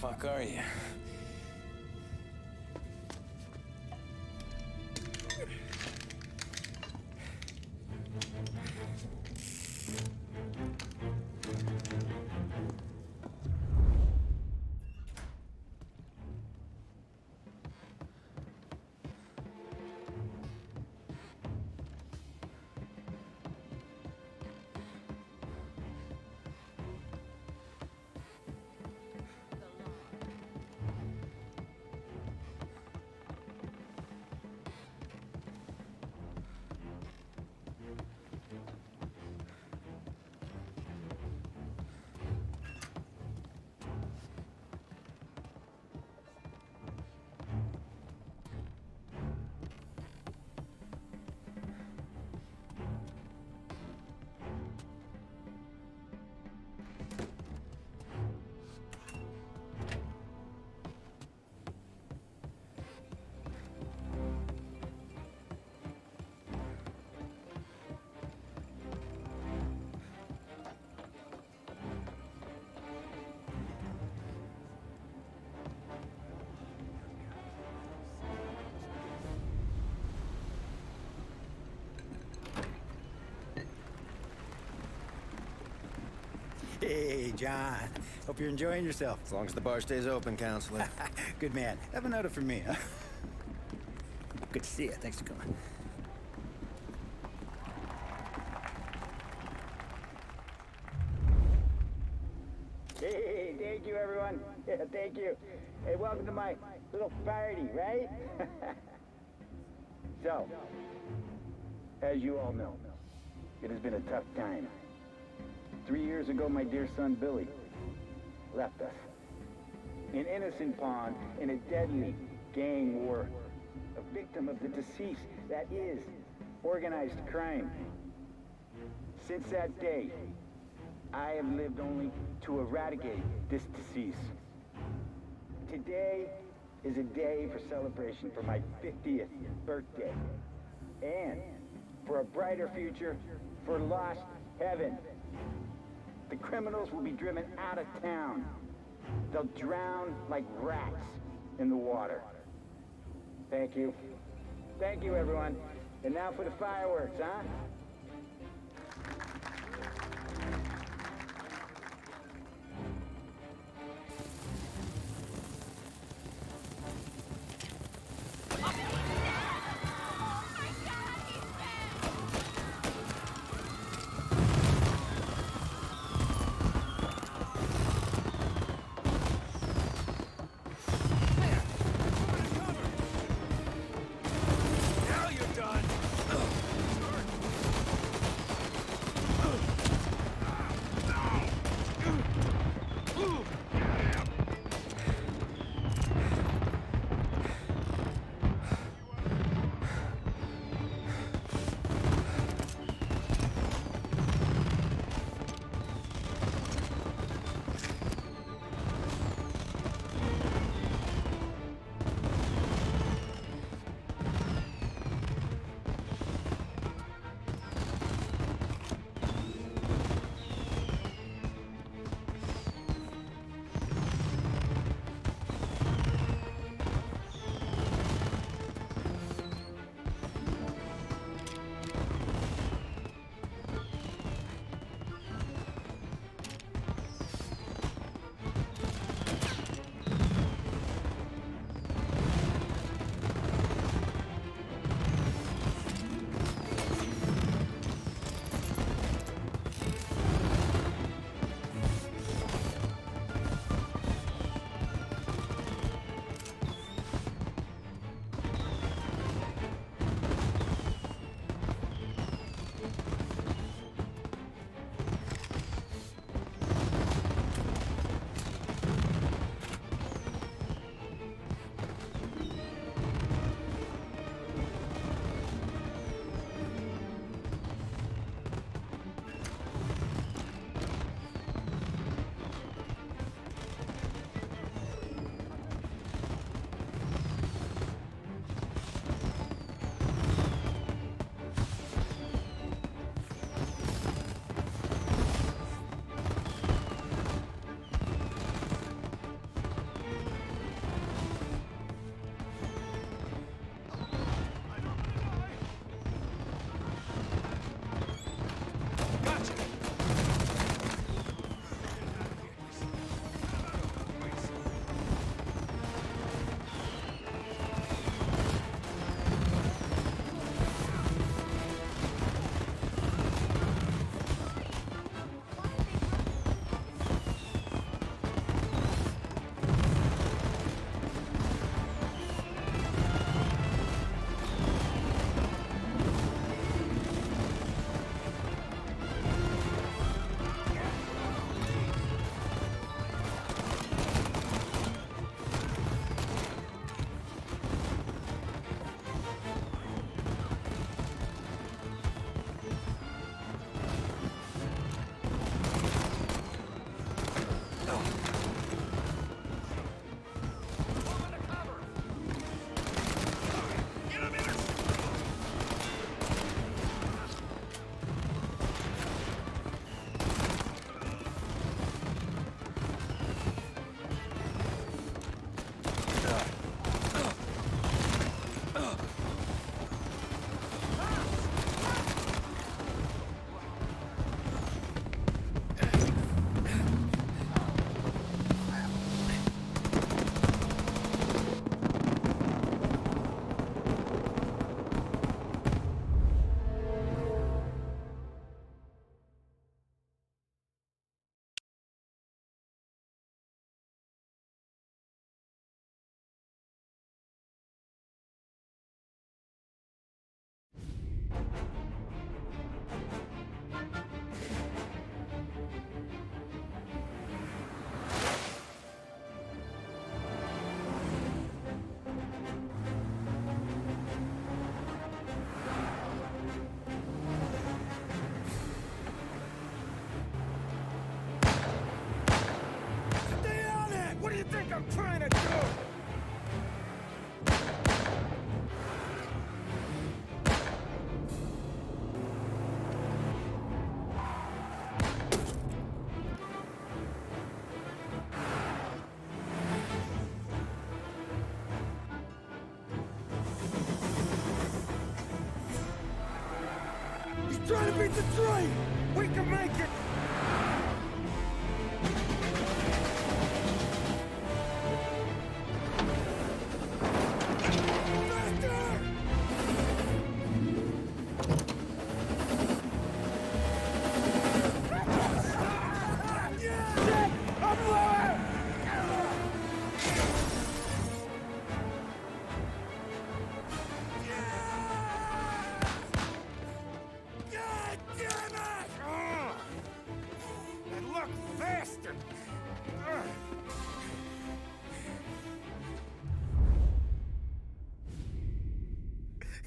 fuck are you? Hey, John. Hope you're enjoying yourself. As long as the bar stays open, counselor. Good man. Have another for me, huh? Good to see you. Thanks for coming. Hey, thank you, everyone. Yeah, thank you. Hey, welcome to my little party, right? So, as you all know, it has been a tough time. 3 years ago, my dear son Billy left us. An innocent pawn in a deadly gang war. A victim of the deceased, that is, organized crime. Since that day, I have lived only to eradicate this disease. Today is a day for celebration for my 50th birthday. And for a brighter future for lost heaven. The criminals will be driven out of town. They'll drown like rats in the water. Thank you. Thank you, everyone. And now for the fireworks, huh? Now you're done! beat the train! We can make it!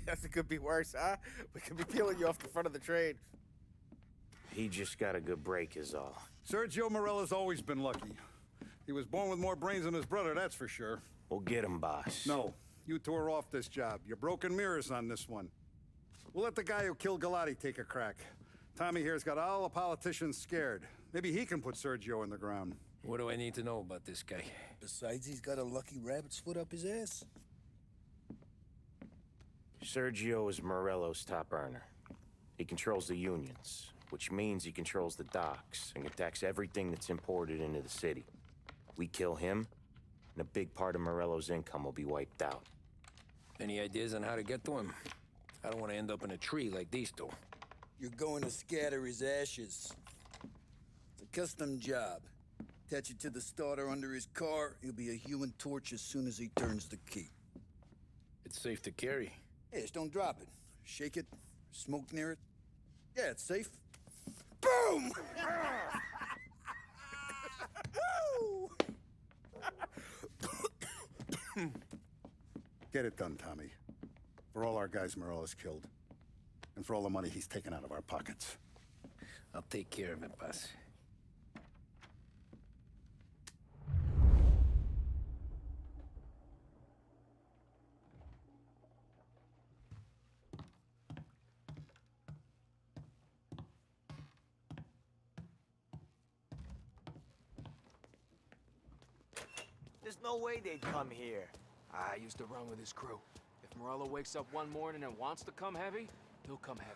Nothing could be worse, huh? We could be peeling you off the front of the train. He just got a good break is all. Sergio Morella's always been lucky. He was born with more brains than his brother, that's for sure. We'll get him, boss. No, you tore off this job. You're broken mirrors on this one. We'll let the guy who killed Galati take a crack. Tommy here's got all the politicians scared. Maybe he can put Sergio in the ground. What do I need to know about this guy? Besides, he's got a lucky rabbit's foot up his ass. Sergio is Morello's top earner. He controls the unions, which means he controls the docks and attacks everything that's imported into the city. We kill him, and a big part of Morello's income will be wiped out. Any ideas on how to get to him? I don't want to end up in a tree like these two. You're going to scatter his ashes. It's a custom job. Attach it to the starter under his car. He'll be a human torch as soon as he turns the key. It's safe to carry. Yeah, just don't drop it. Shake it, smoke near it. Yeah, it's safe. Boom! Get it done, Tommy. For all our guys Morella's killed. And for all the money he's taken out of our pockets. I'll take care of it, boss. There's no way they'd come here. I used to run with his crew. If Morello wakes up one morning and wants to come heavy, he'll come heavy.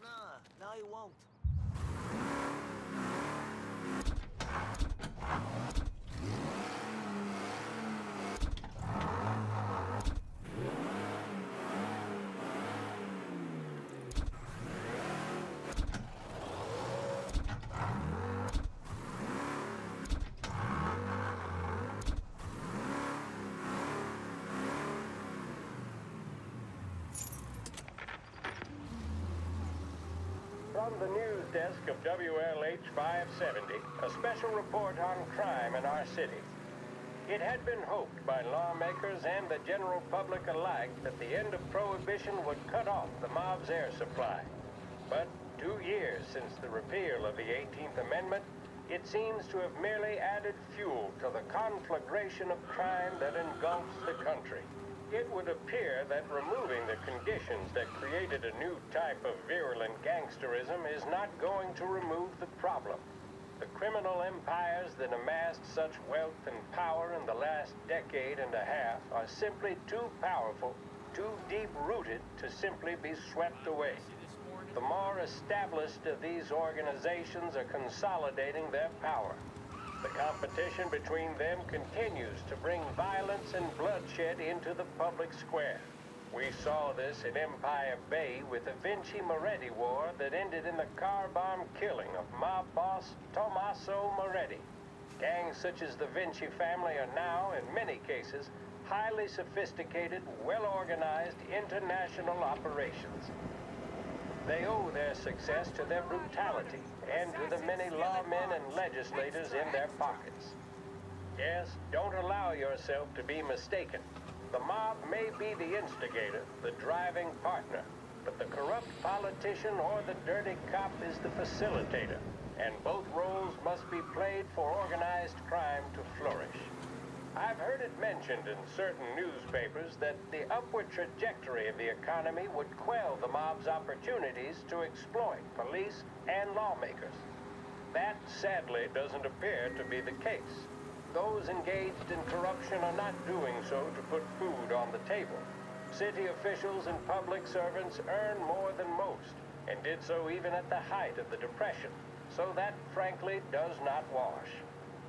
Nah, no he won't. From the news desk of WLH 570, a special report on crime in our city. It had been hoped by lawmakers and the general public alike that the end of Prohibition would cut off the mob's air supply. But 2 years since the repeal of the 18th Amendment, it seems to have merely added fuel to the conflagration of crime that engulfs the country. It would appear that removing the conditions that created a new type of virulent gangsterism is not going to remove the problem. The criminal empires that amassed such wealth and power in the last decade and a half are simply too powerful, too deep-rooted to simply be swept away. The more established of these organizations are consolidating their power. The competition between them continues to bring violence and bloodshed into the public square. We saw this in Empire Bay with the Vinci Moretti War that ended in the car bomb killing of mob boss Tommaso Moretti. Gangs such as the Vinci family are now, in many cases, highly sophisticated, well-organized international operations. They owe their success to their brutality and to the many lawmen and legislators in their pockets. Yes, don't allow yourself to be mistaken. The mob may be the instigator, the driving partner, but the corrupt politician or the dirty cop is the facilitator, and both roles must be played for organized crime to flourish. I've heard it mentioned in certain newspapers that the upward trajectory of the economy would quell the mob's opportunities to exploit police and lawmakers. That, sadly, doesn't appear to be the case. Those engaged in corruption are not doing so to put food on the table. City officials and public servants earn more than most, and did so even at the height of the Depression. So that, frankly, does not wash.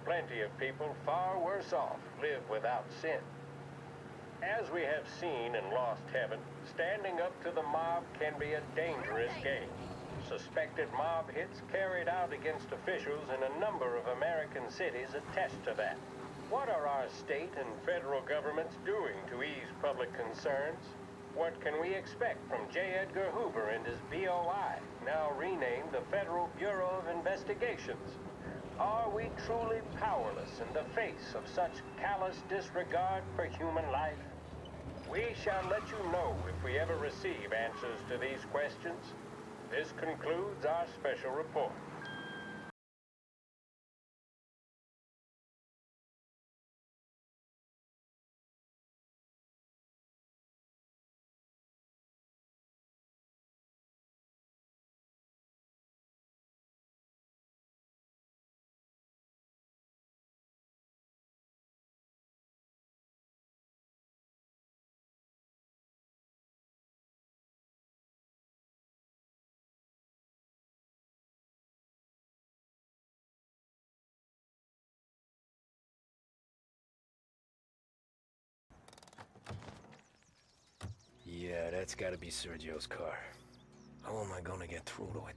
Plenty of people far worse off live without sin. As we have seen in Lost Heaven, standing up to the mob can be a dangerous game. Suspected mob hits carried out against officials in a number of American cities attest to that. What are our state and federal governments doing to ease public concerns? What can we expect from J. Edgar Hoover and his BOI, now renamed the Federal Bureau of Investigations? Are we truly powerless in the face of such callous disregard for human life? We shall let you know if we ever receive answers to these questions. This concludes our special report. Yeah, that's gotta be Sergio's car. How am I gonna get through to it?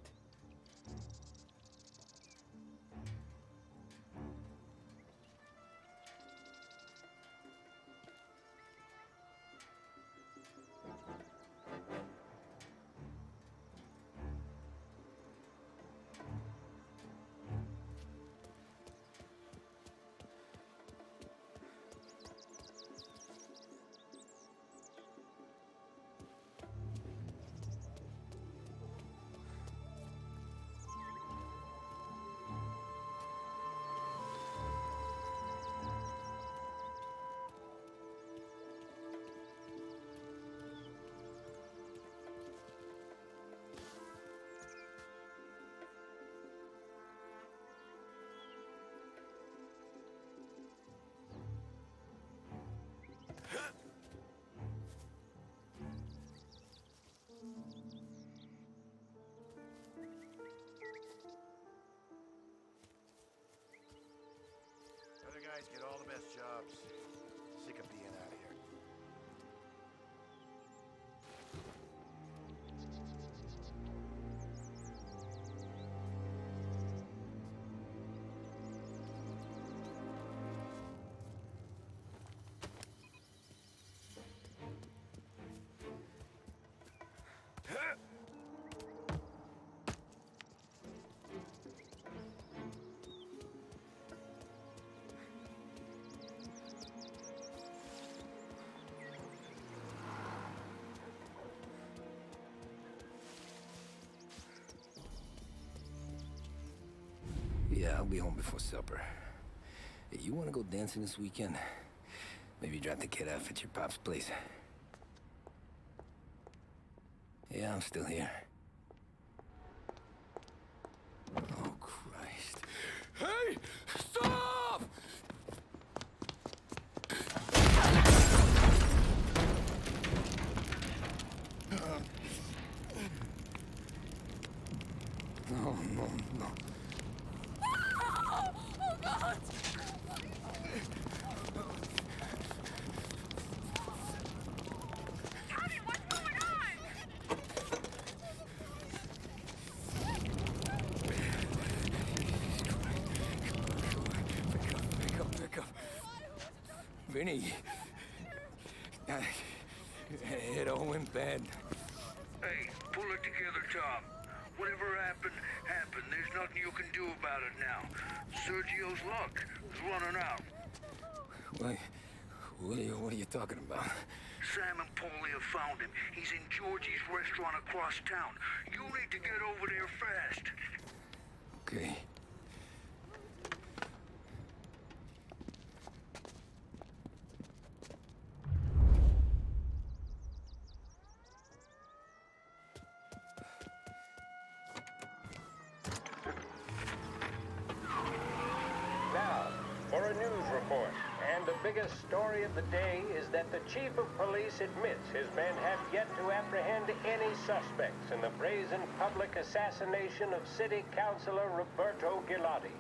Other guys get all the best jobs. Sick of being out of here. Yeah, I'll be home before supper. Hey, you wanna go dancing this weekend? Maybe drop the kid off at your pop's place. Yeah, I'm still here. Oh, Christ. Hey! Stop! No, no, no. Oh, God! Tommy, what's going on? Pick up. Vinny. It all went bad. Hey, pull it together, Tom. Whatever happened, happened. There's nothing you can do about it now. Sergio's luck is running out. What are you talking about? Sam and Paulie have found him. He's in Georgie's restaurant across town. You need to get over there fast. Okay. Now, for a news report and a biggest story of the day is that the chief of police admits his men have yet to apprehend any suspects in the brazen public assassination of City Councilor Roberto Gilotti.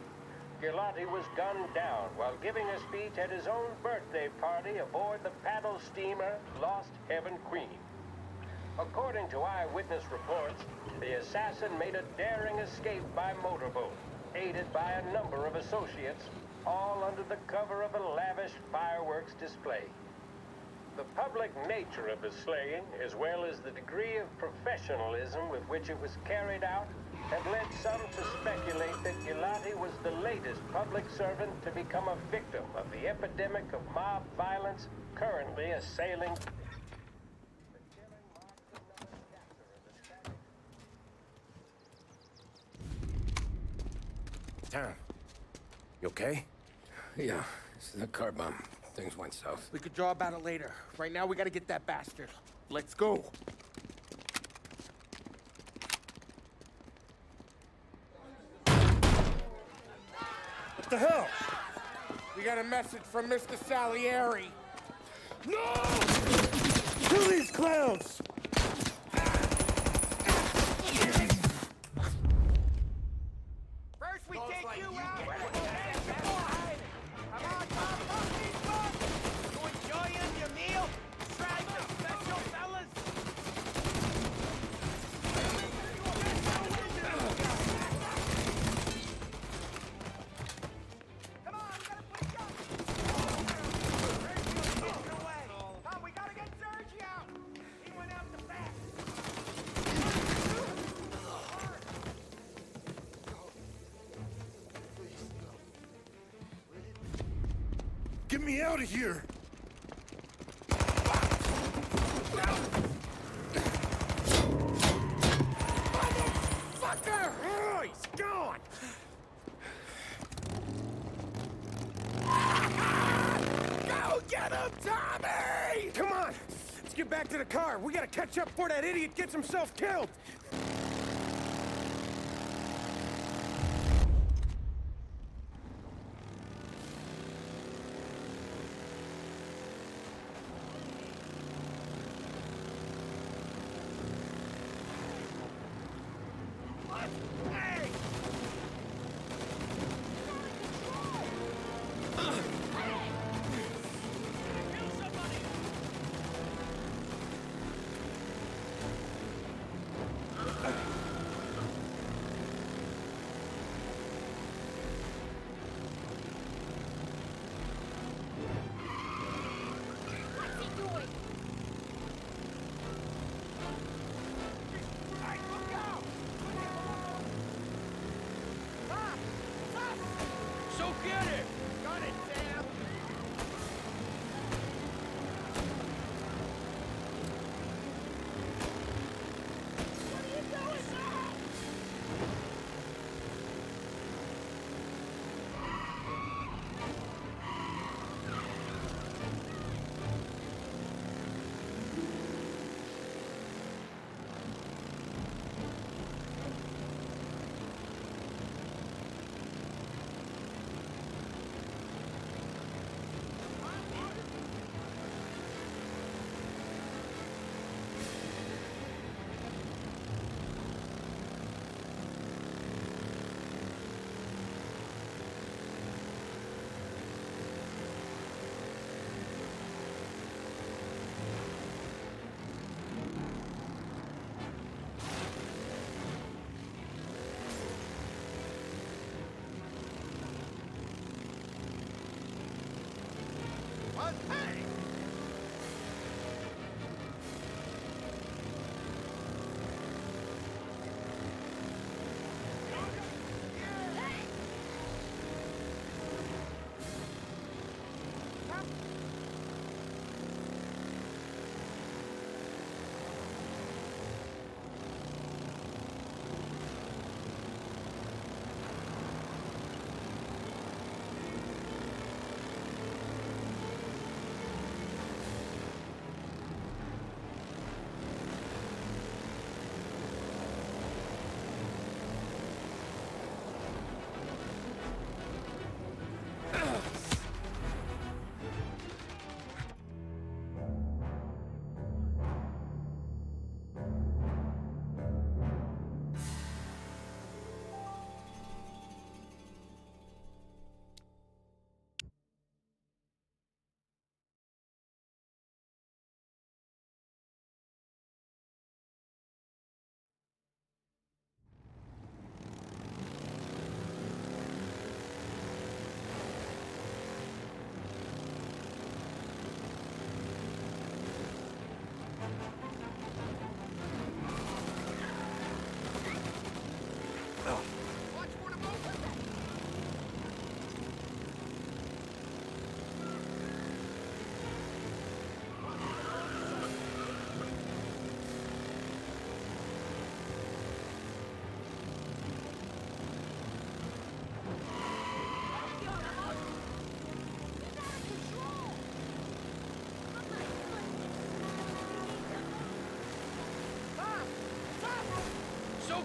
Gilotti was gunned down while giving a speech at his own birthday party aboard the paddle steamer Lost Heaven Queen. According to eyewitness reports, the assassin made a daring escape by motorboat, aided by a number of associates, all under the cover of a lavish fireworks display. The public nature of the slaying, as well as the degree of professionalism with which it was carried out, have led some to speculate that Gilotti was the latest public servant to become a victim of the epidemic of mob violence currently assailing. Tom, you okay? Yeah, it's the car bomb. Things went south. We could draw about it later. Right now, we gotta get that bastard. Let's go. What the hell? We got a message from Mr. Salieri. No! Kill these clowns! First we take you out, and then some more hiding. Come on, Tom, fuck these bugs! You enjoying your meal? Try the special, fellas? Come on, we gotta put it down. Sergio's getting away. Tom, we gotta get Sergio out. He went out the back. Get me out of here! Motherfucker! Oh, he's gone! Go get him, Tommy! Come on! Let's get back to the car. We gotta catch up before that idiot gets himself killed! Hey!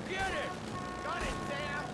Get it! Got it, Sam!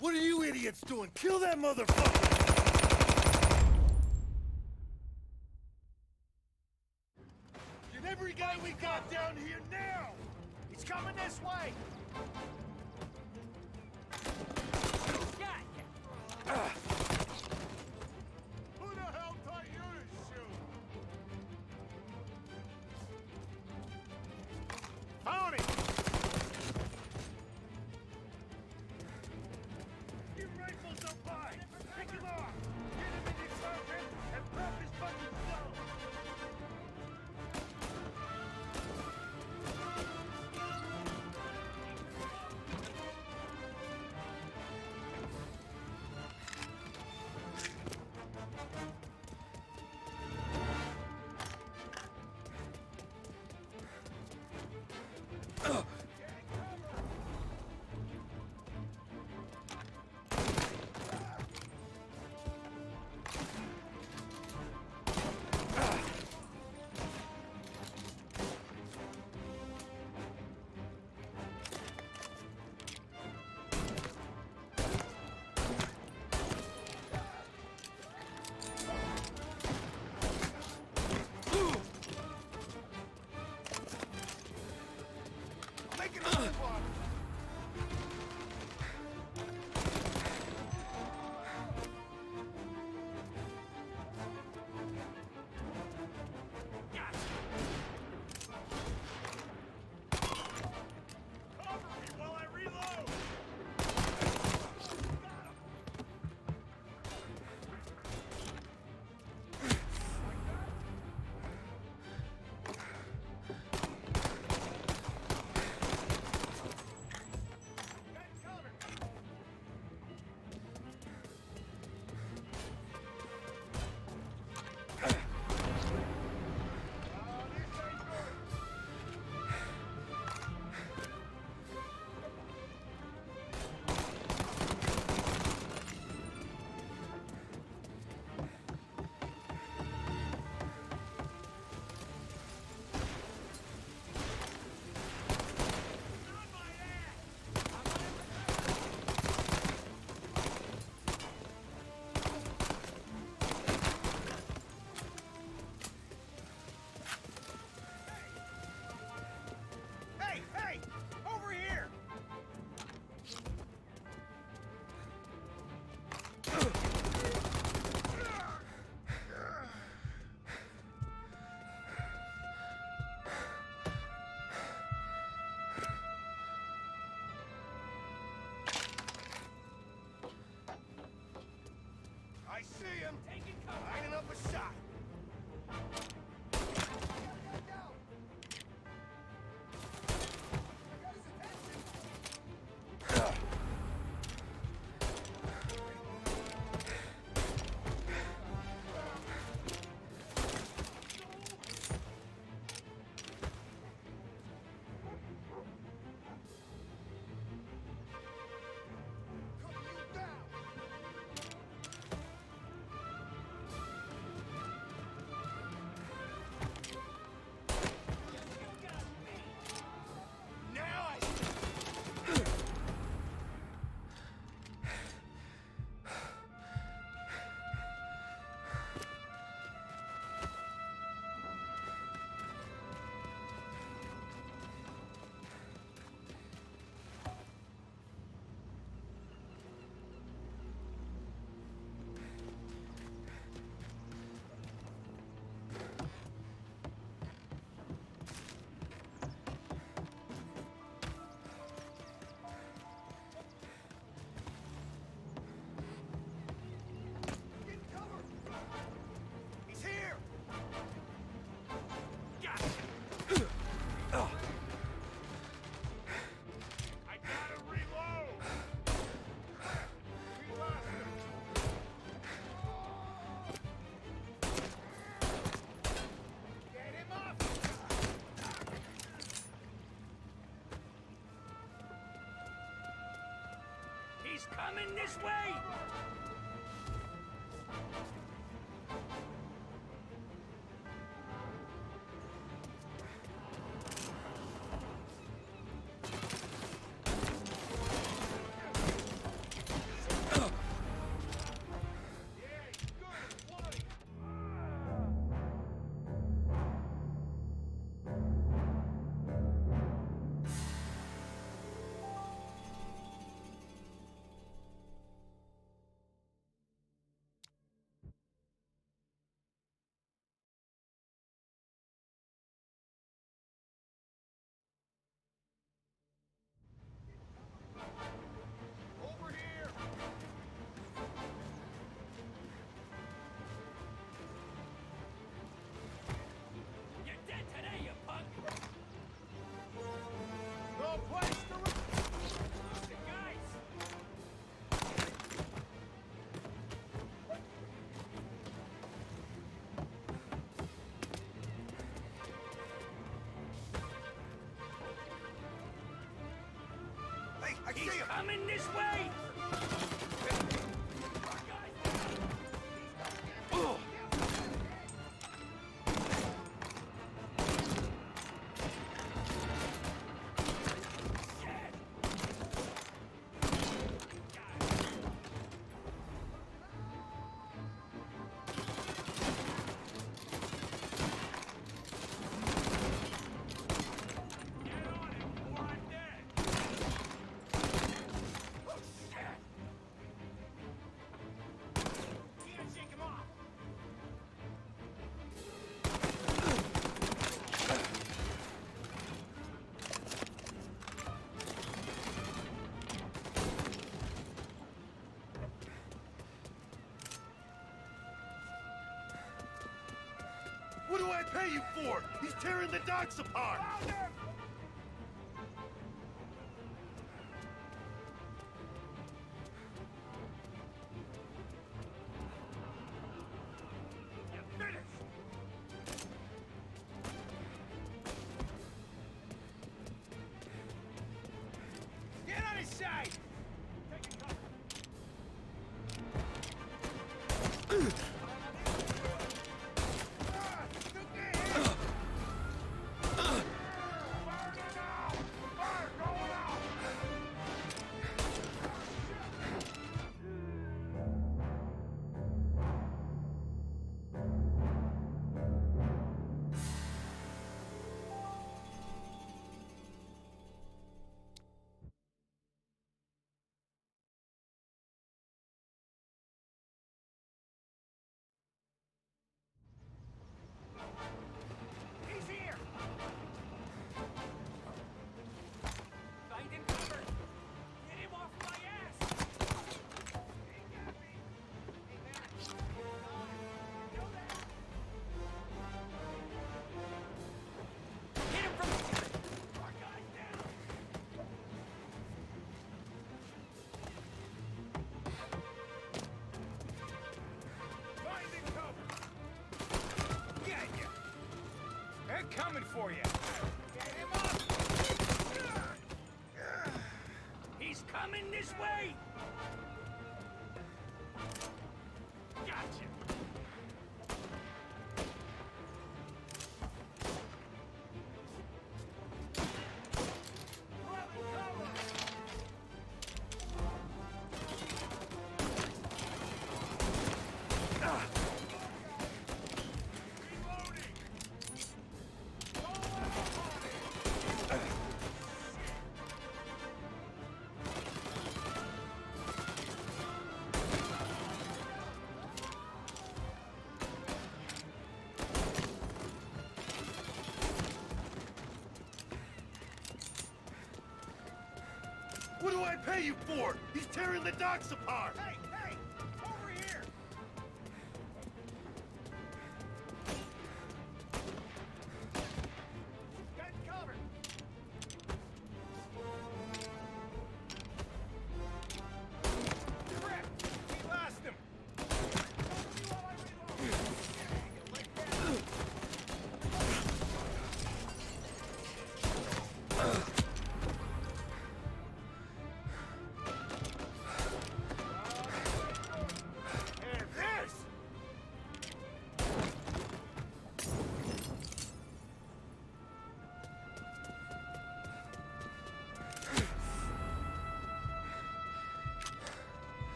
What are you idiots doing? Kill that motherfucker! Get every guy we got down here now! He's coming this way! Who the hell taught you to shoot? Found him! Your rifle's up high! Pick him off! Get him in the carpet and pop his fucking skull! coming this way! He's coming this way! What do I pay you for? He's tearing the docks apart! Get on his side! Coming for you! Get him up! He's coming this way! Gotcha! What do I pay you for? He's tearing the docks apart! Hey, hey! Over here! Got covered! Crap! We lost him!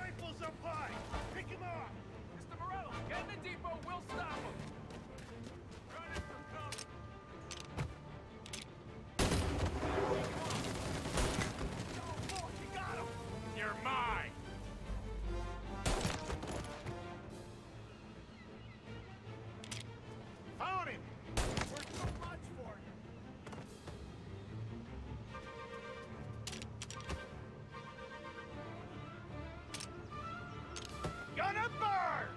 rifles up high! Pick him off! Mr. Morello, get in the depot, we'll stop him! Running for cover! Oh, you got him! You're mine! Found him! We're so much for you! Gonna burn!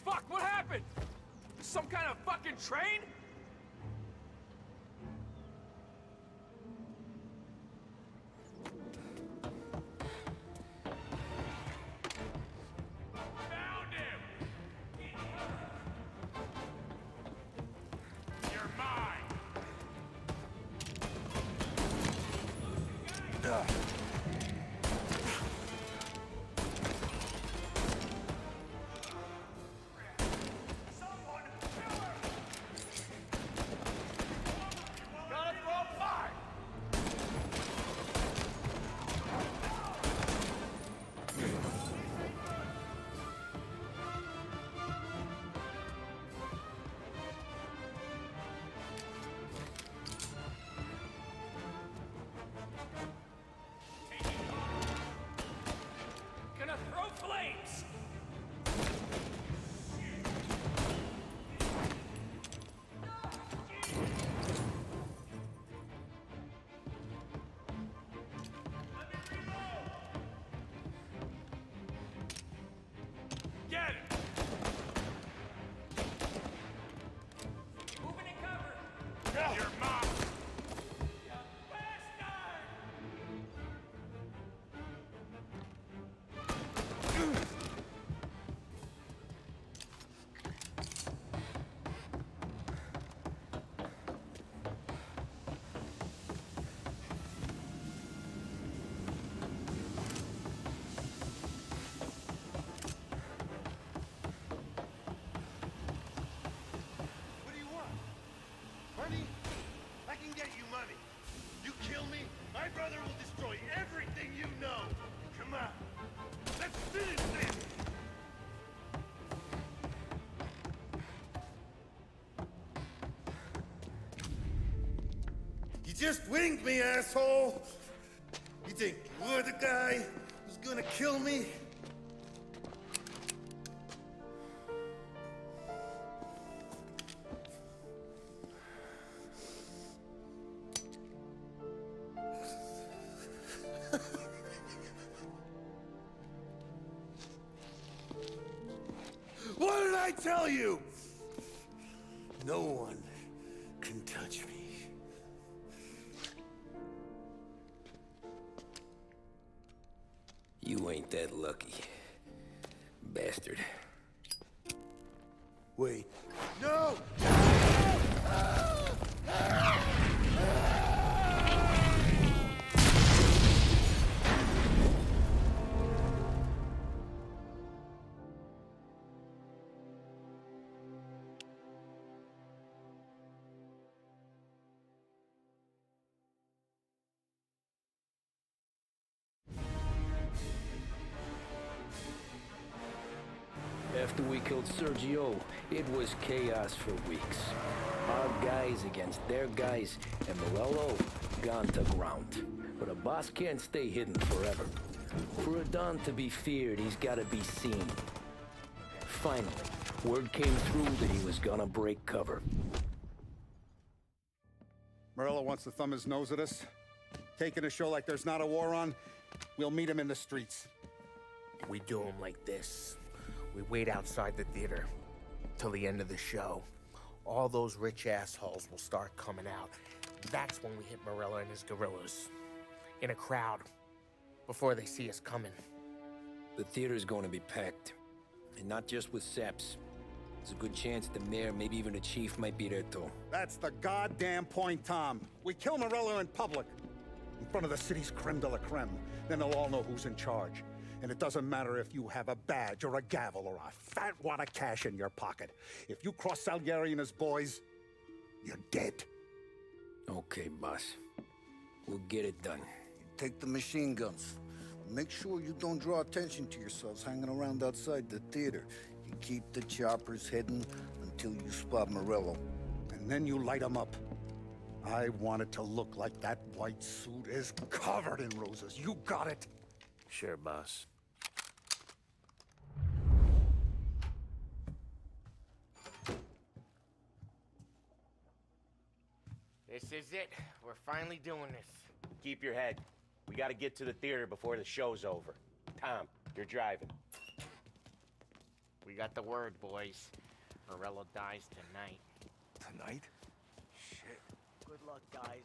Fuck, what happened? Some kind of fucking train? Found him! You're mine! Gotta throw fire! Gonna throw flames! Get it! Moving in cover! You're mine! What do you want? Money? I can get you money. You kill me, my brother will destroy everything you know. Come on. Let's finish this! You just winged me, asshole! You think you're the guy who's gonna kill me? What did I tell you? No one can touch me. You ain't that lucky, bastard. Wait. No! After we killed Sergio, it was chaos for weeks. Our guys against their guys, and Morello gone to ground. But a boss can't stay hidden forever. For a Don to be feared, he's gotta be seen. Finally, Word came through that he was gonna break cover. Morello wants to thumb his nose at us. Taking a show like there's not a war on, we'll meet him in the streets. We do them like this. We wait outside the theater till the end of the show. All those rich assholes will start coming out. That's when we hit Morello and his guerrillas. In a crowd. Before they see us coming. The theater's going to be packed. And not just with saps. There's a good chance the mayor, maybe even the chief, might be there too. That's the goddamn point, Tom. We kill Morello in public. In front of the city's creme de la creme. Then they'll all know who's in charge. And it doesn't matter if you have a badge or a gavel or a fat wad of cash in your pocket. If you cross Salieri and his boys, you're dead. Okay, boss. We'll get it done. Take the machine guns. Make sure you don't draw attention to yourselves hanging around outside the theater. You keep the choppers hidden until you spot Morello. And then you light them up. I want it to look like that white suit is covered in roses. You got it? Sure, boss. This is it. We're finally doing this. Keep your head. We gotta get to the theater before the show's over. Tom, you're driving. We got the word, boys. Morello dies tonight. Tonight? Shit. Good luck, guys.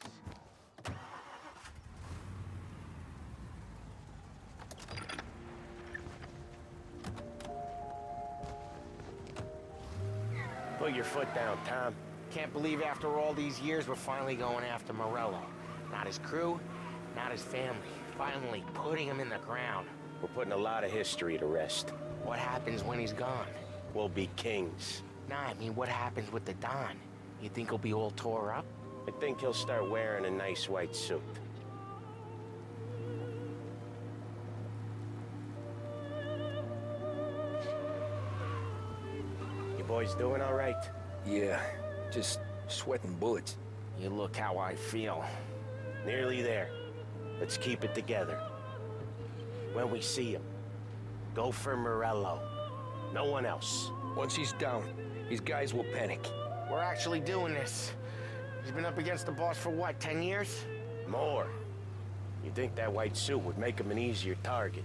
Put your foot down, Tom. Can't believe after all these years we're finally going after Morello. Not his crew, not his family. Finally putting him in the ground. We're putting a lot of history to rest. What happens when he's gone? We'll be kings. Nah, I mean, what happens with the Don? You think he'll be all tore up? I think he'll start wearing a nice white suit. You boys doing all right? Yeah, just sweating bullets. You look how I feel. Nearly there. Let's keep it together. When we see him, go for Morello. No one else. Once he's down, his guys will panic. We're actually doing this. He's been up against the boss for what, 10 years? More. You'd think that white suit would make him an easier target.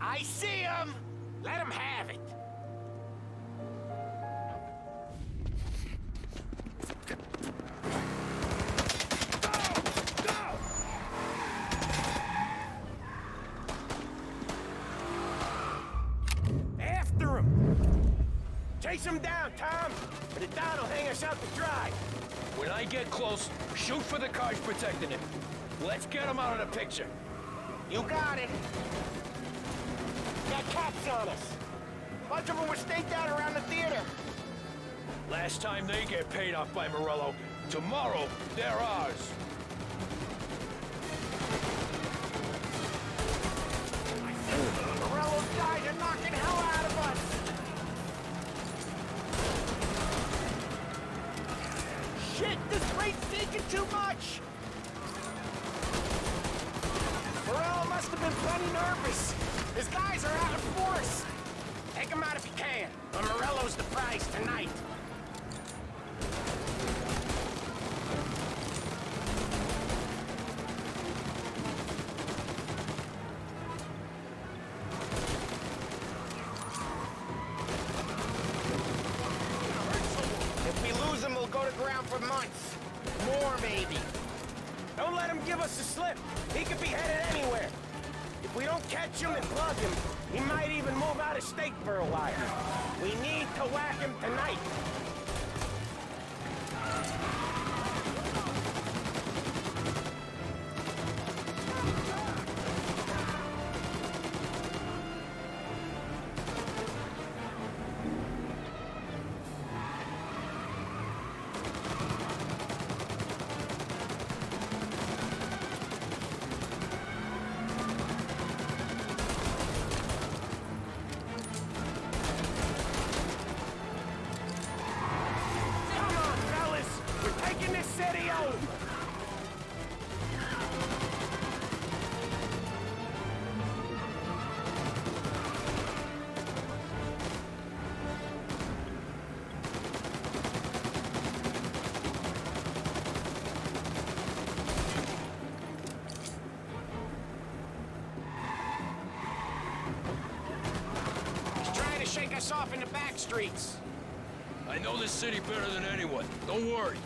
I see him! Let him have it! After him! Chase him down, Tom! Or the Don will hang us out to dry! When I get close, shoot for the cars protecting him. Let's get him out of the picture. You got it! Got cops on us! A bunch of them were staked out around the theater. Last time they get paid off by Morello, tomorrow they're ours. Morello's guys are knocking hell out of us! Shit, this freight's taking too much! Morello must have been plenty nervous. His guys are out of force. Take him out if you can, but Morello's the prize tonight. If we lose him, we'll go to ground for months. More, maybe. Don't let him give us the slip. He could be headed anywhere. If we don't catch him and plug him, He might even move out of state for a while. We need to whack him tonight. Shake us off in the back streets. I know this city better than anyone. Don't worry.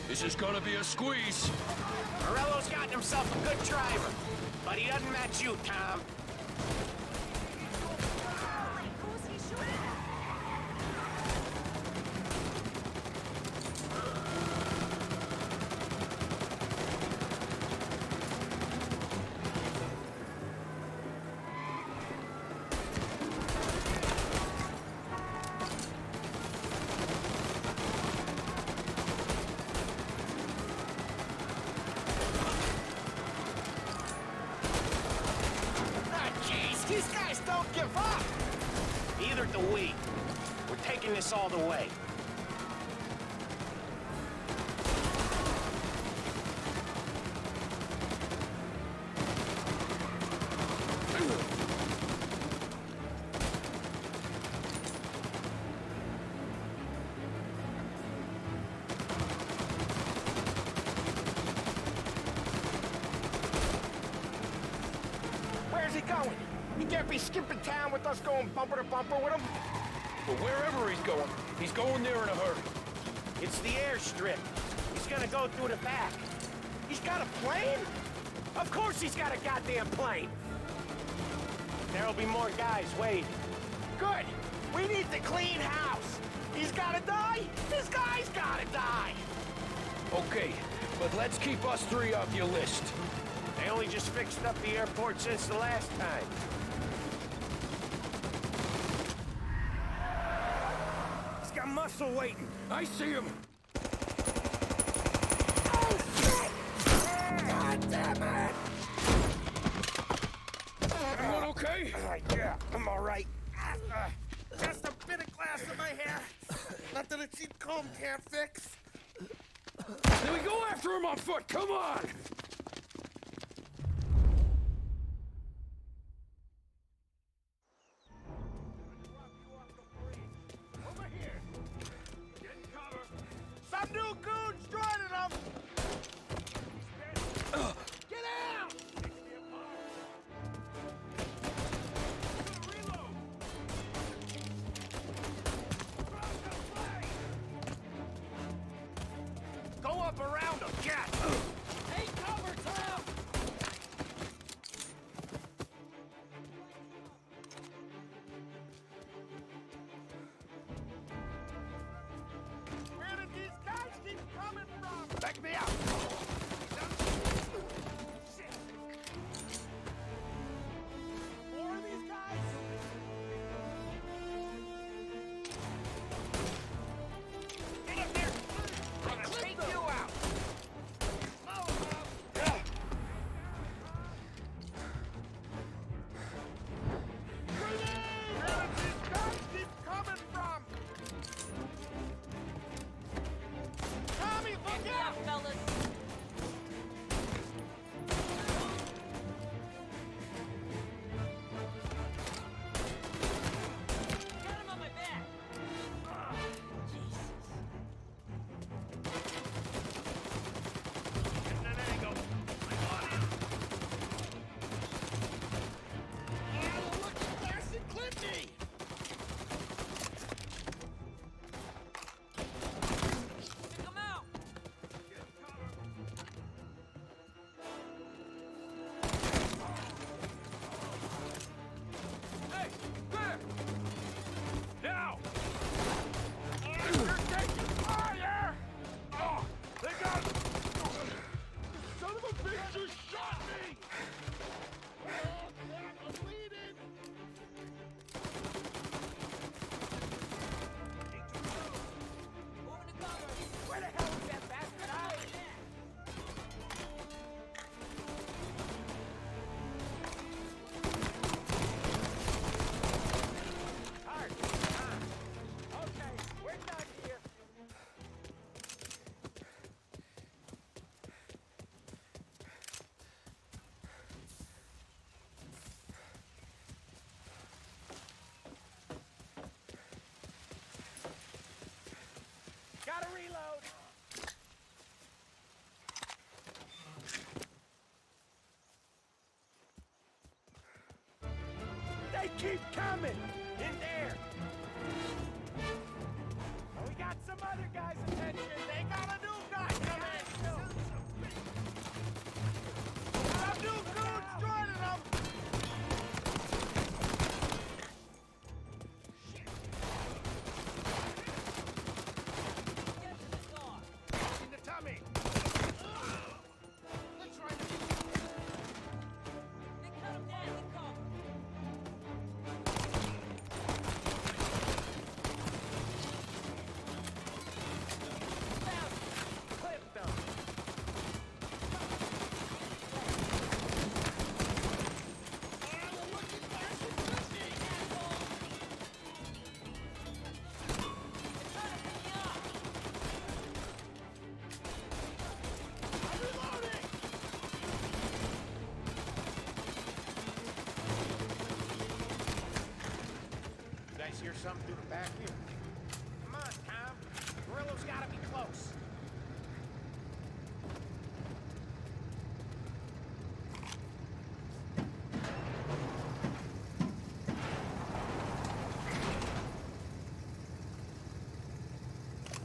This is gonna be a squeeze. Morello's gotten himself a good driver, but he doesn't match you, Tom. Who's he shooting at? These guys don't give up! Neither do we. We're taking this all the way. Where's he going? He can't be skipping town with us going bumper to bumper with him. But wherever he's going there in a hurry. It's the airstrip. He's gonna go through the back. He's got a plane? Of course he's got a goddamn plane. There'll be more guys waiting. Good. We need to clean house. He's gotta die. This guy's gotta die. Okay, but let's keep us three off your list. They only just fixed up the airport since the last time. He's got muscle waiting. I see him. Oh, shit! God damn it! Everyone okay? Yeah, I'm all right. Just a bit of glass in my hair. Nothing a cheap comb can't fix. Then we go after him on foot. Come on! Some new goons joining them! Get out! Go up around them, cat! Take cover, Tom! Where did these guys keep coming from? Back me up! Shit! More of these guys? Get up there! I'll take you out! Keep coming! In there! Oh, we got some other guys' attention. They got a new guy coming! Some new goons joining them! In the tummy! Let's run! They cut him down! They come! Hear something through the back here. Come on, Tom. Guerrillo's gotta be close.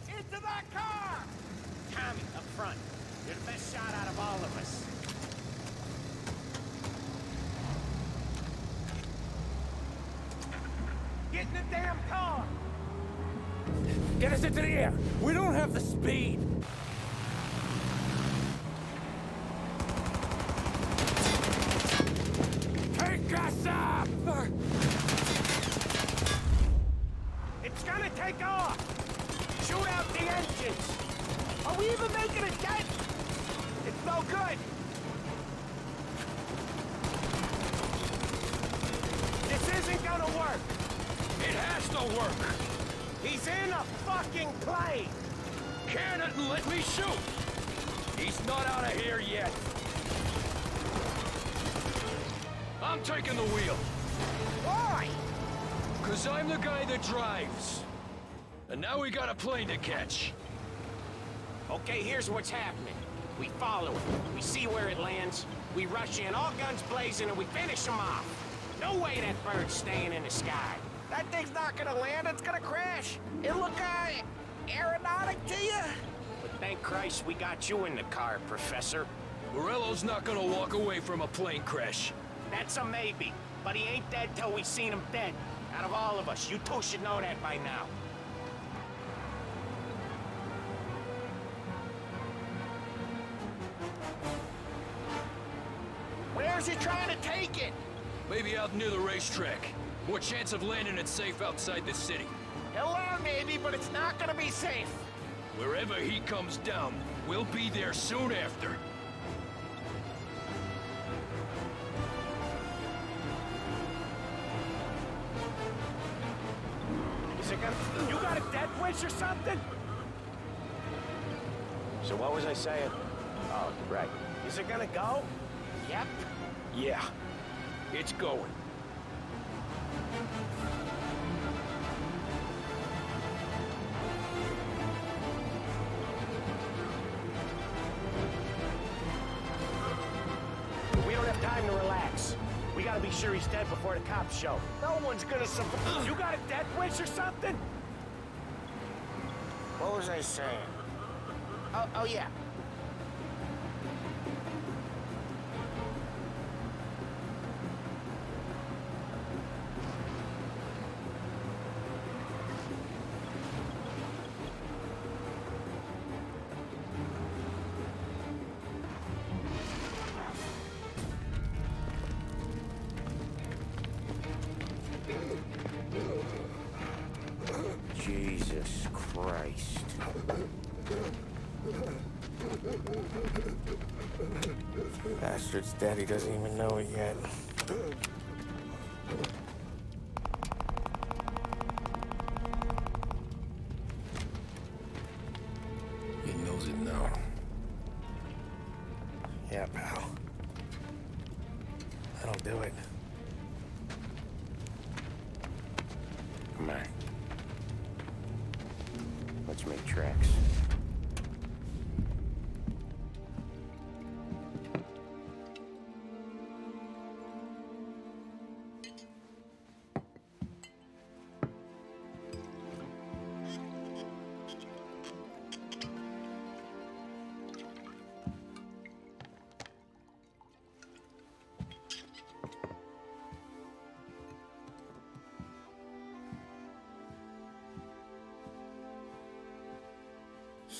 Into that car! Tommy, up front. You're the best shot out of all of us. Get in the damn car! Get us into the air! We don't have the speed! Take us up! It's gonna take off! Shoot out the engines! Are we even making a dent? It's no good! This isn't gonna work! It has to work! He's in a fucking plane! Can it and let me shoot! He's not out of here yet! I'm taking the wheel. Why? 'Cause I'm the guy that drives. And now we got a plane to catch. Okay, here's what's happening. We follow it. We see where it lands. We rush in, all guns blazing, and we finish him off. No way that bird's staying in the sky. That thing's not gonna land, it's gonna crash. It look, aeronautic to you? But thank Christ we got you in the car, Professor. Morello's not gonna walk away from a plane crash. That's a maybe, but he ain't dead till we seen him dead. Out of all of us, you two should know that by now. Where's he trying to take it? Maybe out near the racetrack. More chance of landing it safe outside the city. He'll land maybe, but it's not gonna be safe. Wherever he comes down, we'll be there soon after. Is it gonna... You got a death wish or something? So what was I saying? Oh, right. Is it gonna go? Yep. Yeah. It's going. We don't have time to relax. We gotta be sure he's dead before the cops show. No one's gonna survive. You got a death wish or something? What was I saying? Oh yeah. Jesus Christ. Bastard's daddy doesn't even know it yet. He knows it now. Yeah, pal. That'll do it. Come on. Let's make tracks.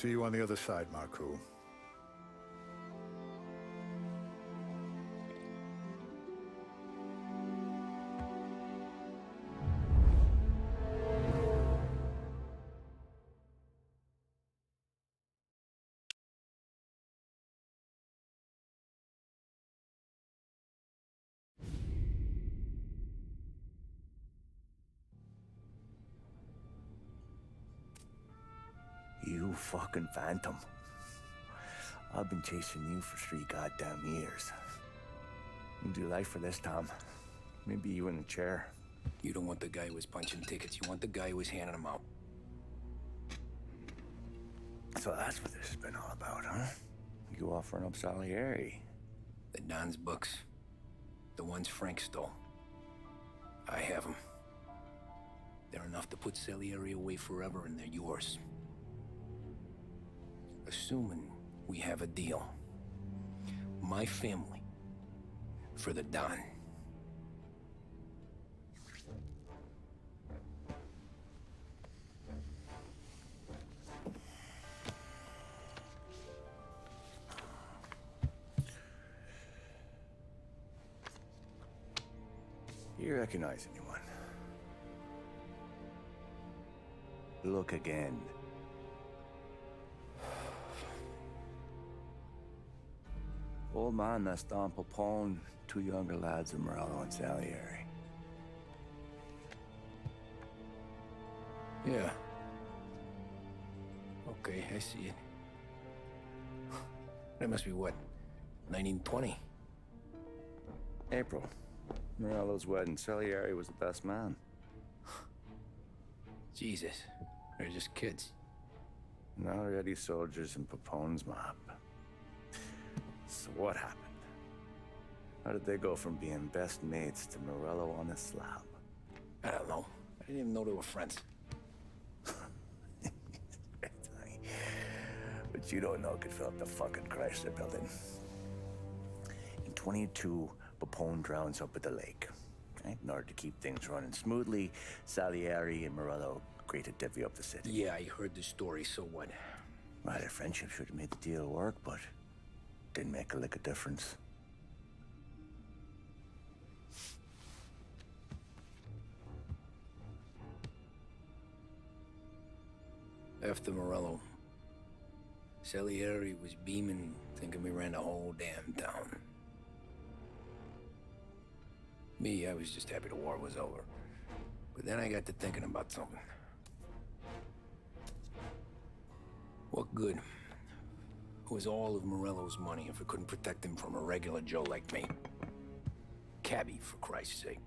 See you on the other side, Marku. You fucking phantom. I've been chasing you for 3 goddamn years. You'll do life for this, Tom. Maybe you in a chair. You don't want the guy who was punching tickets. You want the guy who was handing them out. So that's what this has been all about, huh? You offering up Salieri. The Don's books. The ones Frank stole. I have them. They're enough to put Salieri away forever, and they're yours. Assuming we have a deal. My family for the Don. You recognize anyone? Look again. Old man, that's Don Popone, 2 younger lads of Morello and Salieri. Yeah. Okay, I see it. That must be what, 1920? April. Morello's wedding. Salieri was the best man. Jesus, they're just kids. Now already soldiers in Popone's mob. So what happened? How did they go from being best mates to Morello on a slab? I don't know. I didn't even know they were friends. But you don't know could fill up the fucking Chrysler building. In 22, Popone drowns up at the lake. Right? In order to keep things running smoothly, Salieri and Morello agreed to divvy up the city. Yeah, I heard the story, so what? Well, their friendship should have made the deal work, but didn't make a lick of difference. After Morello, Salieri was beaming, thinking we ran the whole damn town. Me, I was just happy the war was over. But then I got to thinking about something. What good was all of Morello's money if it couldn't protect him from a regular Joe like me? Cabbie, for Christ's sake.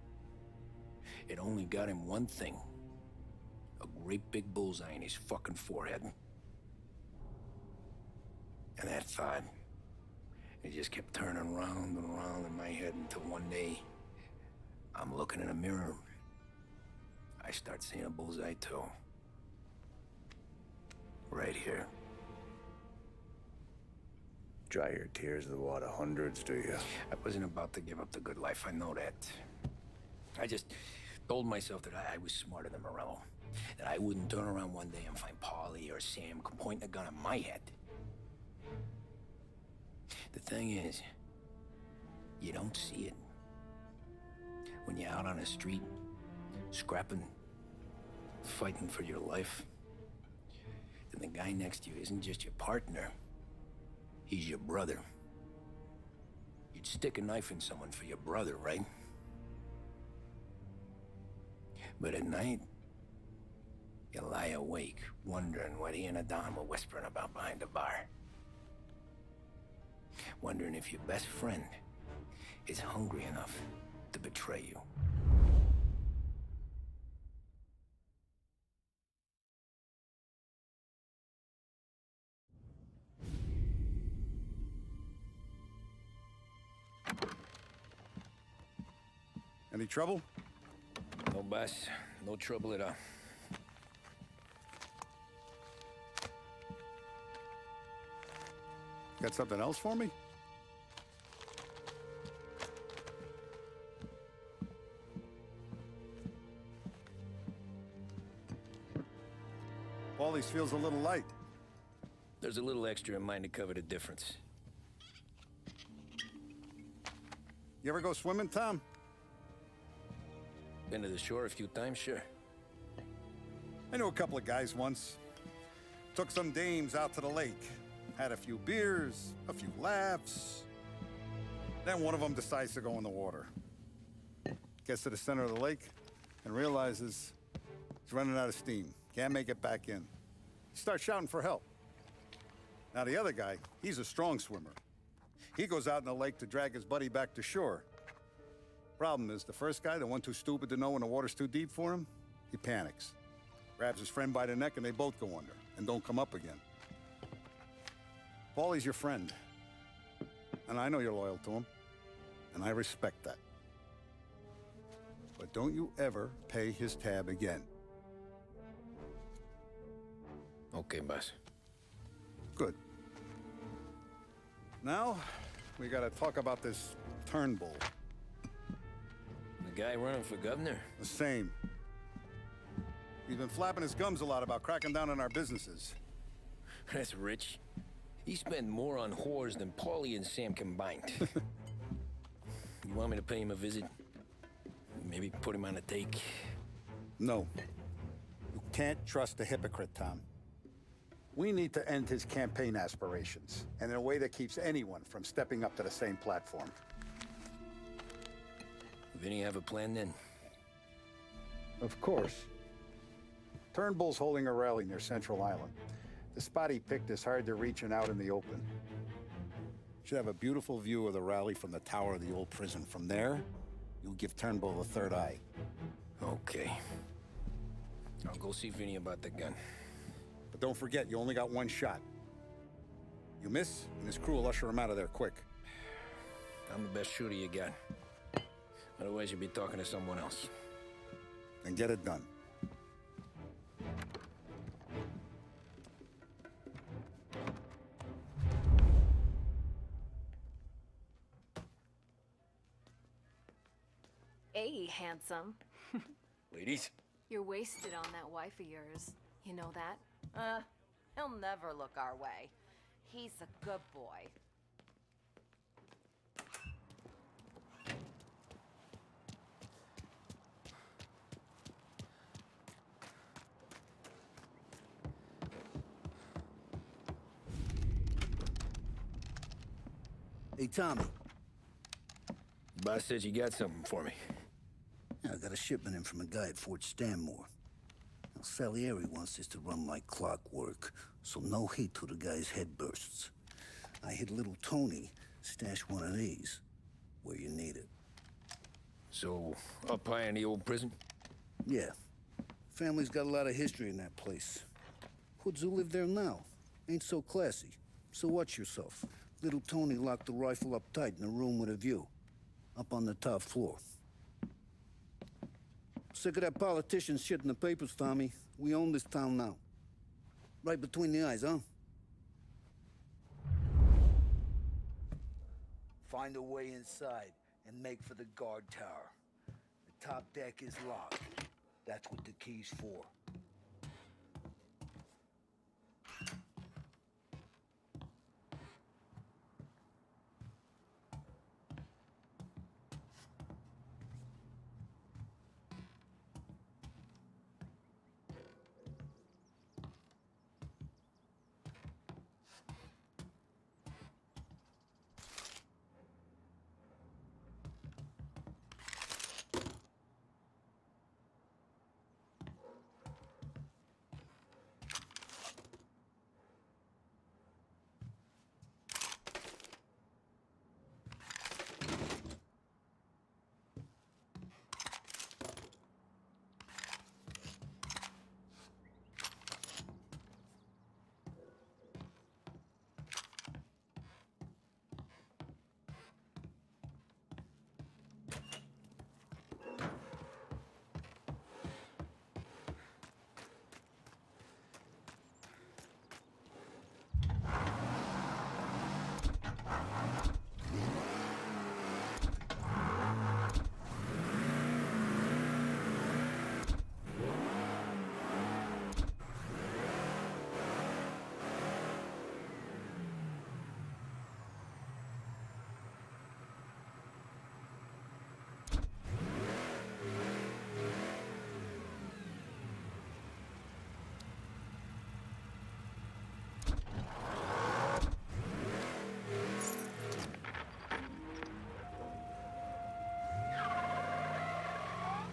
It only got him one thing. A great big bullseye in his fucking forehead. And that thought, it just kept turning round and round in my head until one day, I'm looking in a mirror. I start seeing a bullseye too. Right here. Dry your tears of the water hundreds, do you? I wasn't about to give up the good life, I know that. I just told myself that I was smarter than Morello. That I wouldn't turn around one day and find Paulie or Sam pointing a gun at my head. The thing is, you don't see it. When you're out on the street, scrapping, fighting for your life, then the guy next to you isn't just your partner, he's your brother. You'd stick a knife in someone for your brother, right? But at night, you lie awake, wondering what he and Adam were whispering about behind the bar. Wondering if your best friend is hungry enough to betray you. Any trouble? No, boss. No trouble at all. Got something else for me? Paulie's feels a little light. There's a little extra in mine to cover the difference. You ever go swimming, Tom? Been to the shore a few times, sure. I knew a couple of guys once. Took some dames out to the lake. Had a few beers, a few laughs. Then one of them decides to go in the water. Gets to the center of the lake and realizes he's running out of steam. Can't make it back in. He starts shouting for help. Now the other guy, he's a strong swimmer. He goes out in the lake to drag his buddy back to shore. Problem is, the first guy, the one too stupid to know when the water's too deep for him, he panics. Grabs his friend by the neck and they both go under and don't come up again. Paulie's your friend. And I know you're loyal to him. And I respect that. But don't you ever pay his tab again. Okay, boss. Good. Now, we gotta talk about this Turnbull. The guy running for governor? The same. He's been flapping his gums a lot about cracking down on our businesses. That's rich. He spent more on whores than Paulie and Sam combined. You want me to pay him a visit? Maybe put him on a take? No. You can't trust a hypocrite, Tom. We need to end his campaign aspirations, and in a way that keeps anyone from stepping up to the same platform. Vinny have a plan then? Of course. Turnbull's holding a rally near Central Island. The spot he picked is hard to reach and out in the open. Should have a beautiful view of the rally from the tower of the old prison. From there, you'll give Turnbull a third eye. Okay. I'll go see Vinny about the gun. But don't forget, you only got one shot. You miss, and his crew will usher him out of there quick. I'm the best shooter you got. Otherwise, you'll be talking to someone else. Then get it done. Hey, handsome. Ladies? You're wasted on that wife of yours. You know that? He'll never look our way. He's a good boy. Hey, Tommy. Boss said you got something for me. Yeah, I got a shipment in from a guy at Fort Stanmore. Now, Salieri wants this to run like clockwork, so no heat till the guy's head bursts. I hit little Tony stash one of these where you need it. So, up high in the old prison? Yeah. Family's got a lot of history in that place. Hoods who live there now. Ain't so classy. So watch yourself. Little Tony locked the rifle up tight in a room with a view. Up on the top floor. Sick of that politician shit in the papers, Tommy. We own this town now. Right between the eyes, huh? Find a way inside and make for the guard tower. The top deck is locked. That's what the key's for.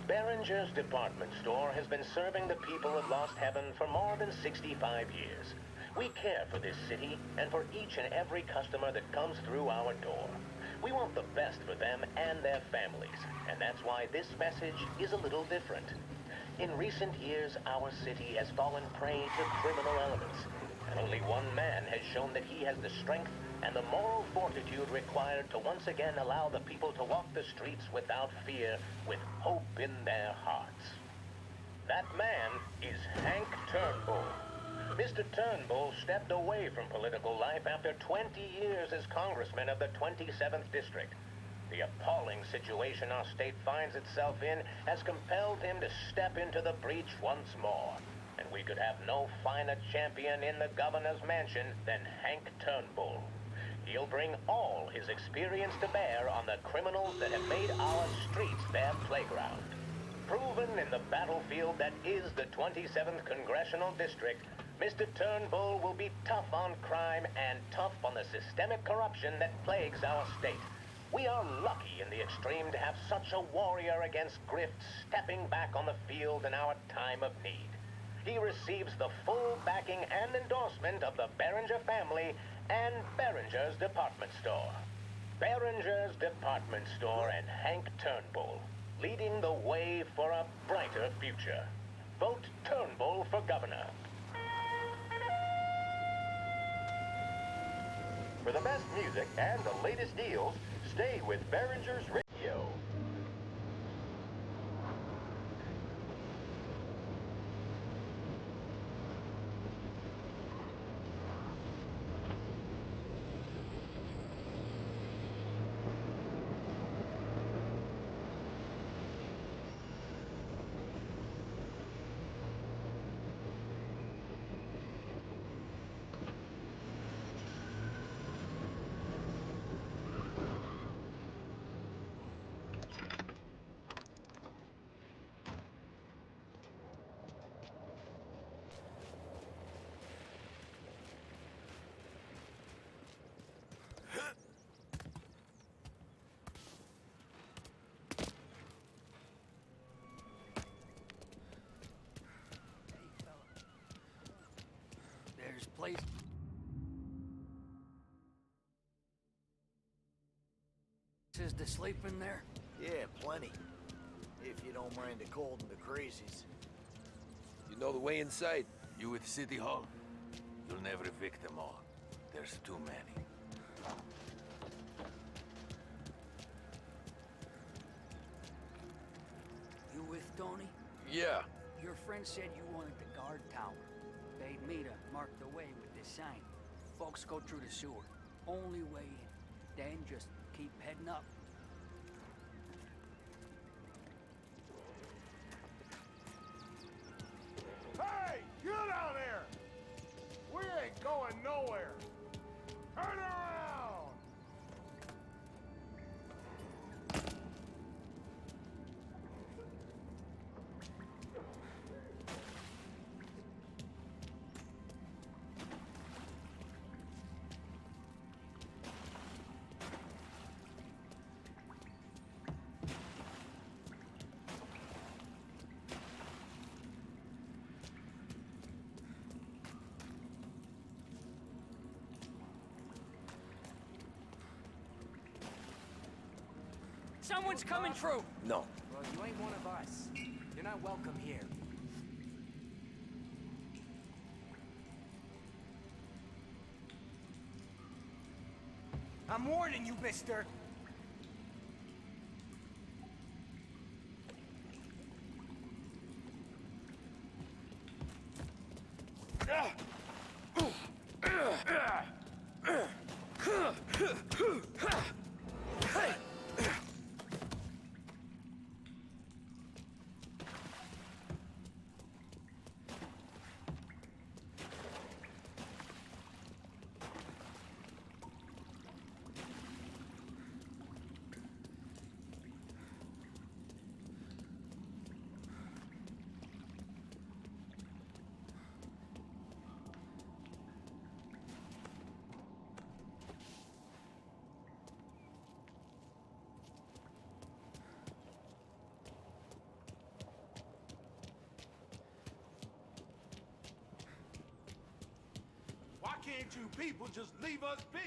Behringer's department store has been serving the people of Lost Heaven for more than 65 years. We care for this city and for each and every customer that comes through our door. We want the best for them and their families, and that's why this message is a little different. In recent years, our city has fallen prey to criminal elements, and only one man has shown that he has the strength and the moral fortitude required to once again allow the people to walk the streets without fear, with hope in their hearts. That man is Hank Turnbull. Mr. Turnbull stepped away from political life after 20 years as congressman of the 27th District. The appalling situation our state finds itself in has compelled him to step into the breach once more. And we could have no finer champion in the governor's mansion than Hank Turnbull. He'll bring all his experience to bear on the criminals that have made our streets their playground. Proven in the battlefield that is the 27th Congressional District, Mr. Turnbull will be tough on crime and tough on the systemic corruption that plagues our state. We are lucky in the extreme to have such a warrior against grift stepping back on the field in our time of need. He receives the full backing and endorsement of the Behringer family and Behringer's department store. Behringer's department store and Hank Turnbull, leading the way for a brighter future. Vote Turnbull for governor. For the best music and the latest deals, stay with Behringer's Radio. There's places to sleep in there? Yeah, plenty. If you don't mind the cold and the crazies. You know the way inside? You with City Hall? You'll never evict them all. There's too many. You with Tony? Yeah. Your friend said you wanted the guard tower. Paid me to mark the way with this sign. Folks go through the sewer. Only way in. Then just keep heading up. Hey, you down there! We ain't going nowhere. Turn around! Someone's coming through! No. Well, you ain't one of us. You're not welcome here. I'm warning you, mister. can't you people just leave us be?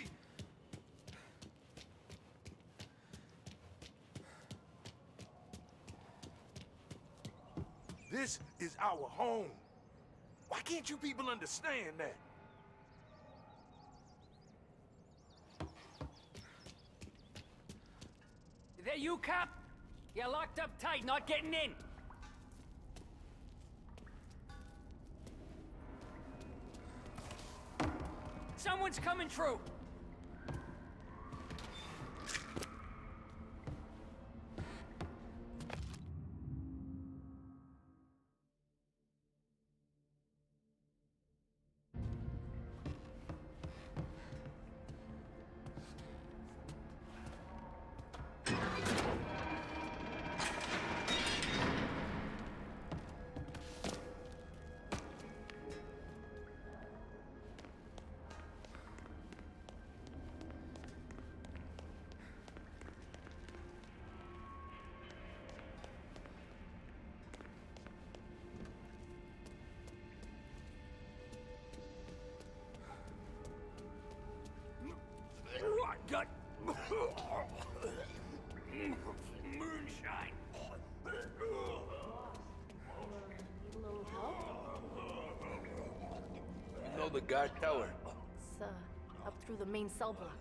This is our home. Why can't you people understand that? Is that you, cop? You're locked up tight, not getting in. Someone's coming through. I got moonshine. Need a little help? You know the guard tower? It's, up through the main cell block.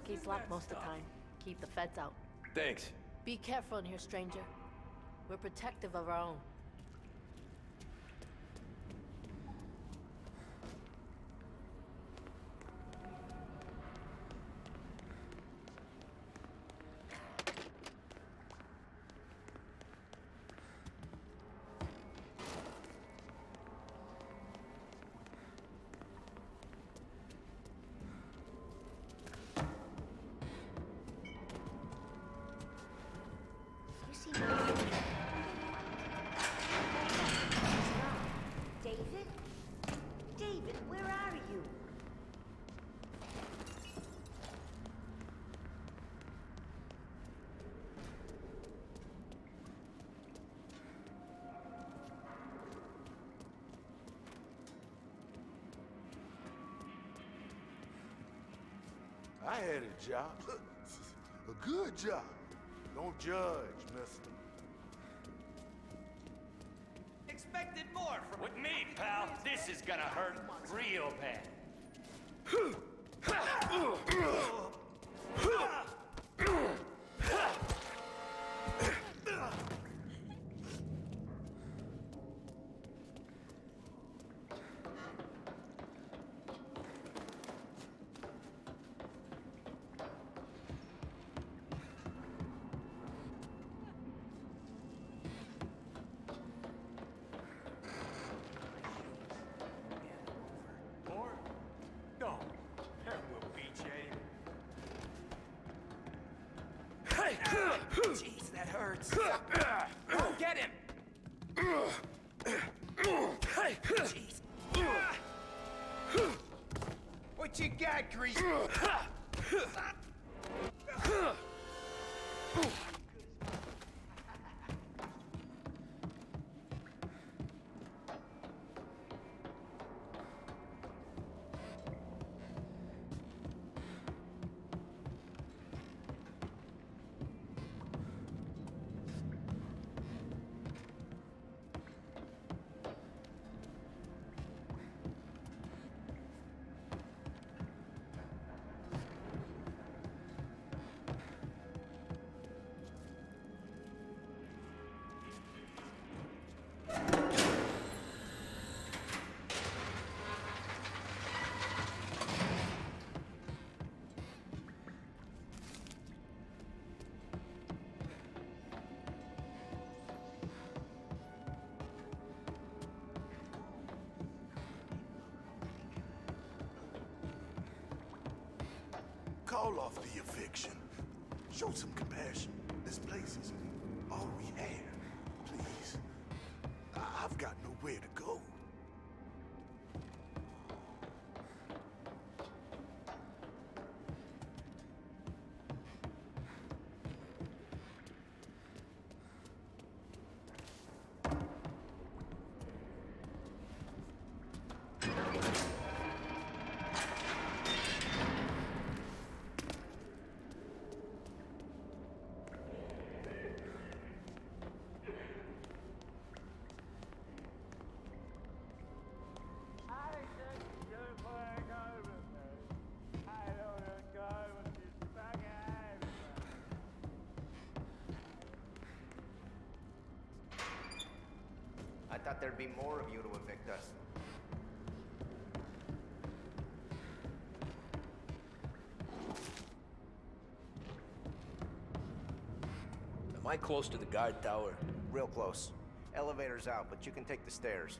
Gate's locked most of the time. Keep the feds out. Thanks. Be careful in here, stranger. We're protective of our own. David? David, where are you? I had a job. A good job. Don't judge, mister. Expected more from with me, pal. This is gonna hurt real bad. Jeez, that hurts. Go get him! Jeez. What you got, Grease? Call off the eviction. Show some compassion. This place is all we have. Please. I've got nowhere to go. thought there'd be more of you to evict us. Am I close to the guard tower? Real close. Elevator's out, but you can take the stairs.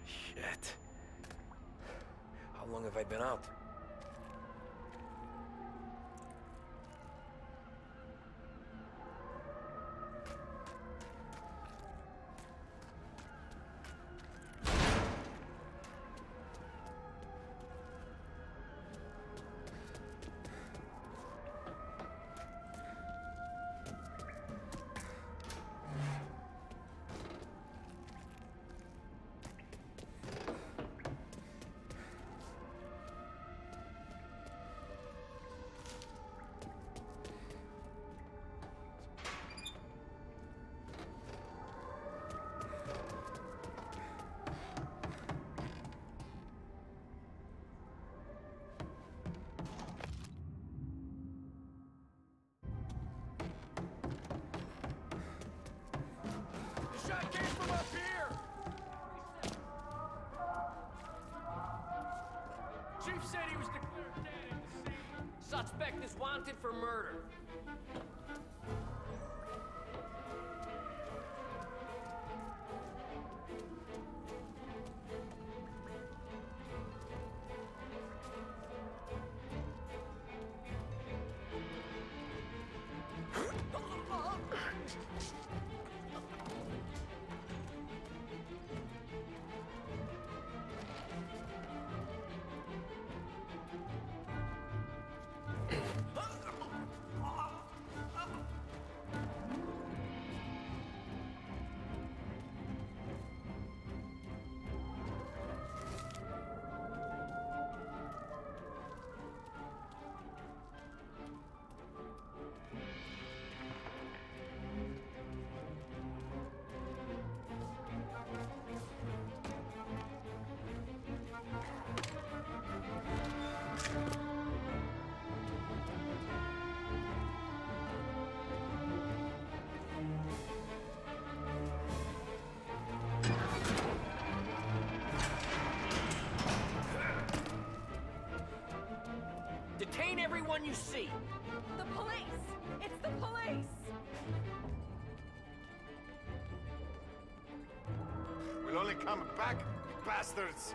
Shit. How long have I been out? Shot came from up here! Chief said he was declared dead at the scene. Suspect is wanted for murder. Detain everyone you see. The police! It's the police! We'll only come back, you bastards!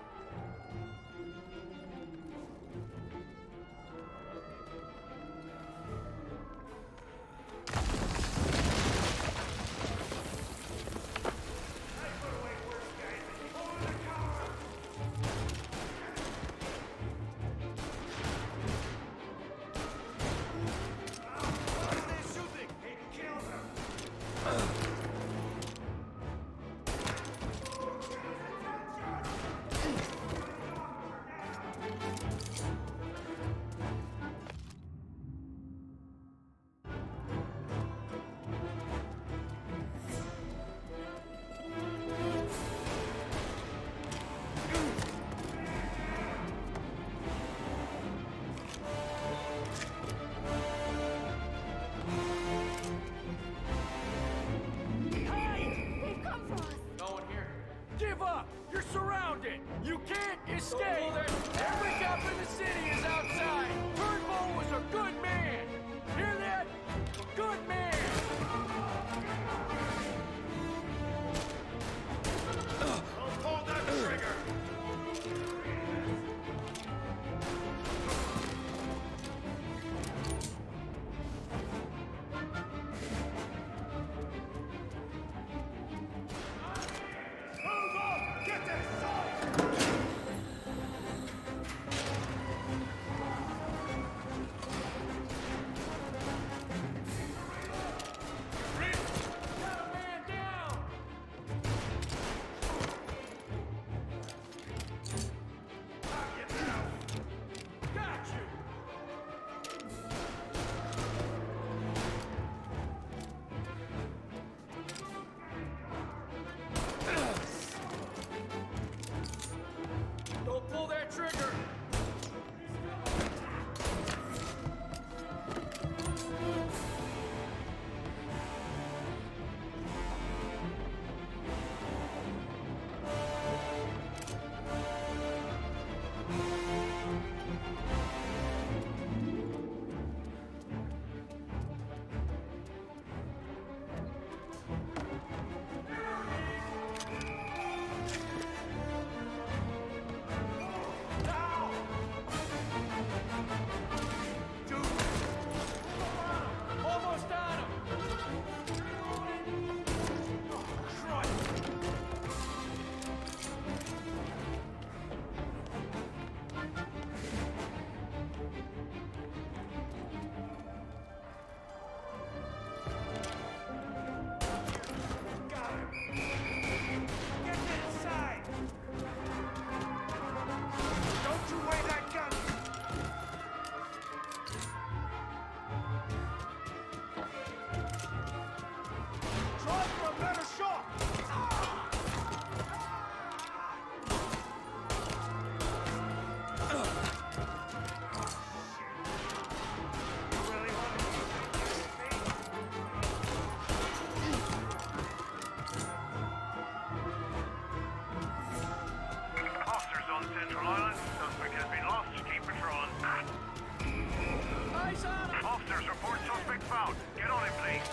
found. Get on him, please.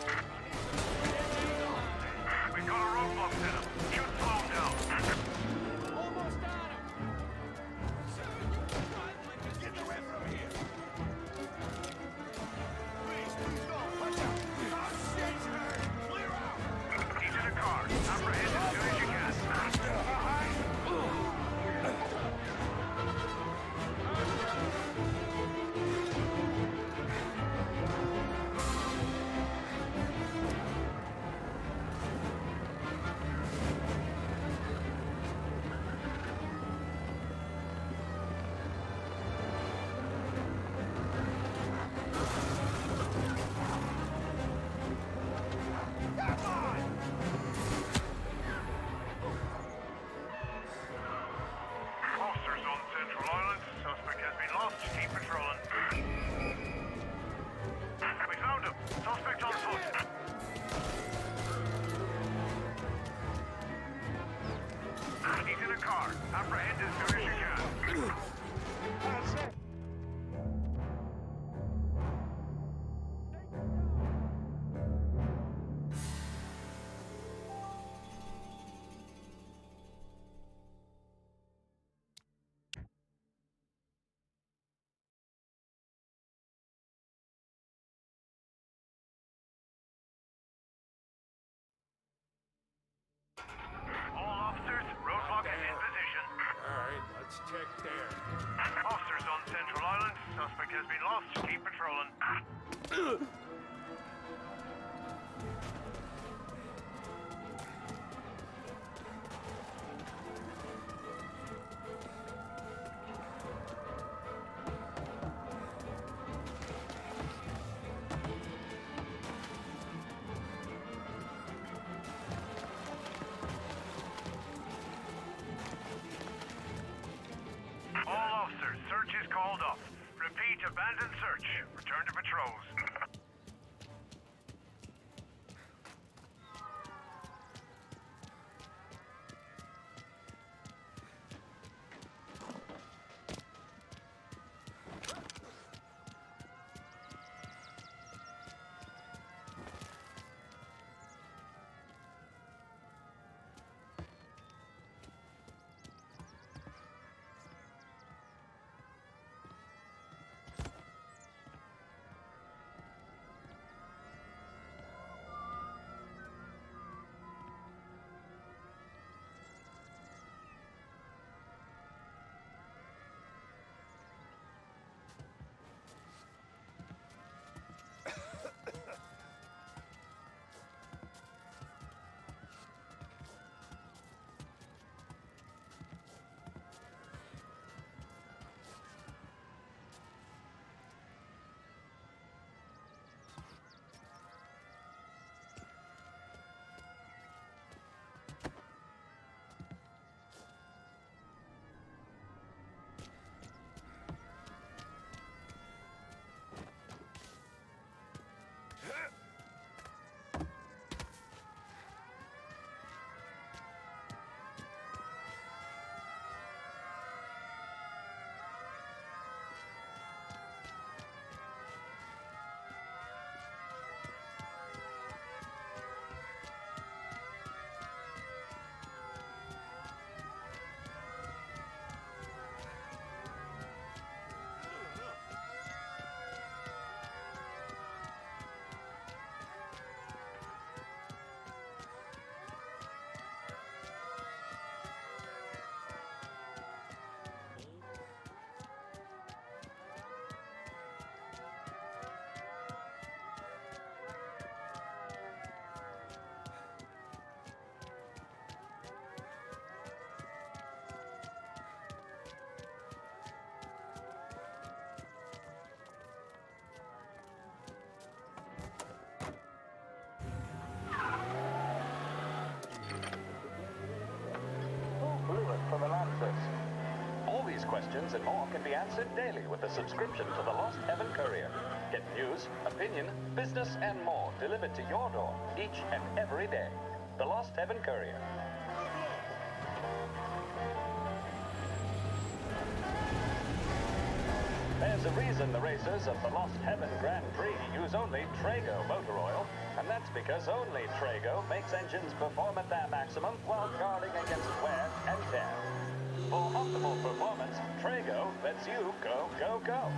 We got a roadblock set up. Should slow him down. Almost got him. Get away from here. Please don't. Watch out. Oh, shit, sir. Clear out. He's in a car. Apprehend as soon as you can. Officers on Central Island. Suspect has been lost. Keep patrolling. We found him. Suspect on foot. He's in a car. Apprehend as soon as you can. That's it. All officers, roadblock is in position. Alright, let's check there. Officers on Central Island. Suspect has been lost. Keep patrolling. All officers, search is called off. Repeat, abandon search. Return to patrols. For the Lancers. All these questions and more can be answered daily with a subscription to the Lost Heaven Courier. Get news, opinion, business, and more delivered to your door each and every day. The Lost Heaven Courier. There's a reason the racers of the Lost Heaven Grand Prix use only Trago motor oil, and that's because only Trago makes engines perform at their maximum while guarding against wear and tear. For optimal performance, Trago lets you go, go, go.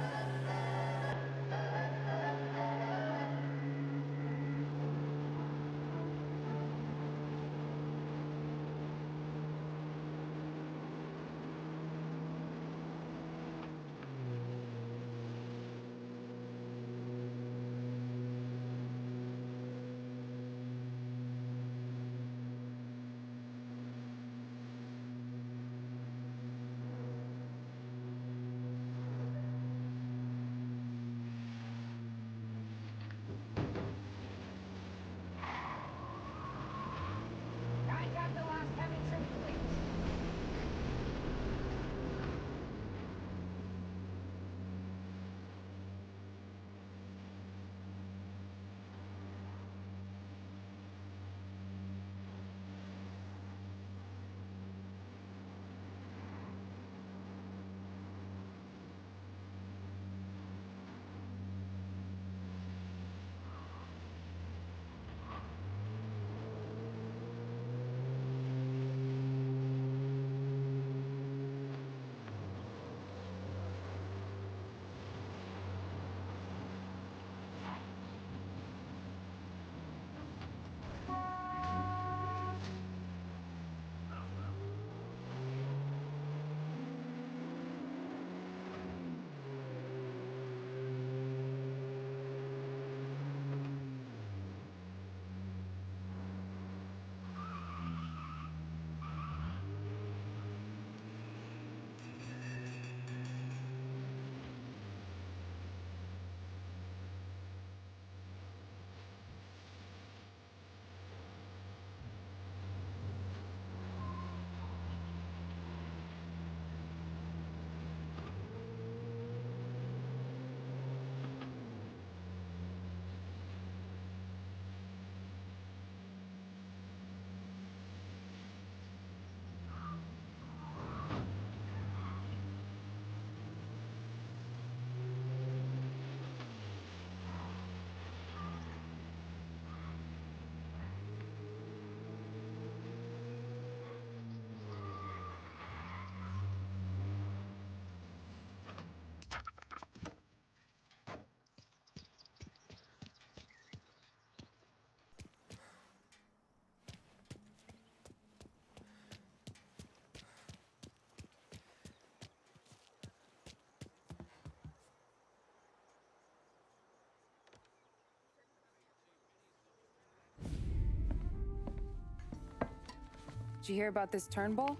Did you hear about this Turnbull?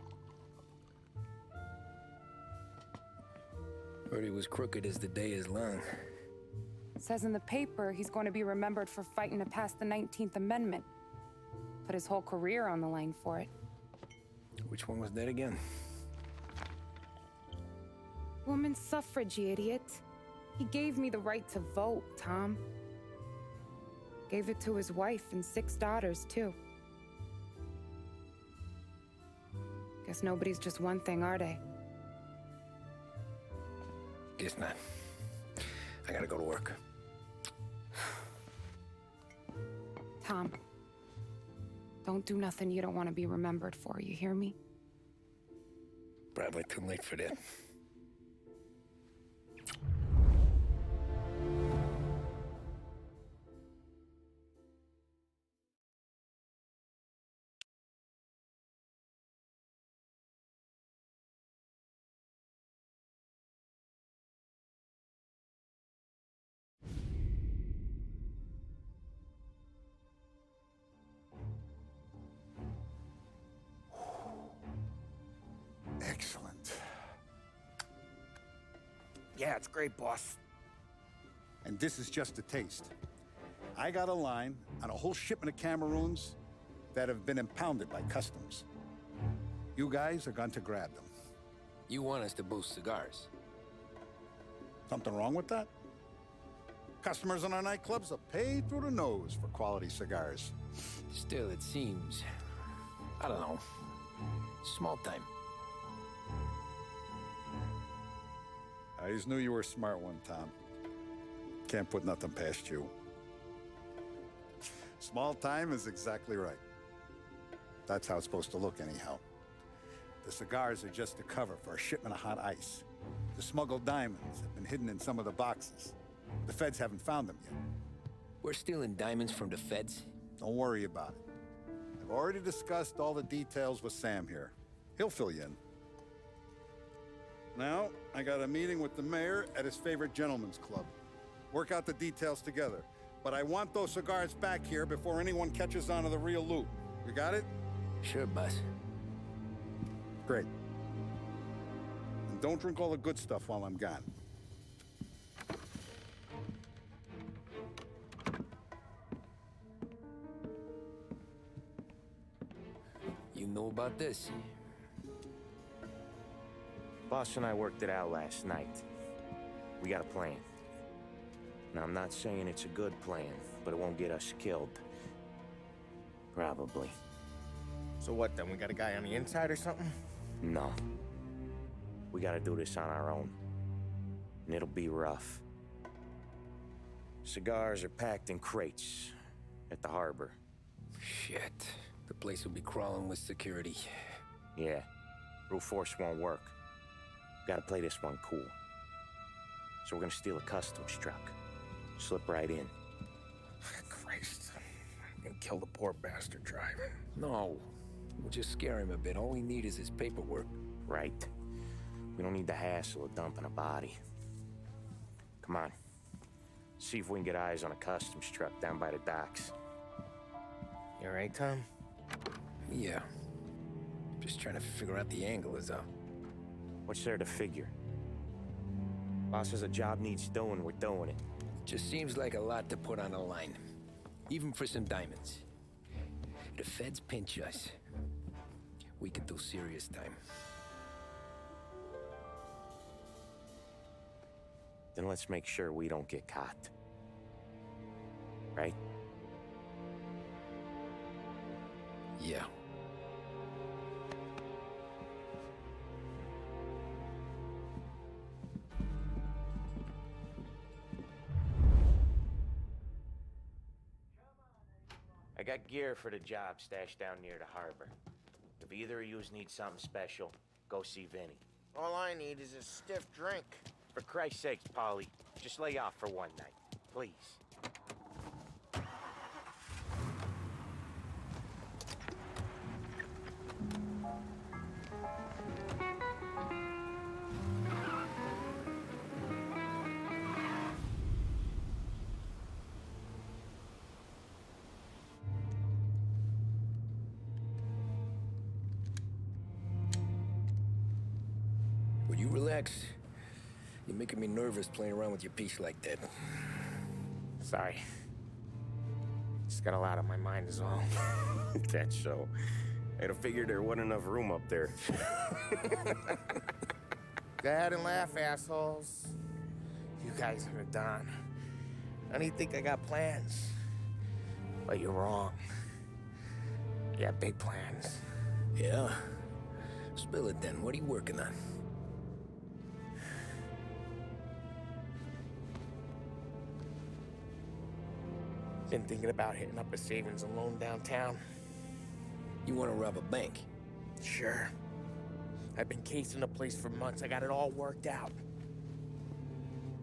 Heard he was crooked as the day is long. It says in the paper he's going to be remembered for fighting to pass the 19th Amendment. Put his whole career on the line for it. Which one was that again? Women's suffrage, you idiot. He gave me the right to vote, Tom. Gave it to his wife and 6 daughters, too. Guess nobody's just one thing, are they? Guess not. I gotta go to work. Tom, don't do nothing you don't want to be remembered for, you hear me? Probably too late for that. Excellent. Yeah, it's great, boss. And this is just a taste. I got a line on a whole shipment of Cameroons that have been impounded by customs. You guys are going to grab them. You want us to boost cigars? Something wrong with that? Customers in our nightclubs are paid through the nose for quality cigars. Still, it seems... I don't know. Small time. I just knew you were a smart one, Tom. Can't put nothing past you. Small time is exactly right. That's how it's supposed to look anyhow. The cigars are just a cover for a shipment of hot ice. The smuggled diamonds have been hidden in some of the boxes. The feds haven't found them yet. We're stealing diamonds from the feds? Don't worry about it. I've already discussed all the details with Sam here. He'll fill you in. Now, I got a meeting with the mayor at his favorite gentleman's club. Work out the details together. But I want those cigars back here before anyone catches on to the real loot. You got it? Sure, boss. Great. And don't drink all the good stuff while I'm gone. You know about this? Boss and I worked it out last night. We got a plan. Now, I'm not saying it's a good plan, but it won't get us killed. Probably. So what then? We got a guy on the inside or something? No. We gotta do this on our own. And it'll be rough. Cigars are packed in crates at the harbor. Shit. The place will be crawling with security. Yeah. Brute force won't work. Gotta play this one cool. So we're gonna steal a customs truck. Slip right in. Christ. I'm gonna kill the poor bastard driver. No. We'll just scare him a bit. All we need is his paperwork. Right. We don't need the hassle of dumping a body. Come on. See if we can get eyes on a customs truck down by the docks. You all right, Tom? Yeah. Just trying to figure out the angle is all. What's there to figure? Boss says a job needs doing, we're doing it. Just seems like a lot to put on the line. Even for some diamonds. If the feds pinch us, we could do serious time. Then let's make sure we don't get caught. Right? Yeah. I got gear for the job stashed down near the harbor. If either of yous need something special, go see Vinny. All I need is a stiff drink. For Christ's sakes, Polly, just lay off for one night, please. Will you relax? You're making me nervous playing around with your piece like that. Sorry. Just got a lot on my mind is all. That's so. I'd have figured there wasn't enough room up there. Go ahead and laugh, assholes. You guys are done. I don't even think I got plans. But you're wrong. You got big plans. Yeah? Spill it then. What are you working on? Been thinking about hitting up a savings and loan downtown. You want to rob a bank? Sure. I've been casing the place for months. I got it all worked out.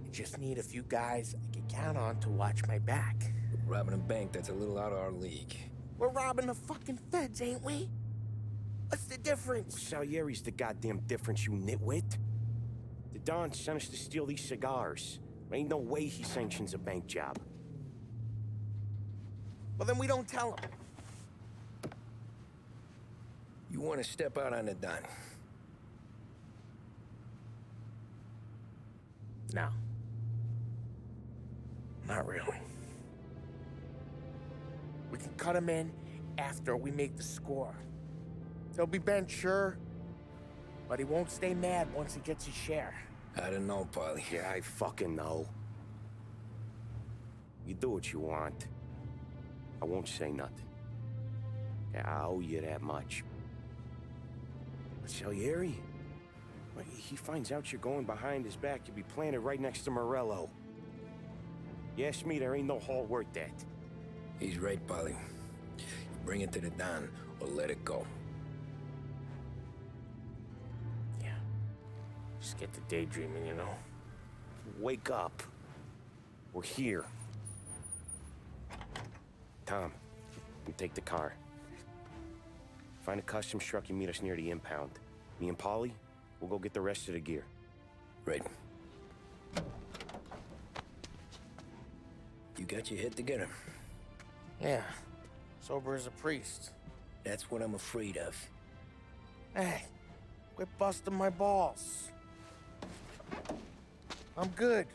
I just need a few guys I can count on to watch my back. Robbing a bank, that's a little out of our league. We're robbing the fucking feds, ain't we? What's the difference? Salieri's the goddamn difference, you nitwit. The Don sent us to steal these cigars. There ain't no way he sanctions a bank job. Well, then we don't tell him. You want to step out on the Don? No. Not really. We can cut him in after we make the score. He'll be bent, sure, but he won't stay mad once he gets his share. I don't know, Polly. Yeah, I fucking know. You do what you want. I won't say nothing. Yeah, I owe you that much. But Salieri, He finds out you're going behind his back, you'll be planted right next to Morello. You ask me, there ain't no haul worth that. He's right, Polly. Bring it to the Don, or let it go. Yeah. Just get to daydreaming, you know? Wake up. We're here. Tom, you take the car. Find a customs truck and meet us near the impound. Me and Polly, we'll go get the rest of the gear. Right. You got your head together? Yeah. Sober as a priest. That's what I'm afraid of. Hey, quit busting my balls. I'm good.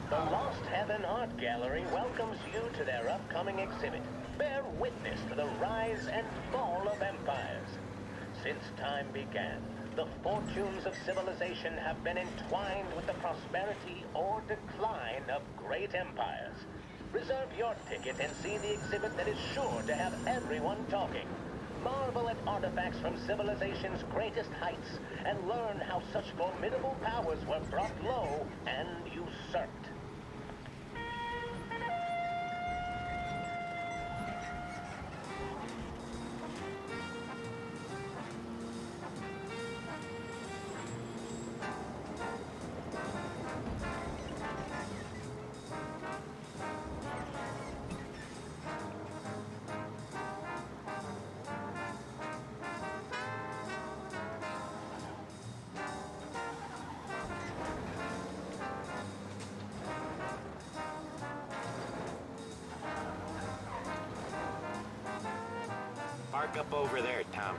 The Lost Heaven Art Gallery welcomes you to their upcoming exhibit. Bear witness to the rise and fall of empires. Since time began, the fortunes of civilization have been entwined with the prosperity or decline of great empires. Reserve your ticket and see the exhibit that is sure to have everyone talking. Marvel at artifacts from civilization's greatest heights and learn how such formidable powers were brought low and usurped. Park up over there, Tom.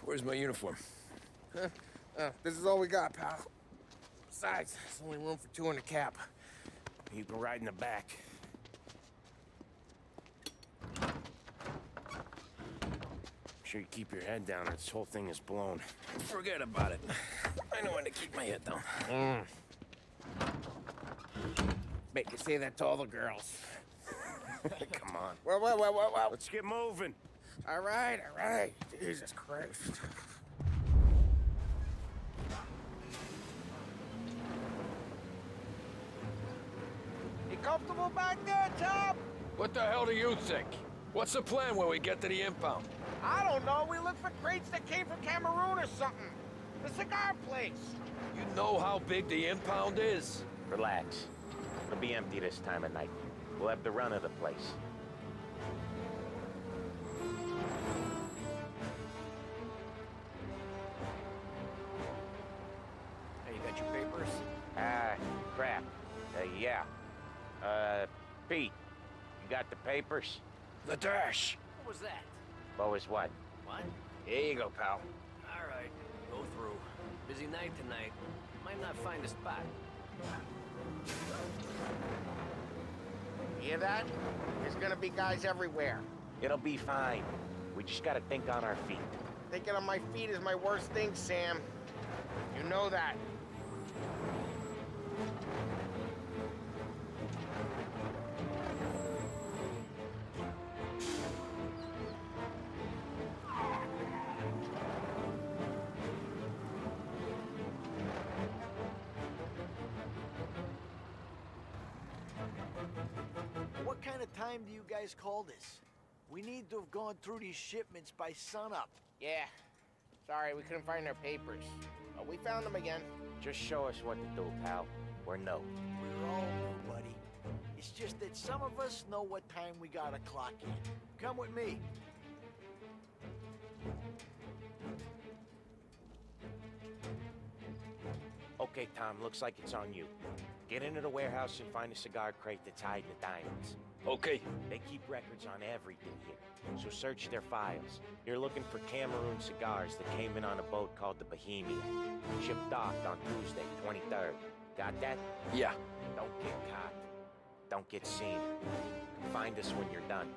Where's my uniform? This is all we got, pal. Besides, there's only room for two in the cab. You can ride in the back. Sure you keep your head down or this whole thing is blown. Forget about it. I know when to keep my head down. Bet you say that to all the girls. Come on. Well. Let's get moving. All right. Jesus Christ. You comfortable back there, Tom? What the hell do you think? What's the plan when we get to the impound? I don't know. We look for crates that came from Cameroon or something. The cigar place. You know how big the impound is? Relax. It'll be empty this time of night. We'll have the run of the place. Hey, you got your papers? Crap. Yeah. Pete, you got the papers? The dash. What was that? What was what? What? Here you go, pal. All right, go through. Busy night tonight. Might not find a spot. Hear that? There's gonna be guys everywhere. It'll be fine. We just gotta think on our feet. Thinking on my feet is my worst thing, Sam. You know that. time do you guys call this? We need to have gone through these shipments by sunup. Yeah. Sorry, we couldn't find our papers. But we found them again. Just show us what to do, pal. We're no. We're all new, buddy. It's just that some of us know what time we gotta clock in. Come with me. Okay, Tom, looks like it's on you. Get into the warehouse and find a cigar crate that's hiding the diamonds. Okay. They keep records on everything here, so search their files. You're looking for Cameroon cigars that came in on a boat called the Bohemia. Shipped off on Tuesday, 23rd. Got that? Yeah. Don't get caught. Don't get seen. Find us when you're done.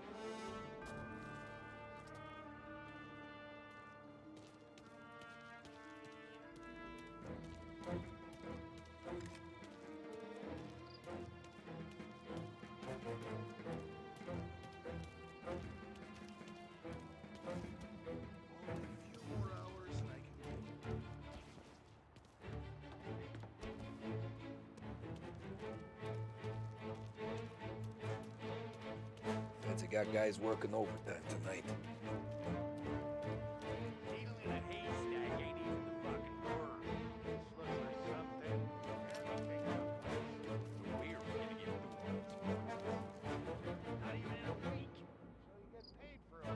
Feds have got guys working overtime tonight. Needle in a haystack ain't even the fucking word. This looks like something. Everything we're gonna get not even in a week. So you get paid for a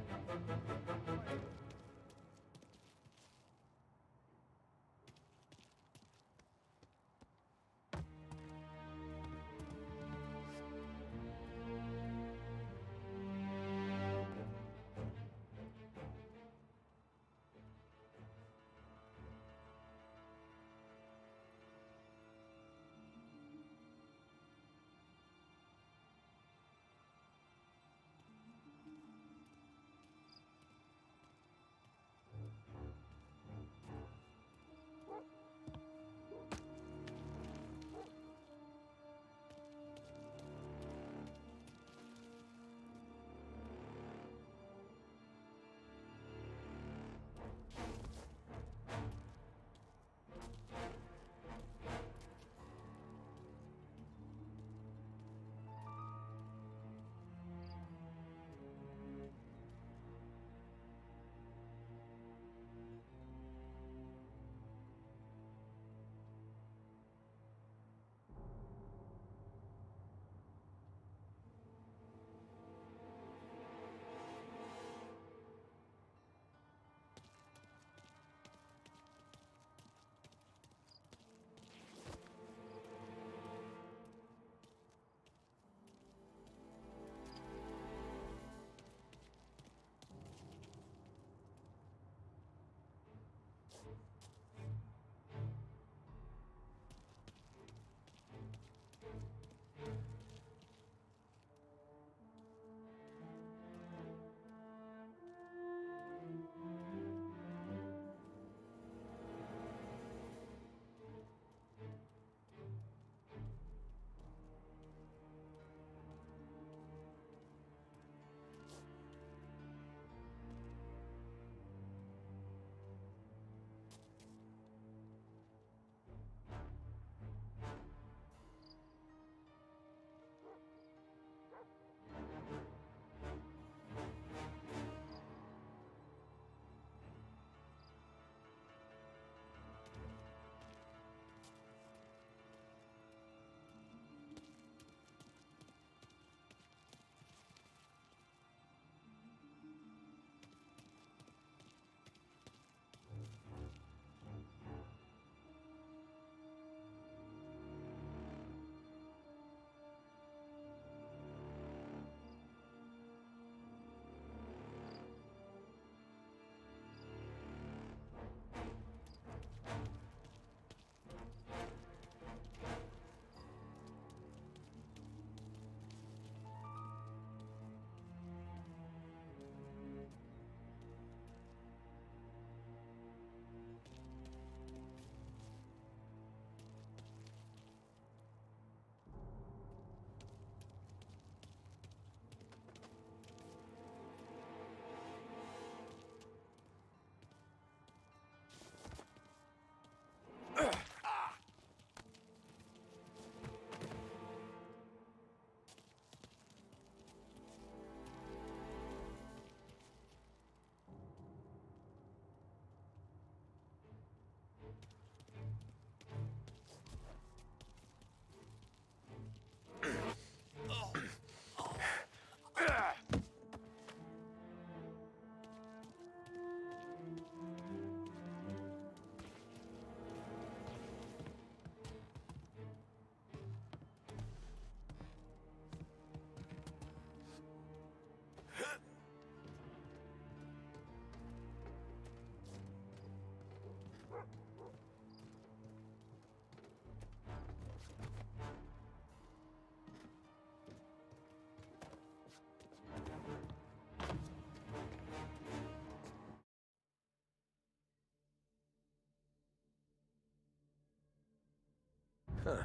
Huh.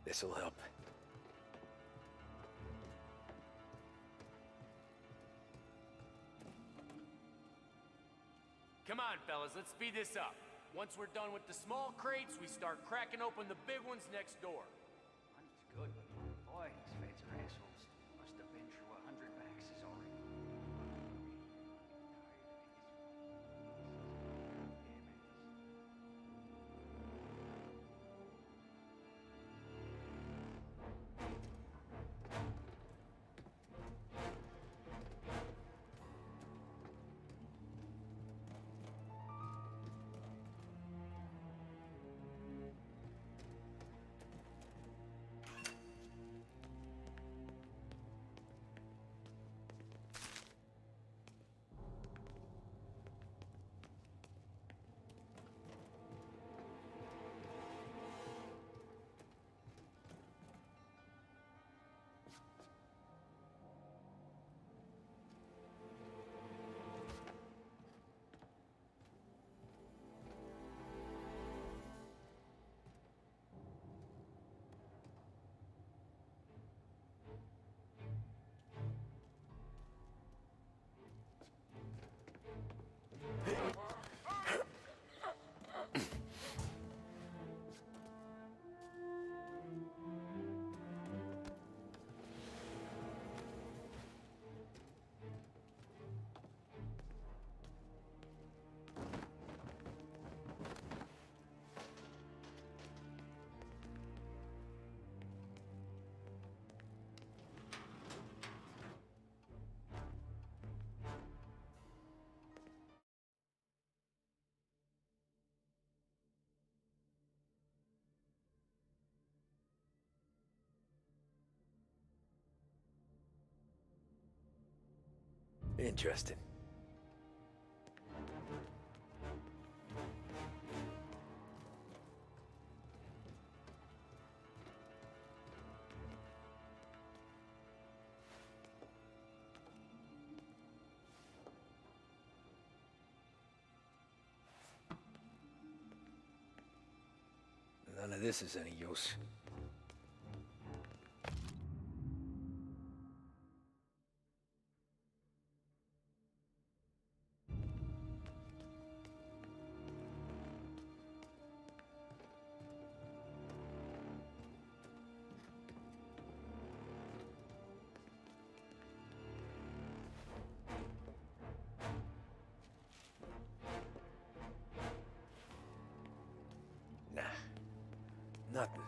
This'll help. Come on, fellas, let's speed this up. Once we're done with the small crates, we start cracking open the big ones next door. Money's good. Boy, these feds are assholes. Must have been through 100 maxes already. Interesting. None of this is any use. Nah, nothing.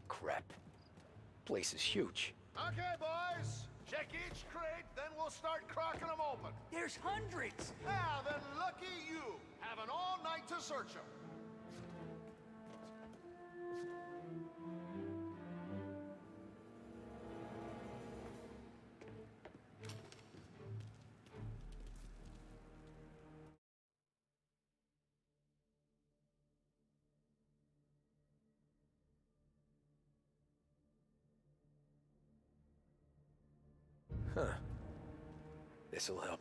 crap. Place is huge. Okay, boys. Check each crate, then we'll start cracking them open. There's hundreds! Now then, lucky you. Having all night to search them. Huh. This'll help.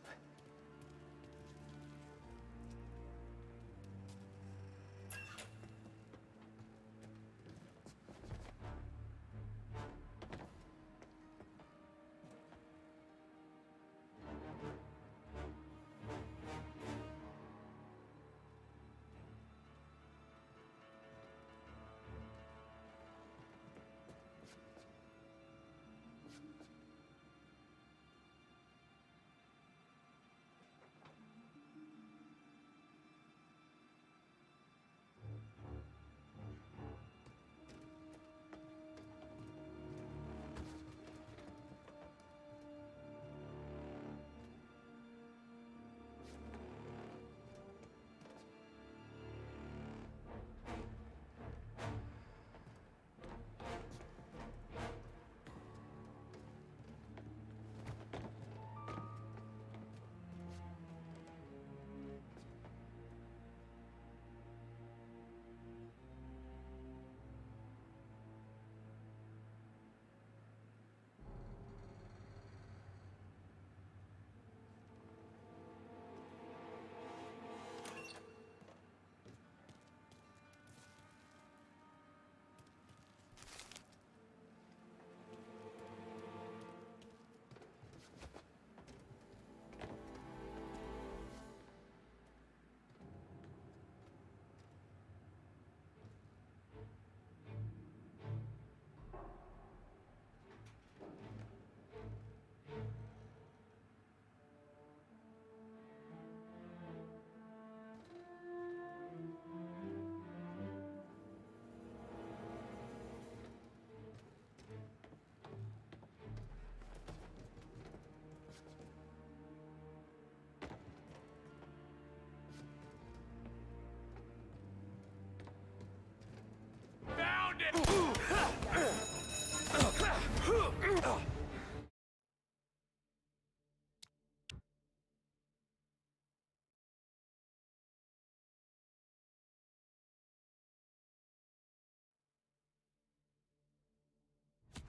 Found it!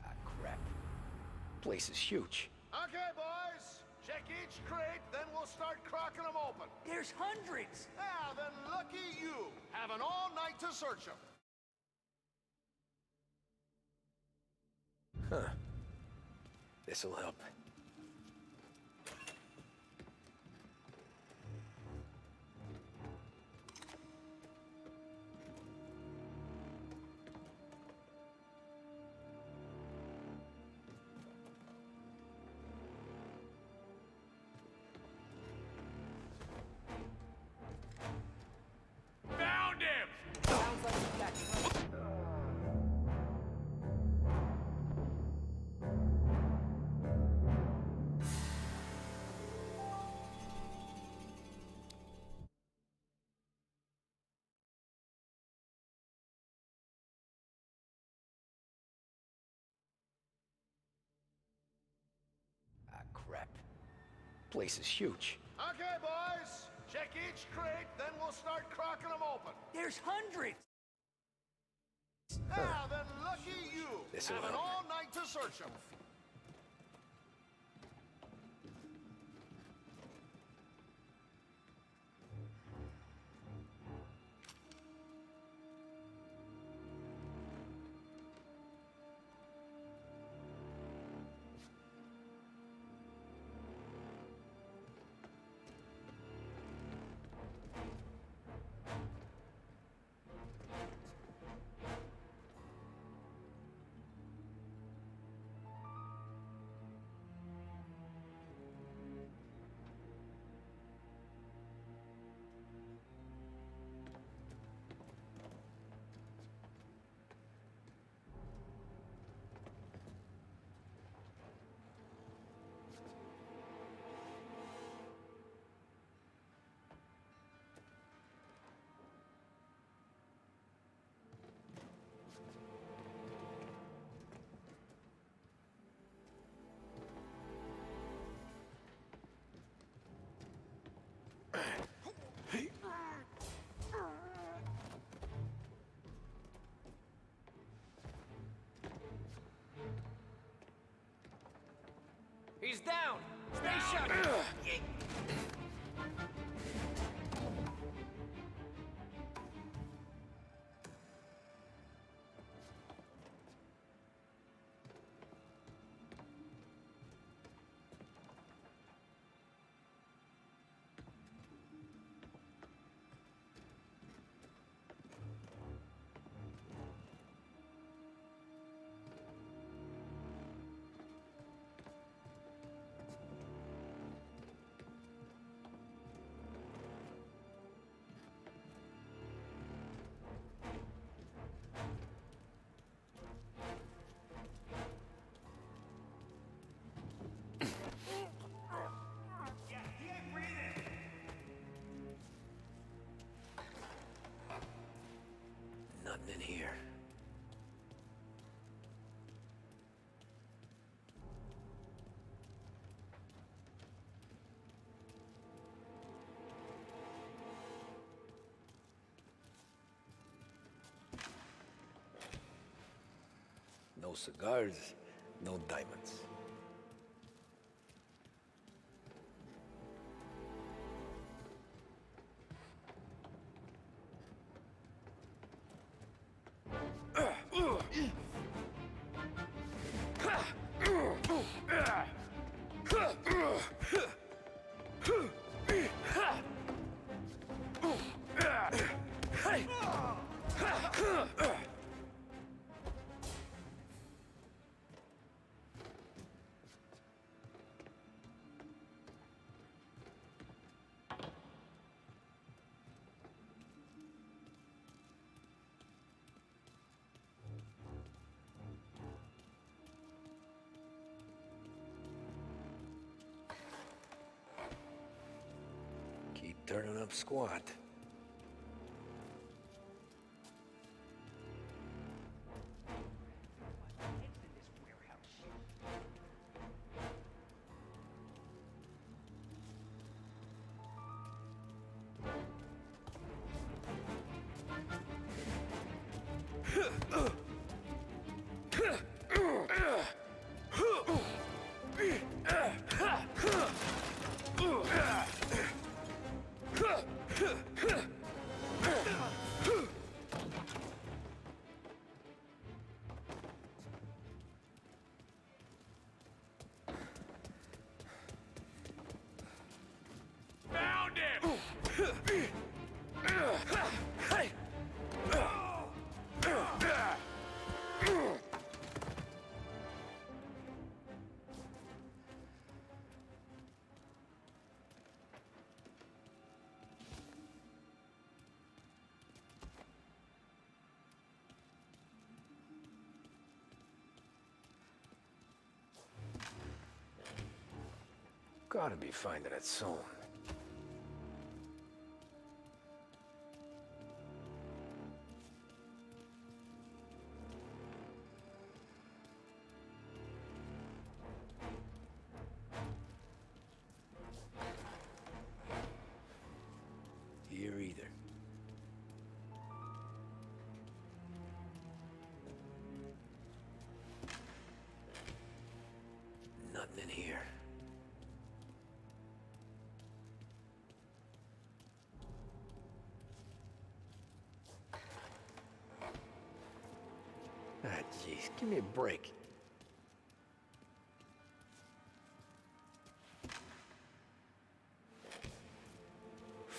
Ah, crap. Place is huge. Okay, boys. Check each crate, then we'll start cracking them open. There's hundreds! Now then, lucky you. Having all night to search them. Huh. This'll help. Found him! Sounds like you got trouble. Ah, crap. Place is huge. Okay, boys. Check each crate, then we'll start cracking them open. There's hundreds! Now then, lucky you. This'll Having help. all night to search them. He's down! Stay shut! Nothing in here. No cigars, no diamonds. Keep turning up squat. Found him! Gotta be finding it soon. Here either. Nothing in here. Ah, jeez, give me a break.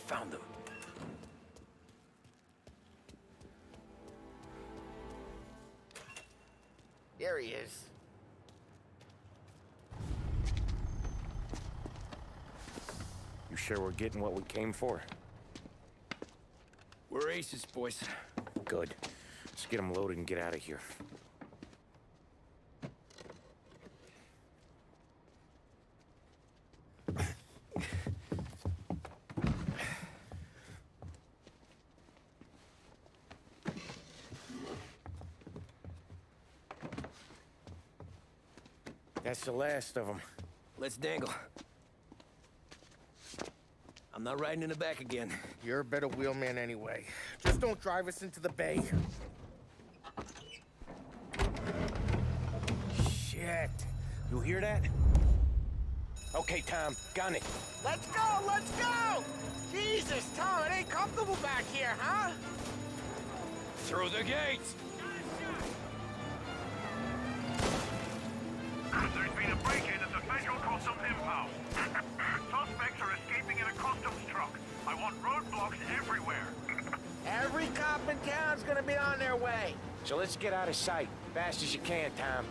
Found him. There he is. You sure we're getting what we came for? We're aces, boys. Good. Let's get them loaded and get out of here. That's the last of them. Let's dangle. I'm not riding in the back again. You're a better wheelman anyway. Just don't drive us into the bay. Shit. You hear that? Okay, Tom, gun it. Let's go, let's go! Jesus, Tom, it ain't comfortable back here, huh? Through the gates! There's been a break-in at the Federal Customs impound. Suspects are escaping in a customs truck. I want roadblocks everywhere. Every cop in town's gonna be on their way. So let's get out of sight, fast as you can, Tom.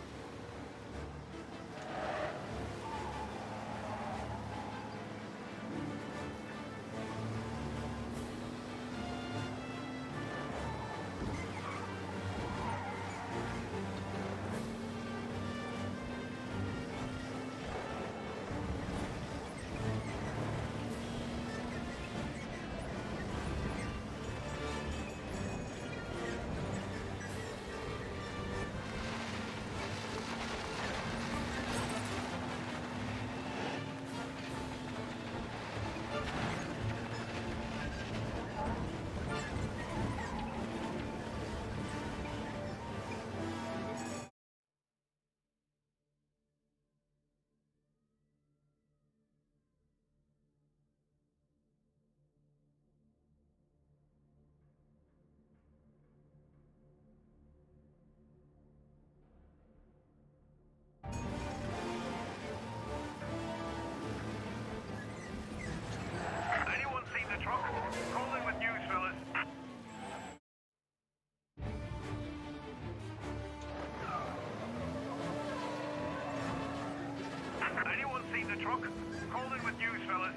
Anyone seen the truck? Call in with news, fellas. Anyone seen the truck? Call in with news, fellas.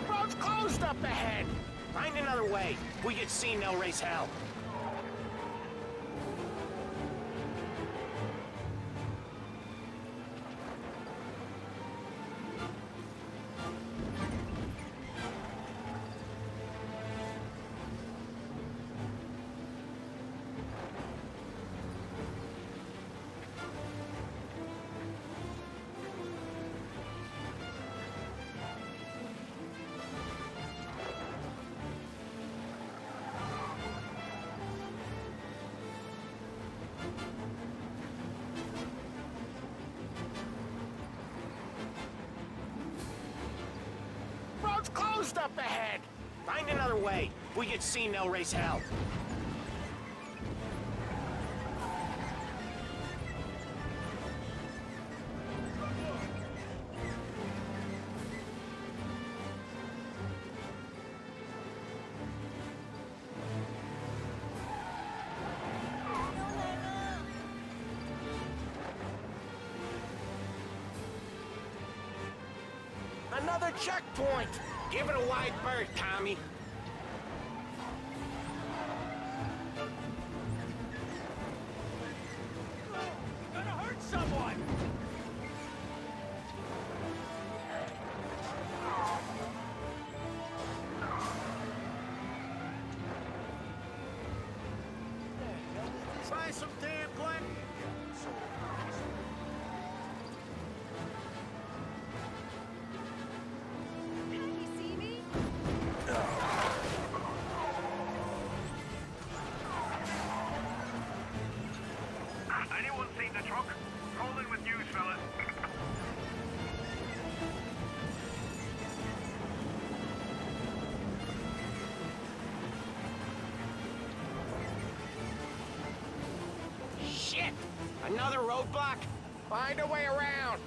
Road's closed up ahead. Find another way. If we get seen, they'll raise hell. Road's closed up ahead. Find another way. If we get seen, they'll raise hell. Another checkpoint. Give it a wide berth, Tommy. Gonna hurt someone. Buy some damn black. You see me? Anyone seen the truck? Call in with news, fellas. Shit! Another roadblock? Find a way around.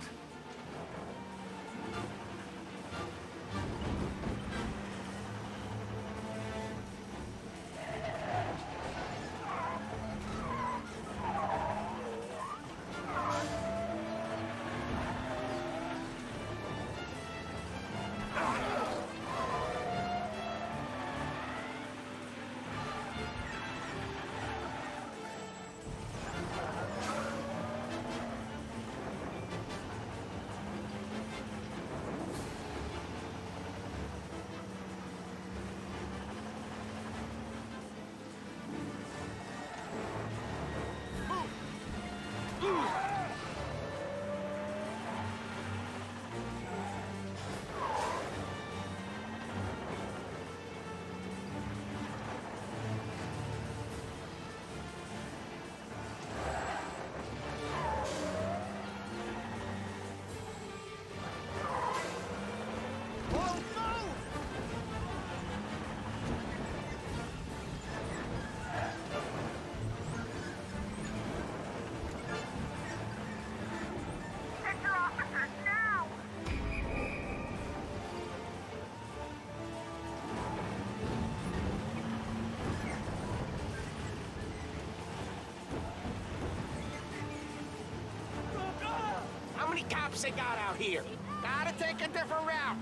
many cops they got out here? Gotta take a different route.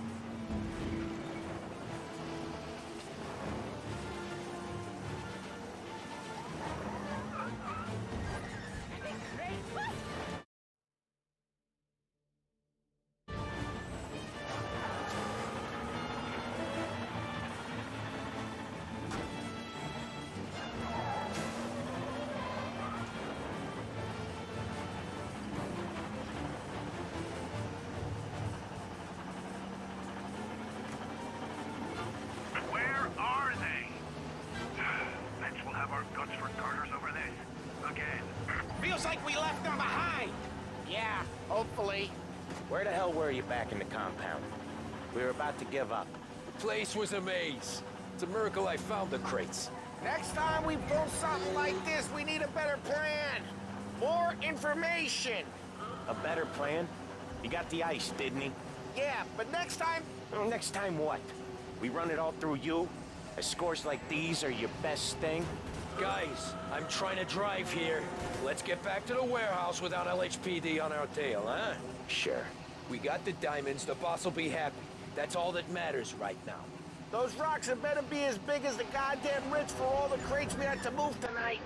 Where are they? Vince will have our guts for garters over this. Again. Feels like we left them behind. Yeah, hopefully. Where the hell were you back in the compound? We were about to give up. The place was a maze. It's a miracle I found the crates. Next time we pull something like this, we need a better plan. More information. A better plan? He got the ice, didn't he? Yeah, but next time... Well, next time what? We run it all through you? Scores like these are your best thing? Guys, I'm trying to drive here. Let's get back to the warehouse without LHPD on our tail, huh? Sure. We got the diamonds, the boss will be happy. That's all that matters right now. Those rocks had better be as big as the goddamn ridge for all the crates we had to move tonight.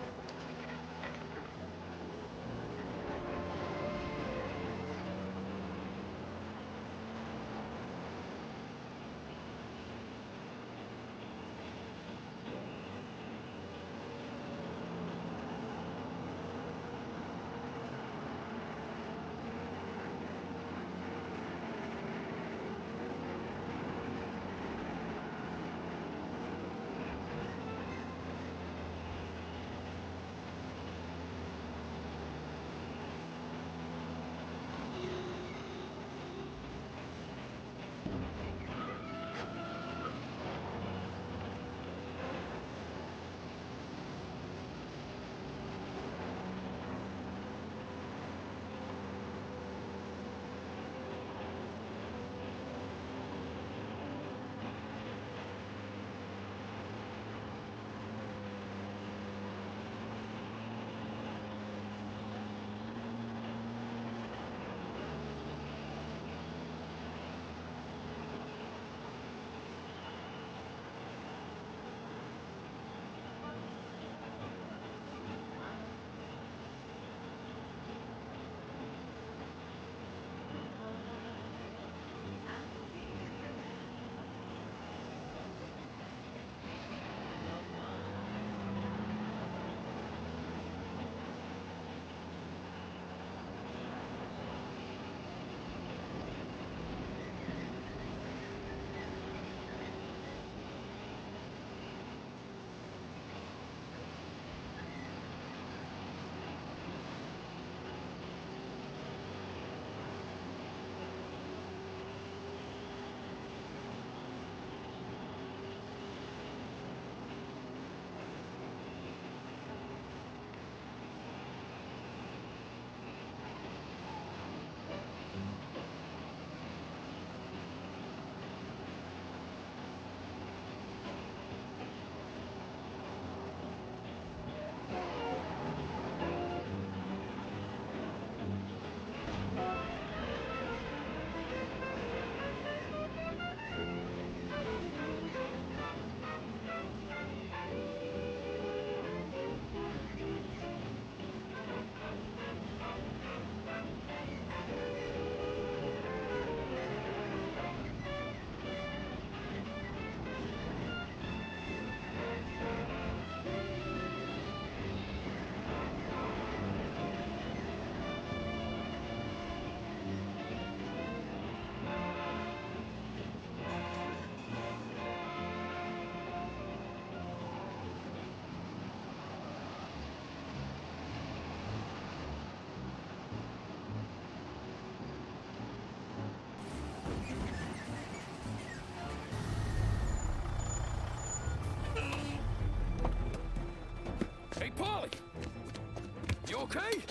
okay?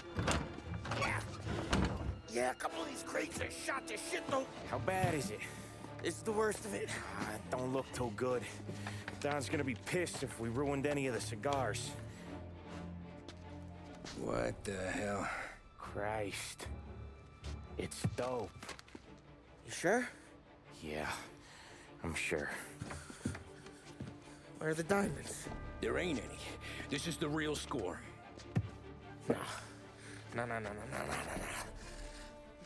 Yeah, a couple of these crates are shot to shit, though. How bad is it? It's the worst of it. It don't look too good. Don's gonna be pissed if we ruined any of the cigars. What the hell? Christ. It's dope. You sure? Yeah, I'm sure. Where are the diamonds? There ain't any. This is the real score. No. No.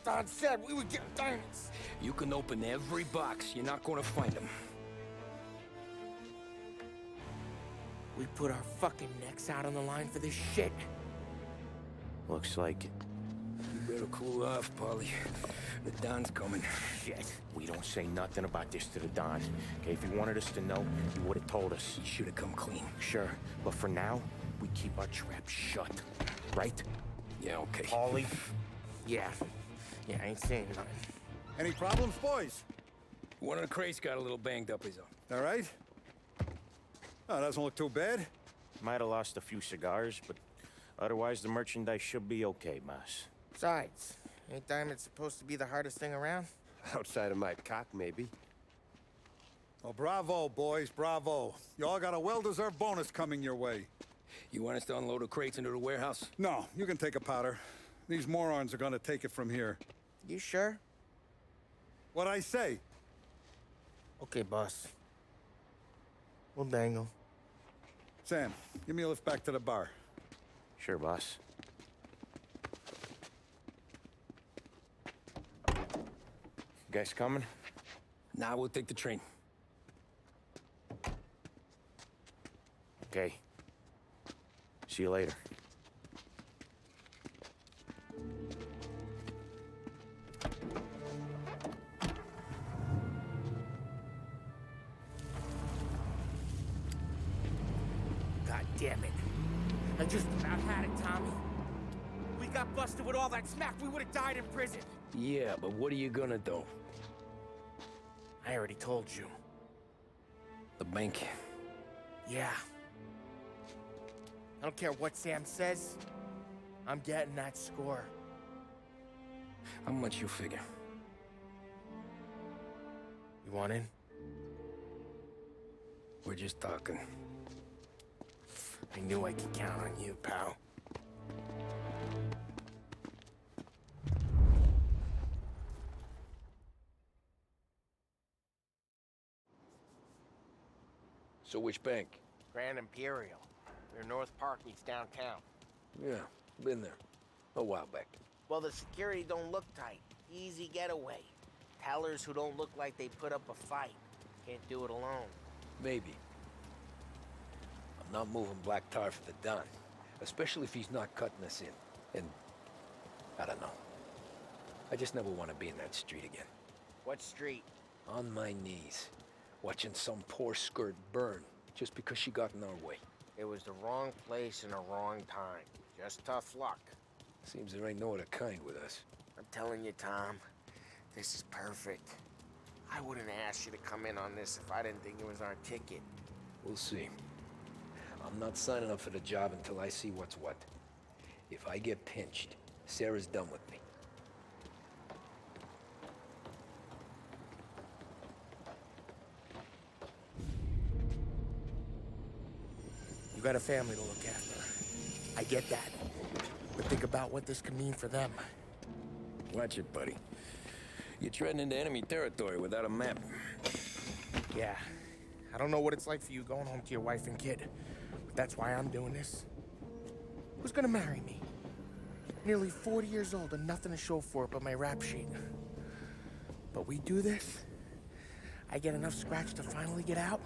Don said we would get diamonds. You can open every box. You're not gonna find them. We put our fucking necks out on the line for this shit. Looks like it. You better cool off, Paulie. The Don's coming. Shit. We don't say nothing about this to the Don. Okay, if he wanted us to know, he would have told us. He should have come clean. Sure, but for now, we keep our trap shut. Right? Yeah, okay. Paulie? Yeah, I ain't saying nothing. Any problems, boys? One of the crates got a little banged up his own. All right? Oh, doesn't look too bad. Might have lost a few cigars, but otherwise the merchandise should be okay, boss. Besides, ain't diamonds supposed to be the hardest thing around? Outside of my cock, maybe. Well, bravo, boys, bravo. You all got a well-deserved bonus coming your way. You want us to unload the crates into the warehouse? No, you can take a powder. These morons are gonna take it from here. You sure? What'd I say? Okay, boss. We'll dangle. Sam, give me a lift back to the bar. Sure, boss. You guys coming? Nah, we'll take the train. Okay. See you later. God damn it. I just about had it, Tommy. We got busted with all that smack, we would've died in prison. Yeah, but what are you gonna do? I already told you. The bank. Yeah. I don't care what Sam says. I'm getting that score. How much you figure? You want in? We're just talking. I knew I could count on you, pal. So which bank? Grand Imperial. Where North Park meets downtown. Yeah, been there. A while back. Well, the security don't look tight. Easy getaway. Tellers who don't look like they put up a fight. Can't do it alone. Maybe. I'm not moving black tar for the Don. Especially if he's not cutting us in. And I don't know. I just never want to be in that street again. What street? On my knees. Watching some poor skirt burn just because she got in our way. It was the wrong place and the wrong time. Just tough luck. Seems there ain't no other kind with us. I'm telling you, Tom, this is perfect. I wouldn't ask you to come in on this if I didn't think it was our ticket. We'll see. I'm not signing up for the job until I see what's what. If I get pinched, Sarah's done with me. You got a family to look after. I get that. But think about what this could mean for them. Watch it, buddy. You're treading into enemy territory without a map. Yeah. I don't know what it's like for you going home to your wife and kid. But that's why I'm doing this. Who's gonna marry me? Nearly 40 years old and nothing to show for it but my rap sheet. But we do this, I get enough scratch to finally get out?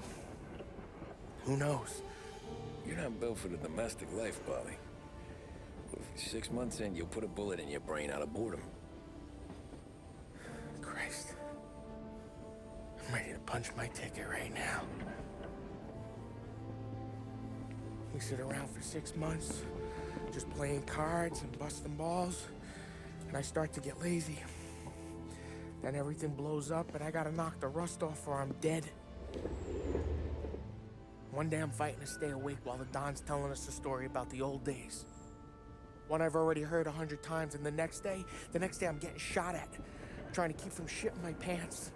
Who knows? You're not built for the domestic life, Polly. 6 months in, you'll put a bullet in your brain out of boredom. Christ. I'm ready to punch my ticket right now. We sit around for 6 months, just playing cards and busting balls, and I start to get lazy. Then everything blows up and I gotta knock the rust off or I'm dead. One day I'm fighting to stay awake while the Don's telling us a story about the old days. One I've already heard 100 times, and the next day I'm getting shot at, trying to keep from shitting my pants.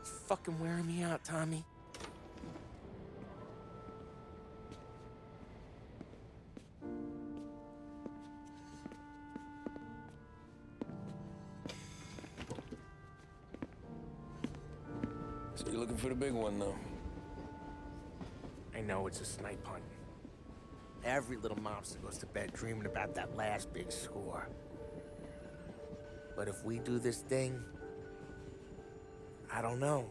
It's fucking wearing me out, Tommy. You're looking for the big one, though. I know it's a snipe hunt. Every little mobster goes to bed dreaming about that last big score. But if we do this thing, I don't know.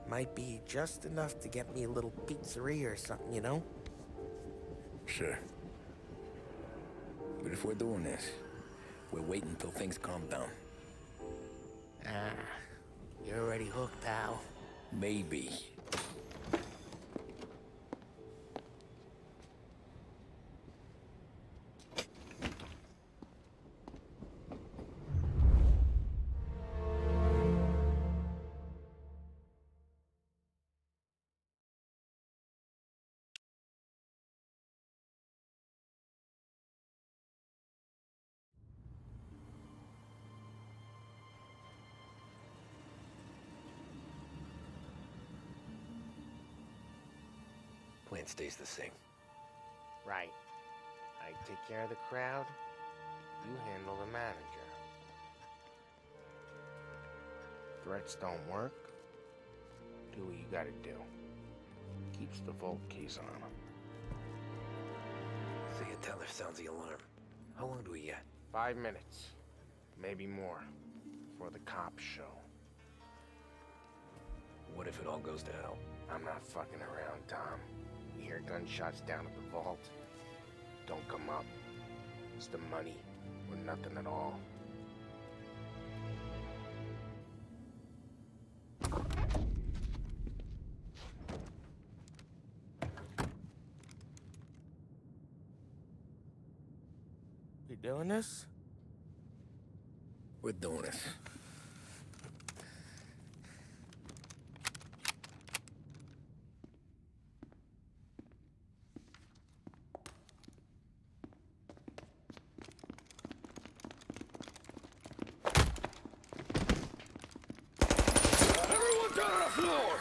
Might be just enough to get me a little pizzeria or something, you know? Sure. But if we're doing this, we're waiting until things calm down. You're already hooked, pal. Maybe. Plan stays the same. Right. I take care of the crowd, you handle the manager. Threats don't work, do what you gotta do. Keeps the vault keys on him. So your teller sounds the alarm. How long do we get? 5 minutes, maybe more, before the cops show. What if it all goes to hell? I'm not fucking around, Tom. You hear gunshots down at the vault? Don't come up. It's the money, or nothing at all. You doing this? We're doing this. Everyone down on the floor!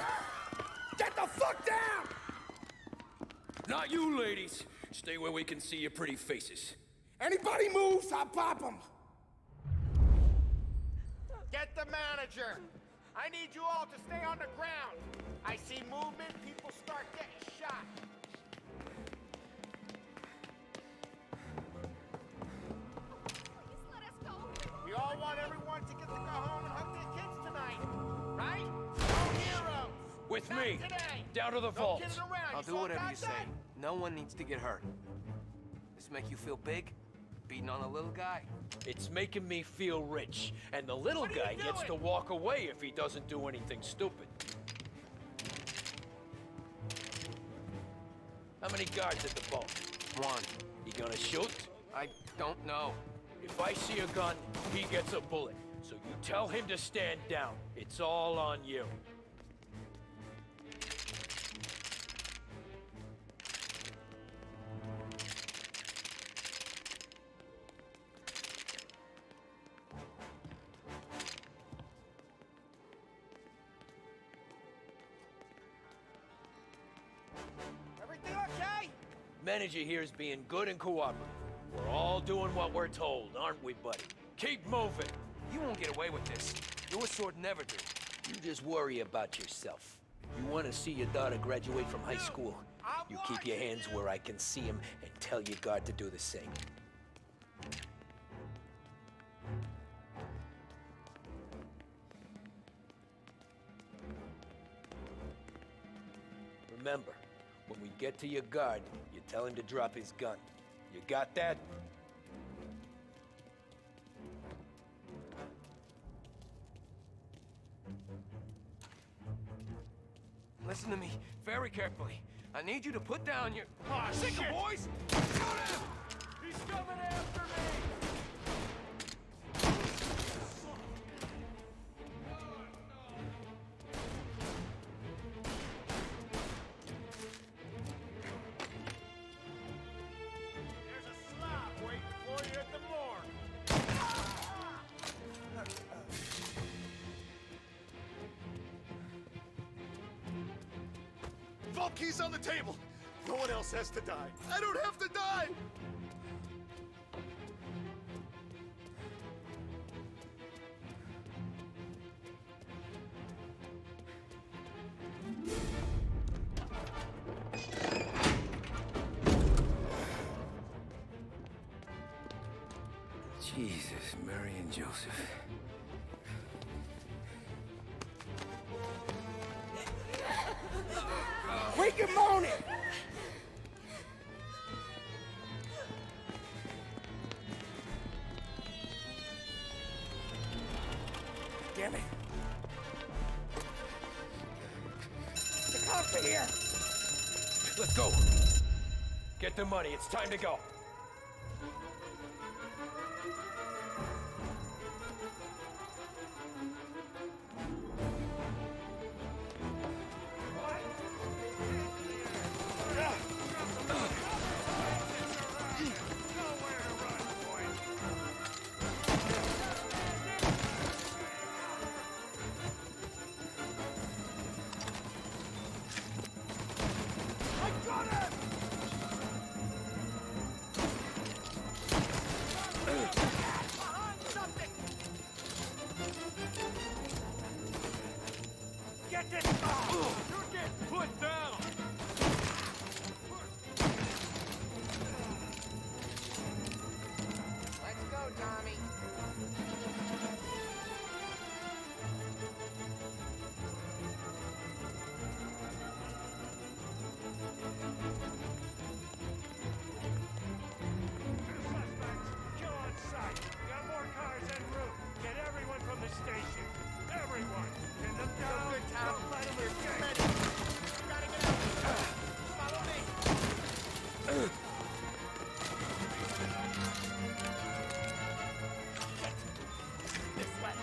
Get the fuck down! Not you, ladies. Stay where we can see your pretty faces. Anybody moves, I'll pop them! Get the manager! I need you all to stay on the ground. I see movement, people start getting shot. We all want everyone to get to go home and hug their kids tonight, right? No heroes! With Not me. today. Down to the No vault. kidding around. I'll You do saw whatever you God's say. done? No one needs to get hurt. This make you feel big? Beating on a little guy? It's making me feel rich, and the little What are you guy gets to doing? walk away if he doesn't do anything stupid. How many guards at the vault? One. You gonna shoot? I don't know. If I see a gun, he gets a bullet. So you tell him to stand down. It's all on you. Everything okay? Manager here is being good and cooperative. We're all doing what we're told, aren't we, buddy? Keep moving. You won't get away with this. Your sword never do. You just worry about yourself. You want to see your daughter graduate from high school. You keep your hands where I can see them and tell your guard to do the same. Remember, when we get to your guard, you tell him to drop his gun. You got that? Listen to me very carefully. I need you to put down your... Oh, Sick shit. boys! He's coming after me! There's a slab waiting for you at the morgue. Vault keys on the table. No one else has to die. I don't have to die! Jesus, Mary and Joseph. Quick and moan it! Damn it. The cops are here! Let's go. Get the money. It's time to go. Get this car! You're getting put down! Let's go, Tommy. Kill on sight. Got more cars en route. Get everyone from the station. Everyone. Pin them down. Good, Tom. Don't let them escape. Ready. We gotta get out. Follow me. This way.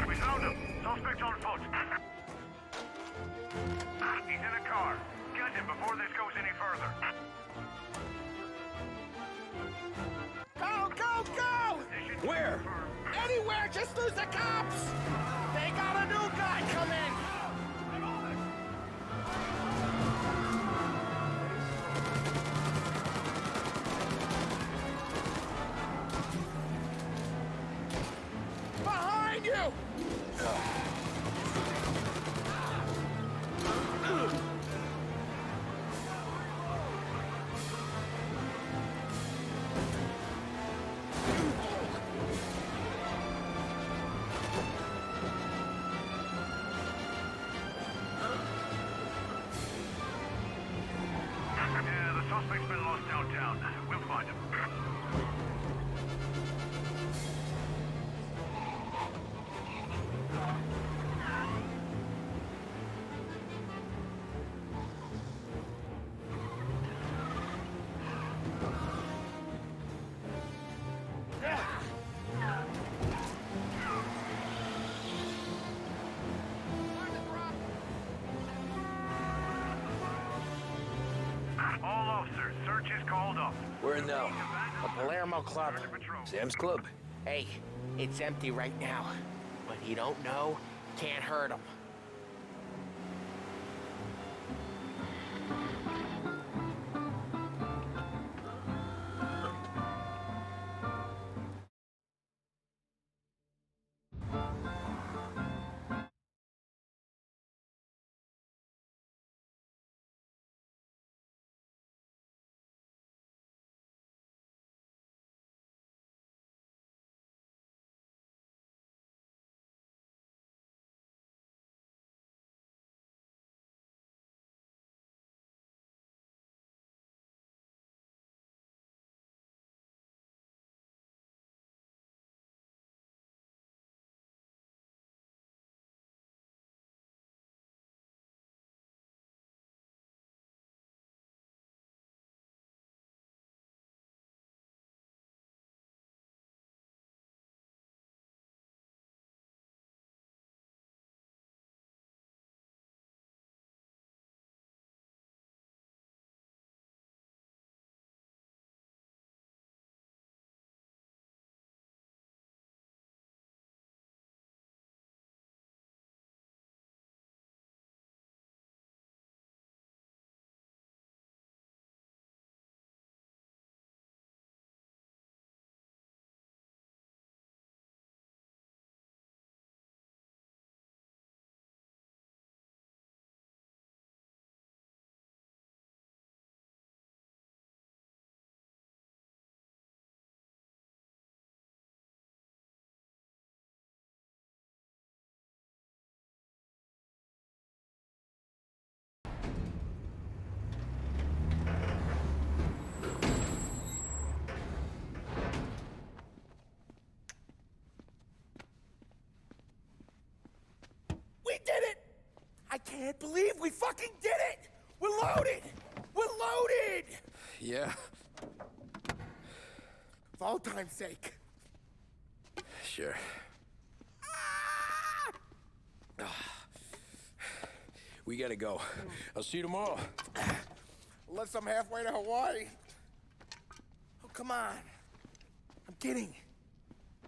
We found him. Suspect on foot. He's in a car. Get him before this goes any further. Go, go, go! Where? Anywhere, just lose the cops! They got a new guy coming! Behind you! Yeah, the suspect's been lost downtown. We'll find him. All officers, search is called off. Where now? A Palermo club. Sam's Club. Hey, it's empty right now. But you don't know, can't hurt him. can't believe we fucking did it! We're loaded! We're loaded! Yeah? For all time's sake. Sure. We gotta go. I'll see you tomorrow. Unless I'm halfway to Hawaii. Oh, come on. I'm kidding.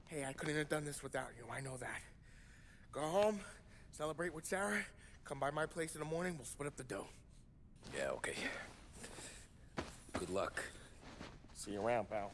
Hey, I couldn't have done this without you. I know that. Go home, celebrate with Sarah, come by my place in the morning, we'll split up the dough. Yeah, okay. Good luck. See you around, pal.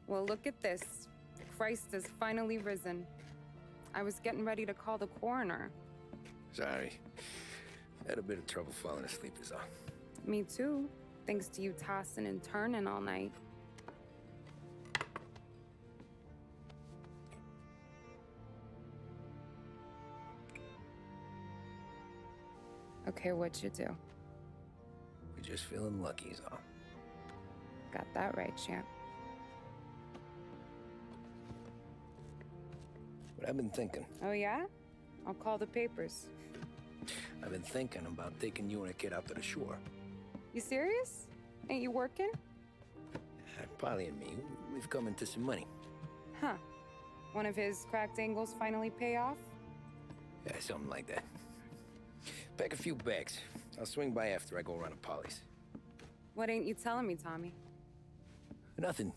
Well, look at this. Christ has finally risen. I was getting ready to call the coroner. Sorry. Had a bit of trouble falling asleep is all. Me too, thanks to you tossing and turning all night. Okay, what'd you do? We're just feeling lucky is all. Got that right, champ. But I've been thinking. Oh, yeah? I'll call the papers. I've been thinking about taking you and a kid out to the shore. You serious? Ain't you working? Polly and me, we've come into some money. Huh. One of his cracked angles finally pay off? Yeah, something like that. Pack a few bags. I'll swing by after I go around to Polly's. What ain't you telling me, Tommy? Nothing.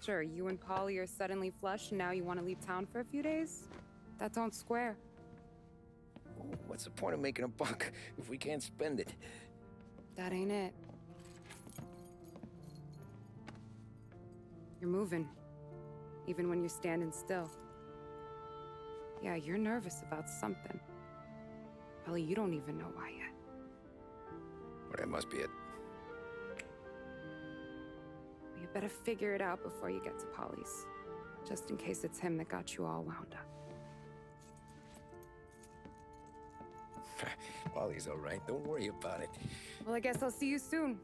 Sure, you and Polly are suddenly flush and now you want to leave town for a few days? That don't square. What's the point of making a buck if we can't spend it? That ain't it. You're moving, even when you're standing still. Yeah, you're nervous about something. Probably you don't even know why yet. Well, that must be it. You better figure it out before you get to Polly's. Just in case it's him that got you all wound up. Polly's all right. Don't worry about it. Well, I guess I'll see you soon.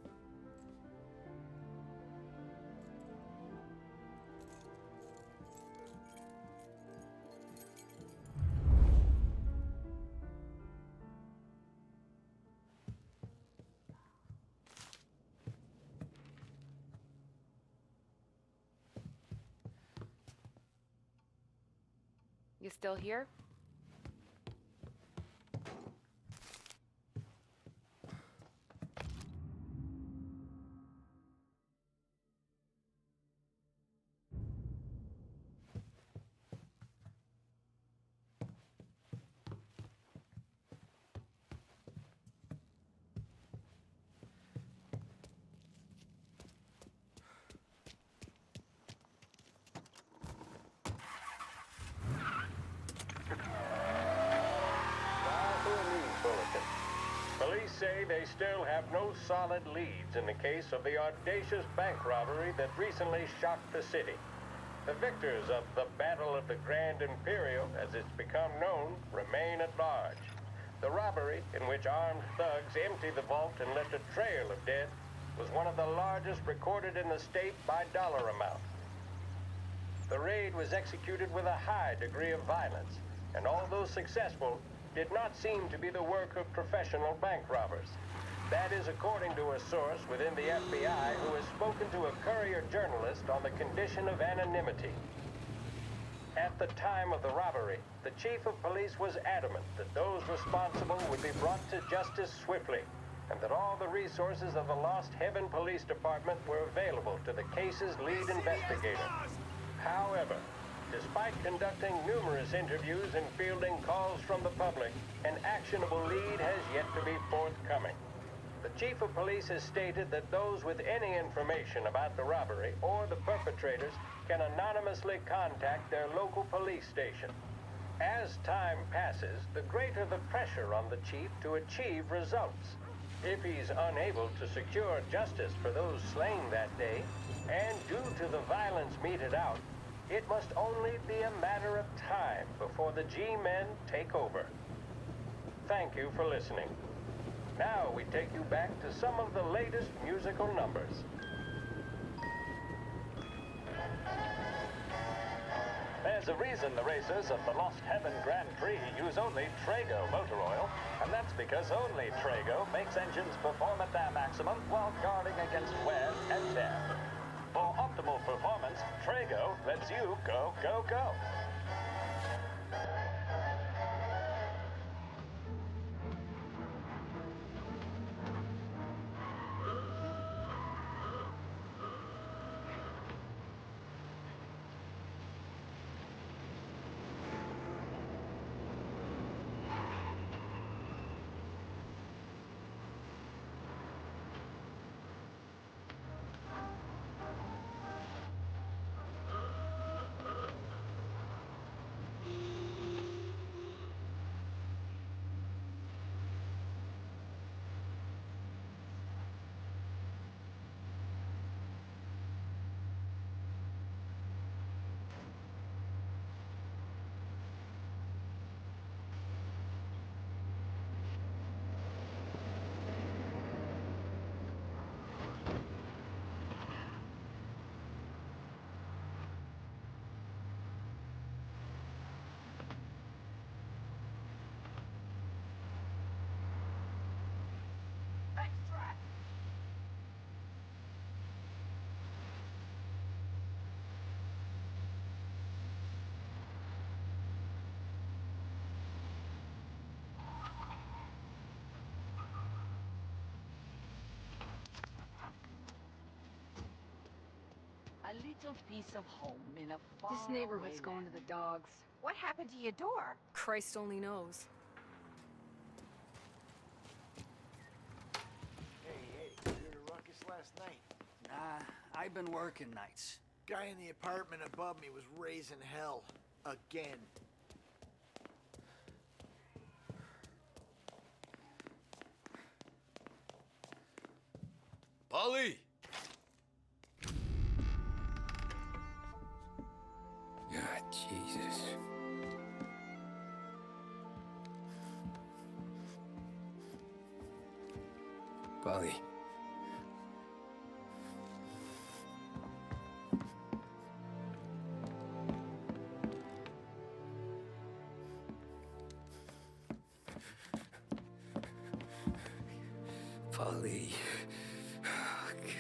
You still here? Police say they still have no solid leads in the case of the audacious bank robbery that recently shocked the city. The victors of the Battle of the Grand Imperial, as it's become known, remain at large. The robbery, in which armed thugs emptied the vault and left a trail of dead, was one of the largest recorded in the state by dollar amount. The raid was executed with a high degree of violence, and although successful, did not seem to be the work of professional bank robbers. That is according to a source within the FBI who has spoken to a Courier journalist on the condition of anonymity. At the time of the robbery, the chief of police was adamant that those responsible would be brought to justice swiftly, and that all the resources of the Lost Heaven Police Department were available to the case's lead investigator. However, despite conducting numerous interviews and fielding calls from the public, an actionable lead has yet to be forthcoming. The chief of police has stated that those with any information about the robbery or the perpetrators can anonymously contact their local police station. As time passes, the greater the pressure on the chief to achieve results. If he's unable to secure justice for those slain that day, and due to the violence meted out, it must only be a matter of time before the G-men take over. Thank you for listening. Now we take you back to some of the latest musical numbers. There's a reason the racers of the Lost Heaven Grand Prix use only Trago motor oil, and that's because only Trago makes engines perform at their maximum while guarding against wear and tear. For optimal performance, Trago lets you go, go, go. little piece of home in a far This neighborhood's going to the dogs. What happened to your door? Christ only knows. Hey, you heard a ruckus last night? Nah, I've been working nights. Guy in the apartment above me was raising hell. Again. Polly! God, Jesus. Polly. Polly. Oh, God.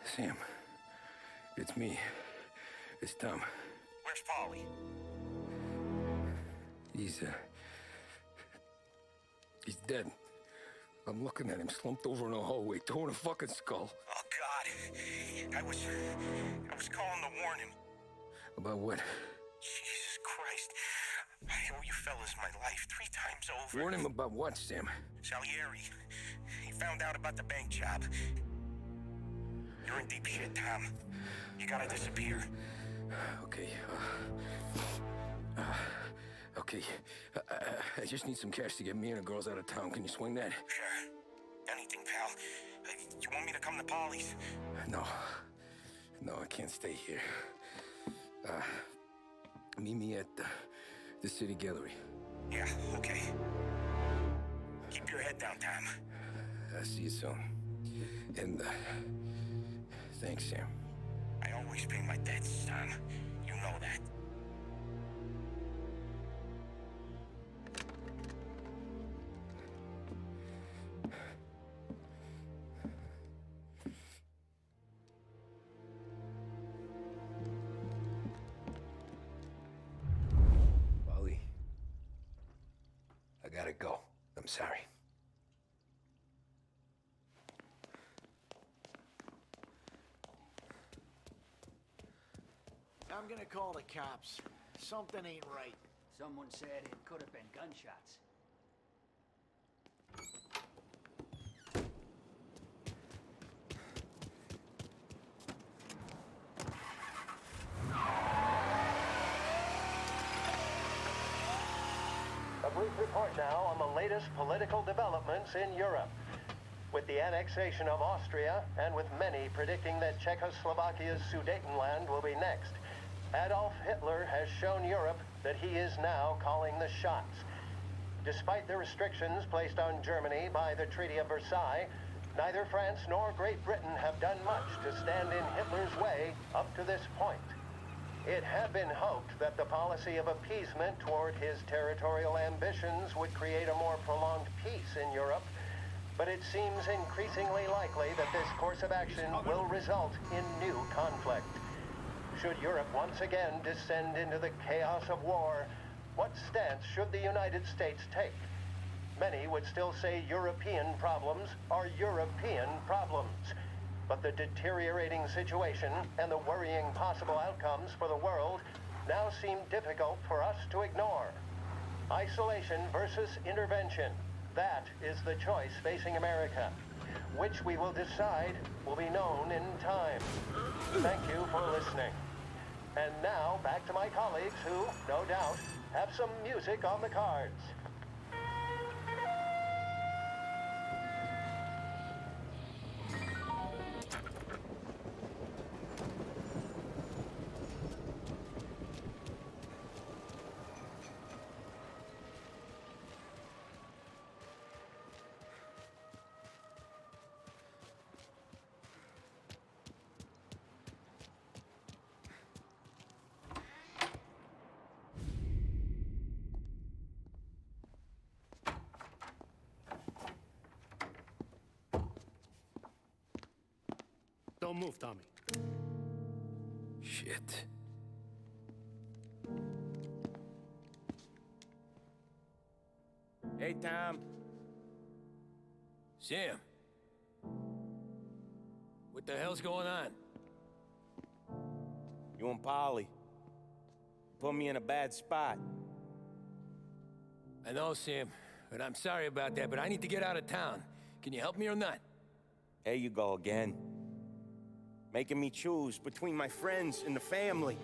Sam, it's me. It's Tom. Where's Polly? He's dead. I'm looking at him slumped over in a hallway, torn a fucking skull. Oh, God. I was calling to warn him. About what? Jesus Christ. I owe you fellas my life 3 times over. Warn him about what, Sam? Salieri. He found out about the bank job. You're in deep shit, Tom. You gotta disappear. Okay, okay. I just need some cash to get me and the girls out of town. Can you swing that? Sure. Anything, pal. You want me to come to Polly's? No. No, I can't stay here. Meet me at the city gallery. Yeah, okay. Keep your head down, Tom. I'll see you soon. And, thanks, Sam. I always pay my debts, Tom. You know that. Polly, I gotta go. I'm sorry. I'm gonna call the cops. Something ain't right. Someone said it could have been gunshots. A brief report now on the latest political developments in Europe. With the annexation of Austria, and with many predicting that Czechoslovakia's Sudetenland will be next, Adolf Hitler has shown Europe that he is now calling the shots. Despite the restrictions placed on Germany by the Treaty of Versailles, neither France nor Great Britain have done much to stand in Hitler's way up to this point. It had been hoped that the policy of appeasement toward his territorial ambitions would create a more prolonged peace in Europe, but it seems increasingly likely that this course of action will result in new conflict. Should Europe once again descend into the chaos of war, what stance should the United States take? Many would still say European problems are European problems. But the deteriorating situation and the worrying possible outcomes for the world now seem difficult for us to ignore. Isolation versus intervention. That is the choice facing America. Which we will decide will be known in time. Thank you for listening. And now back to my colleagues who, no doubt, have some music on the cards. Don't move, Tommy. Shit. Hey, Tom. Sam. What the hell's going on? You and Polly put me in a bad spot. I know, Sam, and I'm sorry about that, but I need to get out of town. Can you help me or not? There you go again. Making me choose between my friends and the family.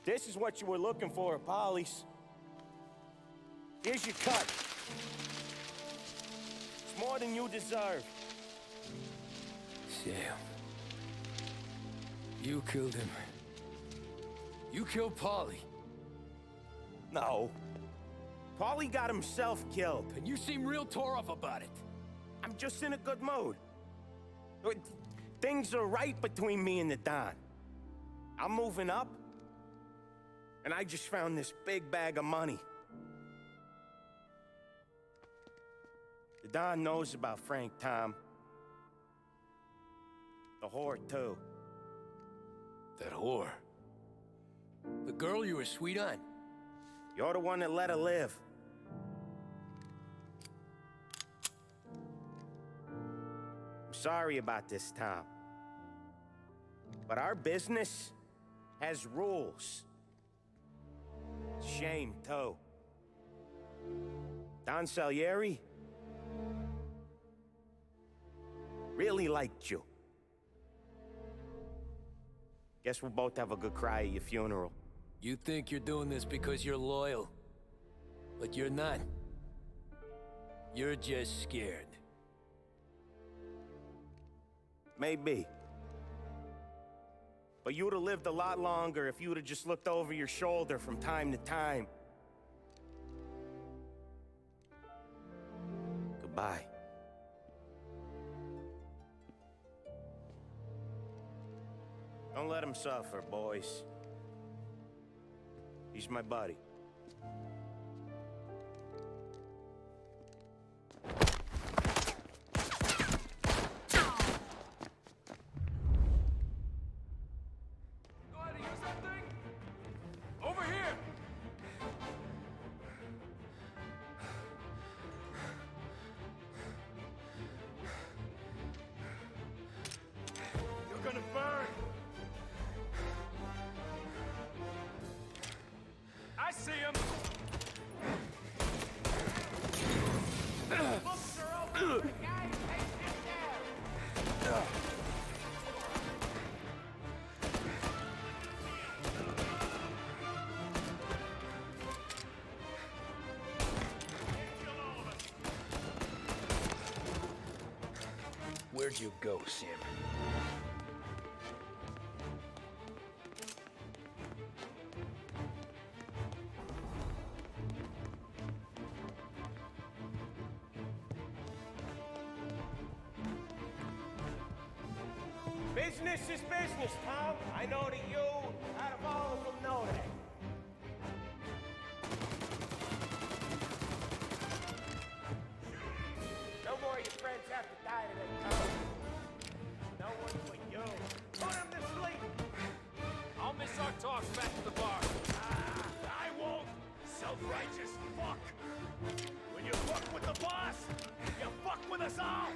This is what you were looking for at Polly's. Here's your cut. It's more than you deserve. Sam. You killed him. You killed Paulie. No. Paulie got himself killed. And you seem real tore up about it. I'm just in a good mood. Things are right between me and the Don. I'm moving up, and I just found this big bag of money. The Don knows about Frank, Tom. The whore, too. That whore? The girl you were sweet on? You're the one that let her live. I'm sorry about this, Tom. But our business has rules. Shame, too. Don Salieri really liked you. Guess we'll both have a good cry at your funeral. You think you're doing this because you're loyal, but you're not. You're just scared. Maybe. But you'd have lived a lot longer if you'd have just looked over your shoulder from time to time. Goodbye. Don't let him suffer, boys. He's my buddy. Know how to use that thing? Over here! You're gonna burn! I see him! Books are open! Guys, take him down! Where'd you go, Sam? Business is business, Tom. I know that you, out of all of them, know that. No more of your friends have to die today, Tom. No one but you. Put him to sleep. I'll miss our talks back at the bar. I won't! Self-righteous fuck! When you fuck with the boss, you fuck with us all!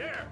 Here!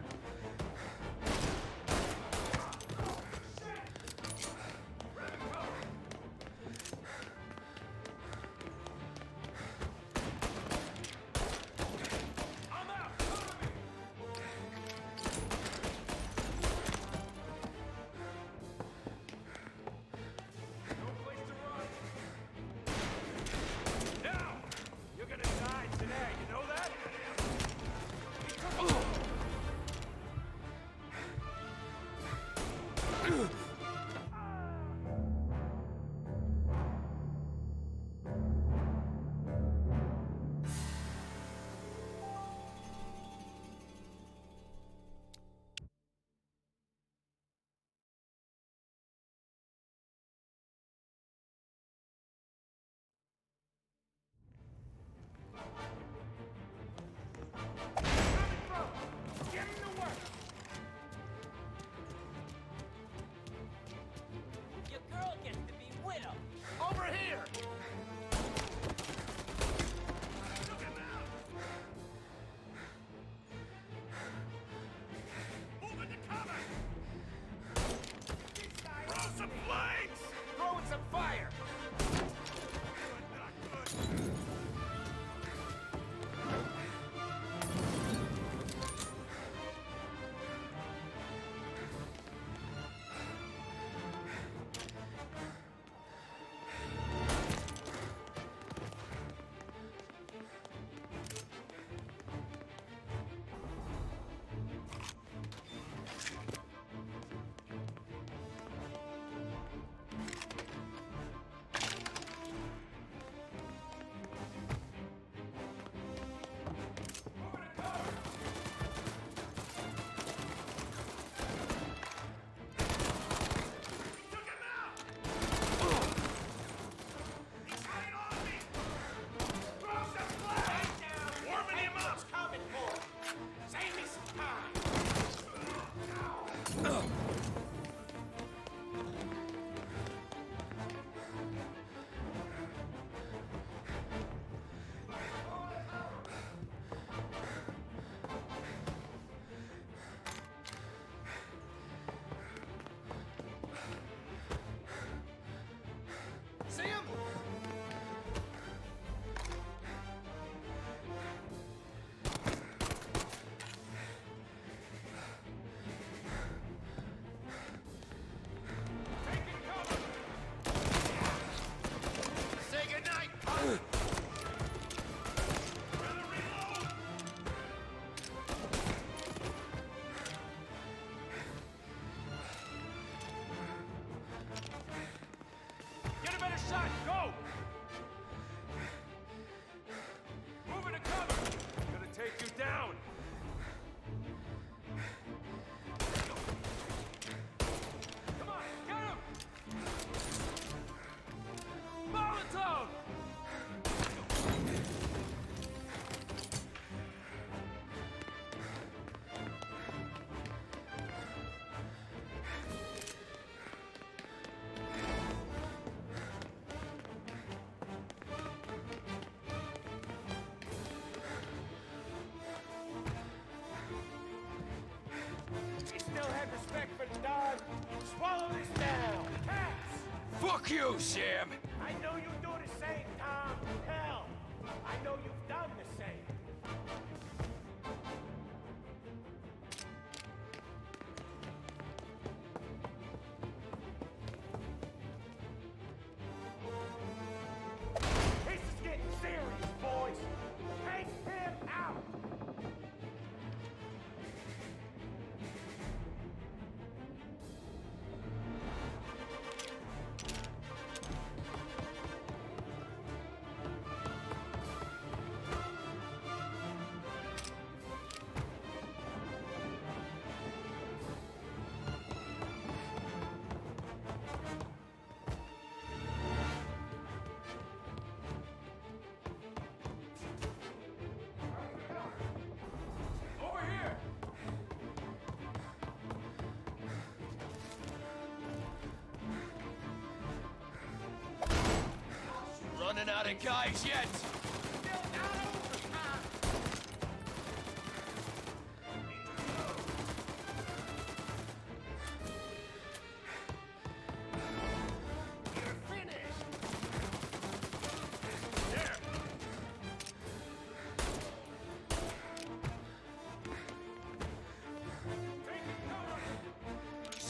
Over here! Move into cover! Throw some flames! Throwing some fire! See him? Taking cover! Say goodnight! Gotta reload! Get a better shot! Go! Moving to cover! Gonna take you down! Come on, get him! Molotov! He still had respect for the dog. Swallow this down. Cats! Fuck you, Sam! I know you do the same, Tom. Hell, I know you've done the same. This is getting serious, boys. Take him out. Over here! Running out of guys yet!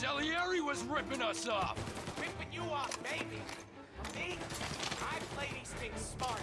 Salieri was ripping us off! Ripping you off, baby. Me? I play these things smart.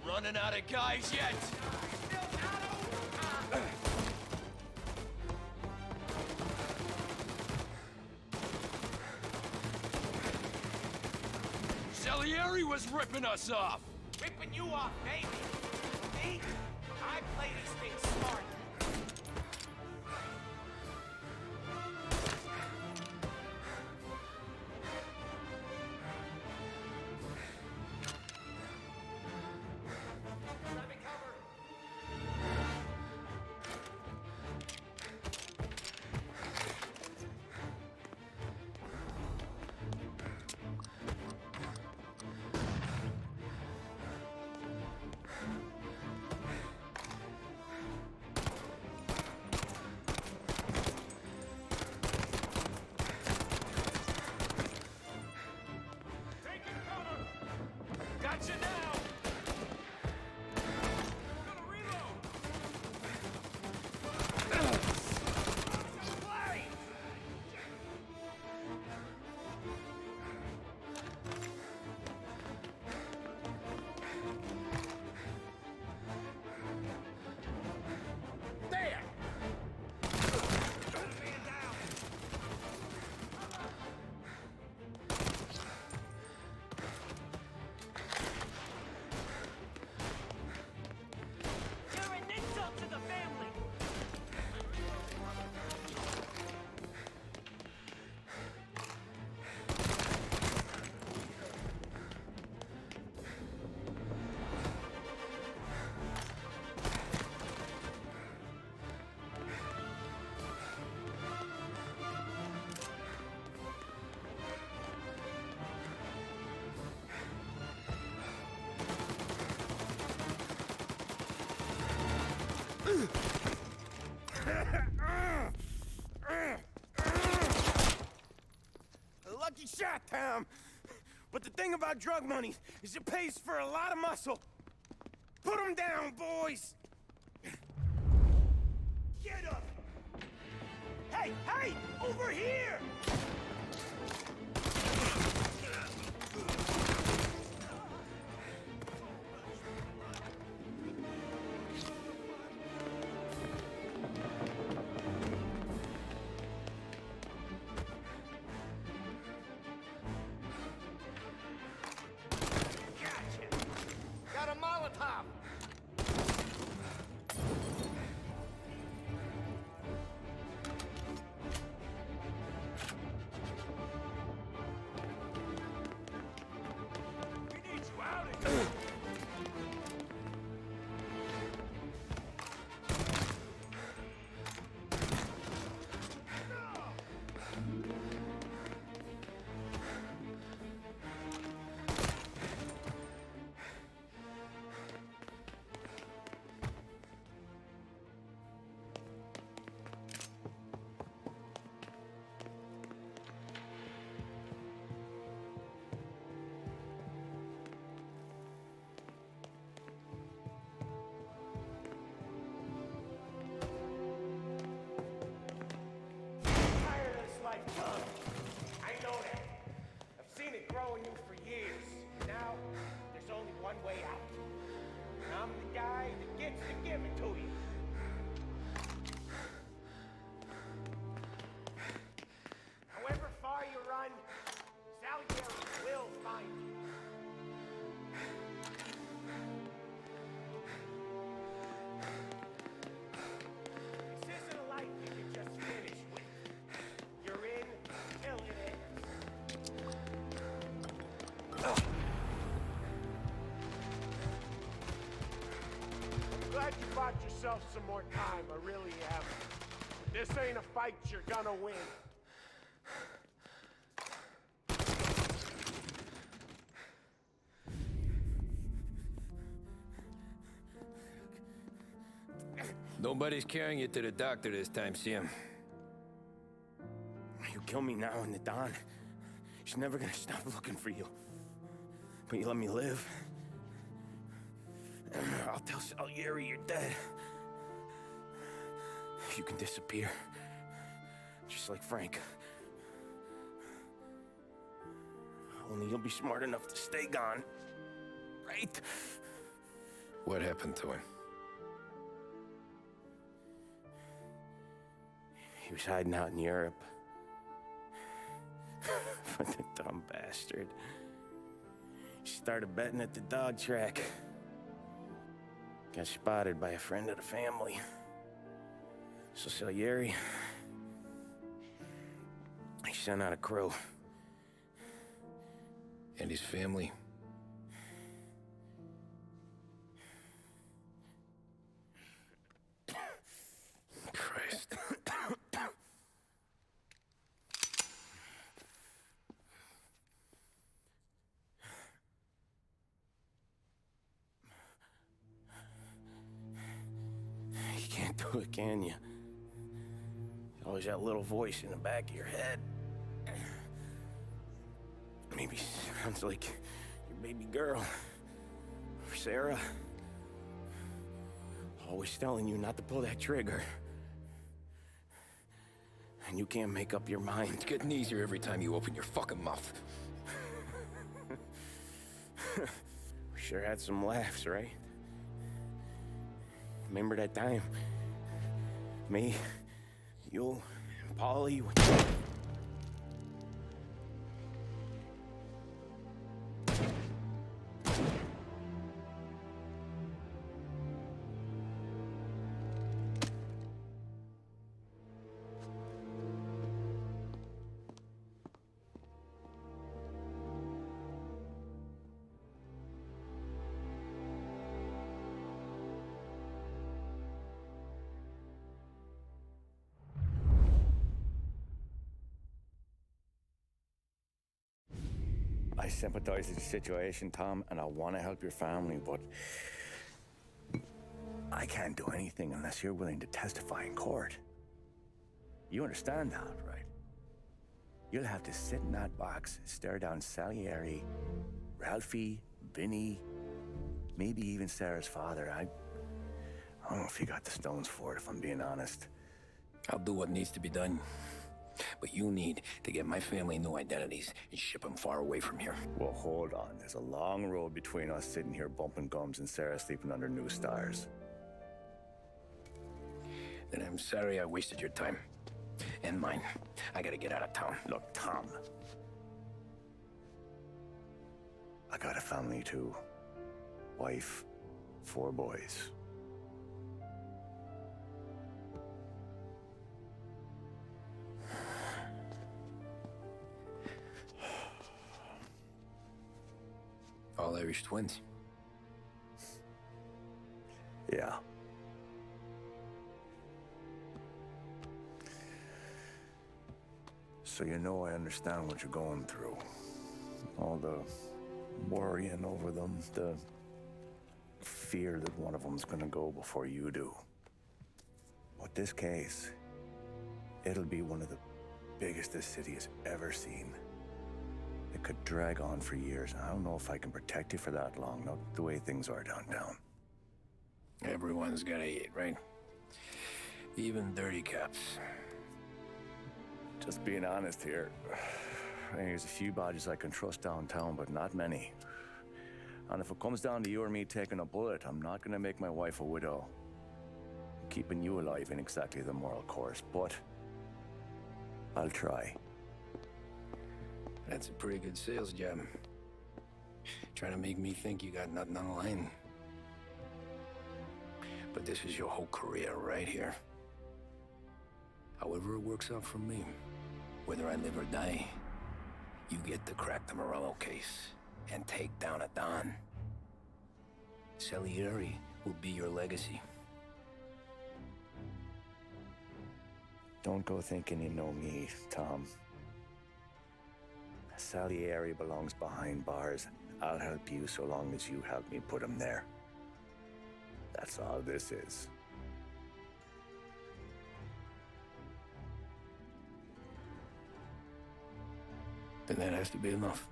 Running out of guys yet? Salieri was ripping us off! Ripping you off, baby. Me? I play these things smart. Gotcha now! Lucky shot, Tom. But the thing about drug money is it pays for a lot of muscle. Put him down, boys! Get up! Hey, hey! Over here! out. And I'm the guy that gets to give it to you. However far you run, Salieri will find you. This isn't a life you can just finish with. You're in till it ends. I'm glad you bought yourself some more time, I really am. This ain't a fight you're gonna win. Nobody's carrying you to the doctor this time, Sam. You kill me now and the Don. She's never gonna stop looking for you. But you let me live. And I'll tell Salieri you're dead. You can disappear. Just like Frank. Only you'll be smart enough to stay gone. Right? What happened to him? He was hiding out in Europe. But the dumb bastard. He started betting at the dog track. Got spotted by a friend of the family. So Salieri, he sent out a crew. And his family? Christ. You can't do it, can you? Always that little voice in the back of your head. Maybe sounds like your baby girl. Or Sarah. Always telling you not to pull that trigger. And you can't make up your mind. It's getting easier every time you open your fucking mouth. We sure had some laughs, right? Remember that time? Me, you, and Paulie. I sympathize with the situation, Tom, and I want to help your family, but I can't do anything unless you're willing to testify in court. You understand that, right? You'll have to sit in that box, stare down Salieri, Ralphie, Vinny, maybe even Sarah's father. I don't know if you got the stones for it, if I'm being honest. I'll do what needs to be done. But you need to get my family new identities and ship them far away from here. Well, hold on. There's a long road between us sitting here bumping gums and Sarah sleeping under new stars. Then I'm sorry I wasted your time. And mine. I gotta get out of town. Look, Tom. I got a family too. Wife, 4 boys. All Irish twins. Yeah. So you know I understand what you're going through. All the worrying over them, the fear that one of them's gonna go before you do. But this case, it'll be one of the biggest this city has ever seen. It could drag on for years. I don't know if I can protect you for that long, not the way things are downtown. Everyone's gotta eat, right? Even dirty cops. Just being honest here. There's a few bodies I can trust downtown, but not many. And if it comes down to you or me taking a bullet, I'm not gonna make my wife a widow. Keeping you alive ain't exactly the moral course, but I'll try. That's a pretty good sales job. Trying to make me think you got nothing on the line. But this is your whole career right here. However it works out for me, whether I live or die, you get to crack the Morello case and take down a Don. Salieri will be your legacy. Don't go thinking you know me, Tom. Salieri belongs behind bars. I'll help you so long as you help me put him there. That's all this is. Then that has to be enough.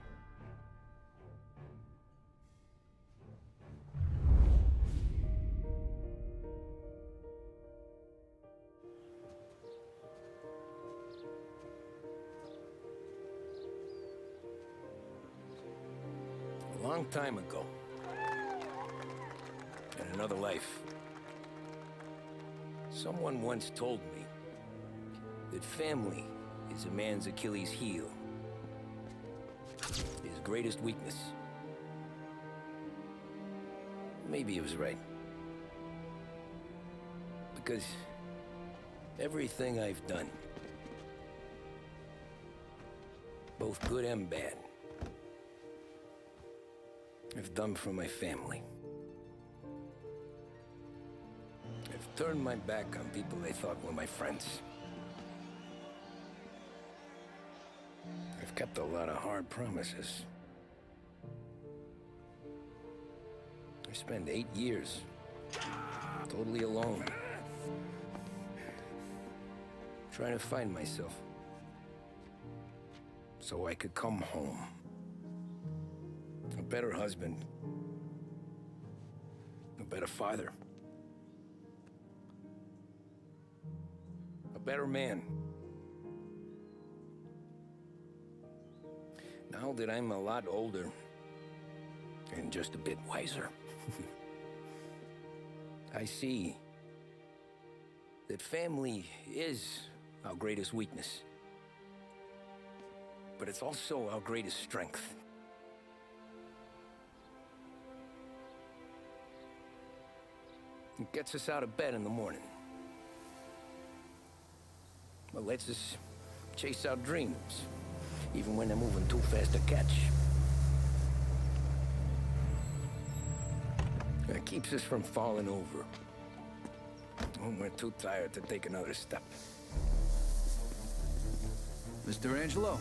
A long time ago, in another life, someone once told me that family is a man's Achilles heel, his greatest weakness. Maybe he was right. Because everything I've done, both good and bad, I've done for my family. I've turned my back on people they thought were my friends. I've kept a lot of hard promises. I spent 8 years totally alone, trying to find myself so I could come home. A better husband, a better father, a better man. Now that I'm a lot older and just a bit wiser, I see that family is our greatest weakness, but it's also our greatest strength. It gets us out of bed in the morning. It lets us chase our dreams, even when they're moving too fast to catch. It keeps us from falling over when we're too tired to take another step. Mr. Angelo.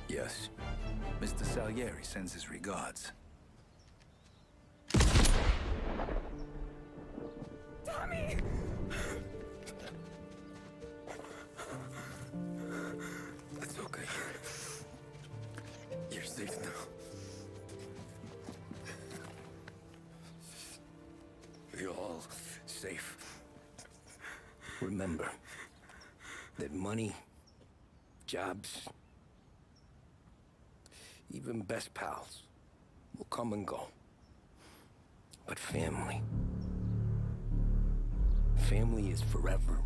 Yes. Mr. Salieri sends his regards. Tommy! That's okay. You're safe now. You're all safe. Remember that money, jobs, even best pals will come and go. But family is forever.